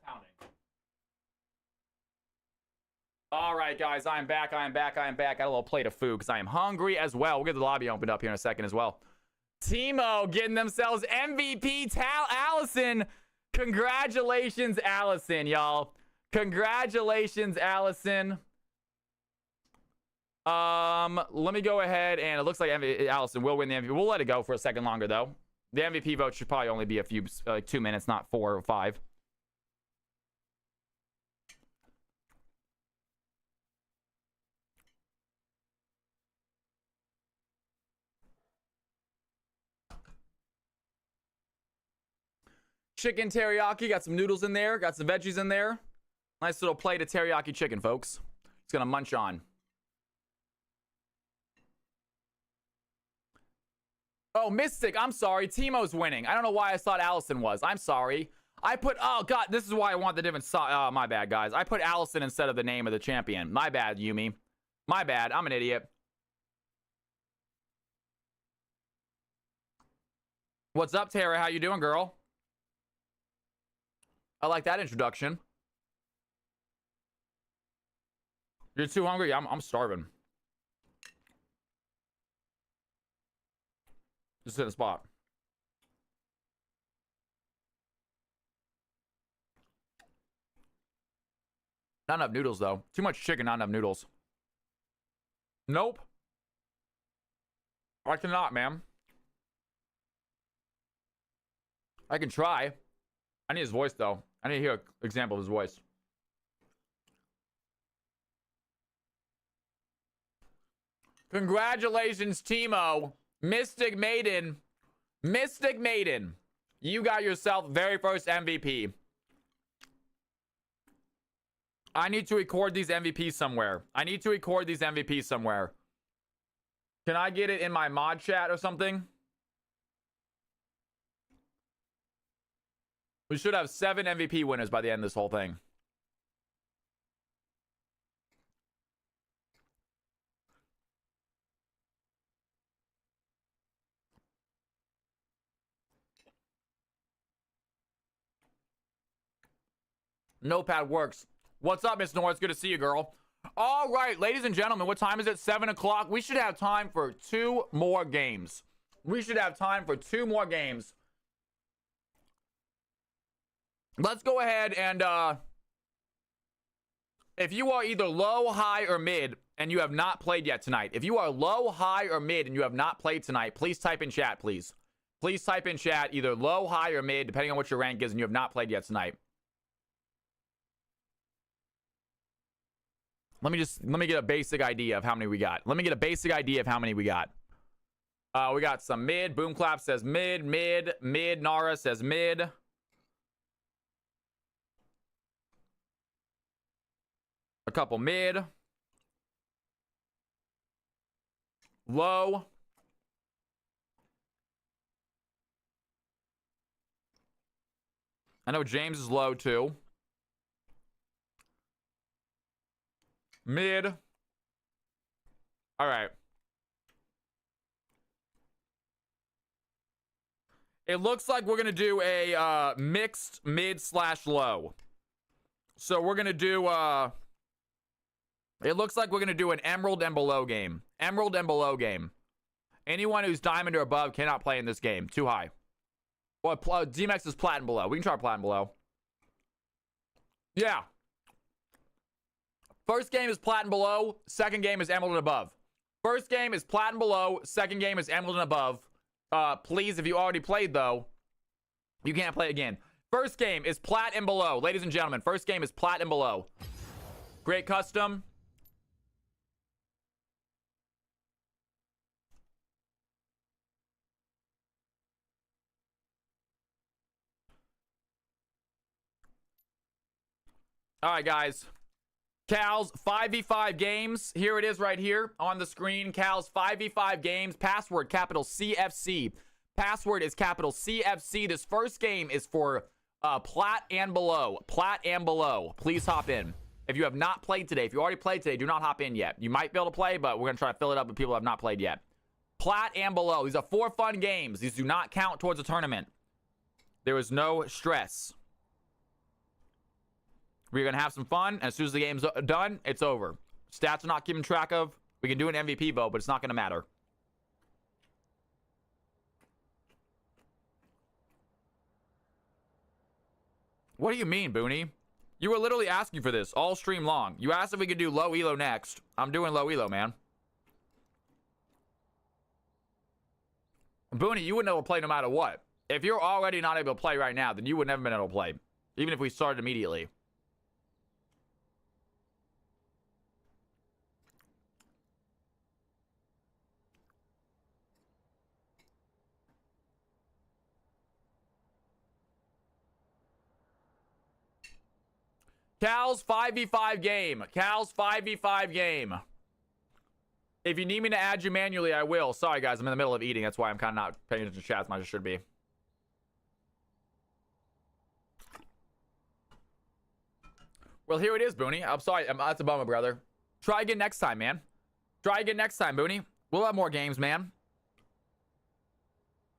Pounding. All right, guys, I'm back. Got a little plate of food because I am hungry as well. We'll get the lobby opened up here in a second as well. Timo getting themselves MVP. Allison. Congratulations, Allison, y'all. Congratulations, Allison. Let me go ahead, and it looks like Allison will win the MVP. We'll let it go for a second longer, though. The MVP vote should probably only be a few, like 2 minutes, not 4 or 5. Chicken teriyaki, got some noodles in there, got some veggies in there. Nice little plate of teriyaki chicken, folks. It's gonna munch on. Oh, Mystic, I'm sorry. Timo's winning. I don't know why I thought Allison was. I'm sorry. I put, oh, God, this is why I want the different, my bad, guys. I put Allison instead of the name of the champion. My bad, Yumi. My bad. I'm an idiot. What's up, Tara? How you doing, girl? I like that introduction. You're too hungry? Yeah, I'm starving. Just hit a spot. Not enough noodles, though. Too much chicken, not enough noodles. Nope. I cannot, man. I can try. I need his voice, though. I need to hear an example of his voice. Congratulations, Timo. Mystic Maiden. Mystic Maiden. You got yourself very first MVP. I need to record these MVPs somewhere. Can I get it in my mod chat or something? We should have 7 MVP winners by the end of this whole thing. Notepad works. What's up, Miss Norris? Good to see you, girl. All right, ladies and gentlemen, what time is it? 7 o'clock. We should have time for 2 more games. We should have time for 2 more games. Let's go ahead and, if you are either low, high, or mid, and you have not played yet tonight, if you are low, high, or mid, and you have not played tonight, please type in chat, please. Please type in chat, either low, high, or mid, depending on what your rank is, and you have not played yet tonight. Let me get a basic idea of how many we got. Let me get a basic idea of how many we got. We got some mid. Boom Clap says mid, mid, mid. Nara says mid. A couple mid. Low. I know James is low too. Mid. All right. It looks like we're going to do a mixed mid/low. So we're going to do it looks like we're going to do an emerald and below game. Emerald and below game. Anyone who's diamond or above cannot play in this game. Too high. Well, DMX is platinum below. We can try platinum below. Yeah. First game is platinum below. Second game is emerald and above. First game is platinum below. Second game is emerald and above. Please, if you already played, though, you can't play again. First game is plat and below. Ladies and gentlemen, first game is plat and below. Great custom. All right, guys. Cal's 5v5 games. Here it is right here on the screen. Cal's 5v5 games. Password, capital CFC. Password is capital CFC. This first game is for plat and below. Plat and below. Please hop in. If you have not played today, if you already played today, do not hop in yet. You might be able to play, but we're going to try to fill it up with people who have not played yet. Plat and below. These are 4 fun games. These do not count towards a tournament. There is no stress. We're going to have some fun. And as soon as the game's done, it's over. Stats are not keeping track of. We can do an MVP vote, but it's not going to matter. What do you mean, Booney? You were literally asking for this all stream long. You asked if we could do low elo next. I'm doing low elo, man. Booney, you wouldn't be able to play no matter what. If you're already not able to play right now, then you would never been able to play. Even if we started immediately. Cal's 5v5 game. Cal's 5v5 game. If you need me to add you manually, I will. Sorry, guys. I'm in the middle of eating. That's why I'm kind of not paying attention to chat as much as I should be. Well, here it is, Booney. I'm sorry. That's a bummer, brother. Try again next time, man. Try again next time, Booney. We'll have more games, man.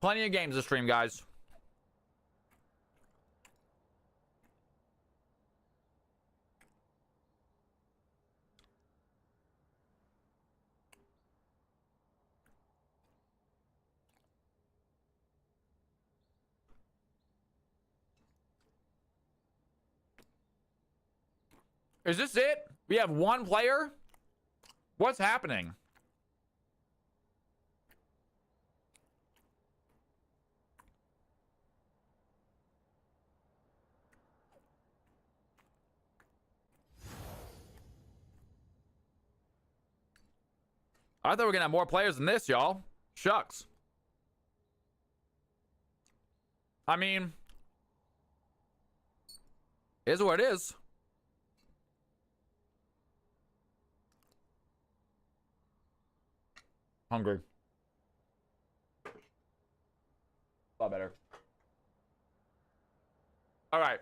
Plenty of games to stream, guys. Is this it? We have 1 player? What's happening? I thought we were gonna have more players than this, y'all. Shucks. I mean, is what it is. Hungry. A lot better. All right.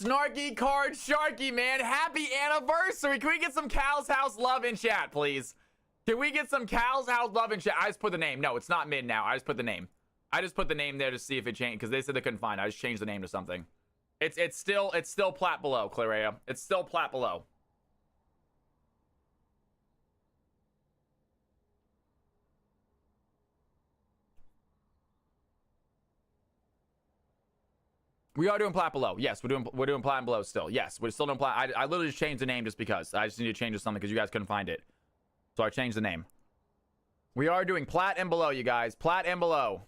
Snarky Card Sharky, man. Happy anniversary. Can we get some Cal's House love in chat, please? Can we get some Cal's House love in chat? I just put the name. No, it's not mid now. I just put the name. I just put the name there to see if it changed because they said they couldn't find it. I just changed the name to something. It's still plat below, Clarea. It's still plat below. We are doing plat below. Yes, we're doing plat and below still. Yes, we're still doing plat. I literally just changed the name just because. I just need to change it to something because you guys couldn't find it. So I changed the name. We are doing plat and below, you guys. Plat and below.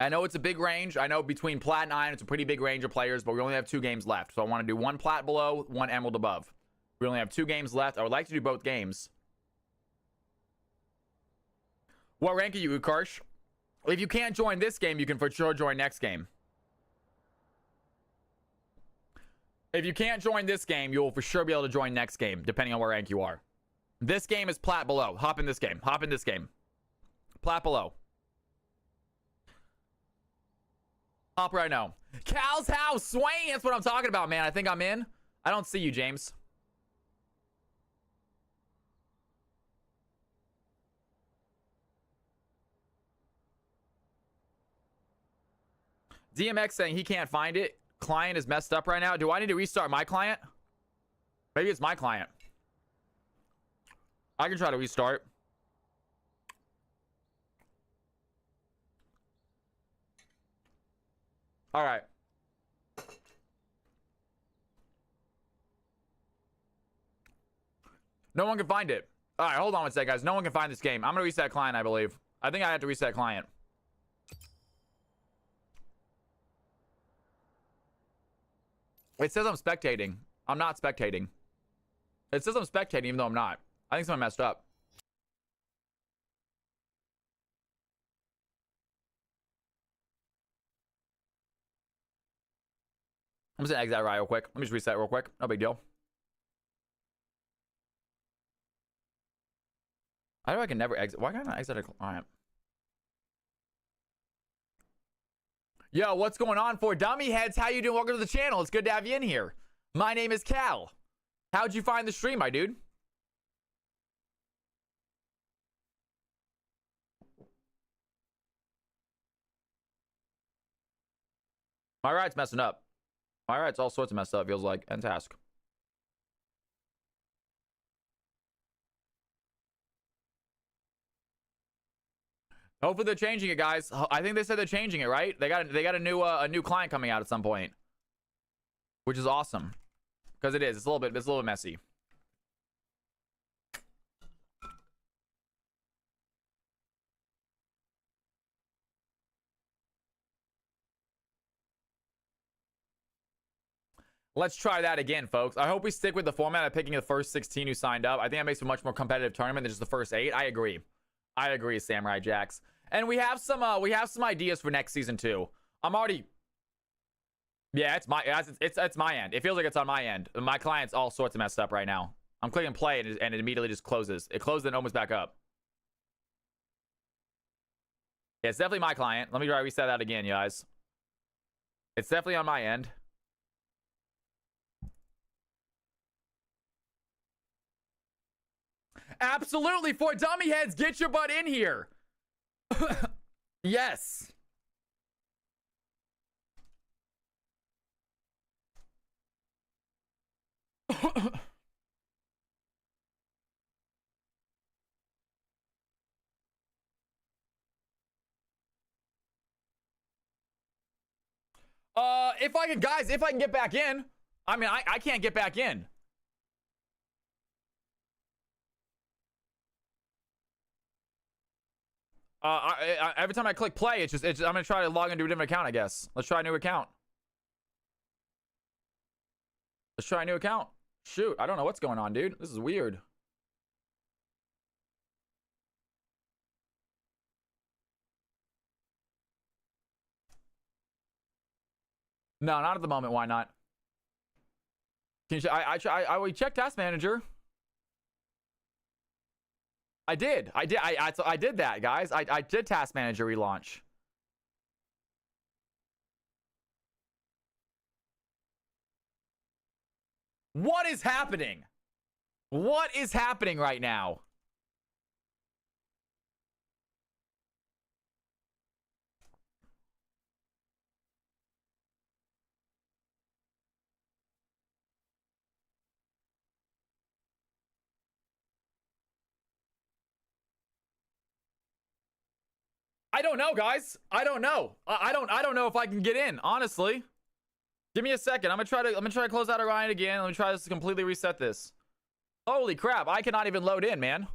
I know it's a big range. I know between plat and iron, it's a pretty big range of players, but we only have 2 games left. So I want to do 1 plat below, 1 emerald above. We only have 2 games left. I would like to do both games. What rank are you, Ukarsh? If you can't join this game, you can for sure join next game. If you can't join this game, you will for sure be able to join next game, depending on what rank you are. This game is plat below. Hop in this game. Hop in this game. Plat below. Hop right now. Cal's House, Swain. That's what I'm talking about, man. I think I'm in. I don't see you, James. DMX saying he can't find it. Client is messed up right now. Do I need to restart my client? Maybe it's my client. I can try to restart. All right. No one can find it. All right, hold on one sec, guys. No one can find this game. I'm going to reset client, I believe. I think I have to reset client. It says I'm spectating. I'm not spectating. It says I'm spectating even though I'm not. I think someone messed up. I'm just gonna exit right real quick. Let me just reset real quick. No big deal. How do I can never exit? Why can't I exit a client? Yo, what's going on for dummy heads? How you doing? Welcome to the channel. It's good to have you in here. My name is Cal. How'd you find the stream, my dude? My ride's messing up. My ride's all sorts of messed up, feels like. End task. Hopefully they're changing it, guys. I think they said they're changing it, right? They got a new client coming out at some point, which is awesome because it's a little bit messy. Let's try that again, folks. I hope we stick with the format of picking the first 16 who signed up. I think that makes a much more competitive tournament than just the first 8. I agree, Samurai Jacks. And we have some ideas for next season too. I'm already, yeah, it's my end. It feels like it's on my end. My client's all sorts of messed up right now. I'm clicking play and it immediately just closes. It closed and opens back up. Yeah, it's definitely my client. Let me try to reset that again, you guys. It's definitely on my end. Absolutely, for dummy heads, get your butt in here. Yes. If I can get back in. I mean, I can't get back in. Every time I click play, it's I'm gonna try to log into a different account, I guess. Let's try a new account. Let's try a new account. Shoot, I don't know what's going on, dude. This is weird. No, not at the moment. Why not? Can you? I checked Task Manager. I did that, guys. I did Task Manager relaunch. What is happening? What is happening right now? I don't know, guys. I don't know. I don't know if I can get in, honestly. Give me a second. I'm gonna try to close out Orion again. Let me try this to completely reset this. Holy crap, I cannot even load in, man.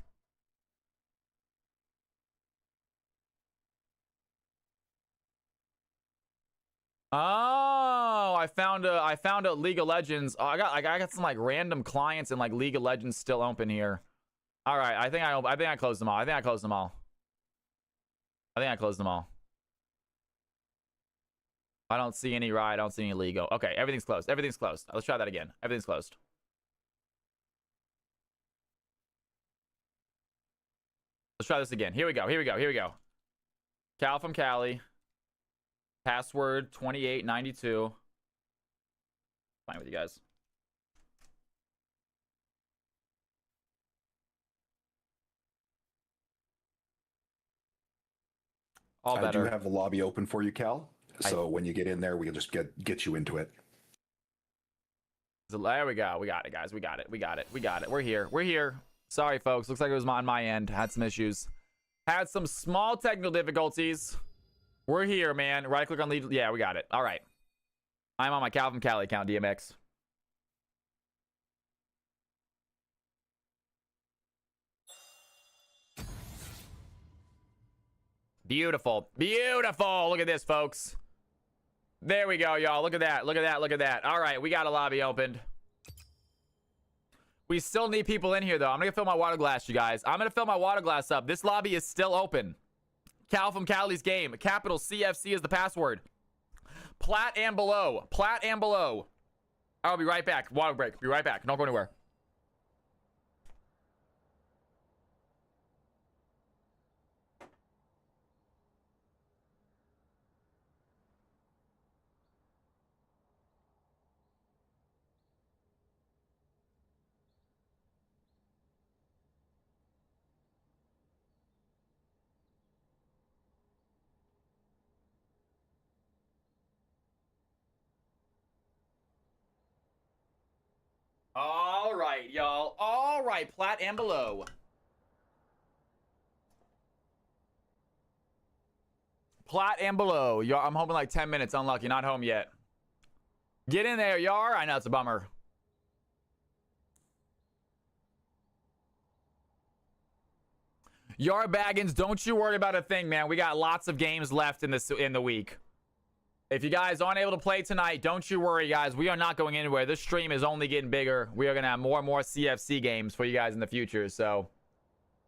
Oh, I found a League of Legends. Oh, I got some like random clients and like League of Legends still open here. All right, I think I closed them all. I think I closed them all. I don't see any Riot. I don't see any League. Okay, everything's closed. Everything's closed. Let's try that again. Everything's closed. Let's try this again. Here we go. Cal from Cali. Password 2892. Fine with you guys. All better. I do have the lobby open for you, Cal. So when you get in there, we'll just get you into it. There we go. We got it, guys. We got it. We're here. Sorry, folks. Looks like it was on my end. Had some issues. Had some small technical difficulties. We're here, man. Right click on lead. Yeah, we got it. All right. I'm on my Calvin Cali account, DMX. Beautiful. Look at this, folks. There we go, y'all. Look at that. All right, we got a lobby opened. We still need people in here, though. I'm gonna fill my water glass, you guys. I'm gonna fill my water glass up. This lobby is still open. Cal from Cali's game. Capital CFC is the password. Plat and below. I'll be right back. Water break. Be right back. Don't go anywhere. All right, y'all. All right, plat and below. Plat and below. Y'all, I'm hoping like 10 minutes. Unlucky. Not home yet. Get in there, y'all. I know it's a bummer. Yar Baggins, don't you worry about a thing, man. We got lots of games left in the week. If you guys aren't able to play tonight, don't you worry, guys. We are not going anywhere. This stream is only getting bigger. We are going to have more and more CFC games for you guys in the future. So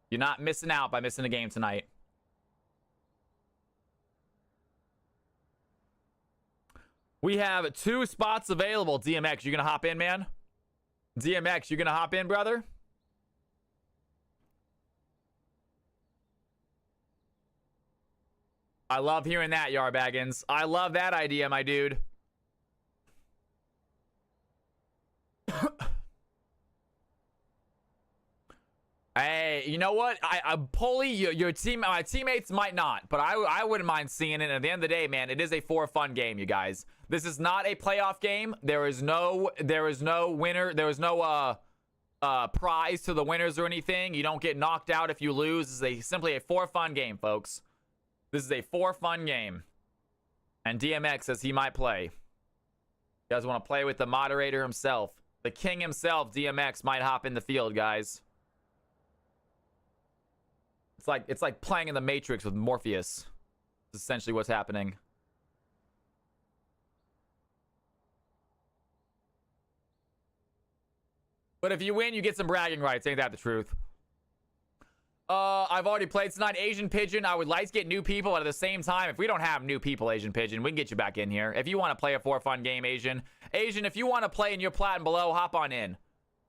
you're not missing out by missing a game tonight. We have 2 spots available. DMX, you going to hop in, man? DMX, you going to hop in, brother? I love hearing that, Yar Baggins. I love that idea, my dude. Hey, you know what? Pulley, my teammates might not, but I wouldn't mind seeing it. At the end of the day, man, it is a for fun game, you guys. This is not a playoff game. There is no winner. There is no prize to the winners or anything. You don't get knocked out if you lose. This is simply a for fun game, folks. This is a for fun game. And DMX says he might play. You guys want to play with the moderator himself. The king himself, DMX, might hop in the field, guys. It's like playing in the Matrix with Morpheus. That's essentially what's happening. But if you win, you get some bragging rights. Ain't that the truth? I've already played tonight. Asian Pigeon, I would like to get new people, but at the same time, if we don't have new people, Asian Pigeon, we can get you back in here. If you want to play a for fun game, Asian, if you want to play in your plat and below, hop on in.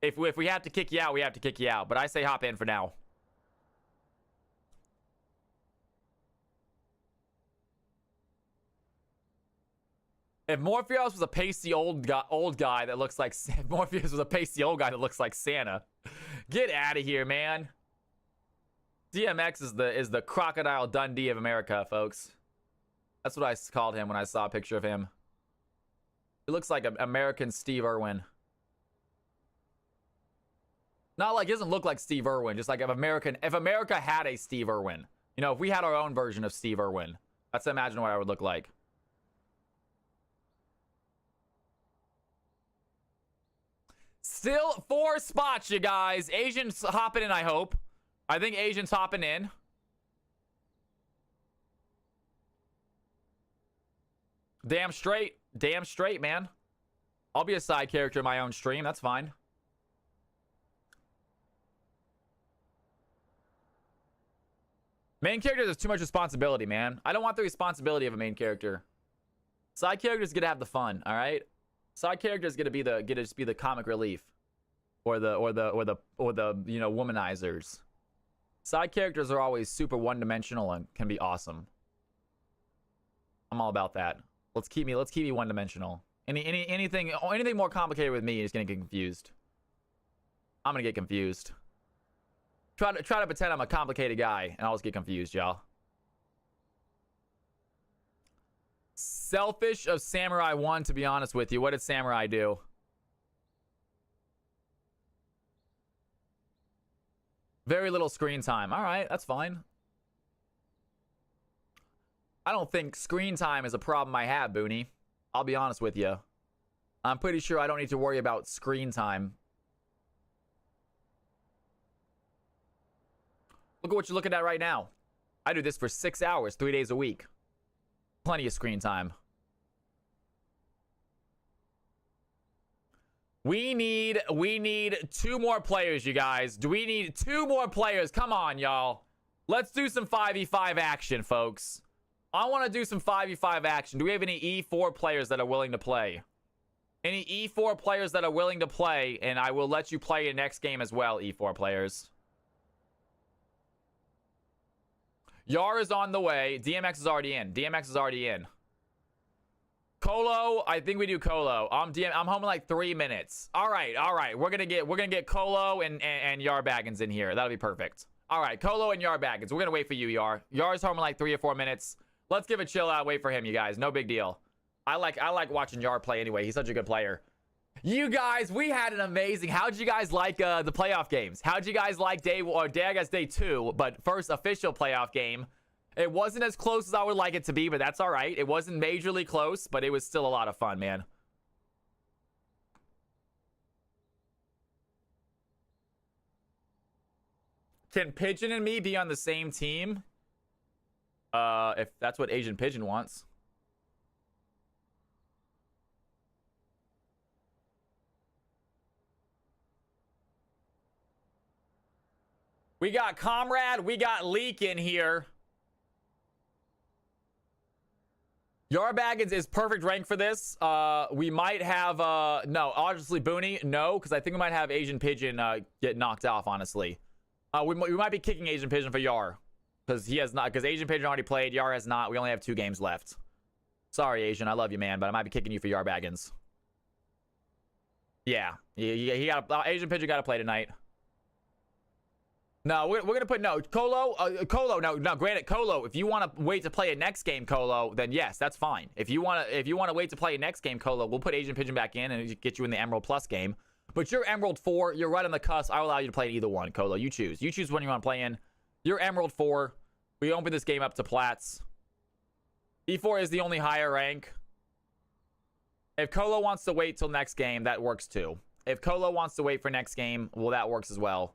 If we have to kick you out, we have to kick you out. But I say hop in for now. If Morpheus was a pasty old guy that looks like if Morpheus was a pasty old guy that looks like Santa, get out of here, man. DMX is the Crocodile Dundee of America, folks. That's what I called him when I saw a picture of him. He looks like an American Steve Irwin. Not like, he doesn't look like Steve Irwin, just like if America had a Steve Irwin. You know, if we had our own version of Steve Irwin. Let's imagine what I would look like. Still 4 spots, you guys. Asian's hopping in, I hope. I think Asian's hopping in. Damn straight. Damn straight, man. I'll be a side character in my own stream. That's fine. Main character has too much responsibility, man. I don't want the responsibility of a main character. Side character's gonna have the fun, all right? Side character's gonna just be the comic relief, or the you know, womanizers. Side characters are always super one-dimensional and can be awesome. I'm all about that. Let's keep me one-dimensional. Anything more complicated with me is gonna get confused. I'm gonna get confused. Try to pretend I'm a complicated guy, and I'll just get confused, y'all. Selfish of Samurai 1, to be honest with you. What did Samurai do? Very little screen time. All right, that's fine. I don't think screen time is a problem I have, Booney. I'll be honest with you. I'm pretty sure I don't need to worry about screen time. Look at what you're looking at right now. I do this for 6 hours, 3 days a week. Plenty of screen time. We need 2 more players, you guys. Do we need 2 more players? Come on, y'all. Let's do some 5v5 action, folks. I want to do some 5v5 action. Do we have any E4 players that are willing to play? Any E4 players that are willing to play, and I will let you play your next game as well, E4 players. Yar is on the way. DMX is already in. DMX is already in. Colo, I think we do Colo. I'm home in like 3 minutes. All right. We're gonna get Colo and Yar Baggins in here. That'll be perfect. All right, Colo and Yar Baggins. We're gonna wait for you, Yar. Yar's home in like 3 or 4 minutes. Let's give a chill out. Wait for him, you guys. No big deal. I like watching Yar play anyway. He's such a good player. You guys, we had an amazing. How'd you guys like the playoff games? How'd you guys like day 2? But first official playoff game. It wasn't as close as I would like it to be, but that's all right. It wasn't majorly close, but it was still a lot of fun, man. Can Pigeon and me be on the same team? If that's what Asian Pigeon wants. We got Comrade, we got Leak in here. Yar Baggins is perfect rank for this. We might have, no, obviously Booney, no, because I think we might have Asian Pigeon get knocked off, honestly. We might be kicking Asian Pigeon for Yar. Because he has not, because Asian Pigeon already played, Yar has not. We only have 2 games left. Sorry, Asian, I love you, man, but I might be kicking you for Yar Baggins. Yeah, he got Asian Pigeon got to play tonight. No, we're gonna put Colo. No. Granted, Colo. If you want to wait to play a next game, Colo, then yes, that's fine. If you want to wait to play a next game, Colo, we'll put Asian Pigeon back in and get you in the Emerald Plus game. But you're Emerald 4. You're right on the cusp. I'll allow you to play in either one, Colo. You choose. You choose when you want to play in. You're Emerald 4. We open this game up to Plats. E4 is the only higher rank. If Colo wants to wait till next game, that works too. If Colo wants to wait for next game, well, that works as well.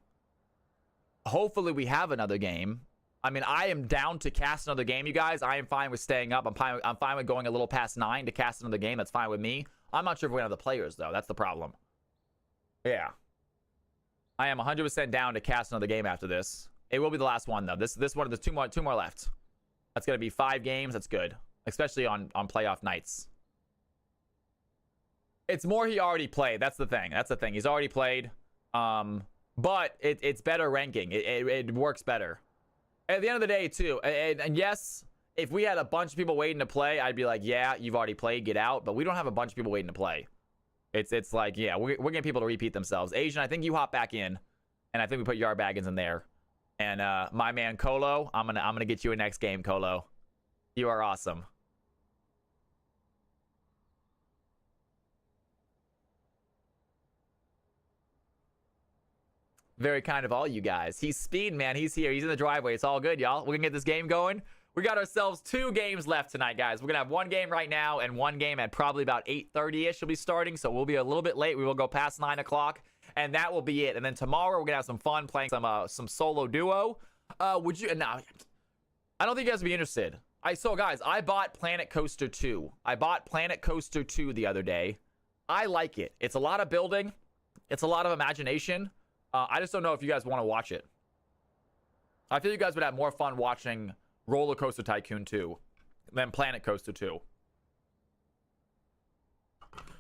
Hopefully we have another game. I mean, I am down to cast another game, you guys. I am fine with staying up. I'm fine with going a little past 9 to cast another game. That's fine with me. I'm not sure if we're going to have the players, though. That's the problem. Yeah. I am 100% down to cast another game after this. It will be the last one, though. This one, there's two more left. That's going to be 5 games. That's good. Especially on playoff nights. It's more he already played. That's the thing. He's already played. But it's better ranking. It works better. At the end of the day, too, and yes, If we had a bunch of people waiting to play, I'd be like, yeah, you've already played, get out. But we don't have a bunch of people waiting to play. It's like, yeah, we're getting people to repeat themselves. Asian, I think you hop back in, and I think we put Yar Baggins in there. And my man Colo, I'm gonna get you a next game, Colo. You are awesome. Very kind of all you guys. He's speed, man. He's here. He's in the driveway. It's all good, y'all. We're gonna get this game going. We got ourselves 2 games left tonight, guys. We're gonna have 1 game right now and 1 game at probably about 8:30ish. Will be starting, so we'll be a little bit late. We will go past 9 o'clock, and that will be it. And then tomorrow we're gonna have some fun playing some solo duo. Would you? No, I don't think you guys would be interested. Guys, I bought Planet Coaster 2. I bought Planet Coaster 2 the other day. I like it. It's a lot of building. It's a lot of imagination. I just don't know if you guys want to watch it. I feel you guys would have more fun watching Roller Coaster Tycoon 2 than Planet Coaster 2.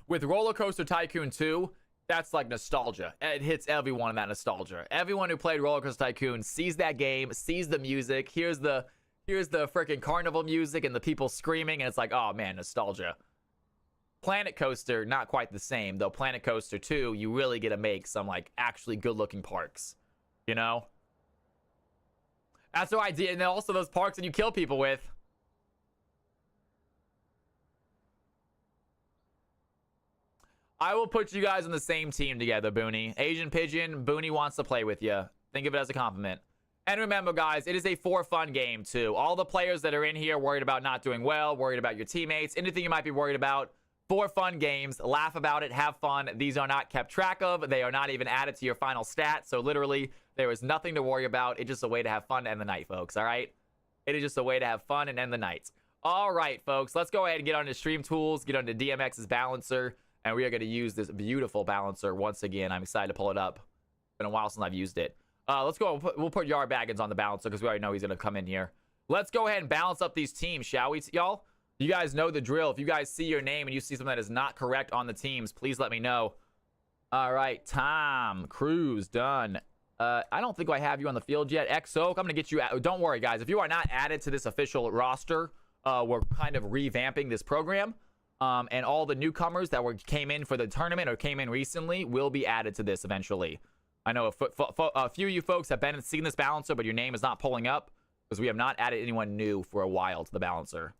With Roller Coaster Tycoon 2, that's like nostalgia. It hits everyone in that nostalgia. Everyone who played Roller Coaster Tycoon sees that game, sees the music. Here's the freaking carnival music and the people screaming, and it's like, oh man, nostalgia. Planet Coaster, not quite the same, though. Planet Coaster 2, you really get to make some like actually good-looking parks, you know? That's the idea, and then also those parks that you kill people with. I will put you guys on the same team together, Booney. Asian Pigeon, Booney wants to play with you. Think of it as a compliment. And remember, guys, it is a for-fun game, too. All the players that are in here worried about not doing well, worried about your teammates, anything you might be worried about, for fun games. Laugh about it, have fun. These are not kept track of. They are not even added to your final stat. So literally, there is nothing to worry about. It's just a way to have fun to end the night, folks, all right? It is just a way to have fun and end the night. All right, folks, let's go ahead and get onto Stream Tools, get onto DMX's balancer, and we are going to use this beautiful balancer once again. I'm excited to pull it up. It's been a while since I've used it. Let's go. We'll put Yar Baggins on the balancer because we already know he's going to come in here. Let's go ahead and balance up these teams, shall we, y'all? You guys know the drill. If you guys see your name and you see something that is not correct on the teams, please let me know. All right, Tom Cruise, done. I don't think I have you on the field yet. X-Oak, I'm going to get you out. Don't worry, guys. If you are not added to this official roster, we're kind of revamping this program. And all the newcomers that came in for the tournament or came in recently will be added to this eventually. I know a few of you folks have been and seen this balancer, but your name is not pulling up because we have not added anyone new for a while to the balancer.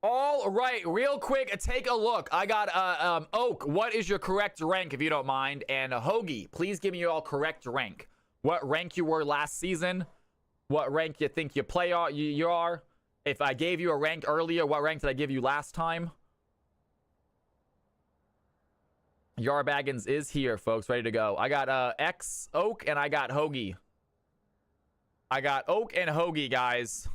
All right, real quick, take a look. I got Oak. What is your correct rank, if you don't mind? And Hoagie, please give me your all correct rank. What rank you were last season? What rank you think you are? If I gave you a rank earlier, what rank did I give you last time? Yar Baggins is here, folks, ready to go. I got X Oak and I got Hoagie. I got Oak and Hoagie, guys.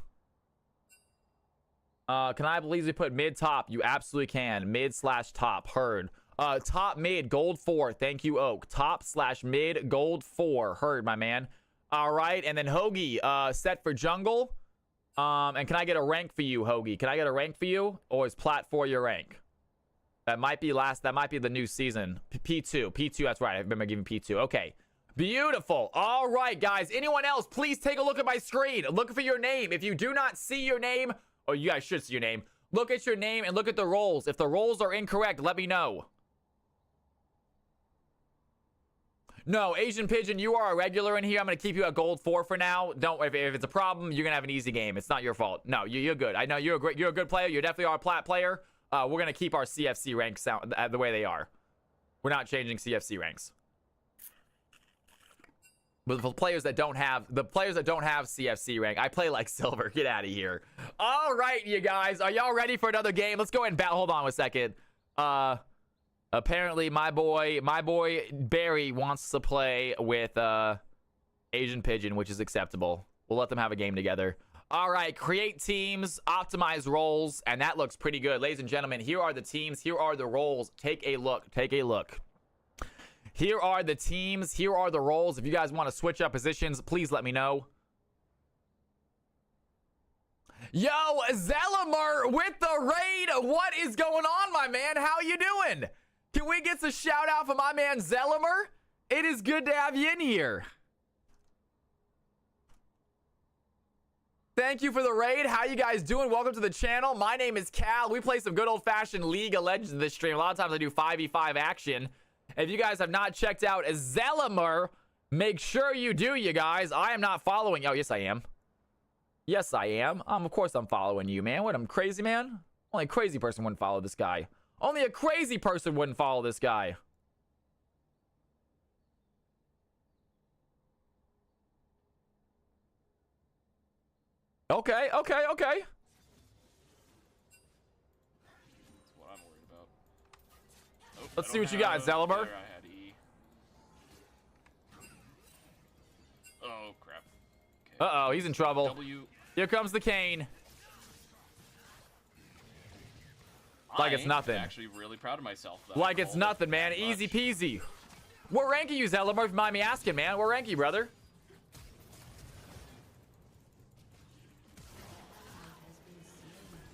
Can I please put mid-top? You absolutely can. Mid/top. Heard. Top mid, gold 4. Thank you, Oak. Top/mid, gold 4. Heard, my man. All right. And then Hoagie, set for jungle. And can I get a rank for you, Hoagie? Can I get a rank for you? Or is Plat 4 your rank? That might be that might be the new season. P2. P2, that's right. I remember giving P2. Okay. Beautiful. All right, guys. Anyone else, please take a look at my screen. Look for your name. If you do not see your name, or you guys should see your name, look at your name and look at the roles. If the roles are incorrect, let me know. No, Asian Pigeon, you are a regular in here. I'm going to keep you at gold 4 for now. If it's a problem, you're going to have an easy game. It's not your fault. No, you're good. I know you're a good player. You definitely are a plat player. We're going to keep our CFC ranks the way they are. We're not changing CFC ranks. But the players that don't have CFC rank, I play like silver. Get out of here. All right, you guys, are y'all ready for another game? Let's go ahead and hold on a second. Apparently my boy Barry wants to play with Asian Pigeon, which is acceptable. We'll let them have a game together. All right, create teams, optimize roles, and that looks pretty good. Ladies and gentlemen, here are the teams, here are the roles. Take a look. Here are the teams. Here are the roles. If you guys want to switch up positions, please let me know. Yo, Zelimer with the raid. What is going on, my man? How you doing? Can we get a shout out for my man Zelimer? It is good to have you in here. Thank you for the raid. How you guys doing? Welcome to the channel. My name is Cal. We play some good old-fashioned League of Legends in this stream. A lot of times I do 5v5 action. If you guys have not checked out Zelimer, make sure you do, you guys. I am not following. Oh, yes, I am. Yes, I am. Of course I'm following you, man. What, I'm crazy, man? Only a crazy person wouldn't follow this guy. Only a crazy person wouldn't follow this guy. Okay. That's what I'm worried about. Nope, Let's see what you got, Zelimer. I had E. Oh, crap. Okay. Uh-oh, he's in trouble. W. Here comes the cane. Like it's nothing. I'm actually really proud of myself. Like it's nothing, man. Easy peasy. What rank are you, Zelimer? If you mind me asking, man. What rank are you, brother?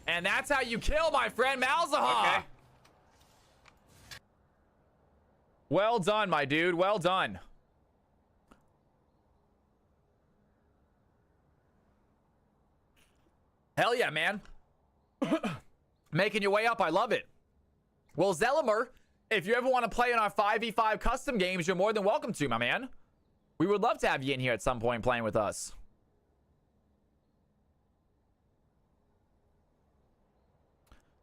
And that's how you kill my friend Malzahar. Okay. Well done, my dude. Well done. Hell yeah, man. Making your way up. I love it. Well, Zelimer, if you ever want to play in our 5v5 custom games, you're more than welcome to, my man. We would love to have you in here at some point playing with us.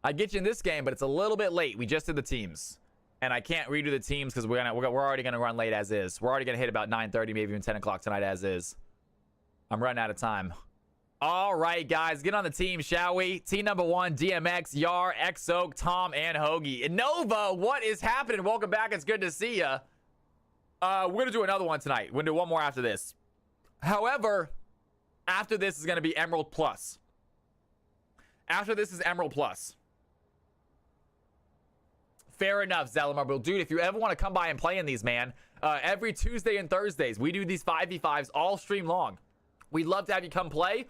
I get you in this game, but it's a little bit late. We just did the teams. And I can't redo the teams because we're already going to run late as is. We're already going to hit about 9:30, maybe even 10 o'clock tonight as is. I'm running out of time. All right, guys, get on the team, shall we? Team number 1, DMX, Yar, Xoak, Tom, and Hoagie. Nova, what is happening? Welcome back. It's good to see you. We're going to do another one tonight. We're going to do one more after this. However, after this is going to be Emerald Plus. After this is Emerald Plus. Fair enough, Zelimer. But dude, if you ever want to come by and play in these, man, every Tuesday and Thursdays, we do these 5v5s all stream long. We'd love to have you come play.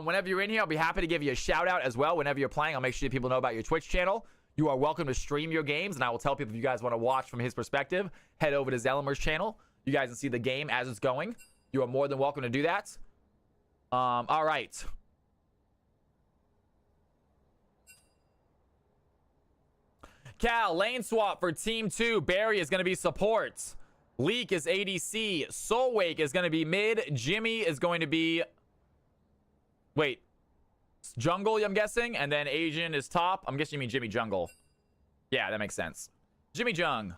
Whenever you're in here, I'll be happy to give you a shout out as well. Whenever you're playing, I'll make sure people know about your Twitch channel. You are welcome to stream your games, and I will tell people if you guys want to watch from his perspective, head over to Zelimer's channel. You guys can see the game as it's going. You are more than welcome to do that. All right. Cal, lane swap for Team 2. Barry is going to be support. Leak is ADC. Soulwake is going to be mid. Jimmy is going to be... Wait. Jungle, I'm guessing. And then Asian is top. I'm guessing you mean Jimmy Jungle. Yeah, that makes sense. Jimmy Jung.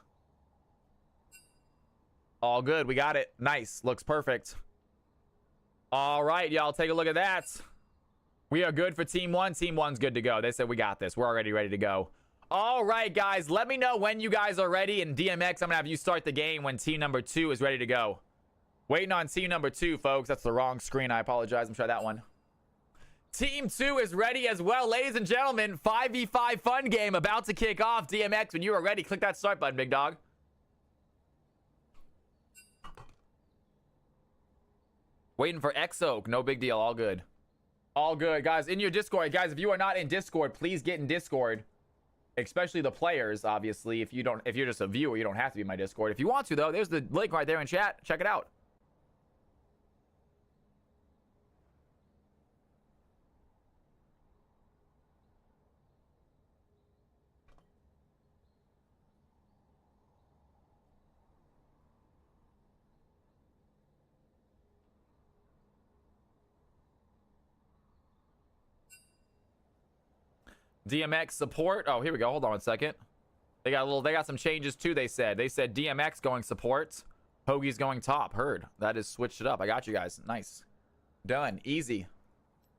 All good. We got it. Nice. Looks perfect. All right, y'all. Take a look at that. We are good for Team 1. Team 1's good to go. They said we got this. We're already ready to go. All right, guys. Let me know when you guys are ready. And DMX, I'm going to have you start the game when team number 2 is ready to go. Waiting on team number 2, folks. That's the wrong screen. I apologize. I'm try that one. Team 2 is ready as well. Ladies and gentlemen, 5v5 fun game about to kick off. DMX, when you are ready, click that start button, big dog. Waiting for Xoak. No big deal. All good. All good, guys. In your Discord. Guys, if you are not in Discord, please get in Discord. Especially the players, obviously. If you're just a viewer, you don't have to be in my Discord. If you want to, though, there's the link right there in chat. Check it out. DMX support. Oh, here we go. Hold on a second. They got some changes too. They said DMX going support. Hoagie's going top. Heard. That is switched it up. I got you guys. Nice. Done. Easy.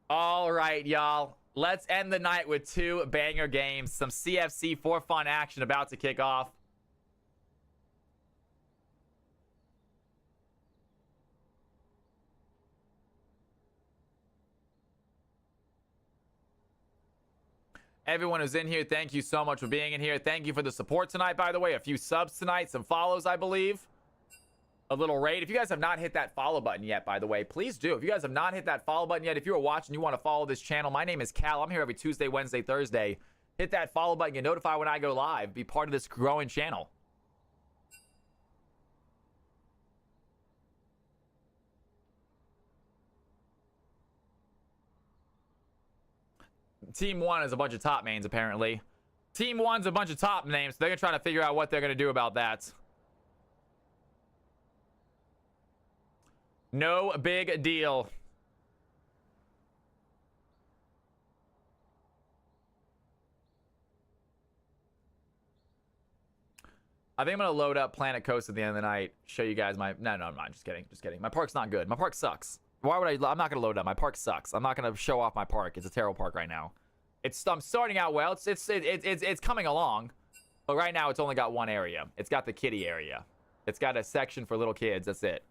All right, y'all. Let's end the night with 2 banger games. Some CFC for fun action about to kick off. Everyone who's in here, thank you so much for being in here. Thank you for the support tonight, by the way. A few subs tonight, some follows, I believe. A little raid. If you guys have not hit that follow button yet, by the way, please do. If you guys have not hit that follow button yet, if you're watching, you want to follow this channel, my name is Cal. I'm here every Tuesday, Wednesday, Thursday. Hit that follow button, get notified when I go live. Be part of this growing channel. Team 1 is a bunch of top mains, apparently. Team 1's a bunch of top names. So they're going to try to figure out what they're going to do about that. No big deal. I think I'm going to load up Planet Coast at the end of the night. Show you guys my... No, I'm not. Just kidding. Just kidding. My park's not good. My park sucks. Why would I... I'm not going to load up. My park sucks. I'm not going to show off my park. It's a terrible park right now. I'm starting out well. It's coming along. But right now, it's only got one area. It's got the kiddie area. It's got a section for little kids. That's it.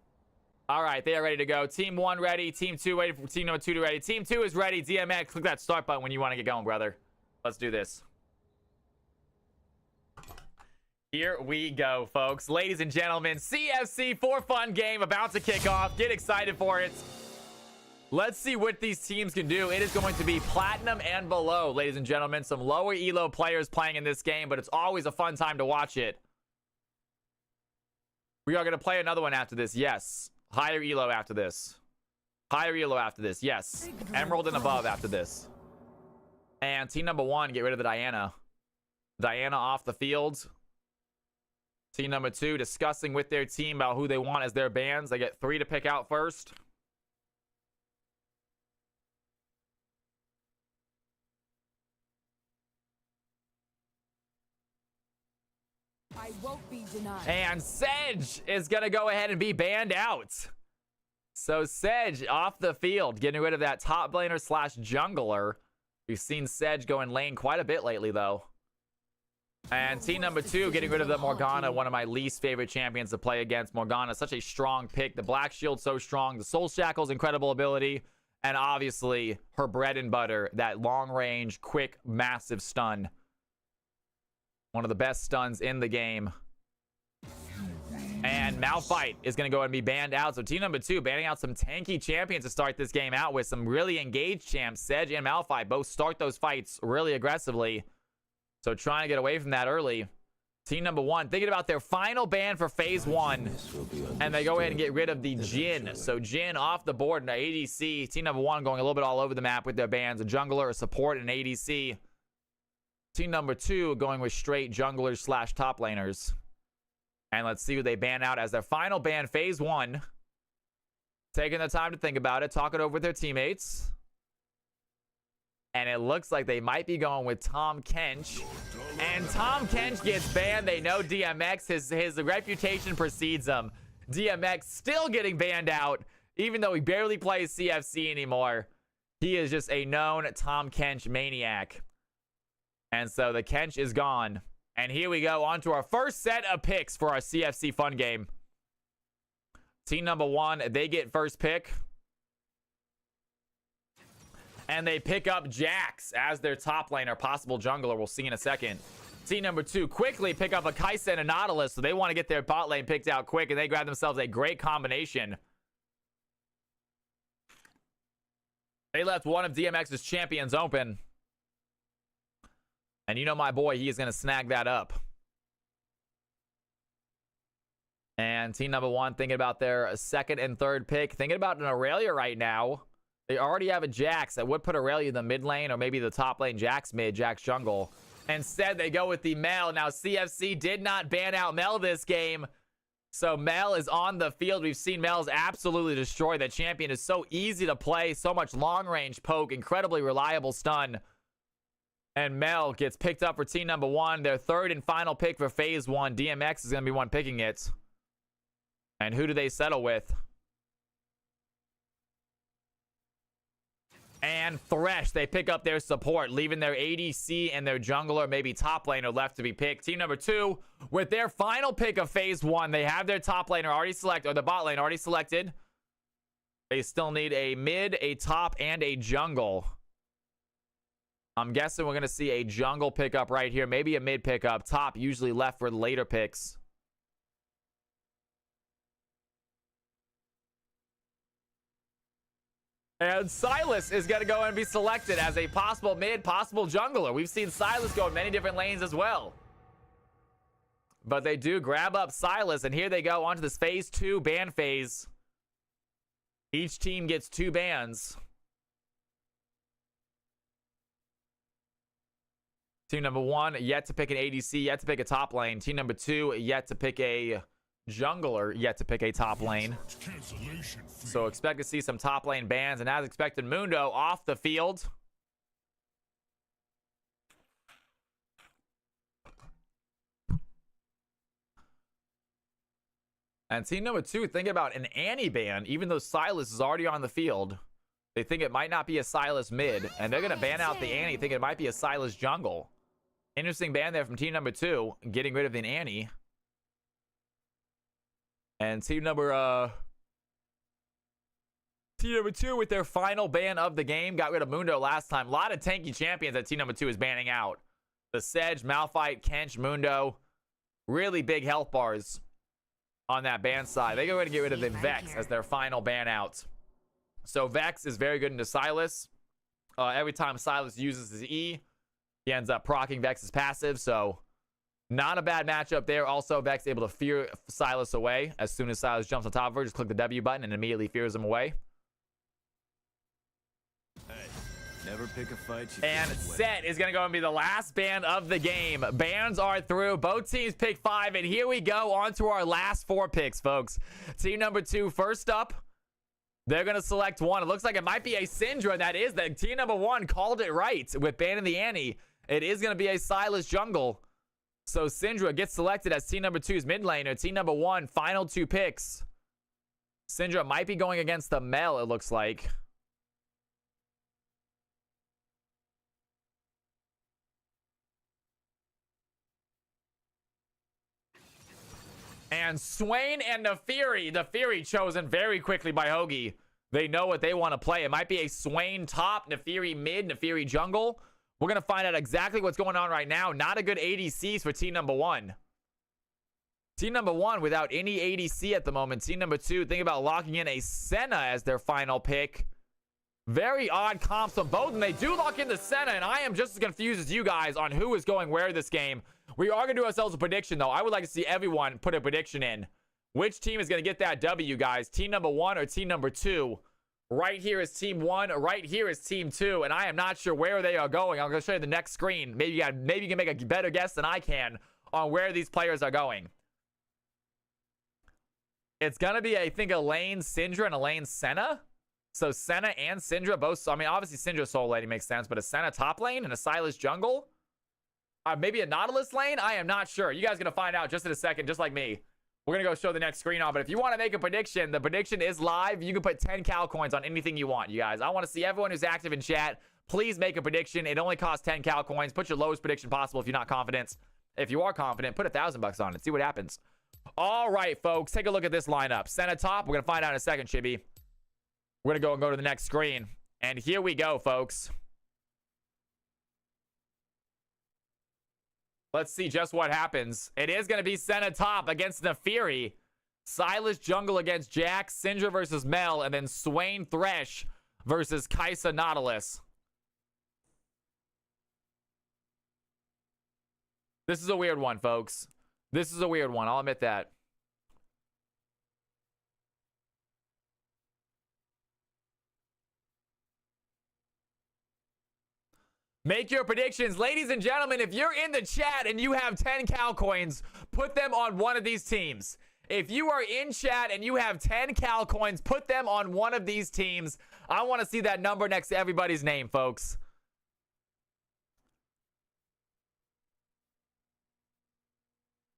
All right. They are ready to go. Team 1 ready. Team 2 waiting for team number 2 to ready. Team 2 is ready. DMX, click that start button when you want to get going, brother. Let's do this. Here we go, folks. Ladies and gentlemen, CFC for fun game about to kick off. Get excited for it. Let's see what these teams can do. It is going to be platinum and below, ladies and gentlemen. Some lower elo players playing in this game, but it's always a fun time to watch it. We are going to play another one after this. Yes. Higher elo after this. Higher elo after this. Yes. Emerald and above after this. And team number 1, get rid of the Diana. Diana off the field. Team number 2 discussing with their team about who they want as their bans. They get 3 to pick out first. I won't be denied. And Sedge is going to go ahead and be banned out. So Sedge off the field, getting rid of that top laner slash jungler. We've seen Sedge go in lane quite a bit lately, though. And team number 2 getting rid of the Morgana, one of my least favorite champions to play against. Morgana, such a strong pick. The Black Shield so strong. The Soul Shackle's incredible ability. And obviously, her bread and butter, that long-range, quick, massive stun. One of the best stuns in the game. And Malphite is going to go ahead and be banned out. So team number 2 banning out some tanky champions to start this game out with some really engaged champs. Sedge and Malphite both start those fights really aggressively. So trying to get away from that early. Team number 1 thinking about their final ban for phase 1. And they go ahead and get rid of the Jhin. So Jhin off the board in the ADC. Team number 1 going a little bit all over the map with their bans. A jungler, a support, and an ADC. Team number 2 going with straight junglers slash top laners. And let's see who they ban out as their final ban, phase 1. Taking the time to think about it, talk it over with their teammates. And it looks like they might be going with Tahm Kench. And Tahm Kench gets banned. They know DMX, his reputation precedes him. DMX still getting banned out, even though he barely plays CFC anymore. He is just a known Tahm Kench maniac. And so the Kench is gone. And here we go on to our first set of picks for our CFC fun game. Team number 1, they get first pick. And they pick up Jax as their top laner, possible jungler. We'll see in a second. Team number 2 quickly pick up a Kai'Sa and a Nautilus. So they want to get their bot lane picked out quick. And they grab themselves a great combination. They left one of DMX's champions open. And you know my boy, he is going to snag that up. And team number 1 thinking about their second and third pick. Thinking about an Aurelia right now. They already have a Jax that would put Aurelia in the mid lane or maybe the top lane, Jax mid, Jax jungle. Instead, they go with the Mel. Now, CFC did not ban out Mel this game. So Mel is on the field. We've seen Mel's absolutely destroy. The champion is so easy to play. So much long-range poke. Incredibly reliable stun. And Mel gets picked up for team number 1. Their third and final pick for phase 1. DMX is going to be one picking it. And who do they settle with? And Thresh, they pick up their support, leaving their ADC and their jungler, maybe top laner, left to be picked. Team number 2, with their final pick of phase 1, they have their top laner already selected, or the bot lane already selected. They still need a mid, a top, and a jungle. I'm guessing we're going to see a jungle pickup right here. Maybe a mid pickup. Top usually left for the later picks. And Silas is going to go and be selected as a possible mid, possible jungler. We've seen Silas go in many different lanes as well. But they do grab up Silas, and here they go onto this phase 2 ban phase. Each team gets 2 bans. Team number 1, yet to pick an ADC, yet to pick a top lane. Team number 2, yet to pick a jungler, yet to pick a top lane. So expect to see some top lane bans, and as expected, Mundo off the field. And team number 2 thinking about an Annie ban, even though Silas is already on the field. They think it might not be a Silas mid, and they're going to ban out the Annie, thinking it might be a Silas jungle. Interesting ban there from team number 2, getting rid of the Annie. And team number 2 with their final ban of the game, got rid of Mundo last time. A lot of tanky champions that team number 2 is banning out. The Sedge, Malphite, Kench, Mundo. Really big health bars on that ban side. They go ahead and get rid of the Vex as their final ban out. So Vex is very good into Silas. Every time Silas uses his E, he ends up proccing Vex's passive. So not a bad matchup there. Also, Vex able to fear Silas away. As soon as Silas jumps on top of her, just click the W button and immediately fears him away. Never pick a fight. And Set is going to go and be the last ban of the game. Bans are through. Both teams pick 5. And here we go on to our last 4 picks, folks. Team number 2, first up. They're going to select one. It looks like it might be a Syndra. That is, that team number 1 called it right with banning the Annie. It is going to be a Silas jungle. So Syndra gets selected as team number 2's mid laner. Team number 1, final 2 picks. Syndra might be going against the Mel, it looks like. And Swain and the Fury chosen very quickly by Hoagie. They know what they want to play. It might be a Swain top, Nefiri mid, Nefiri jungle. We're going to find out exactly what's going on right now. Not a good ADCs for team number 1. Team number 1 without any ADC at the moment. Team number 2, think about locking in a Senna as their final pick. Very odd comps on both, and they do lock in the Senna, and I am just as confused as you guys on who is going where this game. We are going to do ourselves a prediction, though. I would like to see everyone put a prediction in. Which team is going to get that W, guys? Team number 1 or team number 2? Right here is team 1. Right here is team 2. And I am not sure where they are going. I'm going to show you the next screen. Maybe you can make a better guess than I can on where these players are going. It's going to be, I think, a lane Syndra and a lane Senna. So Senna and Syndra both. I mean, obviously Syndra solo lane makes sense, but a Senna top lane and a Silas jungle? Maybe a Nautilus lane? I am not sure. You guys are going to find out just in a second, just like me. We're going to go show the next screen on. But if you want to make a prediction, the prediction is live. You can put 10 Cal coins on anything you want, you guys. I want to see everyone who's active in chat. Please make a prediction. It only costs 10 Cal coins. Put your lowest prediction possible if you're not confident. If you are confident, put $1,000 on it. See what happens. All right, folks. Take a look at this lineup. Senna top. We're going to find out in a second, Chibi. We're going to go to the next screen. And here we go, folks. Let's see just what happens. It is going to be Senna top against Nefiri. Silas jungle against Jax. Syndra versus Mel. And then Swain Thresh versus Kaisa Nautilus. This is a weird one, folks. This is a weird one. I'll admit that. Make your predictions. Ladies and gentlemen, if you're in the chat and you have 10 Cal coins, put them on one of these teams. If you are in chat and you have 10 Cal coins, put them on one of these teams. I want to see that number next to everybody's name, folks.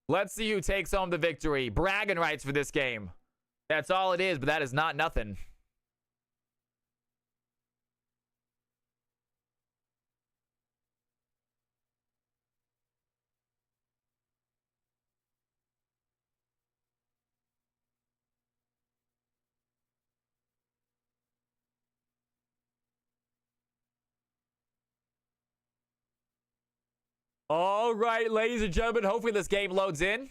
Let's see who takes home the victory. Bragging rights for this game. That's all it is, but that is not nothing. All right, ladies and gentlemen, hopefully this game loads in.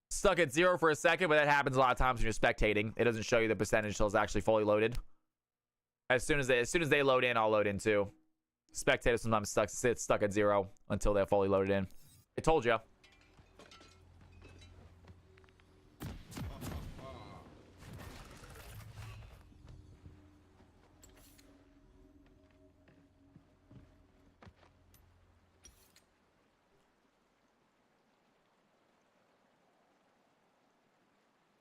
Stuck at 0 for a second, but that happens a lot of times when you're spectating. It doesn't show you the percentage until it's actually fully loaded. As soon as they load in, I'll load in too. Spectators sometimes stuck at 0 until they're fully loaded in. I told you.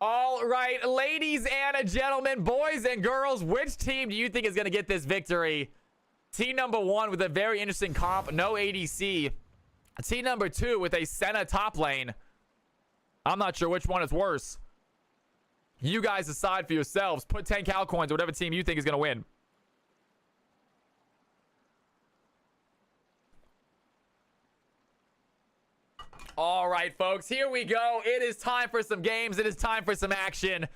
All right, ladies and gentlemen, boys and girls, which team do you think is going to get this victory? Team number 1 with a very interesting comp, no ADC. Team number 2 with a Senna top lane. I'm not sure which one is worse. You guys decide for yourselves. Put 10 Cal coins or whatever team you think is going to win. All right, folks, here we go. It is time for some games. It is time for some action.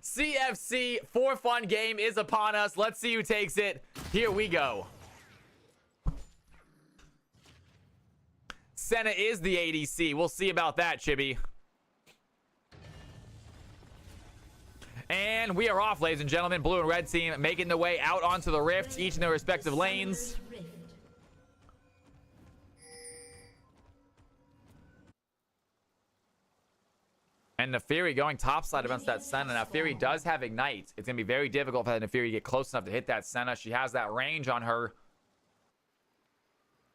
CFC for fun game is upon us. Let's see who takes it. Here we go. Senna is the ADC. We'll see about that, Chibi. And we are off, ladies and gentlemen. Blue and red team making their way out onto the rift, each in their respective lanes. And Nefiri going topside against that Senna. Now, Nefiri does have Ignite. It's going to be very difficult for Nefiri to get close enough to hit that Senna. She has that range on her.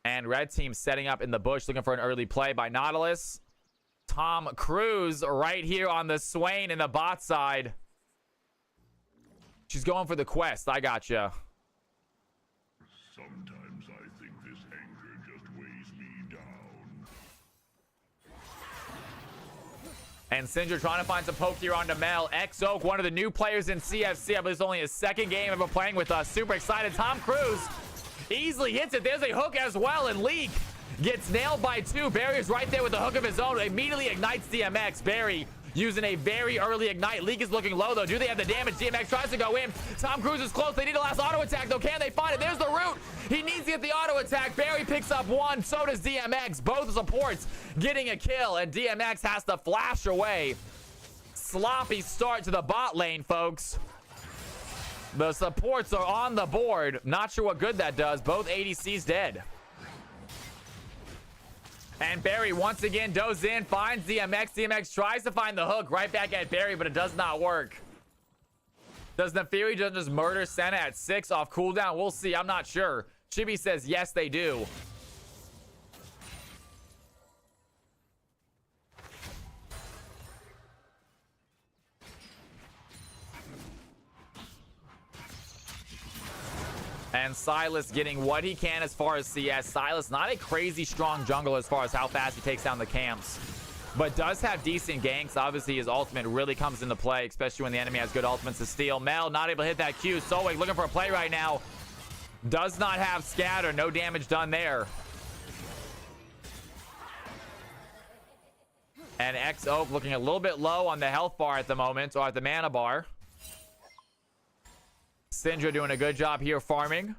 And red team setting up in the bush, looking for an early play by Nautilus. Tom Cruise right here on the Swain in the bot side. She's going for the quest. I gotcha. Sometimes I think this anger just weighs me down. And Syndra trying to find some poke here onto Mel. X-Oak, one of the new players in CFC. I believe it's only his second game ever playing with us. Super excited. Tom Cruise easily hits it. There's a hook as well. And Leak gets nailed by 2. Barry is right there with a hook of his own. Immediately ignites DMX. Barry using a very early ignite. Leak is looking low, though. Do they have the damage? DMX tries to go in. Tom Cruise is close. They need a last auto attack, though. Can they find it? There's the root. He needs to get the auto attack. Barry picks up 1. So does DMX. Both supports getting a kill, and DMX has to flash away. Sloppy start to the bot lane, folks. The supports are on the board. Not sure what good that does. Both ADCs dead. And Barry once again goes in, finds DMX. DMX tries to find the hook right back at Barry, but it does not work. Does Nefiri just murder Senna at 6 off cooldown? We'll see. I'm not sure. Chibi says yes, they do. And Silas getting what he can as far as CS. Silas, not a crazy strong jungle as far as how fast he takes down the camps, but does have decent ganks. Obviously, his ultimate really comes into play, especially when the enemy has good ultimates to steal. Mel not able to hit that Q. Solweg looking for a play right now. Does not have scatter. No damage done there. And X-Oak looking a little bit low on the health bar at the moment, or at the mana bar. Syndra doing a good job here farming.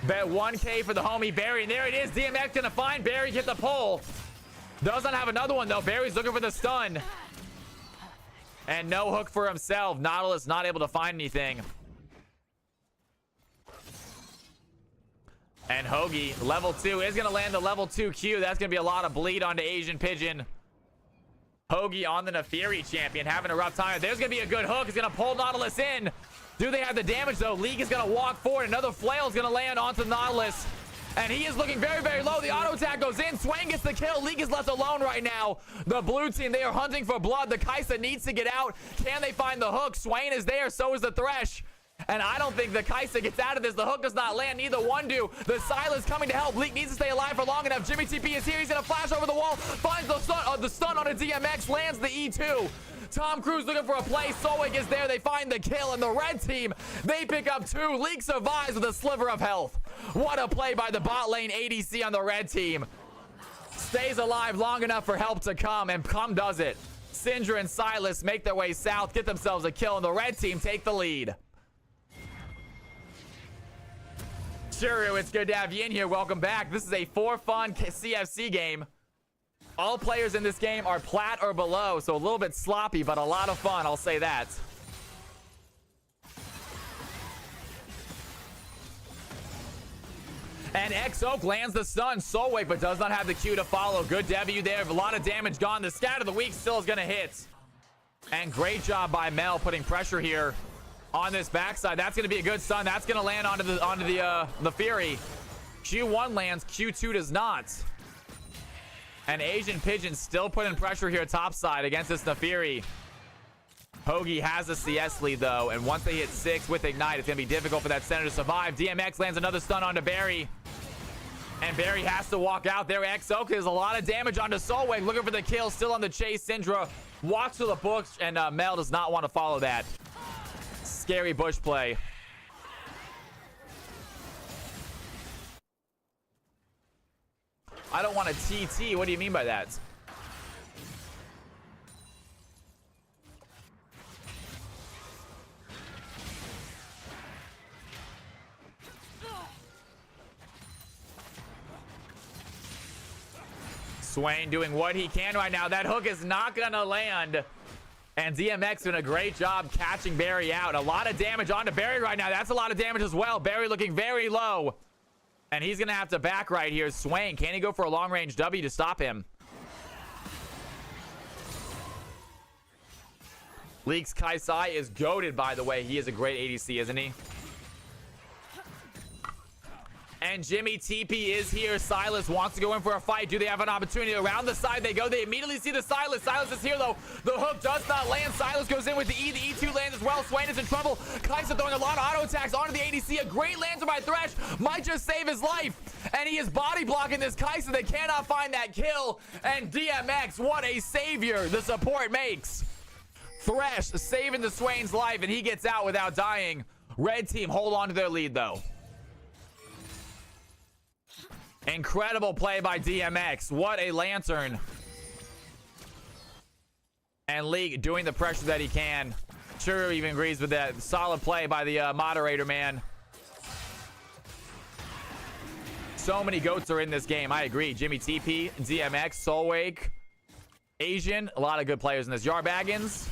Bet 1K for the homie Barry. And there it is. DMX gonna find Barry, get the pull. Does not have another one though. Barry's looking for the stun. And no hook for himself. Nautilus not able to find anything. And Hoagie, level 2, is gonna land the level 2 Q. That's gonna be a lot of bleed onto Asian Pigeon. Hoagie on the Nefiri champion, having a rough time. There's gonna be a good hook. It's gonna pull Nautilus in. Do they have the damage though? League is gonna walk forward. Another flail is gonna land onto Nautilus. And he is looking very, very low. The auto attack goes in. Swain gets the kill. League is left alone right now. The blue team, they are hunting for blood. The Kaisa needs to get out. Can they find the hook? Swain is there, so is the Thresh. And I don't think the Kaisa gets out of this. The hook does not land. Neither one do. The Silas coming to help. Leak needs to stay alive for long enough. Jimmy TP is here. He's going to flash over the wall. Finds the stun on a DMX. Lands the E2. Tom Cruise looking for a play. Solweg is there. They find the kill. And the red team, they pick up 2. Leak survives with a sliver of health. What a play by the bot lane ADC on the red team. Stays alive long enough for help to come. And come does it. Syndra and Silas make their way south. Get themselves a kill. And the red team take the lead. Sure, it's good to have you in here. Welcome back. This is a for fun CFC game. All players in this game are plat or below, so a little bit sloppy, but a lot of fun, I'll say that. And X-Oak lands the stun. Solwake, but does not have the Q to follow. Good W there. A lot of damage gone. The scat of the week still is going to hit. And great job by Mel putting pressure here on this backside. That's going to be a good stun. That's going to land onto the Fury. Q1 lands. Q2 does not. And Asian Pigeon still putting pressure here topside against this Nafiri. Hoagie has a CS lead, though, and once they hit 6 with Ignite, it's going to be difficult for that center to survive. DMX lands another stun onto Barry. And Barry has to walk out there. X-Oak is a lot of damage onto Solway. Looking for the kill. Still on the chase. Syndra walks to the bush, and Mel does not want to follow that. Scary bush play. I don't want a TT. What do you mean by that? Swain doing what he can right now. That hook is not gonna land. And DMX doing a great job catching Barry out. A lot of damage onto Barry right now. That's a lot of damage as well. Barry looking very low. And he's gonna have to back right here. Swain, can he go for a long range W to stop him? Leaks Kaisai is goated, by the way. He is a great ADC, isn't he? And Jimmy TP is here. Silas wants to go in for a fight. Do they have an opportunity? Around the side they go. They immediately see the Silas. Silas is here, though. The hook does not land. Silas goes in with the E. The E2 lands as well. Swain is in trouble. Kaisa throwing a lot of auto attacks onto the ADC. A great lancer by Thresh. Might just save his life. And he is body blocking this Kaisa. They cannot find that kill. And DMX, what a savior the support makes. Thresh saving the Swain's life, and he gets out without dying. Red team hold on to their lead, though. Incredible play by DMX. What a lantern. And League doing the pressure that he can. Sure even agrees with that. Solid play by the moderator, man. So many goats are in this game. I agree. Jimmy TP, DMX, Solwake, Asian. A lot of good players in this. Yarbaggins.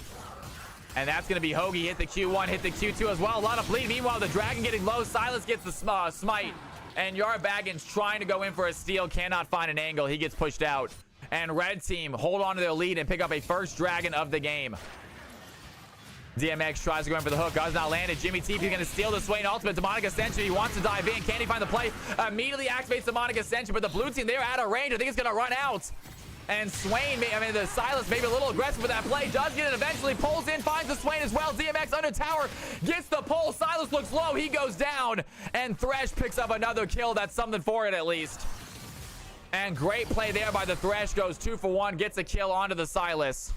And that's going to be Hoagie. Hit the Q1, hit the Q2 as well. A lot of bleed. Meanwhile, the Dragon getting low. Silas gets the smite. And Yarbaggins trying to go in for a steal. Cannot find an angle. He gets pushed out. And red team hold on to their lead and pick up a first dragon of the game. DMX tries to go in for the hook. Does not land it. Jimmy TP going to steal the Swain ultimate. Demonic Ascension. He wants to dive in. Can he find the play? Immediately activates Demonic Ascension. But the blue team, they're out of range. I think it's going to run out. And Swain, the Silas maybe a little aggressive with that play. Does get it eventually. Pulls in, finds the Swain as well. DMX under tower. Gets the pull. Silas looks low. He goes down. And Thresh picks up another kill. That's something for it at least. And great play there by the Thresh. Goes 2 for 1. Gets a kill onto the Silas.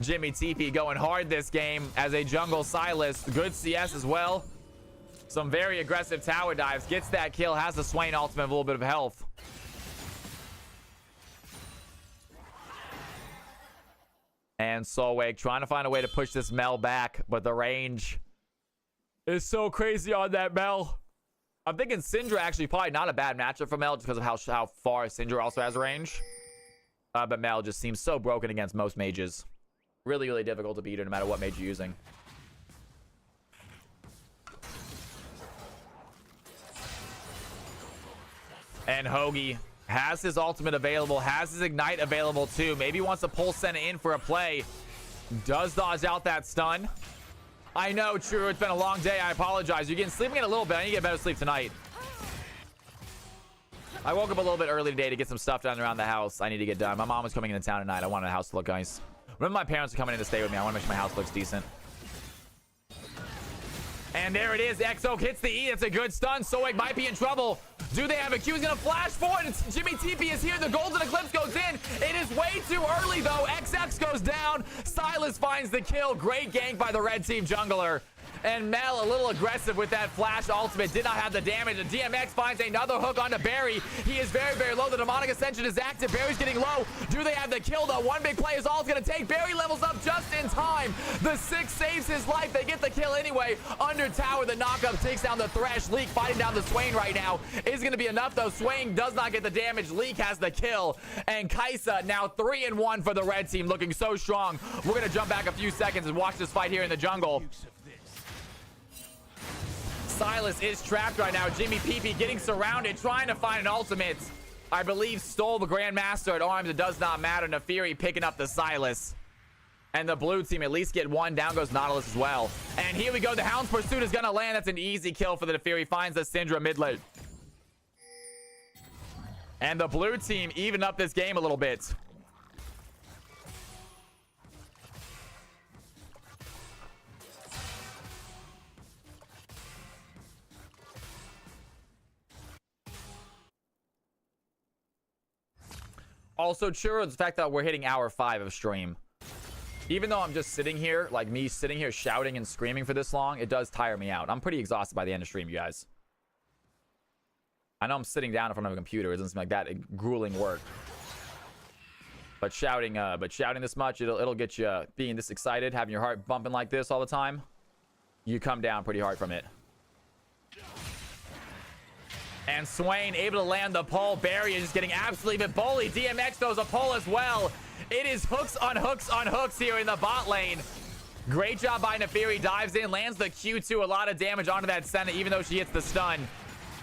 Jimmy TP going hard this game as a jungle Silas. Good CS as well. Some very aggressive tower dives. Gets that kill. Has the Swain ultimate. A little bit of health. And Solwake trying to find a way to push this Mel back. But the range is so crazy on that Mel. I'm thinking Syndra actually probably not a bad matchup for Mel just because of how far Syndra also has range. But Mel just seems so broken against most mages. Really, really difficult to beat her no matter what mage you're using. And Hoagie has his ultimate available, has his ignite available too. Maybe wants to pull Senna in for a play. Does dodge out that stun. I know, true. It's been a long day. I apologize. You're getting sleeping in a little bit. I need to get better sleep tonight. I woke up a little bit early today to get some stuff done around the house. I need to get done. My mom was coming into town tonight. I wanted the house to look nice. Remember, my parents are coming in to stay with me. I want to make sure my house looks decent. And there it is. X-Oak hits the E. It's a good stun. Soek might be in trouble. Do they have a Q? He's going to flash forward. Jimmy TP is here. The Golden Eclipse goes in. It is way too early, though. XX goes down. Silas finds the kill. Great gank by the red team jungler. And Mel a little aggressive with that flash ultimate. Did not have the damage. And DMX finds another hook onto Barry. He is very, very low. The demonic ascension is active. Barry's getting low. Do they have the kill though? One big play is all it's going to take. Barry levels up just in time. The 6 saves his life. They get the kill anyway. Under tower, the knockup takes down the Thresh. Leak fighting down the Swain right now. Is going to be enough though. Swain does not get the damage. Leak has the kill. And Kaisa now 3-1 for the red team, looking so strong. We're going to jump back a few seconds and watch this fight here in the jungle. Silas is trapped right now. Jimmy PP getting surrounded, trying to find an ultimate. I believe stole the Grandmaster at arms. It does not matter. Nefiri picking up the Silas. And the blue team at least get one. Down goes Nautilus as well. And here we go. The Hound's Pursuit is going to land. That's an easy kill for the Nefiri. Finds the Syndra mid lane. And the blue team even up this game a little bit. Also true is the fact that we're hitting hour 5 of stream. Even though I'm just sitting here, like me sitting here shouting and screaming for this long, it does tire me out. I'm pretty exhausted by the end of stream, you guys. I know I'm sitting down in front of a computer. It doesn't seem like that grueling work. But shouting this much, it'll get you being this excited, having your heart bumping like this all the time. You come down pretty hard from it. And Swain able to land the pole. Barry is just getting absolutely bullied. DMX throws a pole as well. It is hooks on hooks on hooks here in the bot lane. Great job by Nefiri. Dives in, lands the Q2. A lot of damage onto that Senna, even though she hits the stun.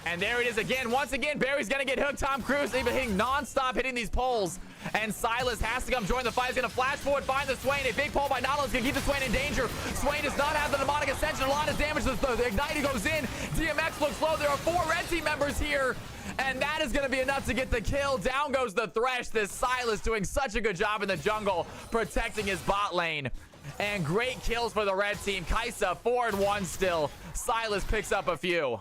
And there it is again. Once again, Barry's going to get hooked. Tom Cruise even hitting non-stop, hitting these poles. And Silas has to come join the fight. He's going to flash forward, find the Swain. A big pole by Nautilus going to keep the Swain in danger. Swain does not have the demonic ascension. A lot of damage. The Igniter goes in. DMX looks low. There are 4 red team members here. And that is going to be enough to get the kill. Down goes the Thresh. This Silas doing such a good job in the jungle, protecting his bot lane. And great kills for the red team. Kaisa 4-1 still. Silas picks up a few.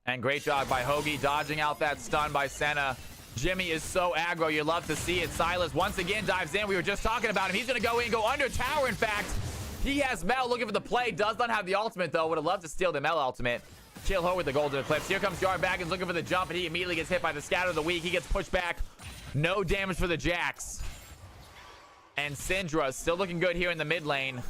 And great job by Hoagie dodging out that stun by Senna. Jimmy is so aggro. You love to see it. Silas once again dives in. We were just talking about him. He's going to go in, go under tower, in fact. He has Mel looking for the play. Does not have the ultimate, though. Would have loved to steal the Mel ultimate. Kill her with the golden eclipse. Here comes Jar Baggins looking for the jump, and he immediately gets hit by the scatter of the weak. He gets pushed back. No damage for the Jax. And Syndra still looking good here in the mid lane.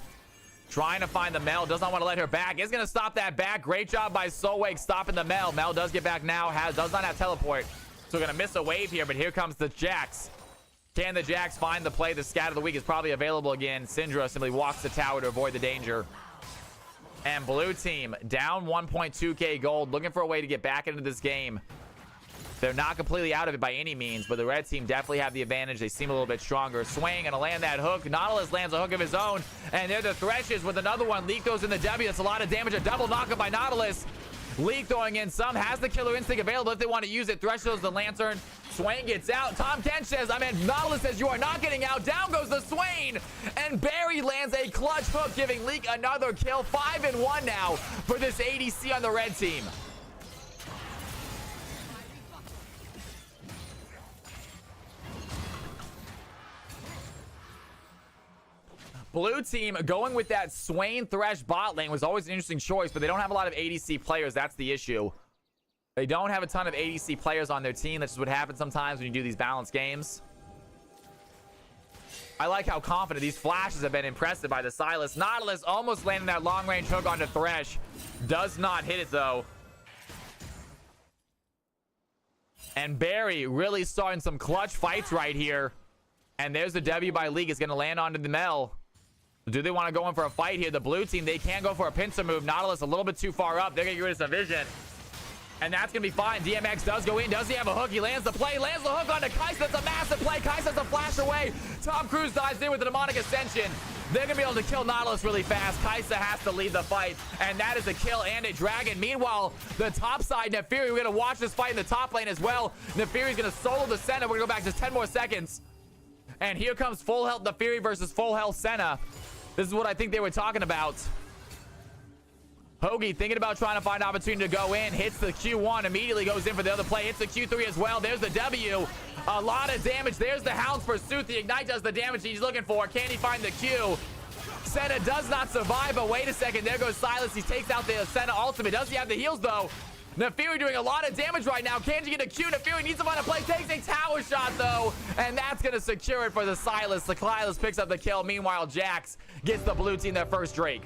Trying to find the Mel. Does not want to let her back. Is going to stop that back. Great job by Solwake stopping the Mel. Mel does get back now. Does not have teleport. So we're going to miss a wave here, but here comes the Jax. Can the Jax find the play? The scat of the week is probably available again. Syndra simply walks the tower to avoid the danger. And blue team down 1.2k gold. Looking for a way to get back into this game. They're not completely out of it by any means, but the red team definitely have the advantage. They seem a little bit stronger. Swing gonna land that hook. Nautilus lands a hook of his own, and they're the Threshes with another one. Leak goes in the W. That's a lot of damage. A double knockup by Nautilus. Leak throwing in some. Has the killer instinct available if they want to use it. Thresh goes the Lantern. Swain gets out. Tom Kench says, Nautilus says, you are not getting out. Down goes the Swain. And Barry lands a clutch hook, giving Leak another kill. 5-1 now for this ADC on the red team. Blue team going with that Swain Thresh bot lane was always an interesting choice, but they don't have a lot of ADC players. That's the issue. They don't have a ton of ADC players on their team. That's just what happens sometimes when you do these balanced games. I like how confident these flashes have been impressive by the Silas. Nautilus almost landing that long-range hook onto Thresh. Does not hit it, though. And Barry really starting some clutch fights right here. And there's the W by League. It's going to land onto the Mel. Do they want to go in for a fight here? The blue team, they can go for a pincer move. Nautilus a little bit too far up. They're going to get rid of some vision. And that's going to be fine. DMX does go in. Does he have a hook? He lands the play. Lands the hook onto Kaisa. That's a massive play. Kaisa's a flash away. Tom Cruise dives in with the demonic ascension. They're going to be able to kill Nautilus really fast. Kaisa has to lead the fight. And that is a kill and a dragon. Meanwhile, the top side, Nefiri, we're going to watch this fight in the top lane as well. Nefiri's going to solo the Senna. We're going to go back just 10 more seconds. And here comes full health Nefiri versus full health Senna. This is what I think they were talking about. Hoagie thinking about trying to find opportunity to go in. Hits the Q1, immediately goes in for the other play. Hits the Q3 as well. There's the W. A lot of damage. There's the Hound's Pursuit. The Ignite does the damage he's looking for. Can he find the Q? Senna does not survive, but wait a second. There goes Silas. He takes out the Senna ultimate. Does he have the heals, though? Nefiri doing a lot of damage right now. Can you get a Q? Nefiri needs to find a play. Takes a tower shot, though. And that's going to secure it for the Silas. The Silas picks up the kill. Meanwhile, Jax gets the blue team their first Drake.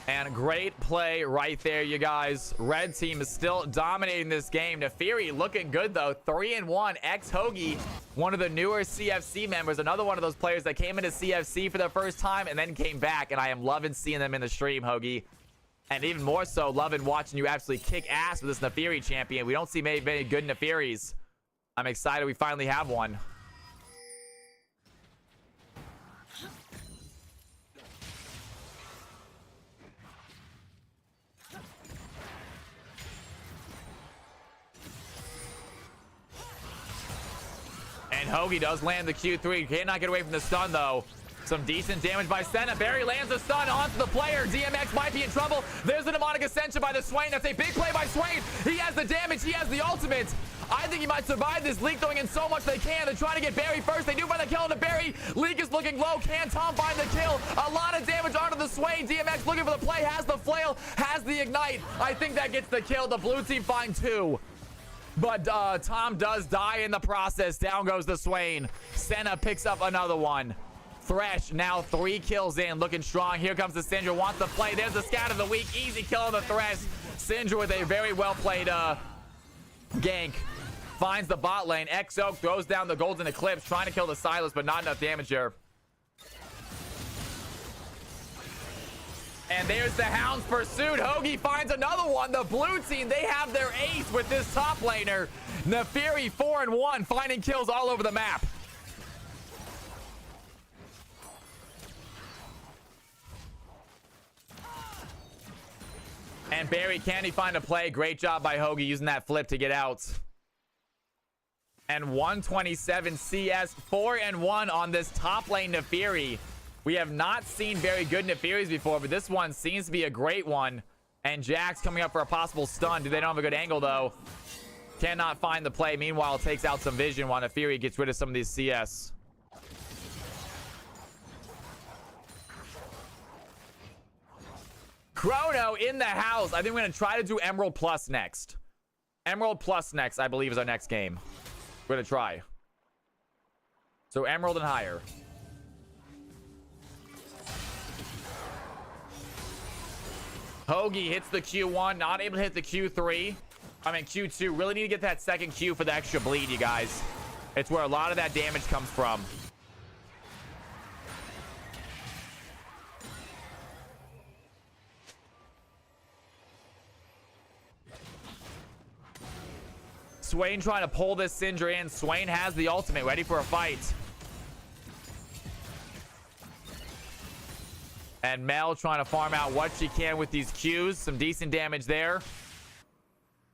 And great play right there, you guys. Red team is still dominating this game. Nefiri looking good, though. 3-1. Hoagie, one of the newer CFC members. Another one of those players that came into CFC for the first time and then came back. And I am loving seeing them in the stream, Hoagie. And even more so, loving watching you absolutely kick ass with this Nefiri champion. We don't see many good Nefiris. I'm excited we finally have one. And Hoagie does land the Q3. Cannot get away from the stun, though. Some decent damage by Senna. Barry lands the stun onto the player. DMX might be in trouble. There's the Demonic Ascension by the Swain. That's a big play by Swain. He has the damage. He has the ultimate. I think he might survive this. Leak throwing in so much they can. They're trying to get Barry first. They do find the kill into Barry. Leak is looking low. Can Tom find the kill? A lot of damage onto the Swain. DMX looking for the play. Has the flail. Has the ignite. I think that gets the kill. The blue team find 2. But Tom does die in the process. Down goes the Swain. Senna picks up another one. Thresh now 3 kills in, looking strong. Here comes the Syndra, wants to play. There's the scout of the week. Easy kill on the Thresh. Syndra with a very well played gank. Finds the bot lane. Exo throws down the Golden Eclipse, trying to kill the Silas, but not enough damage here. And there's the Hound's Pursuit. Hoagie finds another one. The blue team, they have their ace with this top laner. Nefiri 4-1, finding kills all over the map. And Barry, can he find a play? Great job by Hoagie using that flip to get out. And 127 CS, 4-1 on this top lane Nefiri. We have not seen very good Nefiris before, but this one seems to be a great one. And Jax coming up for a possible stun. They don't have a good angle, though. Cannot find the play. Meanwhile, takes out some vision while Nefiri gets rid of some of these CS. Chrono in the house. I think we're going to try to do Emerald Plus next. Emerald Plus next, I believe, is our next game. We're going to try. So Emerald and higher. Hoagie hits the Q1, not able to hit the Q3. I mean, Q2. Really need to get that second Q for the extra bleed, you guys. It's where a lot of that damage comes from. Swain trying to pull this Syndra in. Swain has the ultimate, ready for a fight. And Mel trying to farm out what she can with these Qs. Some decent damage there.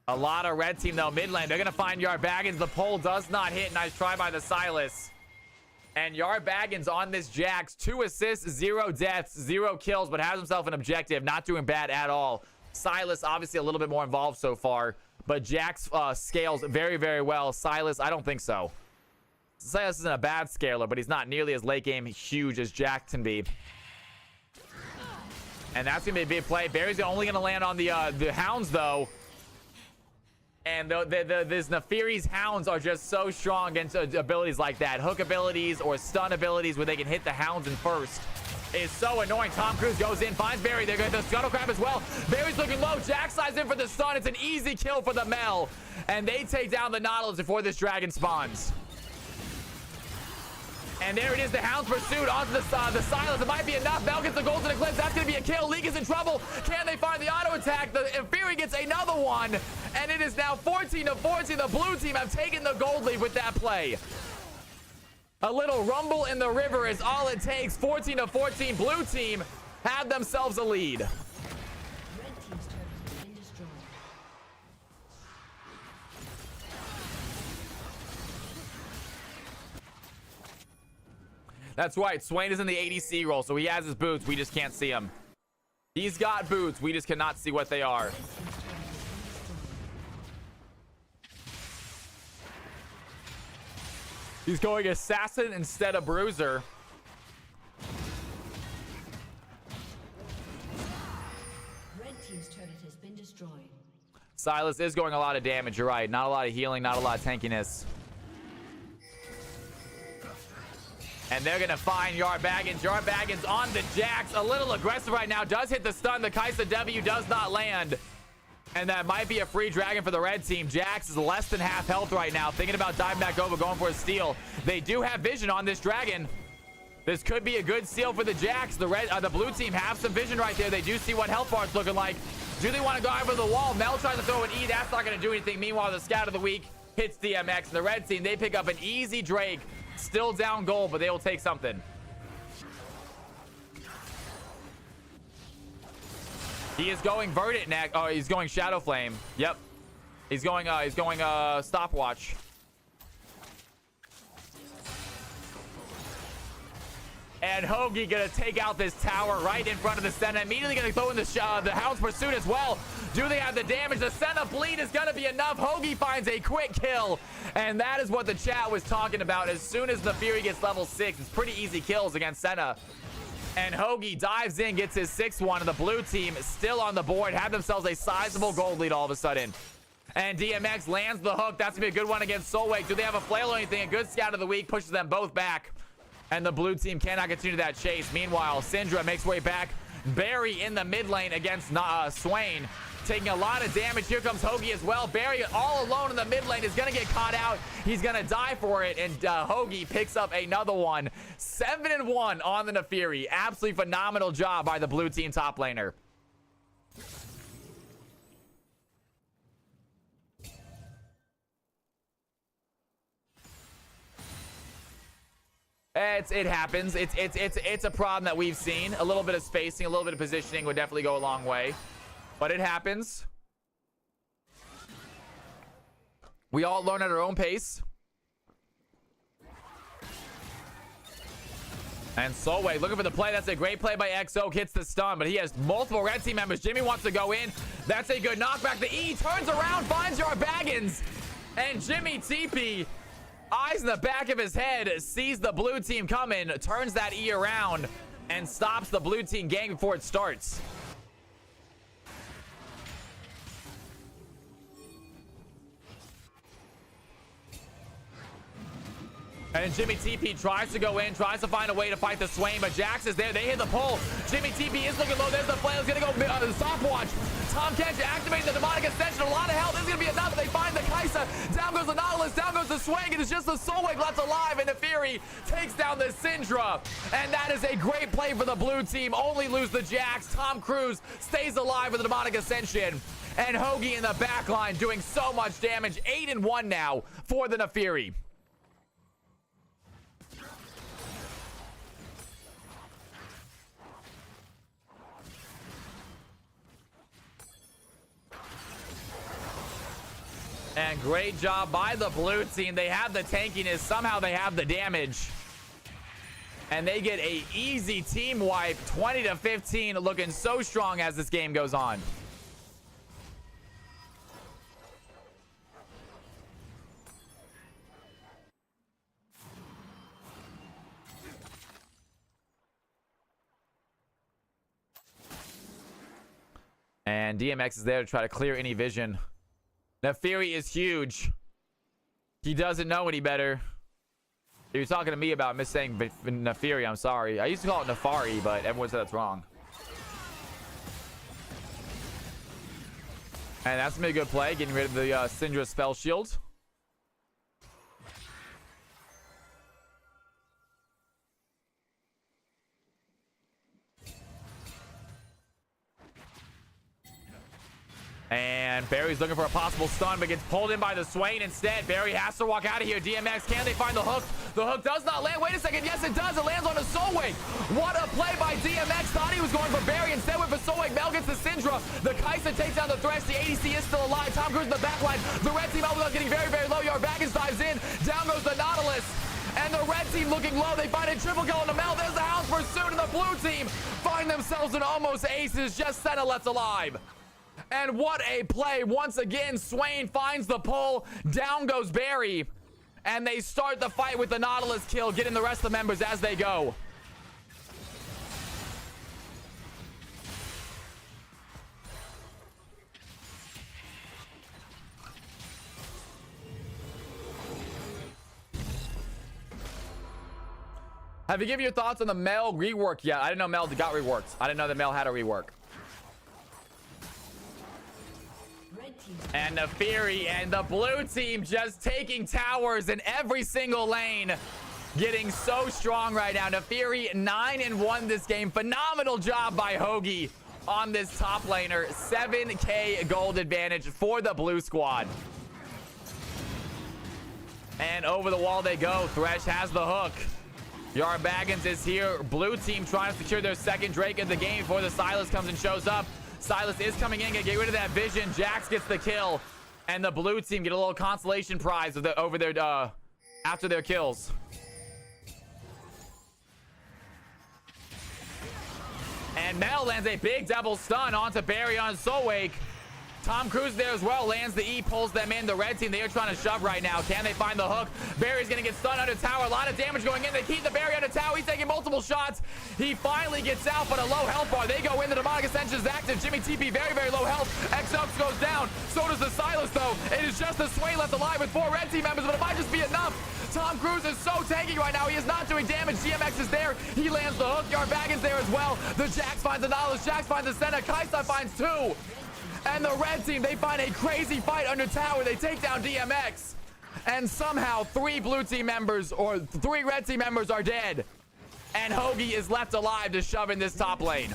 A lot of red team, though, mid lane. They're going to find Yard Baggins. The pole does not hit. Nice try by the Silas. And Yard Baggins on this Jax. 2 assists, 0 deaths, 0 kills, but has himself an objective. Not doing bad at all. Silas, obviously, a little bit more involved so far. But Jax scales very, very well. Silas, I don't think so. Silas isn't a bad scaler, but he's not nearly as late game huge as Jax can be. And that's going to be a big play. Barry's only going to land on the Hounds, though. And this Nefiri's Hounds are just so strong against abilities like that. Hook abilities or stun abilities where they can hit the Hounds in first. Is so annoying. Tom Cruise goes in, finds Barry. They're going to Scuttle Crab as well. Barry's looking low. Jack slides in for the stun. It's an easy kill for the Mel. And they take down the Nautilus before this dragon spawns. And there it is, the Hound's Pursuit onto the Silas. It might be enough. Mel gets the Golden Eclipse. That's going to be a kill. League is in trouble. Can they find the auto attack? The Fury gets another one. And it is now 14-14. The blue team have taken the gold lead with that play. A little rumble in the river is all it takes. 14-14. Blue team have themselves a lead. Red team's turret has been destroyed. That's right. Swain is in the ADC role, so he has his boots. We just can't see him. He's got boots. We just cannot see what they are. He's going assassin instead of bruiser. Red team's turret has been destroyed. Silas is going a lot of damage. You're right. Not a lot of healing, not a lot of tankiness. And they're going to find Yard Baggins. Yard Baggins on the Jax. A little aggressive right now. Does hit the stun. The Kaisa W does not land. And that might be a free dragon for the red team. Jax is less than half health right now. Thinking about diving back over, going for a steal. They do have vision on this dragon. This could be a good steal for the Jax. The blue team have some vision right there. They do see what health bar's looking like. Do they want to go over the wall? Mel tries to throw an E. That's not going to do anything. Meanwhile, the scout of the week hits DMX. The red team, they pick up an easy Drake. Still down gold, but they will take something. He is going Verdant next. Oh, he's going Shadow Flame. Yep. He's going Stopwatch. And Hoagie gonna take out this tower right in front of the Senna. Immediately gonna throw in the Hound's Pursuit as well. Do they have the damage? The Senna bleed is gonna be enough. Hoagie finds a quick kill. And that is what the chat was talking about. As soon as the Fury gets level 6, it's pretty easy kills against Senna. And Hoagie dives in, gets his 6th one, and the blue team is still on the board. Have themselves a sizable gold lead all of a sudden. And DMX lands the hook. That's gonna be a good one against Solwake. Do they have a flail or anything? A good scout of the week pushes them both back. And the blue team cannot continue that chase. Meanwhile, Syndra makes way back. Barry in the mid lane against Swain, taking a lot of damage. Here comes Hoagie as well. Barry all alone in the mid lane is going to get caught out. He's going to die for it. And Hoagie picks up another one. 7-1 on the Nefiri. Absolutely phenomenal job by the blue team top laner. It happens. It's a problem that we've seen. A little bit of spacing, a little bit of positioning would definitely go a long way. But it happens. We all learn at our own pace. And Solway looking for the play. That's a great play by XO. Hits the stun, but he has multiple red team members. Jimmy wants to go in. That's a good knockback. The E turns around, finds Yard Baggins. And Jimmy TP, eyes in the back of his head, sees the blue team coming, turns that E around, and stops the blue team gang before it starts. And Jimmy TP tries to go in, tries to find a way to fight the Swain, but Jax is there. They hit the pull. Jimmy TP is looking low. There's the flail. He's going to go the Stopwatch. Tom Kench activating the Demonic Ascension. A lot of health. This is going to be enough. They find the Kaisa. Down goes the Nautilus. Down goes the Swing. It is just the Solwake left alive. And the Fury takes down the Syndra. And that is a great play for the blue team. Only lose the Jax. Tom Cruise stays alive with the Demonic Ascension. And Hoagie in the back line doing so much damage. 8-1 now for the Nefiri. And great job by the blue team. They have the tankiness. Somehow they have the damage. And they get a easy team wipe. 20-15, looking so strong as this game goes on. And DMX is there to try to clear any vision. Nefiri is huge. He doesn't know any better. If you're talking to me about missaying Nefiri, I'm sorry. I used to call it Nefari, but everyone said that's wrong. And that's gonna be a good play, getting rid of the Syndra spell shield. And Barry's looking for a possible stun, but gets pulled in by the Swain instead. Barry has to walk out of here. DMX, can they find the hook? The hook does not land. Wait a second. Yes, it does. It lands on a Soul Wake. What a play by DMX. Thought he was going for Barry. Instead went for Soul Wake. Mel gets the Syndra. The Kai'Sa takes down the Thresh. The ADC is still alive. Tom Cruise in the back line. The red team is getting very, very low. Yard Baggins dives in. Down goes the Nautilus. And the red team looking low. They find a triple kill on the Mel. There's the Hound's Pursuit, and the blue team find themselves in almost aces. Just Senna left alive. And what a play. Once again, Swain finds the pull. Down goes Barry. And they start the fight with the Nautilus kill, getting the rest of the members as they go. Have you given your thoughts on the Mel rework yet? I didn't know Mel got reworked. I didn't know that Mel had a rework. And the Fury and the blue team just taking towers in every single lane. Getting so strong right now. The Fury 9-1 this game. Phenomenal job by Hoagie on this top laner. 7K gold advantage for the blue squad. And over the wall they go. Thresh has the hook. Yard Baggins is here. Blue team trying to secure their second Drake of the game before the Sylas comes and shows up. Sylas is coming in, gonna get rid of that vision. Jax gets the kill, and the blue team get a little consolation prize over their after their kills. And Mel lands a big double stun onto Barry on Soul Wake. Tom Cruise there as well, lands the E, pulls them in. The red team, they are trying to shove right now. Can they find the hook? Barry's gonna get stunned under tower. A lot of damage going in. They keep the Barry under tower. He's taking multiple shots. He finally gets out, but a low health bar. They go in. The demonic ascension is active. Jimmy TP, very, very low health. X-Ups goes down. So does the Sylas, though. It is just the Sway left alive with 4 red team members, but it might just be enough. Tom Cruise is so tanky right now. He is not doing damage. DMX is there. He lands the hook. Yard Baggins there as well. The Jax finds the Nautilus. Jax finds the Senna. Kai'Sa finds 2. And the red team, they find a crazy fight under tower. They take down DMX. And somehow 3 blue team members or 3 red team members are dead. And Hoagie is left alive to shove in this top lane.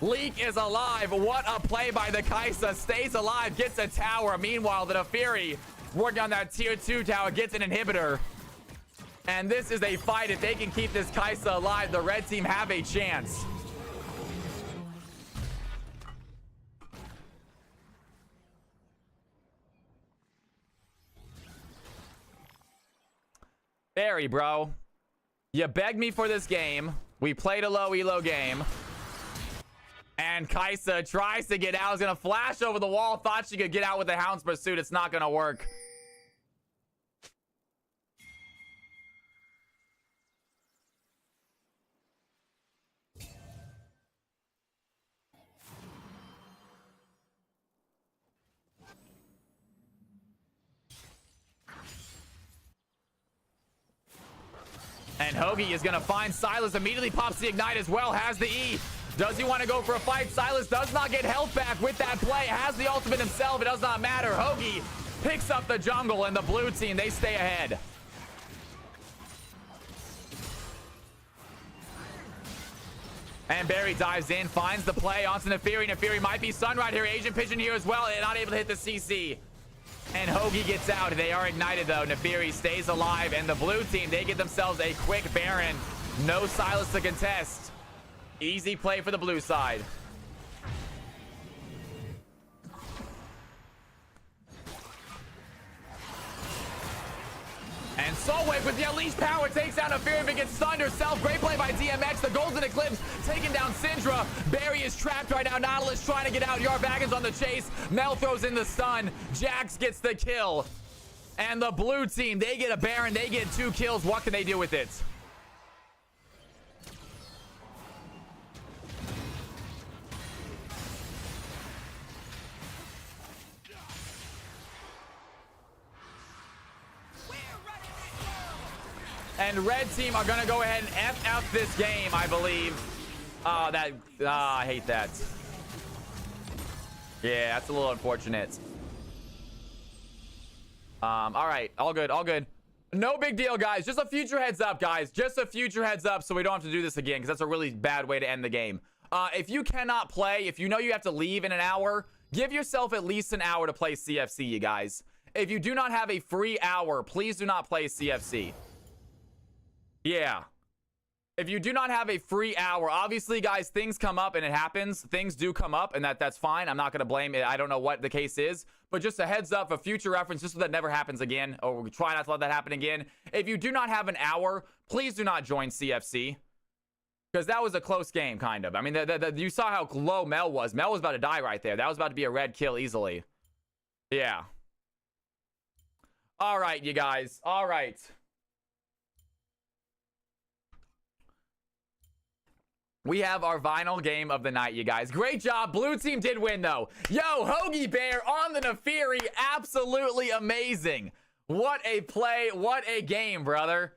Leak is alive. What a play by the Kai'Sa. Stays alive, gets a tower. Meanwhile, the Fury working on that tier 2 tower, gets an inhibitor. And this is a fight. If they can keep this Kai'Sa alive, the red team have a chance. Barry, bro. You begged me for this game. We played a low elo game. And Kai'Sa tries to get out. Is going to flash over the wall. Thought she could get out with the Hound's Pursuit. It's not going to work. And Hoagie is going to find Sylas. Immediately pops the Ignite as well. Has the E. Does he want to go for a fight? Sylas does not get health back with that play. Has the ultimate himself. It does not matter. Hoagie picks up the jungle, and the blue team, they stay ahead. And Barry dives in, finds the play onto Nefiri. Nefiri might be stunned right here. Asian Pigeon here as well. And not able to hit the CC. And Hoagie gets out. They are ignited, though. Nefiri stays alive. And the blue team, they get themselves a quick Baron. No Sylas to contest. Easy play for the blue side. And Soul Wave with the Unleashed Power takes down Nefiri, but gets stunned herself. Great play by DMX. The Golden Eclipse taking down Syndra. Barry is trapped right now. Nautilus trying to get out. Yard Baggins on the chase. Mel throws in the stun. Jax gets the kill. And the blue team, they get a Baron. They get 2 kills. What can they do with it? And red team are going to go ahead and FF this game, I believe. Oh, I hate that. Yeah, that's a little unfortunate. All right, all good, all good. No big deal, guys. Just a future heads up, guys. Just a future heads up so we don't have to do this again, because that's a really bad way to end the game. If you cannot play, if you know you have to leave in an hour, Give yourself at least an hour to play CFC, you guys. If you do not have a free hour, please do not play CFC. Yeah. If you do not have a free hour, obviously, guys, things come up and it happens. Things do come up, and that's fine. I'm not going to blame it. I don't know what the case is, but just a heads up for future reference, just so that never happens again, or we try not to let that happen again. If you do not have an hour, please do not join CFC, because that was a close game, kind of. I mean, you saw how low Mel was. Mel was about to die right there. That was about to be a red kill easily. Yeah. All right, you guys. All right. We have our final game of the night, you guys. Great job. Blue team did win, though. Yo, Hoagie Bear on the Nefiri. Absolutely amazing. What a play. What a game, brother.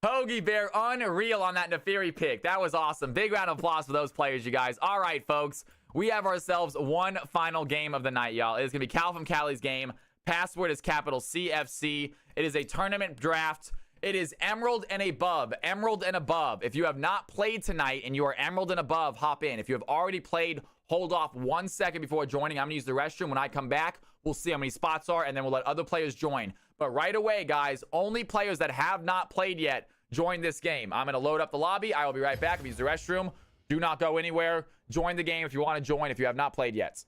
Hoagie Bear, unreal on that Nefiri pick. That was awesome. Big round of applause for those players, you guys. All right, folks. We have ourselves one final game of the night, y'all. It is going to be Cal from Cali's game. Password is capital CFC. It is a tournament draft. It is Emerald and above. Emerald and above. If you have not played tonight and you are Emerald and above, hop in. If you have already played, hold off 1 second before joining. I'm going to use the restroom. When I come back, we'll see how many spots are, and then we'll let other players join. But right away, guys, only players that have not played yet join this game. I'm going to load up the lobby. I will be right back. I'm going to use the restroom. Do not go anywhere. Join the game if you want to join if you have not played yet.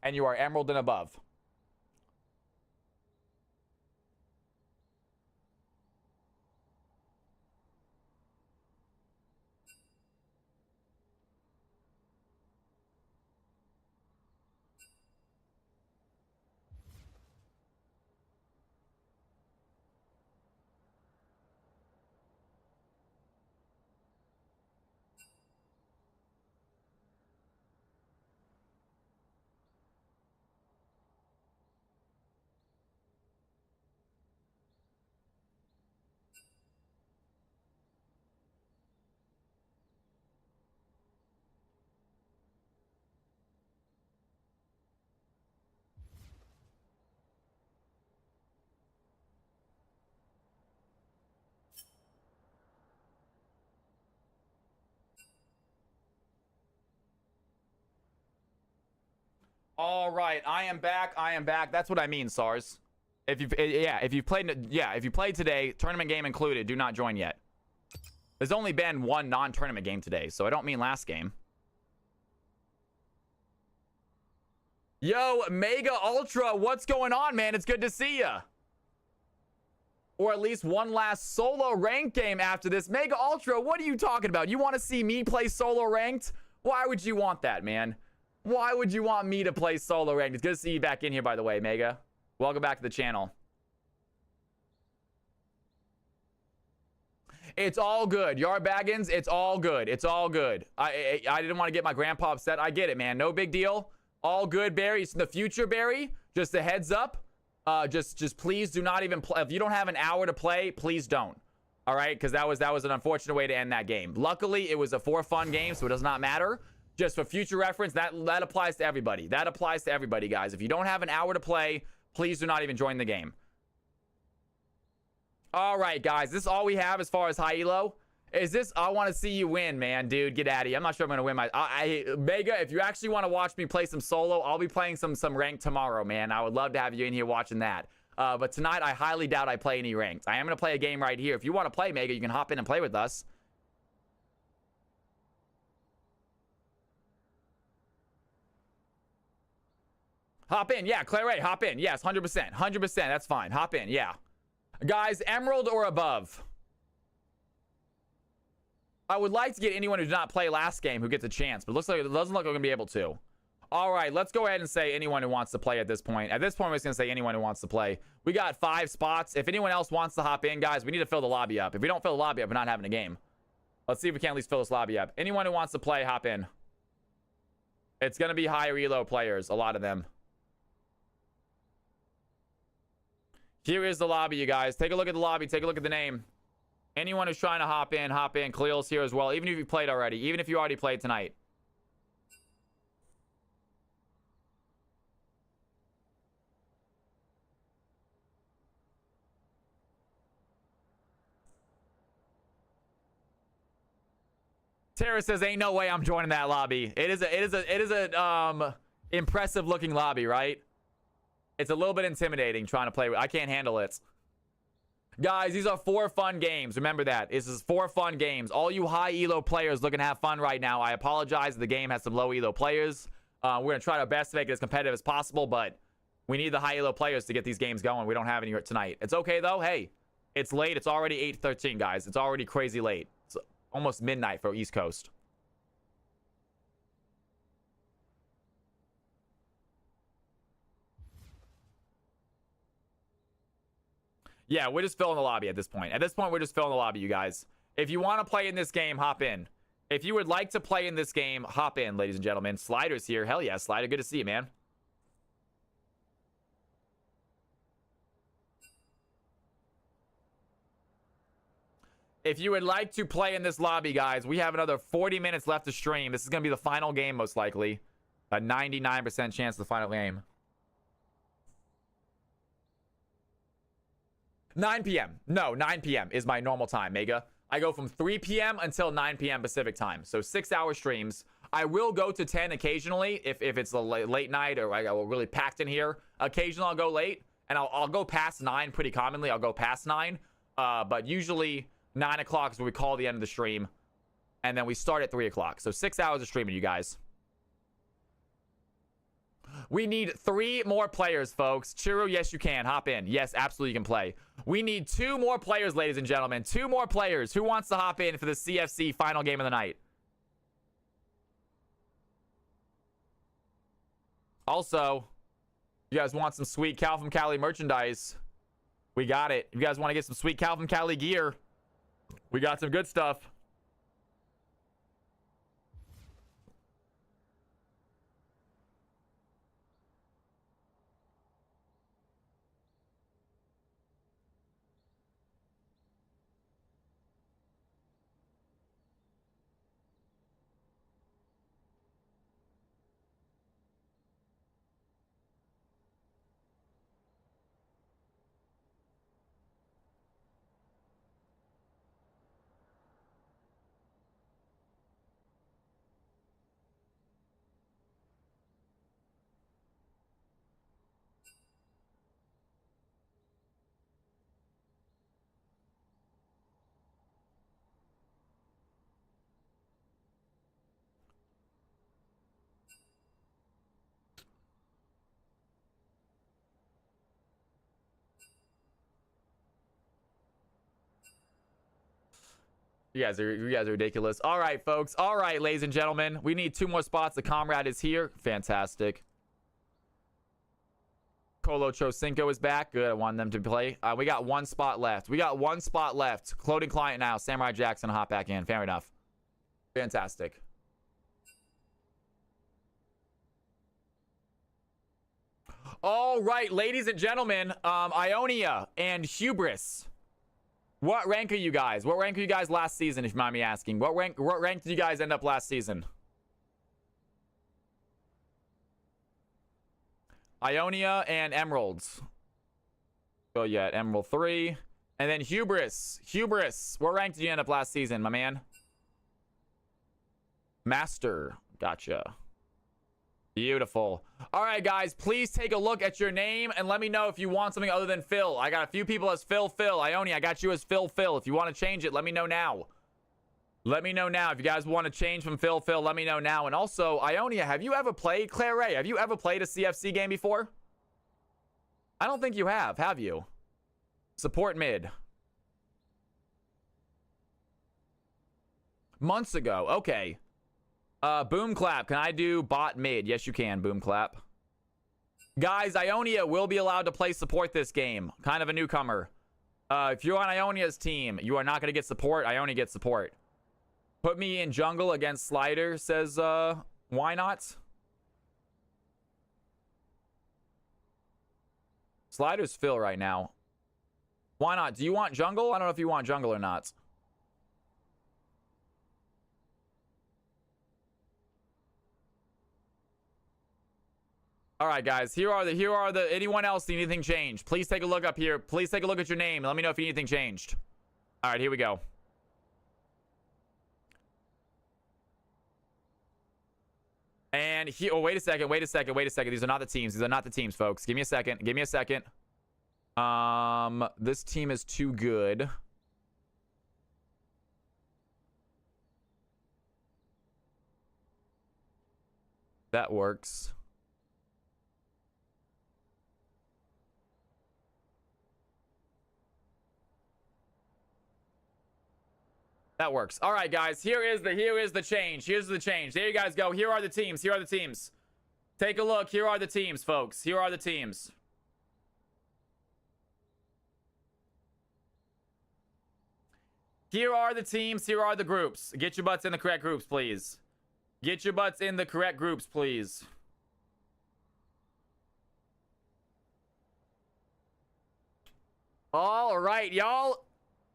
And you are Emerald and above. All right, I am back. I am back. That's what I mean, SARS. If you've played today, tournament game included, do not join yet. There's only been one non-tournament game today, so I don't mean last game. Yo, Mega Ultra, what's going on, man? It's good to see ya. Or at least one last solo ranked game after this. Mega Ultra, what are you talking about? You want to see me play solo ranked? Why would you want that, man? Why would you want me to play solo ranked? It's good to see you back in here, by the way, Mega. Welcome back to the channel. It's all good. Yar Baggins, it's all good. It's all good. I didn't want to get my grandpa upset. I get it, man. No big deal. All good, Barry. It's in the future, Barry. Just a heads up. Just please do not even play. If you don't have an hour to play, please don't. All right? Because that was an unfortunate way to end that game. Luckily, it was a for fun game, so it does not matter. Just for future reference, that applies to everybody. That applies to everybody, guys. If you don't have an hour to play, please do not even join the game. All right, guys. This is all we have as far as high elo. Is this? I want to see you win, man, dude. Get out of here. I'm not sure I'm gonna win my. Mega. If you actually want to watch me play some solo, I'll be playing some ranked tomorrow, man. I would love to have you in here watching that. But tonight, I highly doubt I play any ranked. I am gonna play a game right here. If you want to play, Mega, you can hop in and play with us. Hop in, yeah, Claire, hop in. Yes, 100%. 100%. That's fine. Hop in, yeah. Guys, Emerald or above? I would like to get anyone who did not play last game who gets a chance, but it doesn't look like we're going to be able to. All right, let's go ahead and say anyone who wants to play at this point. At this point, we're just going to say anyone who wants to play. We got 5 spots. If anyone else wants to hop in, guys, we need to fill the lobby up. If we don't fill the lobby up, we're not having a game. Let's see if we can at least fill this lobby up. Anyone who wants to play, hop in. It's going to be high elo players, a lot of them. Here is the lobby, you guys. Take a look at the lobby. Take a look at the name. Anyone who's trying to hop in, hop in. Khalil's here as well. Even if you played already. Even if you already played tonight. Tara says, "Ain't no way I'm joining that lobby." It is impressive looking lobby, right? It's a little bit intimidating trying to play. I can't handle it. Guys, these are 4 fun games. Remember that. This is 4 fun games. All you high elo players looking to have fun right now, I apologize. The game has some low elo players. We're going to try our best to make it as competitive as possible, but we need the high elo players to get these games going. We don't have any tonight. It's okay, though. Hey, it's late. It's already 8:13, guys. It's already crazy late. It's almost midnight for East Coast. Yeah, we're just filling the lobby at this point. At this point, we're just filling the lobby, you guys. If you want to play in this game, hop in. If you would like to play in this game, hop in, ladies and gentlemen. Slider's here. Hell yeah, Slider. Good to see you, man. If you would like to play in this lobby, guys, we have another 40 minutes left to stream. This is going to be the final game, most likely. A 99% chance of the final game. 9 p.m. No, 9 p.m. is my normal time, Mega. I go from 3 p.m. until 9 p.m. Pacific time. So 6-hour streams. I will go to 10 occasionally if it's a late night or I will really packed in here. Occasionally I'll go late and I'll go past 9 pretty commonly. I'll go past 9. But usually 9 o'clock is what we call the end of the stream. And then we start at 3 o'clock. So 6 hours of streaming, you guys. We need 3 more players, folks. Chiro, yes, you can. Hop in. Yes, absolutely, you can play. We need 2 more players, ladies and gentlemen. 2 more players. Who wants to hop in for the CFC final game of the night? Also, you guys want some sweet Cal from Cali merchandise? We got it. You guys want to get some sweet Cal from Cali gear? We got some good stuff. You guys are ridiculous. All right, folks. All right, ladies and gentlemen. We need 2 more spots. The comrade is here. Fantastic. Colo Chocinco is back. Good. I want them to play. We got 1 spot left. We got 1 spot left. Clothing client now. Samurai Jackson, hop back in. Fair enough. Fantastic. All right, ladies and gentlemen. Ionia and Hubris. What rank are you guys? What rank are you guys last season, if you mind me asking? What rank did you guys end up last season? Ionia and Emeralds. Oh, yeah, Emerald 3. And then Hubris. Hubris. What rank did you end up last season, my man? Master. Gotcha. Beautiful. All right, guys, please take a look at your name and let me know if you want something other than Phil. I got a few people as Phil. Ionia, I got you as Phil. If you want to change it, let me know now. Let me know now. If you guys want to change from Phil, let me know now. And also, Ionia, have you ever played Claire Ray? Have you ever played a CFC game before? I don't think you have you? Support mid. Months ago. Okay. Boom Clap, can I do bot mid? Yes, you can, Boom Clap. Guys, Ionia will be allowed to play support this game. Kind of a newcomer. If you're on Ionia's team, you are not going to get support. Ionia gets support. Put me in jungle against Slider, says, why not? Slider's Phil right now. Why not? Do you want jungle? I don't know if you want jungle or not. All right, guys. Here are the anyone else need anything changed? Please take a look up here. Please take a look at your name. Let me know if anything changed. All right, here we go. And he, oh, wait a second. These are not the teams, folks. Give me a second. This team is too good. That works. That works. All right, guys. Here is the change. Here's the change. There you guys go. Here are the teams. Take a look. Here are the teams, folks. Here are the teams. Here are the teams. Here are the groups. Get your butts in the correct groups, please. All right, y'all.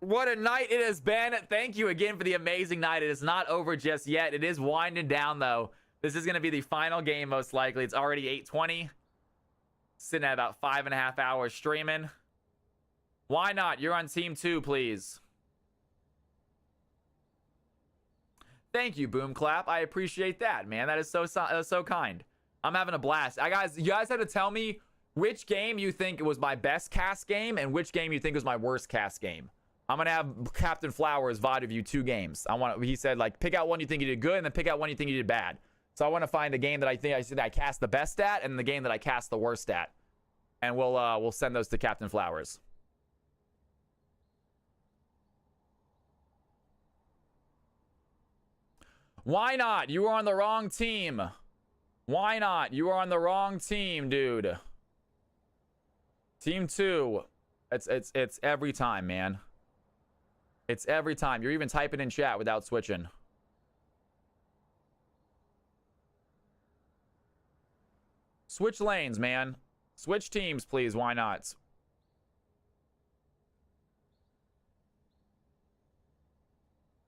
What a night it has been. Thank you again for the amazing night. It is not over just yet. It is winding down, though. This is going to be the final game, most likely. It's already 8:20. Sitting at about 5.5 hours streaming. Why not? You're on team 2, please. Thank you, Boom Clap. I appreciate that, man. That is so kind. I'm having a blast. You guys have to tell me which game you think was my best cast game and which game you think was my worst cast game. I'm gonna have Captain Flowers VOD review 2 games. He said, like, pick out one you think you did good and then pick out one you think you did bad. So I want to find the game that I think I cast the best at and the game that I cast the worst at. And we'll send those to Captain Flowers. Why not? You were on the wrong team. Why not? You are on the wrong team, dude. Team 2. It's every time, man. It's every time. You're even typing in chat without switching. Switch lanes, man. Switch teams, please. Why not?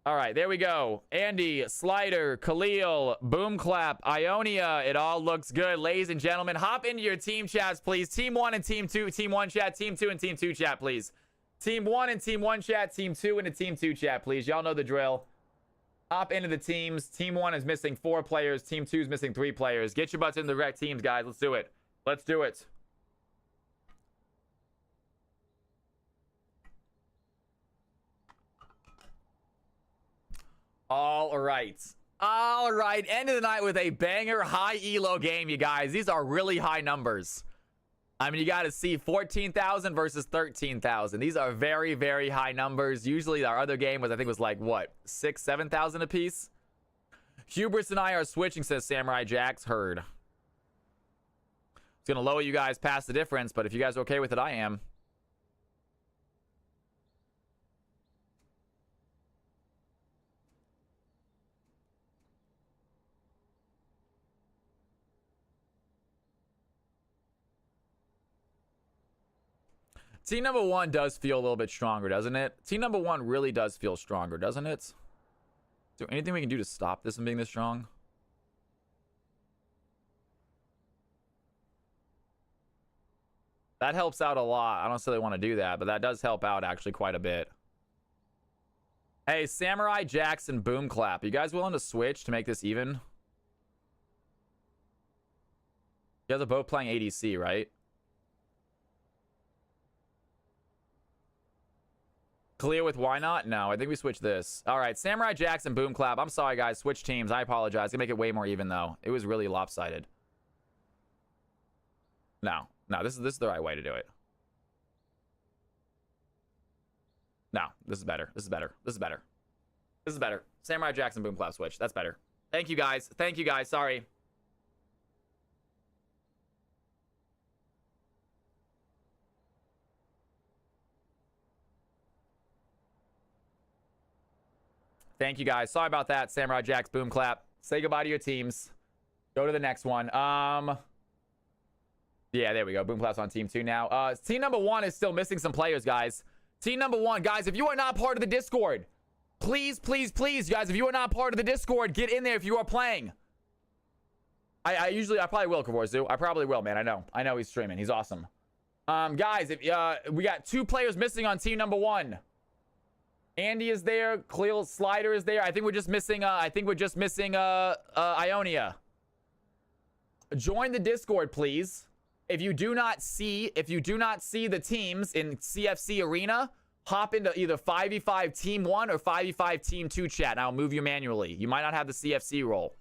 All right, there we go. Andy, Slider, Khalil, Boom Clap, Ionia. It all looks good. Ladies and gentlemen, hop into your team chats, please. Team 1 and Team 2. Team 1 chat, Team 2 and Team 2 chat, please. Team 1 and Team 1 chat, Team 2 and a Team 2 chat, please. Y'all know the drill. Hop into the teams. Team 1 is missing 4 players. Team 2 is missing 3 players. Get your butts in the correct teams, guys. Let's do it. Let's do it. All right. All right. End of the night with a banger high elo game, you guys. These are really high numbers. I mean, you got to see 14,000 versus 13,000. These are very, very high numbers. Usually our other game was, I think, was like, what, 6,000, 7,000 apiece? Hubris and I are switching, says Samurai Jax. Heard. It's going to lower you guys past the difference, but if you guys are okay with it, I am. Team number 1 does feel a little bit stronger, doesn't it? Team number 1 really does feel stronger, doesn't it? Is there anything we can do to stop this from being this strong? That helps out a lot. I don't necessarily want to do that, but that does help out actually quite a bit. Hey, Samurai Jackson Boom Clap. You guys willing to switch to make this even? You guys are both playing ADC, right? Clear with why not? No, I think we switch this. All right, Samurai Jackson Boom Clap. I'm sorry, guys. Switch teams. I apologize. Gonna make it way more even, though. It was really lopsided. No, this is the right way to do it. No, this is better. This is better. Samurai Jackson Boom Clap switch. That's better. Thank you, guys. Sorry. Thank you, guys. Sorry about that, Samurai Jax Boom Clap. Say goodbye to your teams. Go to the next one. Yeah, there we go. Boom Clap's on team 2 now. Team number 1 is still missing some players, guys. Team number 1, guys, if you are not part of the Discord, please, guys, if you are not part of the Discord, get in there if you are playing. I probably will, Kavorzu. I probably will, man. I know he's streaming. He's awesome. Guys, if we got 2 players missing on team number 1. Andy is there. Khalil Slider is there. I think we're just missing Ionia. join the Discord, please. If you do not see the teams in CFC Arena, hop into either 5v5 Team 1 or 5v5 Team 2 chat, and I'll move you manually. You might not have the CFC role.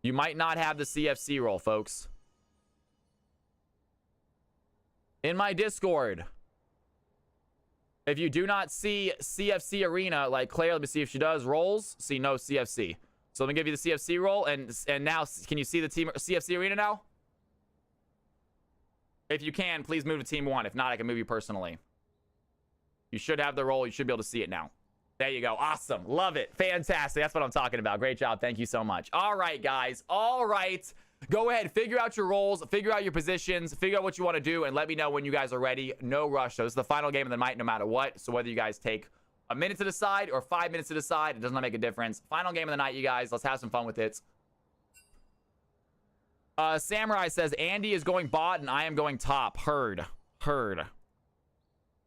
You might not have the CFC role, folks. In my Discord, if you do not see CFC Arena, like Claire, let me see if she does, roles, see no CFC. So let me give you the CFC role, and now, can you see the team CFC Arena now? If you can, please move to Team 1. If not, I can move you personally. You should have the role. You should be able to see it now. There you go. Awesome. Love it. Fantastic. That's what I'm talking about. Great job. Thank you so much. All right, guys. All right. Go ahead. Figure out your roles. Figure out your positions. Figure out what you want to do, and let me know when you guys are ready. No rush. So this is the final game of the night no matter what. So whether you guys take a minute to decide or 5 minutes to decide, it does not make a difference. Final game of the night, you guys. Let's have some fun with it. Samurai says, Andy is going bot and I am going top. Heard.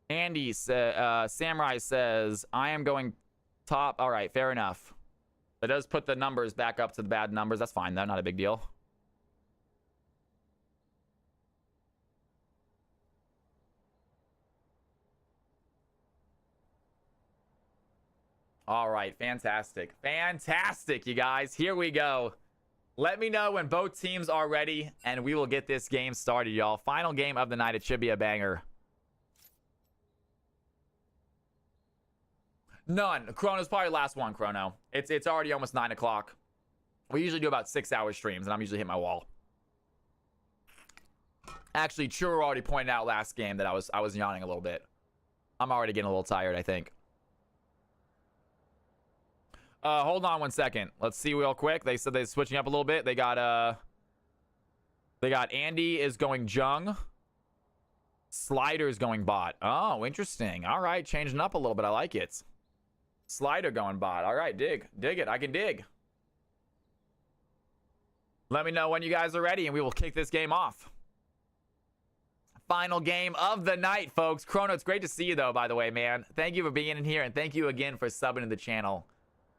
Andy, Samurai says, I am going top. All right, fair enough. It does put the numbers back up to the bad numbers. That's fine, though. Not a big deal. All right, fantastic. Fantastic, you guys. Here we go. Let me know when both teams are ready, and we will get this game started, y'all. Final game of the night. It should be a banger. None. Chrono's probably the last one, Chrono. It's already almost 9 o'clock. We usually do about 6-hour streams, and I'm usually hitting my wall. Actually, Churro already pointed out last game that I was yawning a little bit. I'm already getting a little tired, I think. Hold on one second. Let's see real quick. They said they're switching up a little bit. They got Andy is going Jung. Slider's going bot. Oh, interesting. All right, changing up a little bit. I like it. Slider going bot. All right, dig it. I can dig. Let me know when you guys are ready, and we will kick this game off. Final game of the night, folks. Chrono, it's great to see you, though, by the way, man. Thank you for being in here, and thank you again for subbing to the channel.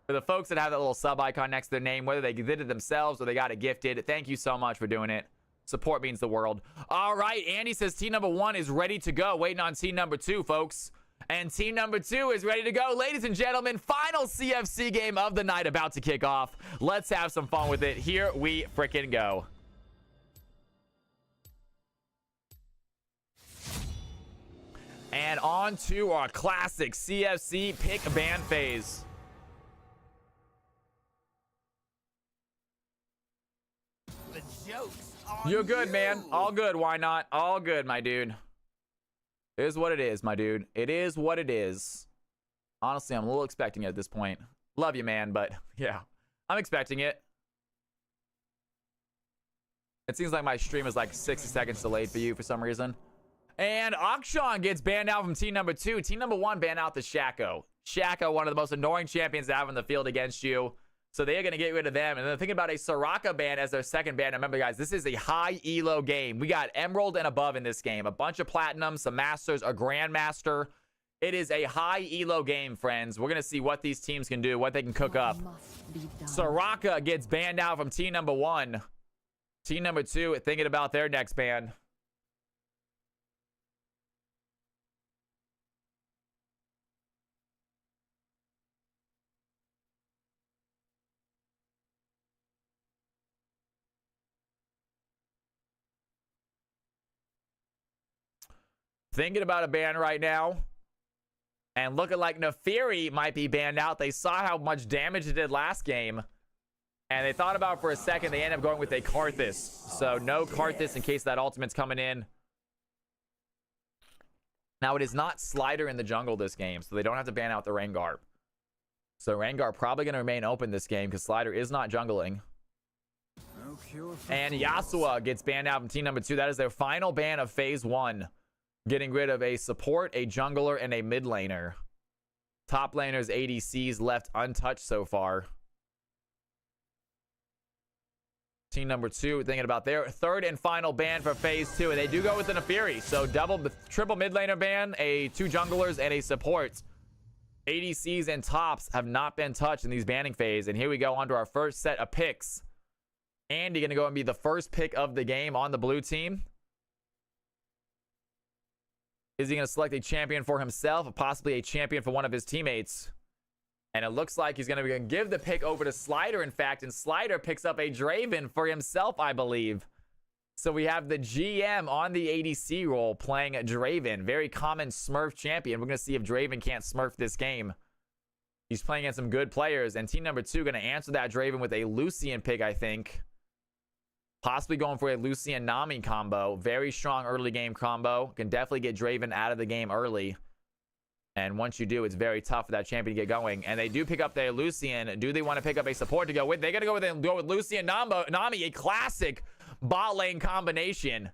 For the folks that have that little sub icon next to their name, whether they did it themselves or they got it gifted, thank you so much for doing it. Support means the world. All right, Andy says team number 1 is ready to go. Waiting on team number 2, folks. And team number 2 is ready to go. Ladies and gentlemen, final CFC game of the night about to kick off. Let's have some fun with it. Here we frickin' go. And on to our classic CFC pick ban phase. You're good, man. All good. Why not? All good, my dude. It is what it is, my dude. It is what it is. Honestly, I'm a little expecting it at this point. Love you, man, but yeah, I'm expecting it. It seems like my stream is like 60 seconds delayed for you for some reason. And Akshan gets banned out from team number 2. Team number 1 banned out the Shaco. Shaco, one of the most annoying champions to have in the field against you. So they are going to get rid of them. And then thinking about a Soraka ban as their second ban. Remember, guys, this is a high elo game. We got Emerald and above in this game. A bunch of Platinum, some Masters, a Grandmaster. It is a high elo game, friends. We're going to see what these teams can do, what they can cook up. Soraka gets banned out from team number 1. Team number 2 thinking about their next ban. Thinking about a ban right now. And looking like Neferi might be banned out. They saw how much damage it did last game. And they thought about it for a second. They ended up going with a Karthus. So no Karthus in case that ultimate's coming in. Now it is not Slider in the jungle this game. So they don't have to ban out the Rengar. So Rengar probably going to remain open this game because Slider is not jungling. And Yasuo gets banned out from team number 2. That is their final ban of phase 1. Getting rid of a support, a jungler, and a mid laner. Top laners, ADCs left untouched so far. Team number 2 thinking about their third and final ban for phase 2. And they do go with the Neferi. So triple mid laner ban, 2 junglers, and a support. ADCs and tops have not been touched in these banning phase. And here we go on to our first set of picks. Andy going to go and be the first pick of the game on the blue team. Is he going to select a champion for himself or possibly a champion for one of his teammates? And it looks like he's going to give the pick over to Slider, in fact. And Slider picks up a Draven for himself, I believe. So we have the GM on the ADC role playing Draven. Very common Smurf champion. We're going to see if Draven can't Smurf this game. He's playing against some good players. And team number 2 going to answer that Draven with a Lucian pick, I think. Possibly going for a Lucian Nami combo. Very strong early game combo. Can definitely get Draven out of the game early. And once you do, it's very tough for that champion to get going. And they do pick up their Lucian. Do they want to pick up a support to go with? They're going to go with Lucian Nami, a classic bot lane combination.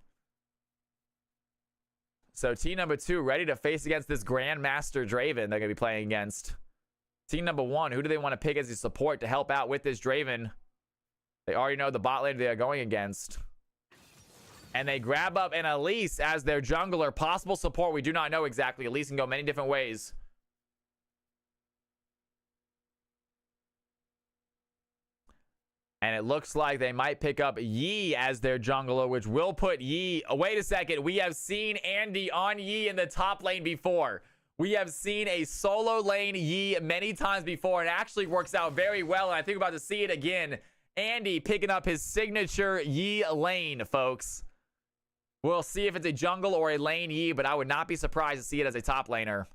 So team number 2 ready to face against this Grandmaster Draven they're going to be playing against. Team number 1, who do they want to pick as a support to help out with this Draven? They already know the bot lane they are going against. And they grab up an Elise as their jungler. Possible support, we do not know exactly. Elise can go many different ways. And it looks like they might pick up Yi as their jungler, which will put Yi... Oh, wait a second. We have seen Andy on Yi in the top lane before. We have seen a solo lane Yi many times before. And it actually works out very well. And I think we're about to see it again. Andy picking up his signature Yi lane, folks. We'll see if it's a jungle or a lane Yi, but I would not be surprised to see it as a top laner.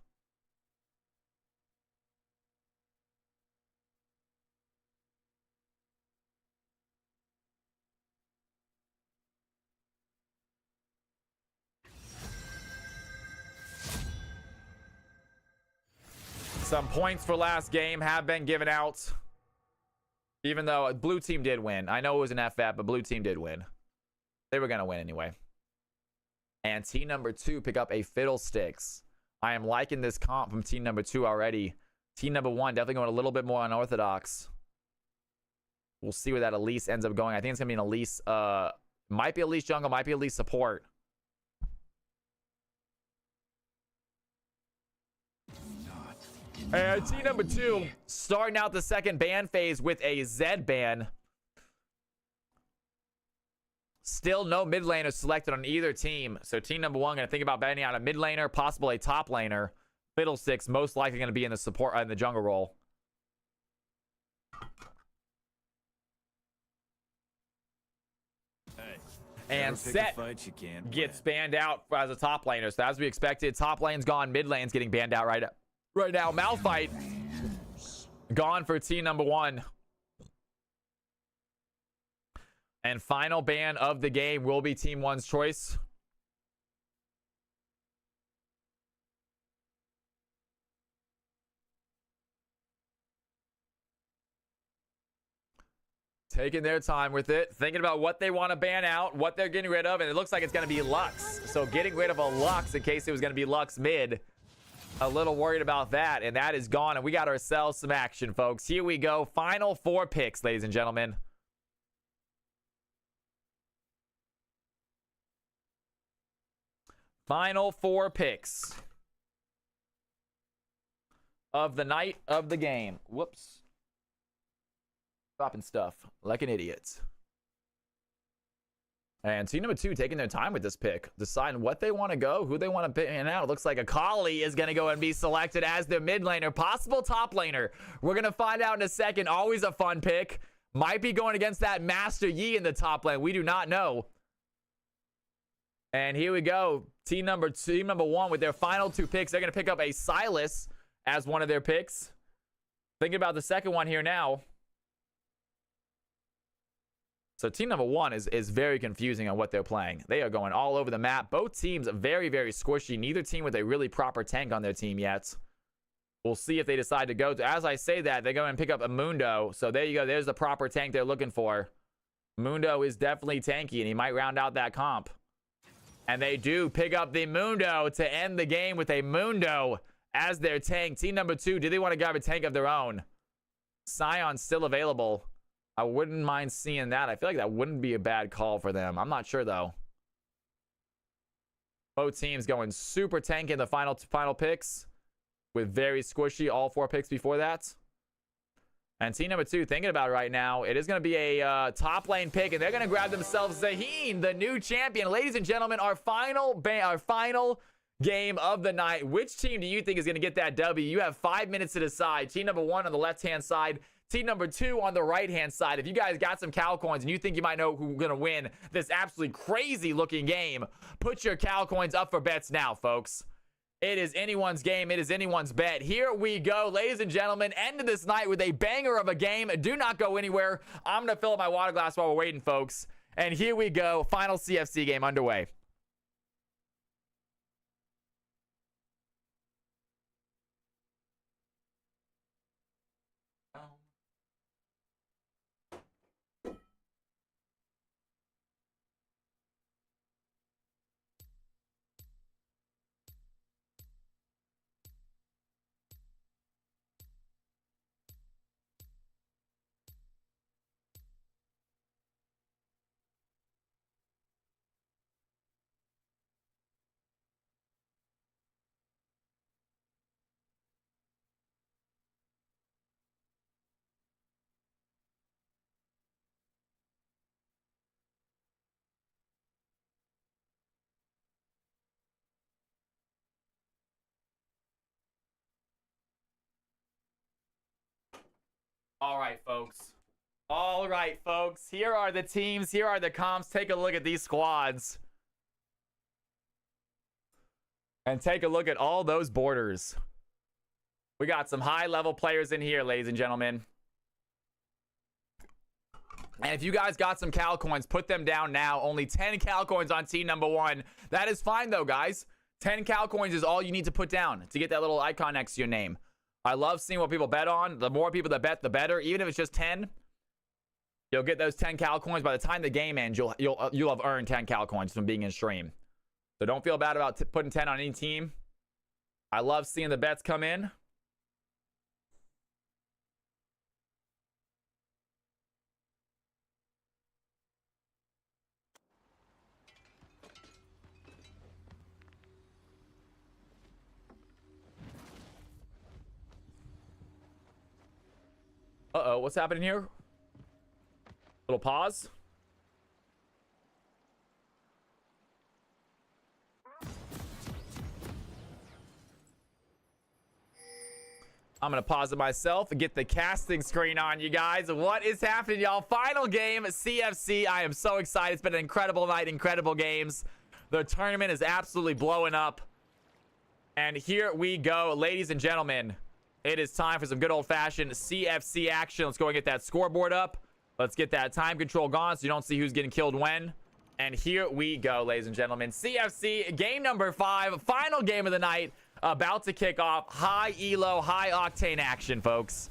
Some points for last game have been given out. Even though blue team did win. I know it was an FF, but blue team did win. They were going to win anyway. And team number 2 pick up a Fiddlesticks. I am liking this comp from team number 2 already. Team number 1 definitely going a little bit more unorthodox. We'll see where that Elise ends up going. I think it's going to be an Elise. Might be Elise jungle, might be Elise support. And team number 2 starting out the second ban phase with a Zed ban. Still no mid laner selected on either team. So team number 1 going to think about banning out a mid laner, possibly a top laner. Fiddlesticks most likely going to be in the support in the jungle role. And Set gets banned out as a top laner. So as we expected, top lane's gone, mid lane's getting banned out right now. Malphite gone for team number 1. And final ban of the game will be team 1's choice. Taking their time with it, thinking about what they want to ban out, what they're getting rid of, and it looks like it's going to be Lux. So getting rid of a Lux in case it was going to be Lux mid. A little worried about that, and that is gone, and we got ourselves some action, folks. Here we go. Final 4 picks, ladies and gentlemen. Final 4 picks of the night of the game. Whoops. Dropping stuff like an idiot. And team number 2 taking their time with this pick, deciding what they want to go, who they want to pick out. It looks like Akali is going to go and be selected as their mid laner, possible top laner. We're going to find out in a second. Always a fun pick. Might be going against that Master Yi in the top lane. We do not know. And here we go. Team number 1 with their final 2 picks. They're going to pick up a Sylas as one of their picks. Thinking about the second one here now. So team number 1 is very confusing on what they're playing. They are going all over the map. Both teams very, very squishy. Neither team with a really proper tank on their team yet. We'll see if they decide to go. As I say that, they go and pick up a Mundo. So there you go. There's the proper tank they're looking for. Mundo is definitely tanky, and he might round out that comp. And they do pick up the Mundo to end the game with a Mundo as their tank. Team number 2, do they want to grab a tank of their own? Sion's still available. I wouldn't mind seeing that. I feel like that wouldn't be a bad call for them. I'm not sure, though. Both teams going super tanky in the final picks with very squishy all 4 picks before that. And team number 2, thinking about it right now, it is going to be a top lane pick, and they're going to grab themselves Zaheen, the new champion. Ladies and gentlemen, our final game of the night. Which team do you think is going to get that W? You have 5 minutes to decide. Team number 1 on the left-hand side. Team number 2 on the right-hand side. If you guys got some Cal coins and you think you might know who's going to win this absolutely crazy-looking game, put your Cal coins up for bets now, folks. It is anyone's game. It is anyone's bet. Here we go, ladies and gentlemen. End of this night with a banger of a game. Do not go anywhere. I'm going to fill up my water glass while we're waiting, folks. And here we go. Final CFC game underway. All right, folks. All right, folks. Here are the teams. Here are the comps. Take a look at these squads. And take a look at all those borders. We got some high-level players in here, ladies and gentlemen. And if you guys got some Cal coins, put them down now. Only 10 Cal coins on team number 1. That is fine, though, guys. 10 Cal coins is all you need to put down to get that little icon next to your name. I love seeing what people bet on. The more people that bet, the better. Even if it's just 10, you'll get those 10 Cal coins. By the time the game ends, you'll have earned 10 Cal coins from being in stream. So don't feel bad about putting 10 on any team. I love seeing the bets come in. Uh-oh, what's happening here? Little pause. I'm going to pause it myself and get the casting screen on, you guys. What is happening, y'all? Final game, CFC. I am so excited. It's been an incredible night, incredible games. The tournament is absolutely blowing up. And here we go, ladies and gentlemen. It is time for some good old-fashioned CFC action. Let's go and get that scoreboard up. Let's get that time control gone so you don't see who's getting killed when. And here we go, ladies and gentlemen. CFC, game number 5, final game of the night, about to kick off. High elo, high octane action, folks.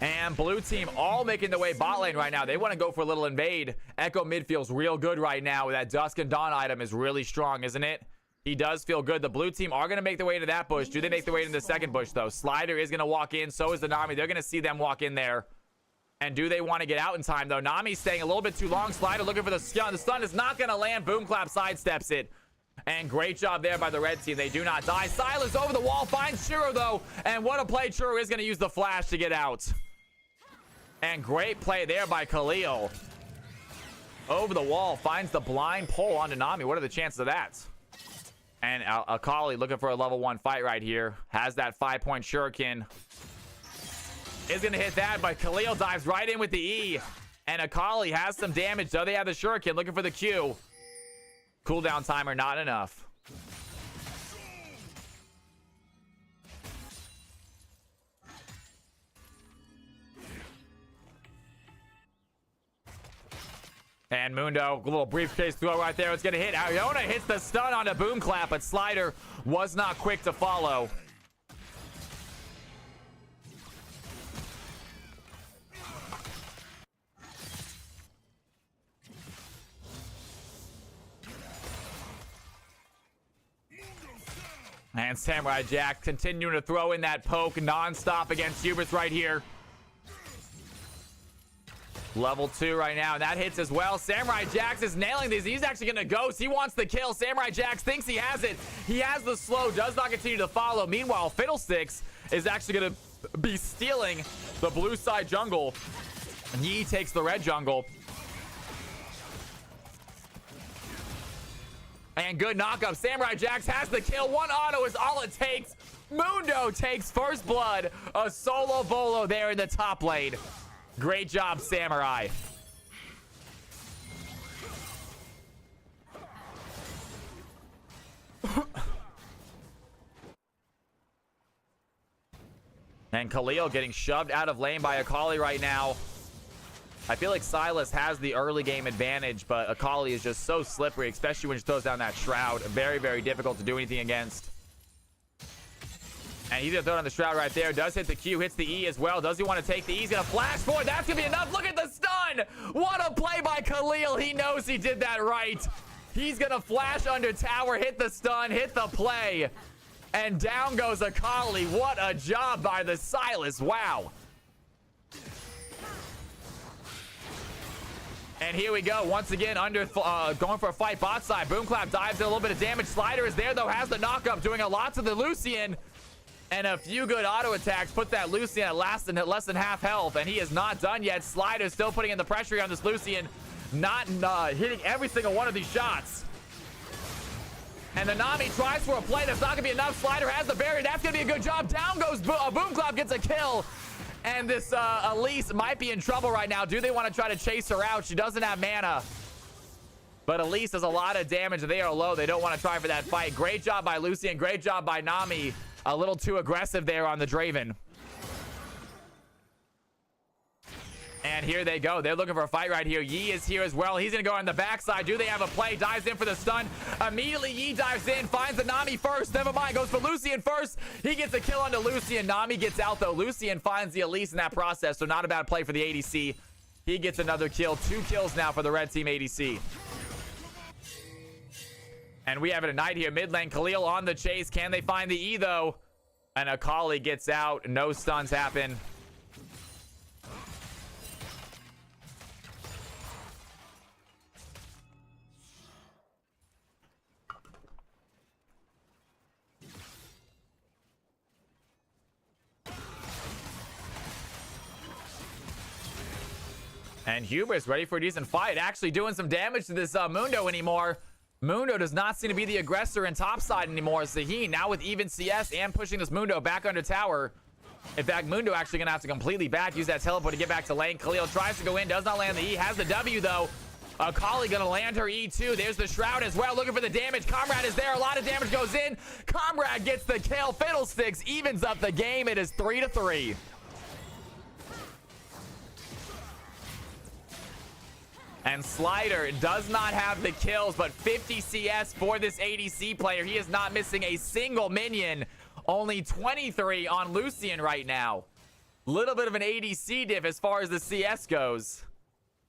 And blue team all making their way bot lane right now. They want to go for a little invade. Echo mid feels real good right now. That Dusk and Dawn item is really strong, isn't it? He does feel good. The blue team are going to make their way into that bush. Do they make their way into the second bush, though? Slider is going to walk in. So is the Nami. They're going to see them walk in there. And do they want to get out in time, though? Nami's staying a little bit too long. Slider looking for the stun. The stun is not going to land. Boom Clap sidesteps it. And great job there by the red team. They do not die. Silas over the wall. Finds Churro, though. And what a play. Churro is going to use the flash to get out. And great play there by Khalil. Over the wall. Finds the blind pull onto Nami. What are the chances of that? And Akali looking for a level 1 fight right here. Has that 5-point shuriken. Is going to hit that, but Khalil dives right in with the E. And Akali has some damage, though. They have the shuriken looking for the Q. Cooldown timer, not enough. And Mundo, a little briefcase throw right there. It's going to hit. Iona hits the stun on a boom clap, but Slider was not quick to follow. And Samurai Jack continuing to throw in that poke nonstop against Hubris right here. Level 2 right now, and that hits as well. Samurai Jax is nailing these. He's actually going to ghost. He wants the kill. Samurai Jax thinks he has it. He has the slow, does not continue to follow. Meanwhile, Fiddlesticks is actually going to be stealing the blue side jungle. Yi takes the red jungle. And good knockup. Samurai Jax has the kill. One auto is all it takes. Mundo takes first blood. A solo bolo there in the top lane. Great job, Samurai. And Khalil getting shoved out of lane by Akali right now. I feel like Silas has the early game advantage, but Akali is just so slippery, especially when she throws down that Shroud. Very, very difficult to do anything against. And he's gonna throw down the Shroud right there. Does hit the Q, hits the E as well. Does he want to take the E? He's gonna flash forward. That's gonna be enough. Look at the stun. What a play by Khalil. He knows he did that right. He's gonna flash under tower, hit the stun, hit the play. And down goes Akali. What a job by the Silas. Wow. And here we go. Once again, going for a fight bot side. Boomclap dives in a little bit of damage. Slider is there, though. Has the knockup, doing a lot to the Lucian. And a few good auto attacks. Put that Lucian at less than half health. And he is not done yet. Slider still putting in the pressure on this Lucian. Not hitting every single one of these shots. And the Nami tries for a play. That's not going to be enough. Slider has the barrier. That's going to be a good job. Down goes Boomclap, gets a kill. And this Elise might be in trouble right now. Do they want to try to chase her out? She doesn't have mana. But Elise does a lot of damage. They are low. They don't want to try for that fight. Great job by Lucian. Great job by Nami. A little too aggressive there on the Draven. And here they go. They're looking for a fight right here. Yi is here as well. He's going to go on the backside. Do they have a play? Dives in for the stun. Immediately, Yi dives in. Finds the Nami first. Never mind. Goes for Lucian first. He gets a kill onto Lucian. Nami gets out, though. Lucian finds the Elise in that process, so not a bad play for the ADC. He gets another kill. 2 kills now for the red team ADC. And we have it a night here. Mid lane, Khalil on the chase. Can they find the E, though? And Akali gets out. No stuns happen. And Hubris ready for a decent fight. Actually doing some damage to this Mundo anymore. Mundo does not seem to be the aggressor in topside anymore. Zaheen now with even CS and pushing this Mundo back under tower. In fact, Mundo actually going to have to completely back. Use that teleport to get back to lane. Khalil tries to go in. Does not land the E. Has the W, though. Akali going to land her E, too. There's the Shroud as well. Looking for the damage. Comrade is there. A lot of damage goes in. Comrade gets the kill. Fiddlesticks evens up the game. It is 3-3. And Slider does not have the kills, but 50 CS for this ADC player. He is not missing a single minion. Only 23 on Lucian right now. Little bit of an ADC diff as far as the CS goes.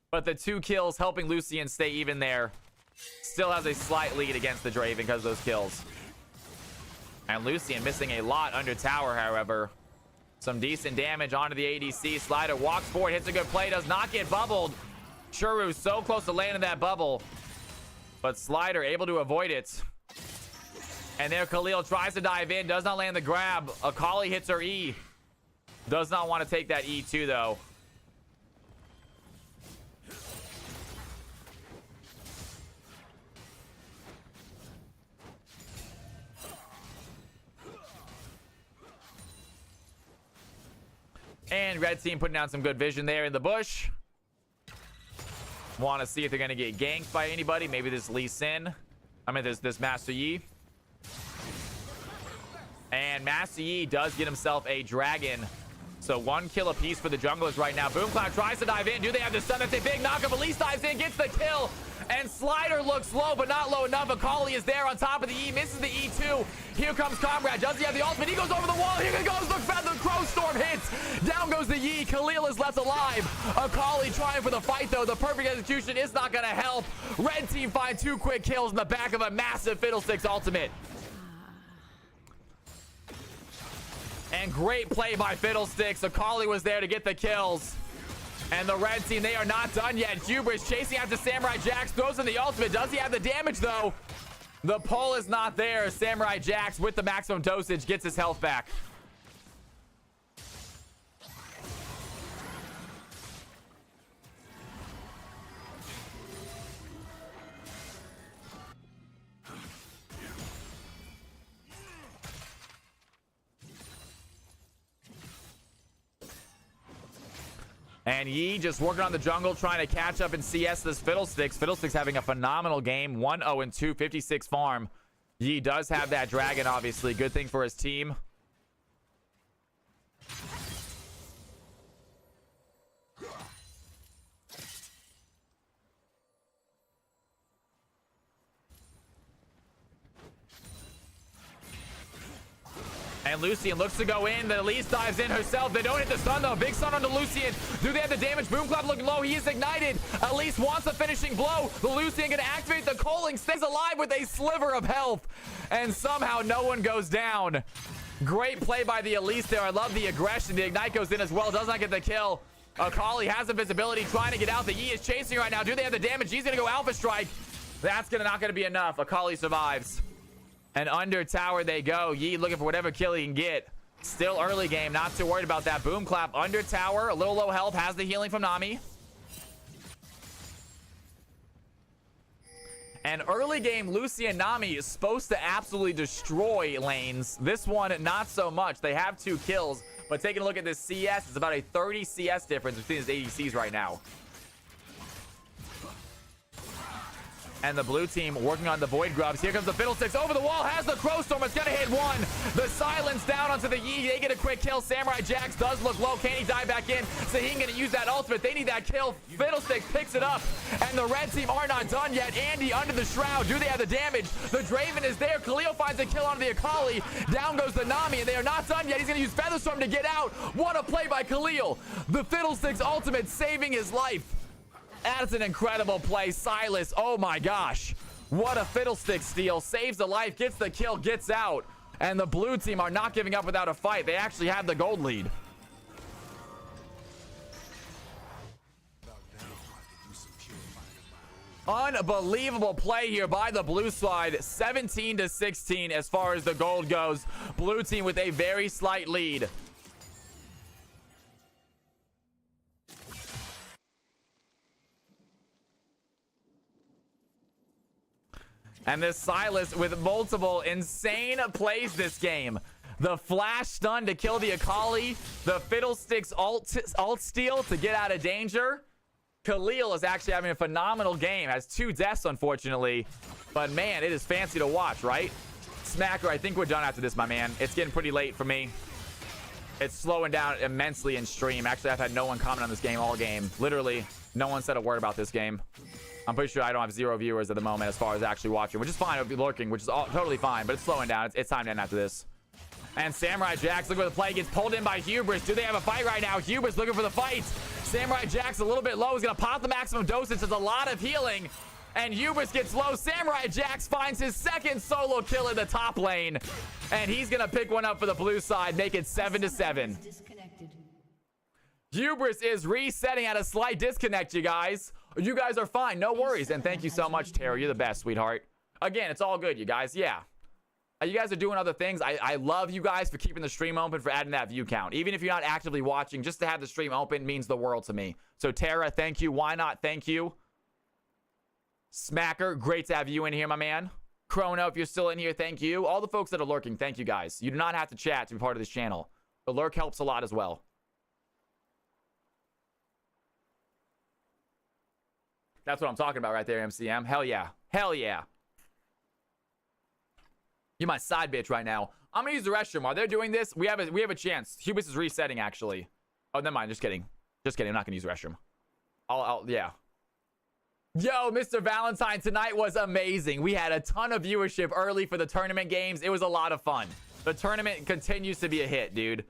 But the 2 kills helping Lucian stay even there. Still has a slight lead against the Draven because of those kills. And Lucian missing a lot under tower, however. Some decent damage onto the ADC. Slider walks forward, hits a good play, does not get bubbled. Churu so close to landing that bubble, but Slider able to avoid it. And there Khalil tries to dive in, does not land the grab. Akali hits her E. Does not want to take that E too, though. And red team putting down some good vision there in the bush. Want to see if they're going to get ganked by anybody. Maybe this Lee Sin. I mean, this Master Yi. And Master Yi does get himself a dragon. So 1 kill apiece for the junglers right now. Boomcloud tries to dive in. Do they have the stun? That's a big knockup. Elise dives in, gets the kill. And Slider looks low, but not low enough. Akali is there on top of the E. Misses the E too. Here comes Comrade. Does he have the ultimate? He goes over the wall. Here goes the Crow Storm hits. Down goes the Yi. Khalil is left alive. Akali trying for the fight, though. The perfect execution is not going to help. Red team find 2 quick kills in the back of a massive Fiddlesticks ultimate. And great play by Fiddlesticks. Akali was there to get the kills. And the red team, they are not done yet. Hubris chasing after Samurai Jax. Throws in the ultimate. Does he have the damage, though? The pull is not there. Samurai Jax with the maximum dosage gets his health back. And Yi just working on the jungle, trying to catch up in CS this Fiddlesticks. Fiddlesticks having a phenomenal game. 1-0-2, 56 farm. Yi does have that dragon, obviously. Good thing for his team. And Lucian looks to go in. The Elise dives in herself. They don't hit the stun, though. Big stun onto Lucian. Do they have the damage? Boom Clap looking low. He is ignited. Elise wants a finishing blow. The Lucian going to activate the calling. Stays alive with a sliver of health. And somehow no one goes down. Great play by the Elise there. I love the aggression. The Ignite goes in as well. Does not get the kill. Akali has the visibility, trying to get out. The Yi is chasing right now. Do they have the damage? He's going to go Alpha Strike. That's not going to be enough. Akali survives. And under tower they go. Yi looking for whatever kill he can get. Still early game. Not too worried about that. Boom Clap under tower. A little low health. Has the healing from Nami. And early game, Lucy and Nami is supposed to absolutely destroy lanes. This one, not so much. They have 2 kills. But taking a look at this CS, it's about a 30 CS difference between these ADCs right now. And the blue team working on the Void Grubs. Here comes the Fiddlesticks over the wall. Has the Crow Storm. It's going to hit one. The silence down onto the Yi. They get a quick kill. Samurai Jax does look low. Can he dive back in? Sahin going to use that ultimate. They need that kill. Fiddlesticks picks it up. And the red team are not done yet. Andy under the shroud. Do they have the damage? The Draven is there. Khalil finds a kill onto the Akali. Down goes the Nami. And they are not done yet. He's going to use Featherstorm to get out. What a play by Khalil. The Fiddlesticks ultimate saving his life. That's an incredible play. Silas, oh my gosh. What a Fiddlestick steal. Saves the life, gets the kill, gets out. And the blue team are not giving up without a fight. They actually have the gold lead. Unbelievable play here by the blue side. 17-16 as far as the gold goes. Blue team with a very slight lead. And this Silas with multiple insane plays this game. The flash stun to kill the Akali. The Fiddlesticks alt steal to get out of danger. Khalil is actually having a phenomenal game. Has 2 deaths, unfortunately. But man, it is fancy to watch, right? Smacker, I think we're done after this, my man. It's getting pretty late for me. It's slowing down immensely in stream. Actually, I've had no one comment on this game all game. Literally, no one said a word about this game. I'm pretty sure I don't have 0 viewers at the moment as far as actually watching, which is fine. It'll be lurking, which is totally fine, but it's slowing down. It's time to end after this. And Samurai Jax, look where the play gets pulled in by Hubris. Do they have a fight right now? Hubris looking for the fight. Samurai Jax a little bit low. He's going to pop the maximum dosage. There's a lot of healing. And Hubris gets low. Samurai Jax finds his 2nd solo kill in the top lane. And he's going to pick one up for the blue side, make it 7-7. Hubris is resetting at a slight disconnect, you guys. You guys are fine. No worries. And thank you so much, Tara. You're the best, sweetheart. Again, it's all good, you guys. Yeah. You guys are doing other things. I love you guys for keeping the stream open, for adding that view count. Even if you're not actively watching, just to have the stream open means the world to me. So, Tara, thank you. Why not? Thank you. Smacker, great to have you in here, my man. Chrono, if you're still in here, thank you. All the folks that are lurking, thank you, guys. You do not have to chat to be part of this channel. The lurk helps a lot as well. That's what I'm talking about right there, MCM. Hell yeah. Hell yeah. You're my side bitch right now. I'm gonna use the restroom. While they're doing this, we have a chance. Hubris is resetting, actually. Oh, never mind. Just kidding. Just kidding. I'm not gonna use the restroom. Yeah. Yo, Mr. Valentine, tonight was amazing. We had a ton of viewership early for the tournament games. It was a lot of fun. The tournament continues to be a hit, dude.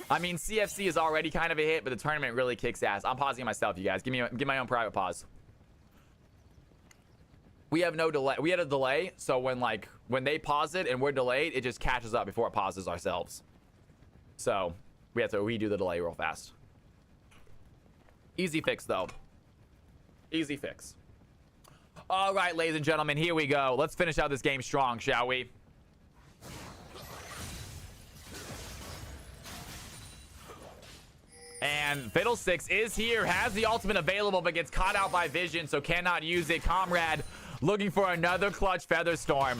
I mean, CFC is already kind of a hit, but the tournament really kicks ass. I'm pausing myself, you guys. Give my own private pause. We have no delay. We had a delay, so when they pause it and we're delayed, it just catches up before it pauses ourselves. So we have to redo the delay real fast. Easy fix, though. Easy fix. All right, ladies and gentlemen, here we go. Let's finish out this game strong, shall we? And Fiddlesticks is here, has the ultimate available, but gets caught out by Vision, so cannot use it. Comrade looking for another clutch Featherstorm.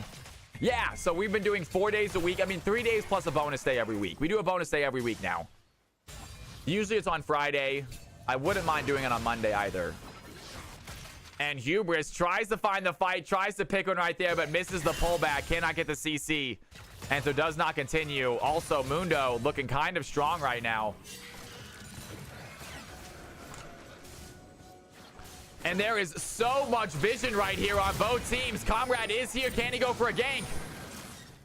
Yeah, so we've been doing 4 days a week. I mean, 3 days plus a bonus day every week. We do a bonus day every week now. Usually it's on Friday. I wouldn't mind doing it on Monday either. And Hubris tries to find the fight, tries to pick one right there, but misses the pullback. Cannot get the CC. And so does not continue. Also, Mundo looking kind of strong right now. And there is so much vision right here on both teams. Comrade is here. Can he go for a gank?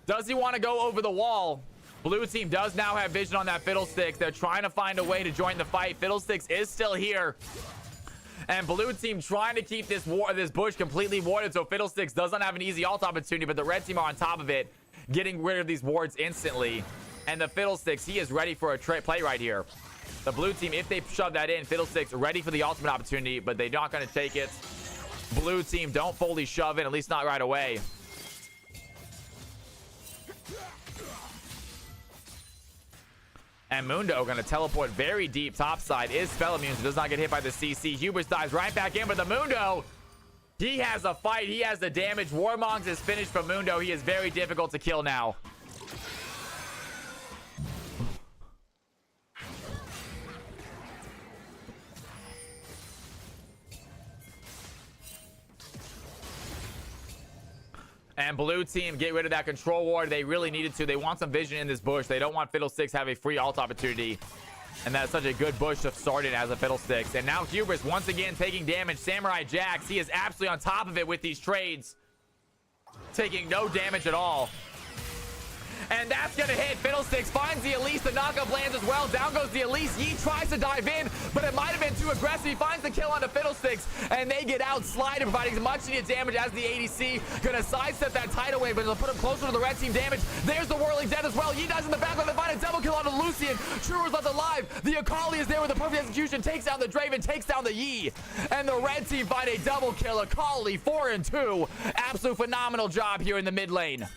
Does he want to go over the wall? Blue team does now have vision on that Fiddlesticks. They're trying to find a way to join the fight. Fiddlesticks is still here. And blue team trying to keep this bush completely warded so Fiddlesticks doesn't have an easy ult opportunity, but the red team are on top of it, getting rid of these wards instantly. And the Fiddlesticks, he is ready for a play right here. The blue team, if they shove that in, Fiddlesticks ready for the ultimate opportunity, but they're not going to take it. Blue team don't fully shove in, at least not right away. And Mundo going to teleport very deep topside. Is spell immune, so does not get hit by the CC. Hubris dives right back in, but the Mundo, he has a fight. He has the damage. Warmongs is finished for Mundo. He is very difficult to kill now. And blue team get rid of that control ward. They really needed to. They want some vision in this bush. They don't want Fiddlesticks to have a free ult opportunity. And that's such a good bush to start it as a Fiddlesticks. And now Hubris once again taking damage. Samurai Jax, he is absolutely on top of it with these trades. Taking no damage at all. And that's going to hit. Fiddlesticks finds the Elise. The knockup lands as well. Down goes the Elise. Yi tries to dive in, but it might have been too aggressive. He finds the kill onto Fiddlesticks, and they get out. Slider providing much needed damage as the ADC. Going to sidestep that tidal wave, but it'll put him closer to the red team damage. There's the whirling death as well. Yi dies in the back with a find a double kill onto Lucian. Truer's left alive. The Akali is there with the perfect execution. Takes down the Draven, takes down the Yi. And the red team find a double kill. Akali 4-2. Absolute phenomenal job here in the mid lane.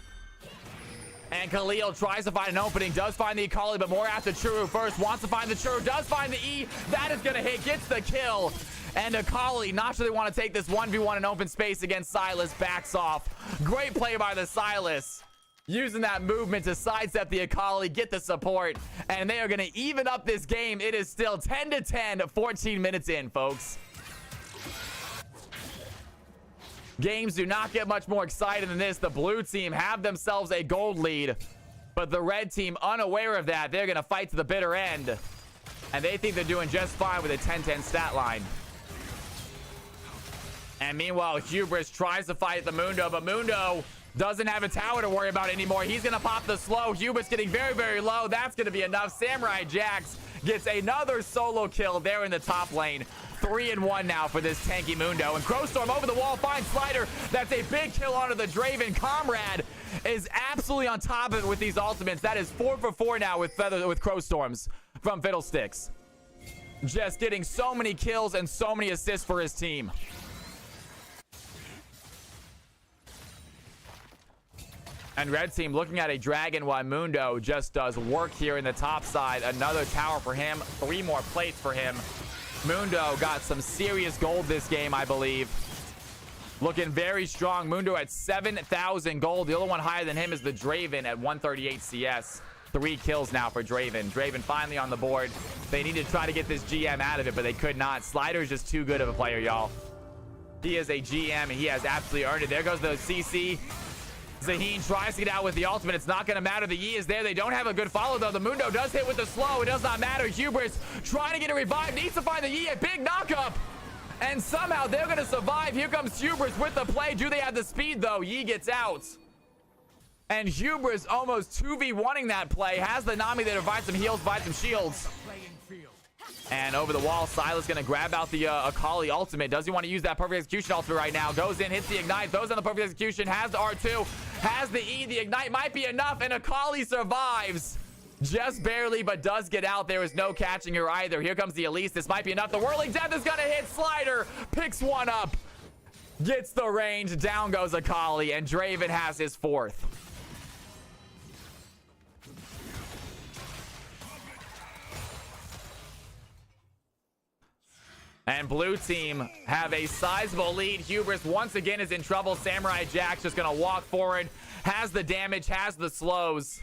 And Khalil tries to find an opening, does find the Akali, but more after Churu first. Wants to find the Churu, does find the E. That is going to hit, gets the kill. And Akali, not sure they want to take this 1v1 in open space against Silas, backs off. Great play by the Silas. Using that movement to sidestep the Akali, get the support. And they are going to even up this game. It is still 10-10, 14 minutes in, folks. Games do not get much more exciting than this. The blue team have themselves a gold lead, but the red team, unaware of that, they're going to fight to the bitter end. And they think they're doing just fine with a 10-10 stat line. And meanwhile, Hubris tries to fight the Mundo, but Mundo doesn't have a tower to worry about anymore. He's going to pop the slow. Hubris getting very, very low. That's going to be enough. Samurai Jax gets another solo kill there in the top lane. 3-1 now for this tanky Mundo. And Crowstorm over the wall finds Slider. That's a big kill onto the Draven. Comrade is absolutely on top of it with these ultimates. That is 4 for 4 now with Crowstorms from Fiddlesticks. Just getting so many kills and so many assists for his team. And red team looking at a dragon while Mundo just does work here in the top side. Another tower for him. 3 more plates for him. Mundo got some serious gold this game, I believe. Looking very strong. Mundo at 7,000 gold. The only one higher than him is the Draven at 138 CS. 3 kills now for Draven. Draven finally on the board. They need to try to get this GM out of it, but they could not. Slider is just too good of a player, y'all. He is a GM, and he has absolutely earned it. There goes the CC. Zaheen tries to get out with the ultimate. It's not going to matter. The Yi is there. They don't have a good follow, though. The Mundo does hit with the slow. It does not matter. Hubris trying to get a revive. Needs to find the Yi. A big knockup. And somehow they're going to survive. Here comes Hubris with the play. Do they have the speed, though? Yi gets out. And Hubris almost 2v1ing that play. Has the Nami that provides some heals, provides some shields. And over the wall, Silas going to grab out the Akali ultimate. Does he want to use that perfect execution ultimate right now? Goes in, hits the ignite, throws on the perfect execution, has the R2, has the E. The ignite might be enough, and Akali survives. Just barely, but does get out. There is no catching her either. Here comes the Elise. This might be enough. The Whirling Death is going to hit. Slider picks one up. Gets the range. Down goes Akali, and Draven has his 4th. And blue team have a sizable lead. Hubris once again is in trouble. Samurai Jax just going to walk forward. Has the damage, has the slows.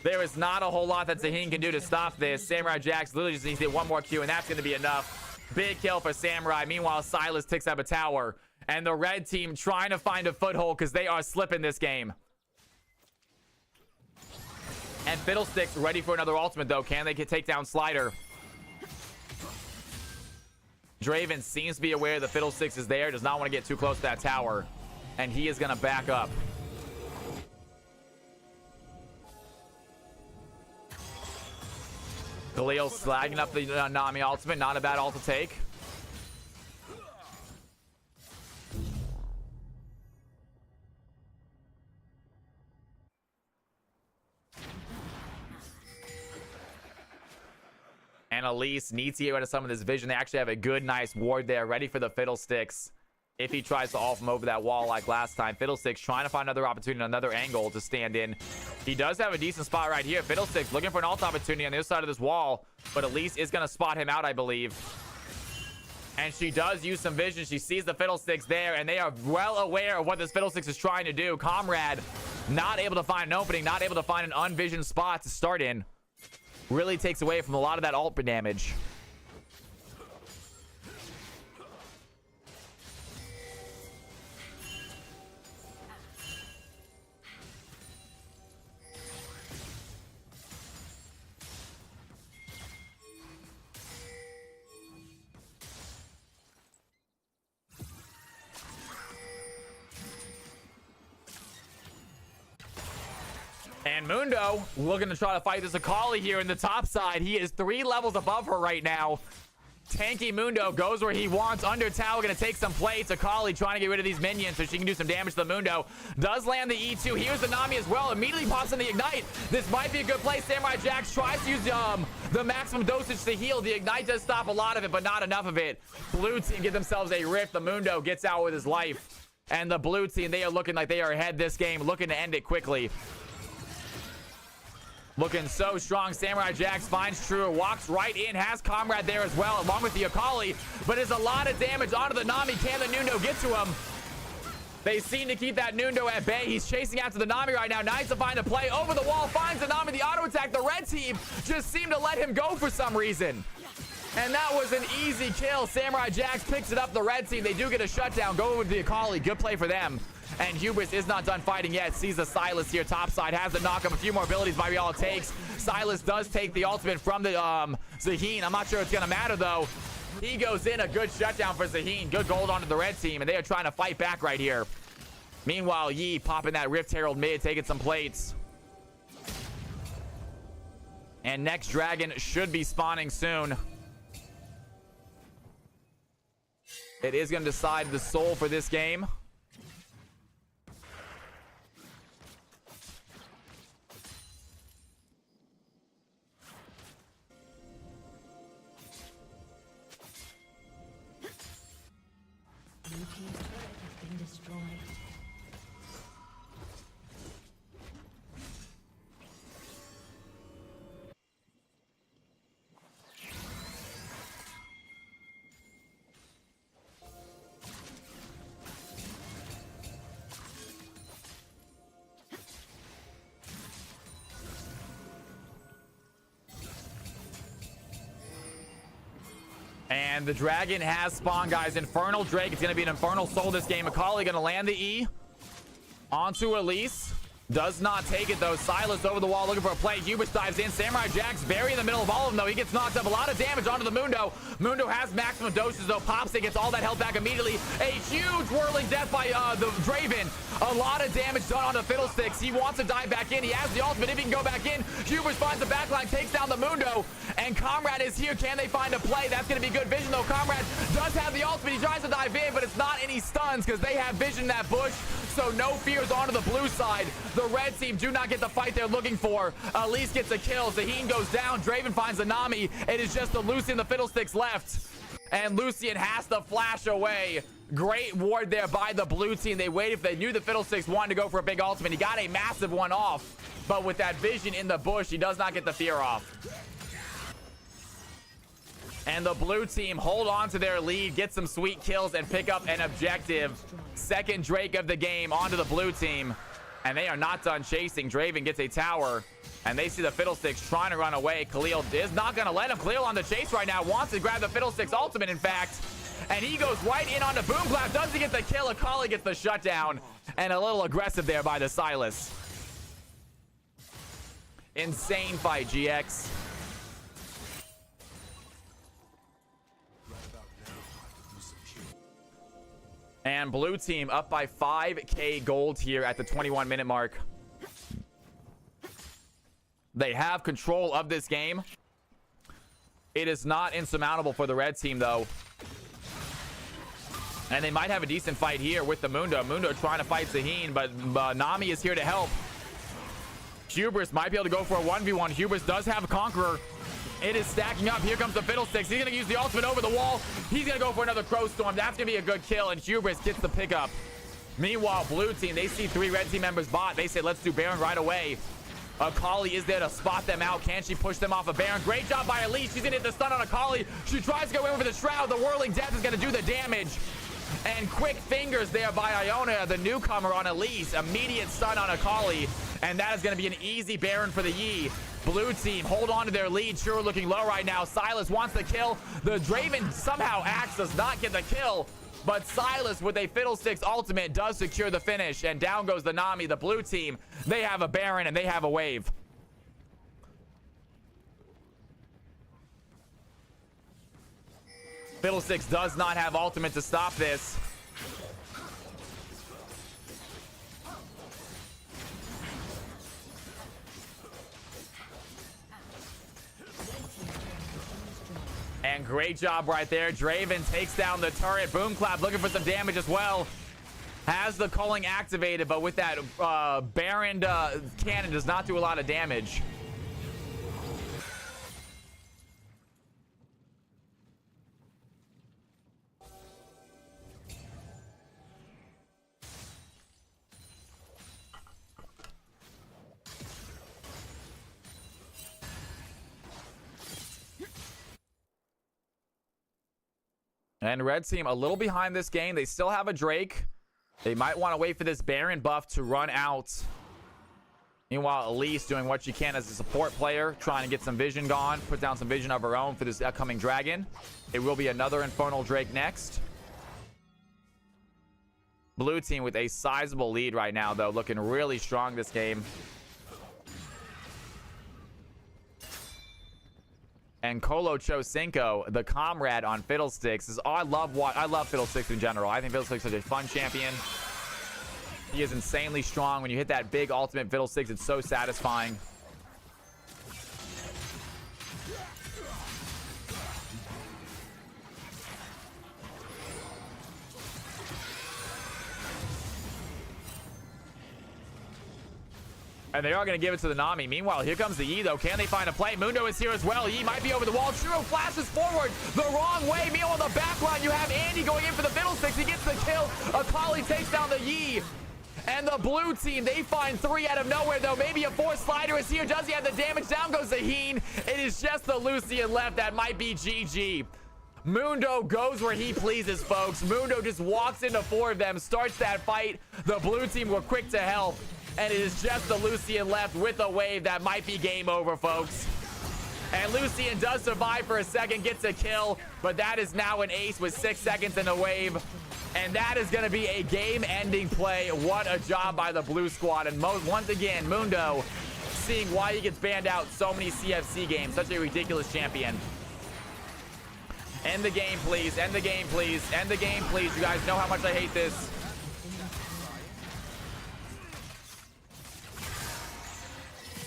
There is not a whole lot that Zaheen can do to stop this. Samurai Jax literally just needs to hit one more Q, and that's going to be enough. Big kill for Samurai. Meanwhile, Silas takes up a tower. And the red team trying to find a foothold because they are slipping this game. And Fiddlesticks ready for another ultimate, though. Can they take down Slider? Draven seems to be aware the Fiddlesticks is there. Does not want to get too close to that tower. And he is going to back up. Khalil slagging up the Nami ultimate. Not a bad ult to take. And Elise needs to get rid of some of this vision. They actually have a good, nice ward there, ready for the Fiddlesticks. If he tries to ult from over that wall like last time. Fiddlesticks trying to find another opportunity, another angle to stand in. He does have a decent spot right here. Fiddlesticks looking for an ult opportunity on the other side of this wall. But Elise is going to spot him out, I believe. And she does use some vision. She sees the Fiddlesticks there, and they are well aware of what this Fiddlesticks is trying to do. Comrade not able to find an opening, not able to find an unvisioned spot to start in. Really takes away from a lot of that ult damage. And Mundo looking to try to fight this Akali here in the top side. He is 3 levels above her right now. Tanky Mundo goes where he wants. Under tower, going to take some plates. Akali trying to get rid of these minions so she can do some damage to the Mundo. Does land the E2. Here's the Nami as well. Immediately pops in the Ignite. This might be a good play. Samurai Jax tries to use the maximum dosage to heal. The Ignite does stop a lot of it, but not enough of it. Blue team get themselves a rift. The Mundo gets out with his life. And the blue team, they are looking like they are ahead this game, looking to end it quickly. Looking so strong. Samurai Jax finds True, walks right in, has Comrade there as well, along with the Akali, but is a lot of damage onto the Nami. Can the Nundo get to him? They seem to keep that Nundo at bay. He's chasing after the Nami right now. Nice to find a play over the wall, finds the Nami, the auto attack. The red team just seemed to let him go for some reason. And that was an easy kill. Samurai Jax picks it up. The red team, they do get a shutdown. Go with the Akali. Good play for them. And Hubris is not done fighting yet. Sees the Silas here topside. Has the knock up. A few more abilities might be all it takes. Silas does take the ultimate from the Zaheen. I'm not sure it's going to matter, though. He goes in. A good shutdown for Zaheen. Good gold onto the red team. And they are trying to fight back right here. Meanwhile, Yi popping that Rift Herald mid. Taking some plates. And next dragon should be spawning soon. It is going to decide the soul for this game. Blue team's turret has been destroyed. And the dragon has spawned, guys. Infernal Drake. It's going to be an Infernal Soul this game. Akali going to land the E onto Elise. Does not take it, though. Silas over the wall looking for a play. Hubris dives in. Samurai Jax buried in the middle of all of them, though. He gets knocked up. A lot of damage onto the Mundo. Mundo has maximum doses, though. Pops it, gets all that health back immediately. A huge whirling death by the Draven. A lot of damage done onto Fiddlesticks. He wants to dive back in. He has the ultimate if he can go back in. Hubris finds the backline, takes down the Mundo. And Comrade is here. Can they find a play? That's going to be good vision, though. Comrade does have the ultimate. He tries to dive in, but it's not any stuns because they have vision in that bush. So no fears onto the blue side. The red team do not get the fight they're looking for. Elise gets a kill. Zaheen goes down. Draven finds the Nami. It is just the Lucian, the Fiddlesticks left. And Lucian has to flash away. Great ward there by the blue team. They waited. They knew the Fiddlesticks wanted to go for a big ultimate. He got a massive one off. But with that vision in the bush, he does not get the fear off. And the blue team hold on to their lead, get some sweet kills, and pick up an objective. Second Drake of the game onto the blue team. And they are not done chasing. Draven gets a tower. And they see the Fiddlesticks trying to run away. Khalil is not going to let him. Khalil on the chase right now. Wants to grab the Fiddlesticks ultimate, in fact. And he goes right in on the Boom Clap. Doesn't get the kill. Akali gets the shutdown. And a little aggressive there by the Sylas. Insane fight, GX. And blue team up by 5K gold here at the 21-minute mark. They have control of this game. It is not insurmountable for the red team, though. And they might have a decent fight here with the Mundo. Mundo trying to fight Zaheen, but Nami is here to help. Hubris might be able to go for a 1v1. Hubris does have a Conqueror. It is stacking up. Here comes the Fiddlesticks. He's going to use the ultimate over the wall. He's going to go for another Crow Storm. That's going to be a good kill, and Hubris gets the pickup. Meanwhile, blue team, they see 3 red team members bot. They say, let's do Baron right away. Akali is there to spot them out. Can she push them off of Baron? Great job by Elise. She's going to hit the stun on Akali. She tries to go in for the Shroud. The Whirling Death is going to do the damage. And quick fingers there by Iona, the newcomer on Elise. Immediate stun on Akali. And that is going to be an easy Baron for the Yi. Blue team hold on to their lead. Sure looking low right now. Sylas wants the kill. The Draven somehow Axe does not get the kill. But Sylas with a Fiddlesticks ultimate does secure the finish. And down goes the Nami. The blue team, they have a Baron and they have a wave. Fiddlesticks does not have ultimate to stop this. And great job right there. Draven takes down the turret. Boom Clap looking for some damage as well. Has the culling activated, but with that Baron cannon does not do a lot of damage. And red team a little behind this game. They still have a Drake. They might want to wait for this Baron buff to run out. Meanwhile, Elise doing what she can as a support player, trying to get some vision gone, put down some vision of her own for this upcoming dragon. It will be another Infernal Drake next. Blue team with a sizable lead right now, though, looking really strong this game. And Colo Chosinko, the comrade on Fiddlesticks, is I love Fiddlesticks in general. I think Fiddlesticks is such a fun champion. He is insanely strong. When you hit that big ultimate Fiddlesticks, it's so satisfying. And they are going to give it to the Nami. Meanwhile, here comes the Yi, though. Can they find a play? Mundo is here as well. Yi might be over the wall. Churro flashes forward the wrong way. Meanwhile, in the backline, you have Andy going in for the Fiddlesticks. He gets the kill. Akali takes down the Yi. And the blue team, they find 3 out of nowhere, though. Maybe a 4 slider is here. Does he have the damage? Down goes Zaheen. It is just the Lucian left. That might be GG. Mundo goes where he pleases, folks. Mundo just walks into 4 of them, starts that fight. The blue team were quick to help. And it is just the Lucian left with a wave. That might be game over, folks. And Lucian does survive for a second, gets a kill. But that is now an ace with 6 seconds in the wave. And that is going to be a game-ending play. What a job by the blue squad. And once again, Mundo seeing why he gets banned out so many CFC games. Such a ridiculous champion. End the game, please. End the game, please. End the game, please. You guys know how much I hate this.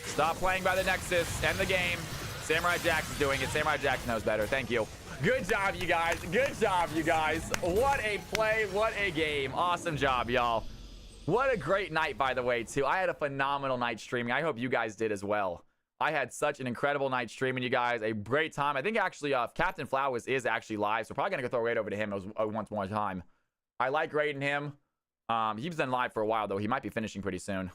Stop playing by the Nexus. End the game. Samurai Jax is doing it. Samurai Jax knows better. Thank you. Good job, you guys. Good job, you guys. What a play. What a game. Awesome job, y'all. What a great night, by the way, too. I had a phenomenal night streaming. I hope you guys did as well. I had such an incredible night streaming, you guys. A great time. I think actually Captain Flowers is actually live, so probably going to go throw a raid over to him once more time. I like raiding him. He's been live for a while, though. He might be finishing pretty soon.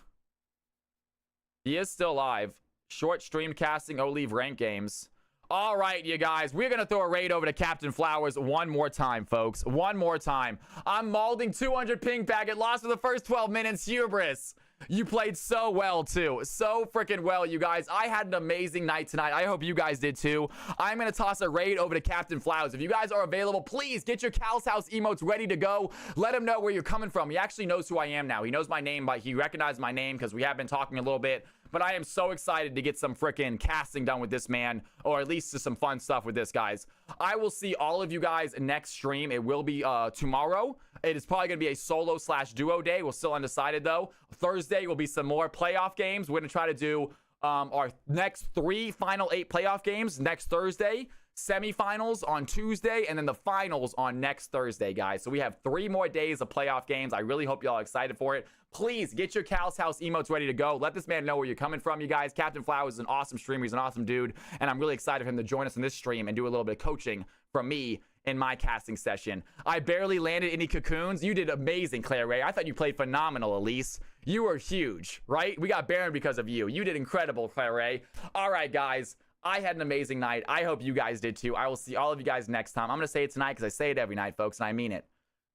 He is still live. Short stream casting, leave rank games. All right, you guys. We're going to throw a raid over to Captain Flowers one more time, folks. One more time. I'm molding 200 ping packet. Lost for the first 12 minutes. Hubris. You played so well, too. So freaking well, you guys. I had an amazing night tonight. I hope you guys did, too. I'm going to toss a raid over to Captain Flowers. If you guys are available, please get your Cal's House emotes ready to go. Let him know where you're coming from. He actually knows who I am now. He knows my name, but he recognized my name because we have been talking a little bit. But I am so excited to get some freaking casting done with this man, or at least just some fun stuff with this, guys. I will see all of you guys next stream. It will be tomorrow. It is probably going to be a solo/duo day. We're still undecided, though. Thursday will be some more playoff games. We're going to try to do our next 3 final 8 playoff games next Thursday. Semifinals on Tuesday, and then the finals on next Thursday, guys. So we have 3 more days of playoff games. I really hope y'all are excited for it. Please get your Cal's House emotes ready to go. Let this man know where you're coming from, you guys. Captain Flowers is an awesome streamer. He's an awesome dude, and I'm really excited for him to join us in this stream and do a little bit of coaching from me in my casting session. I barely landed any cocoons. You did amazing, Claire Ray. I thought you played phenomenal, Elise. You were huge, right? We got Baron because of you. You did incredible, Claire Ray. All right, guys. I had an amazing night. I hope you guys did too. I will see all of you guys next time. I'm going to say it tonight because I say it every night, folks, and I mean it.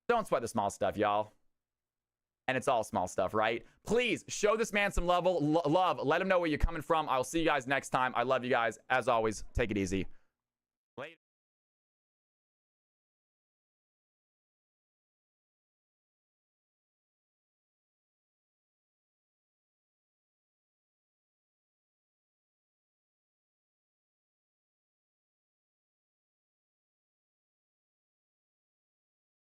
Don't sweat the small stuff, y'all. And it's all small stuff, right? Please show this man some love. Let him know where you're coming from. I'll see you guys next time. I love you guys. As always, take it easy. Later.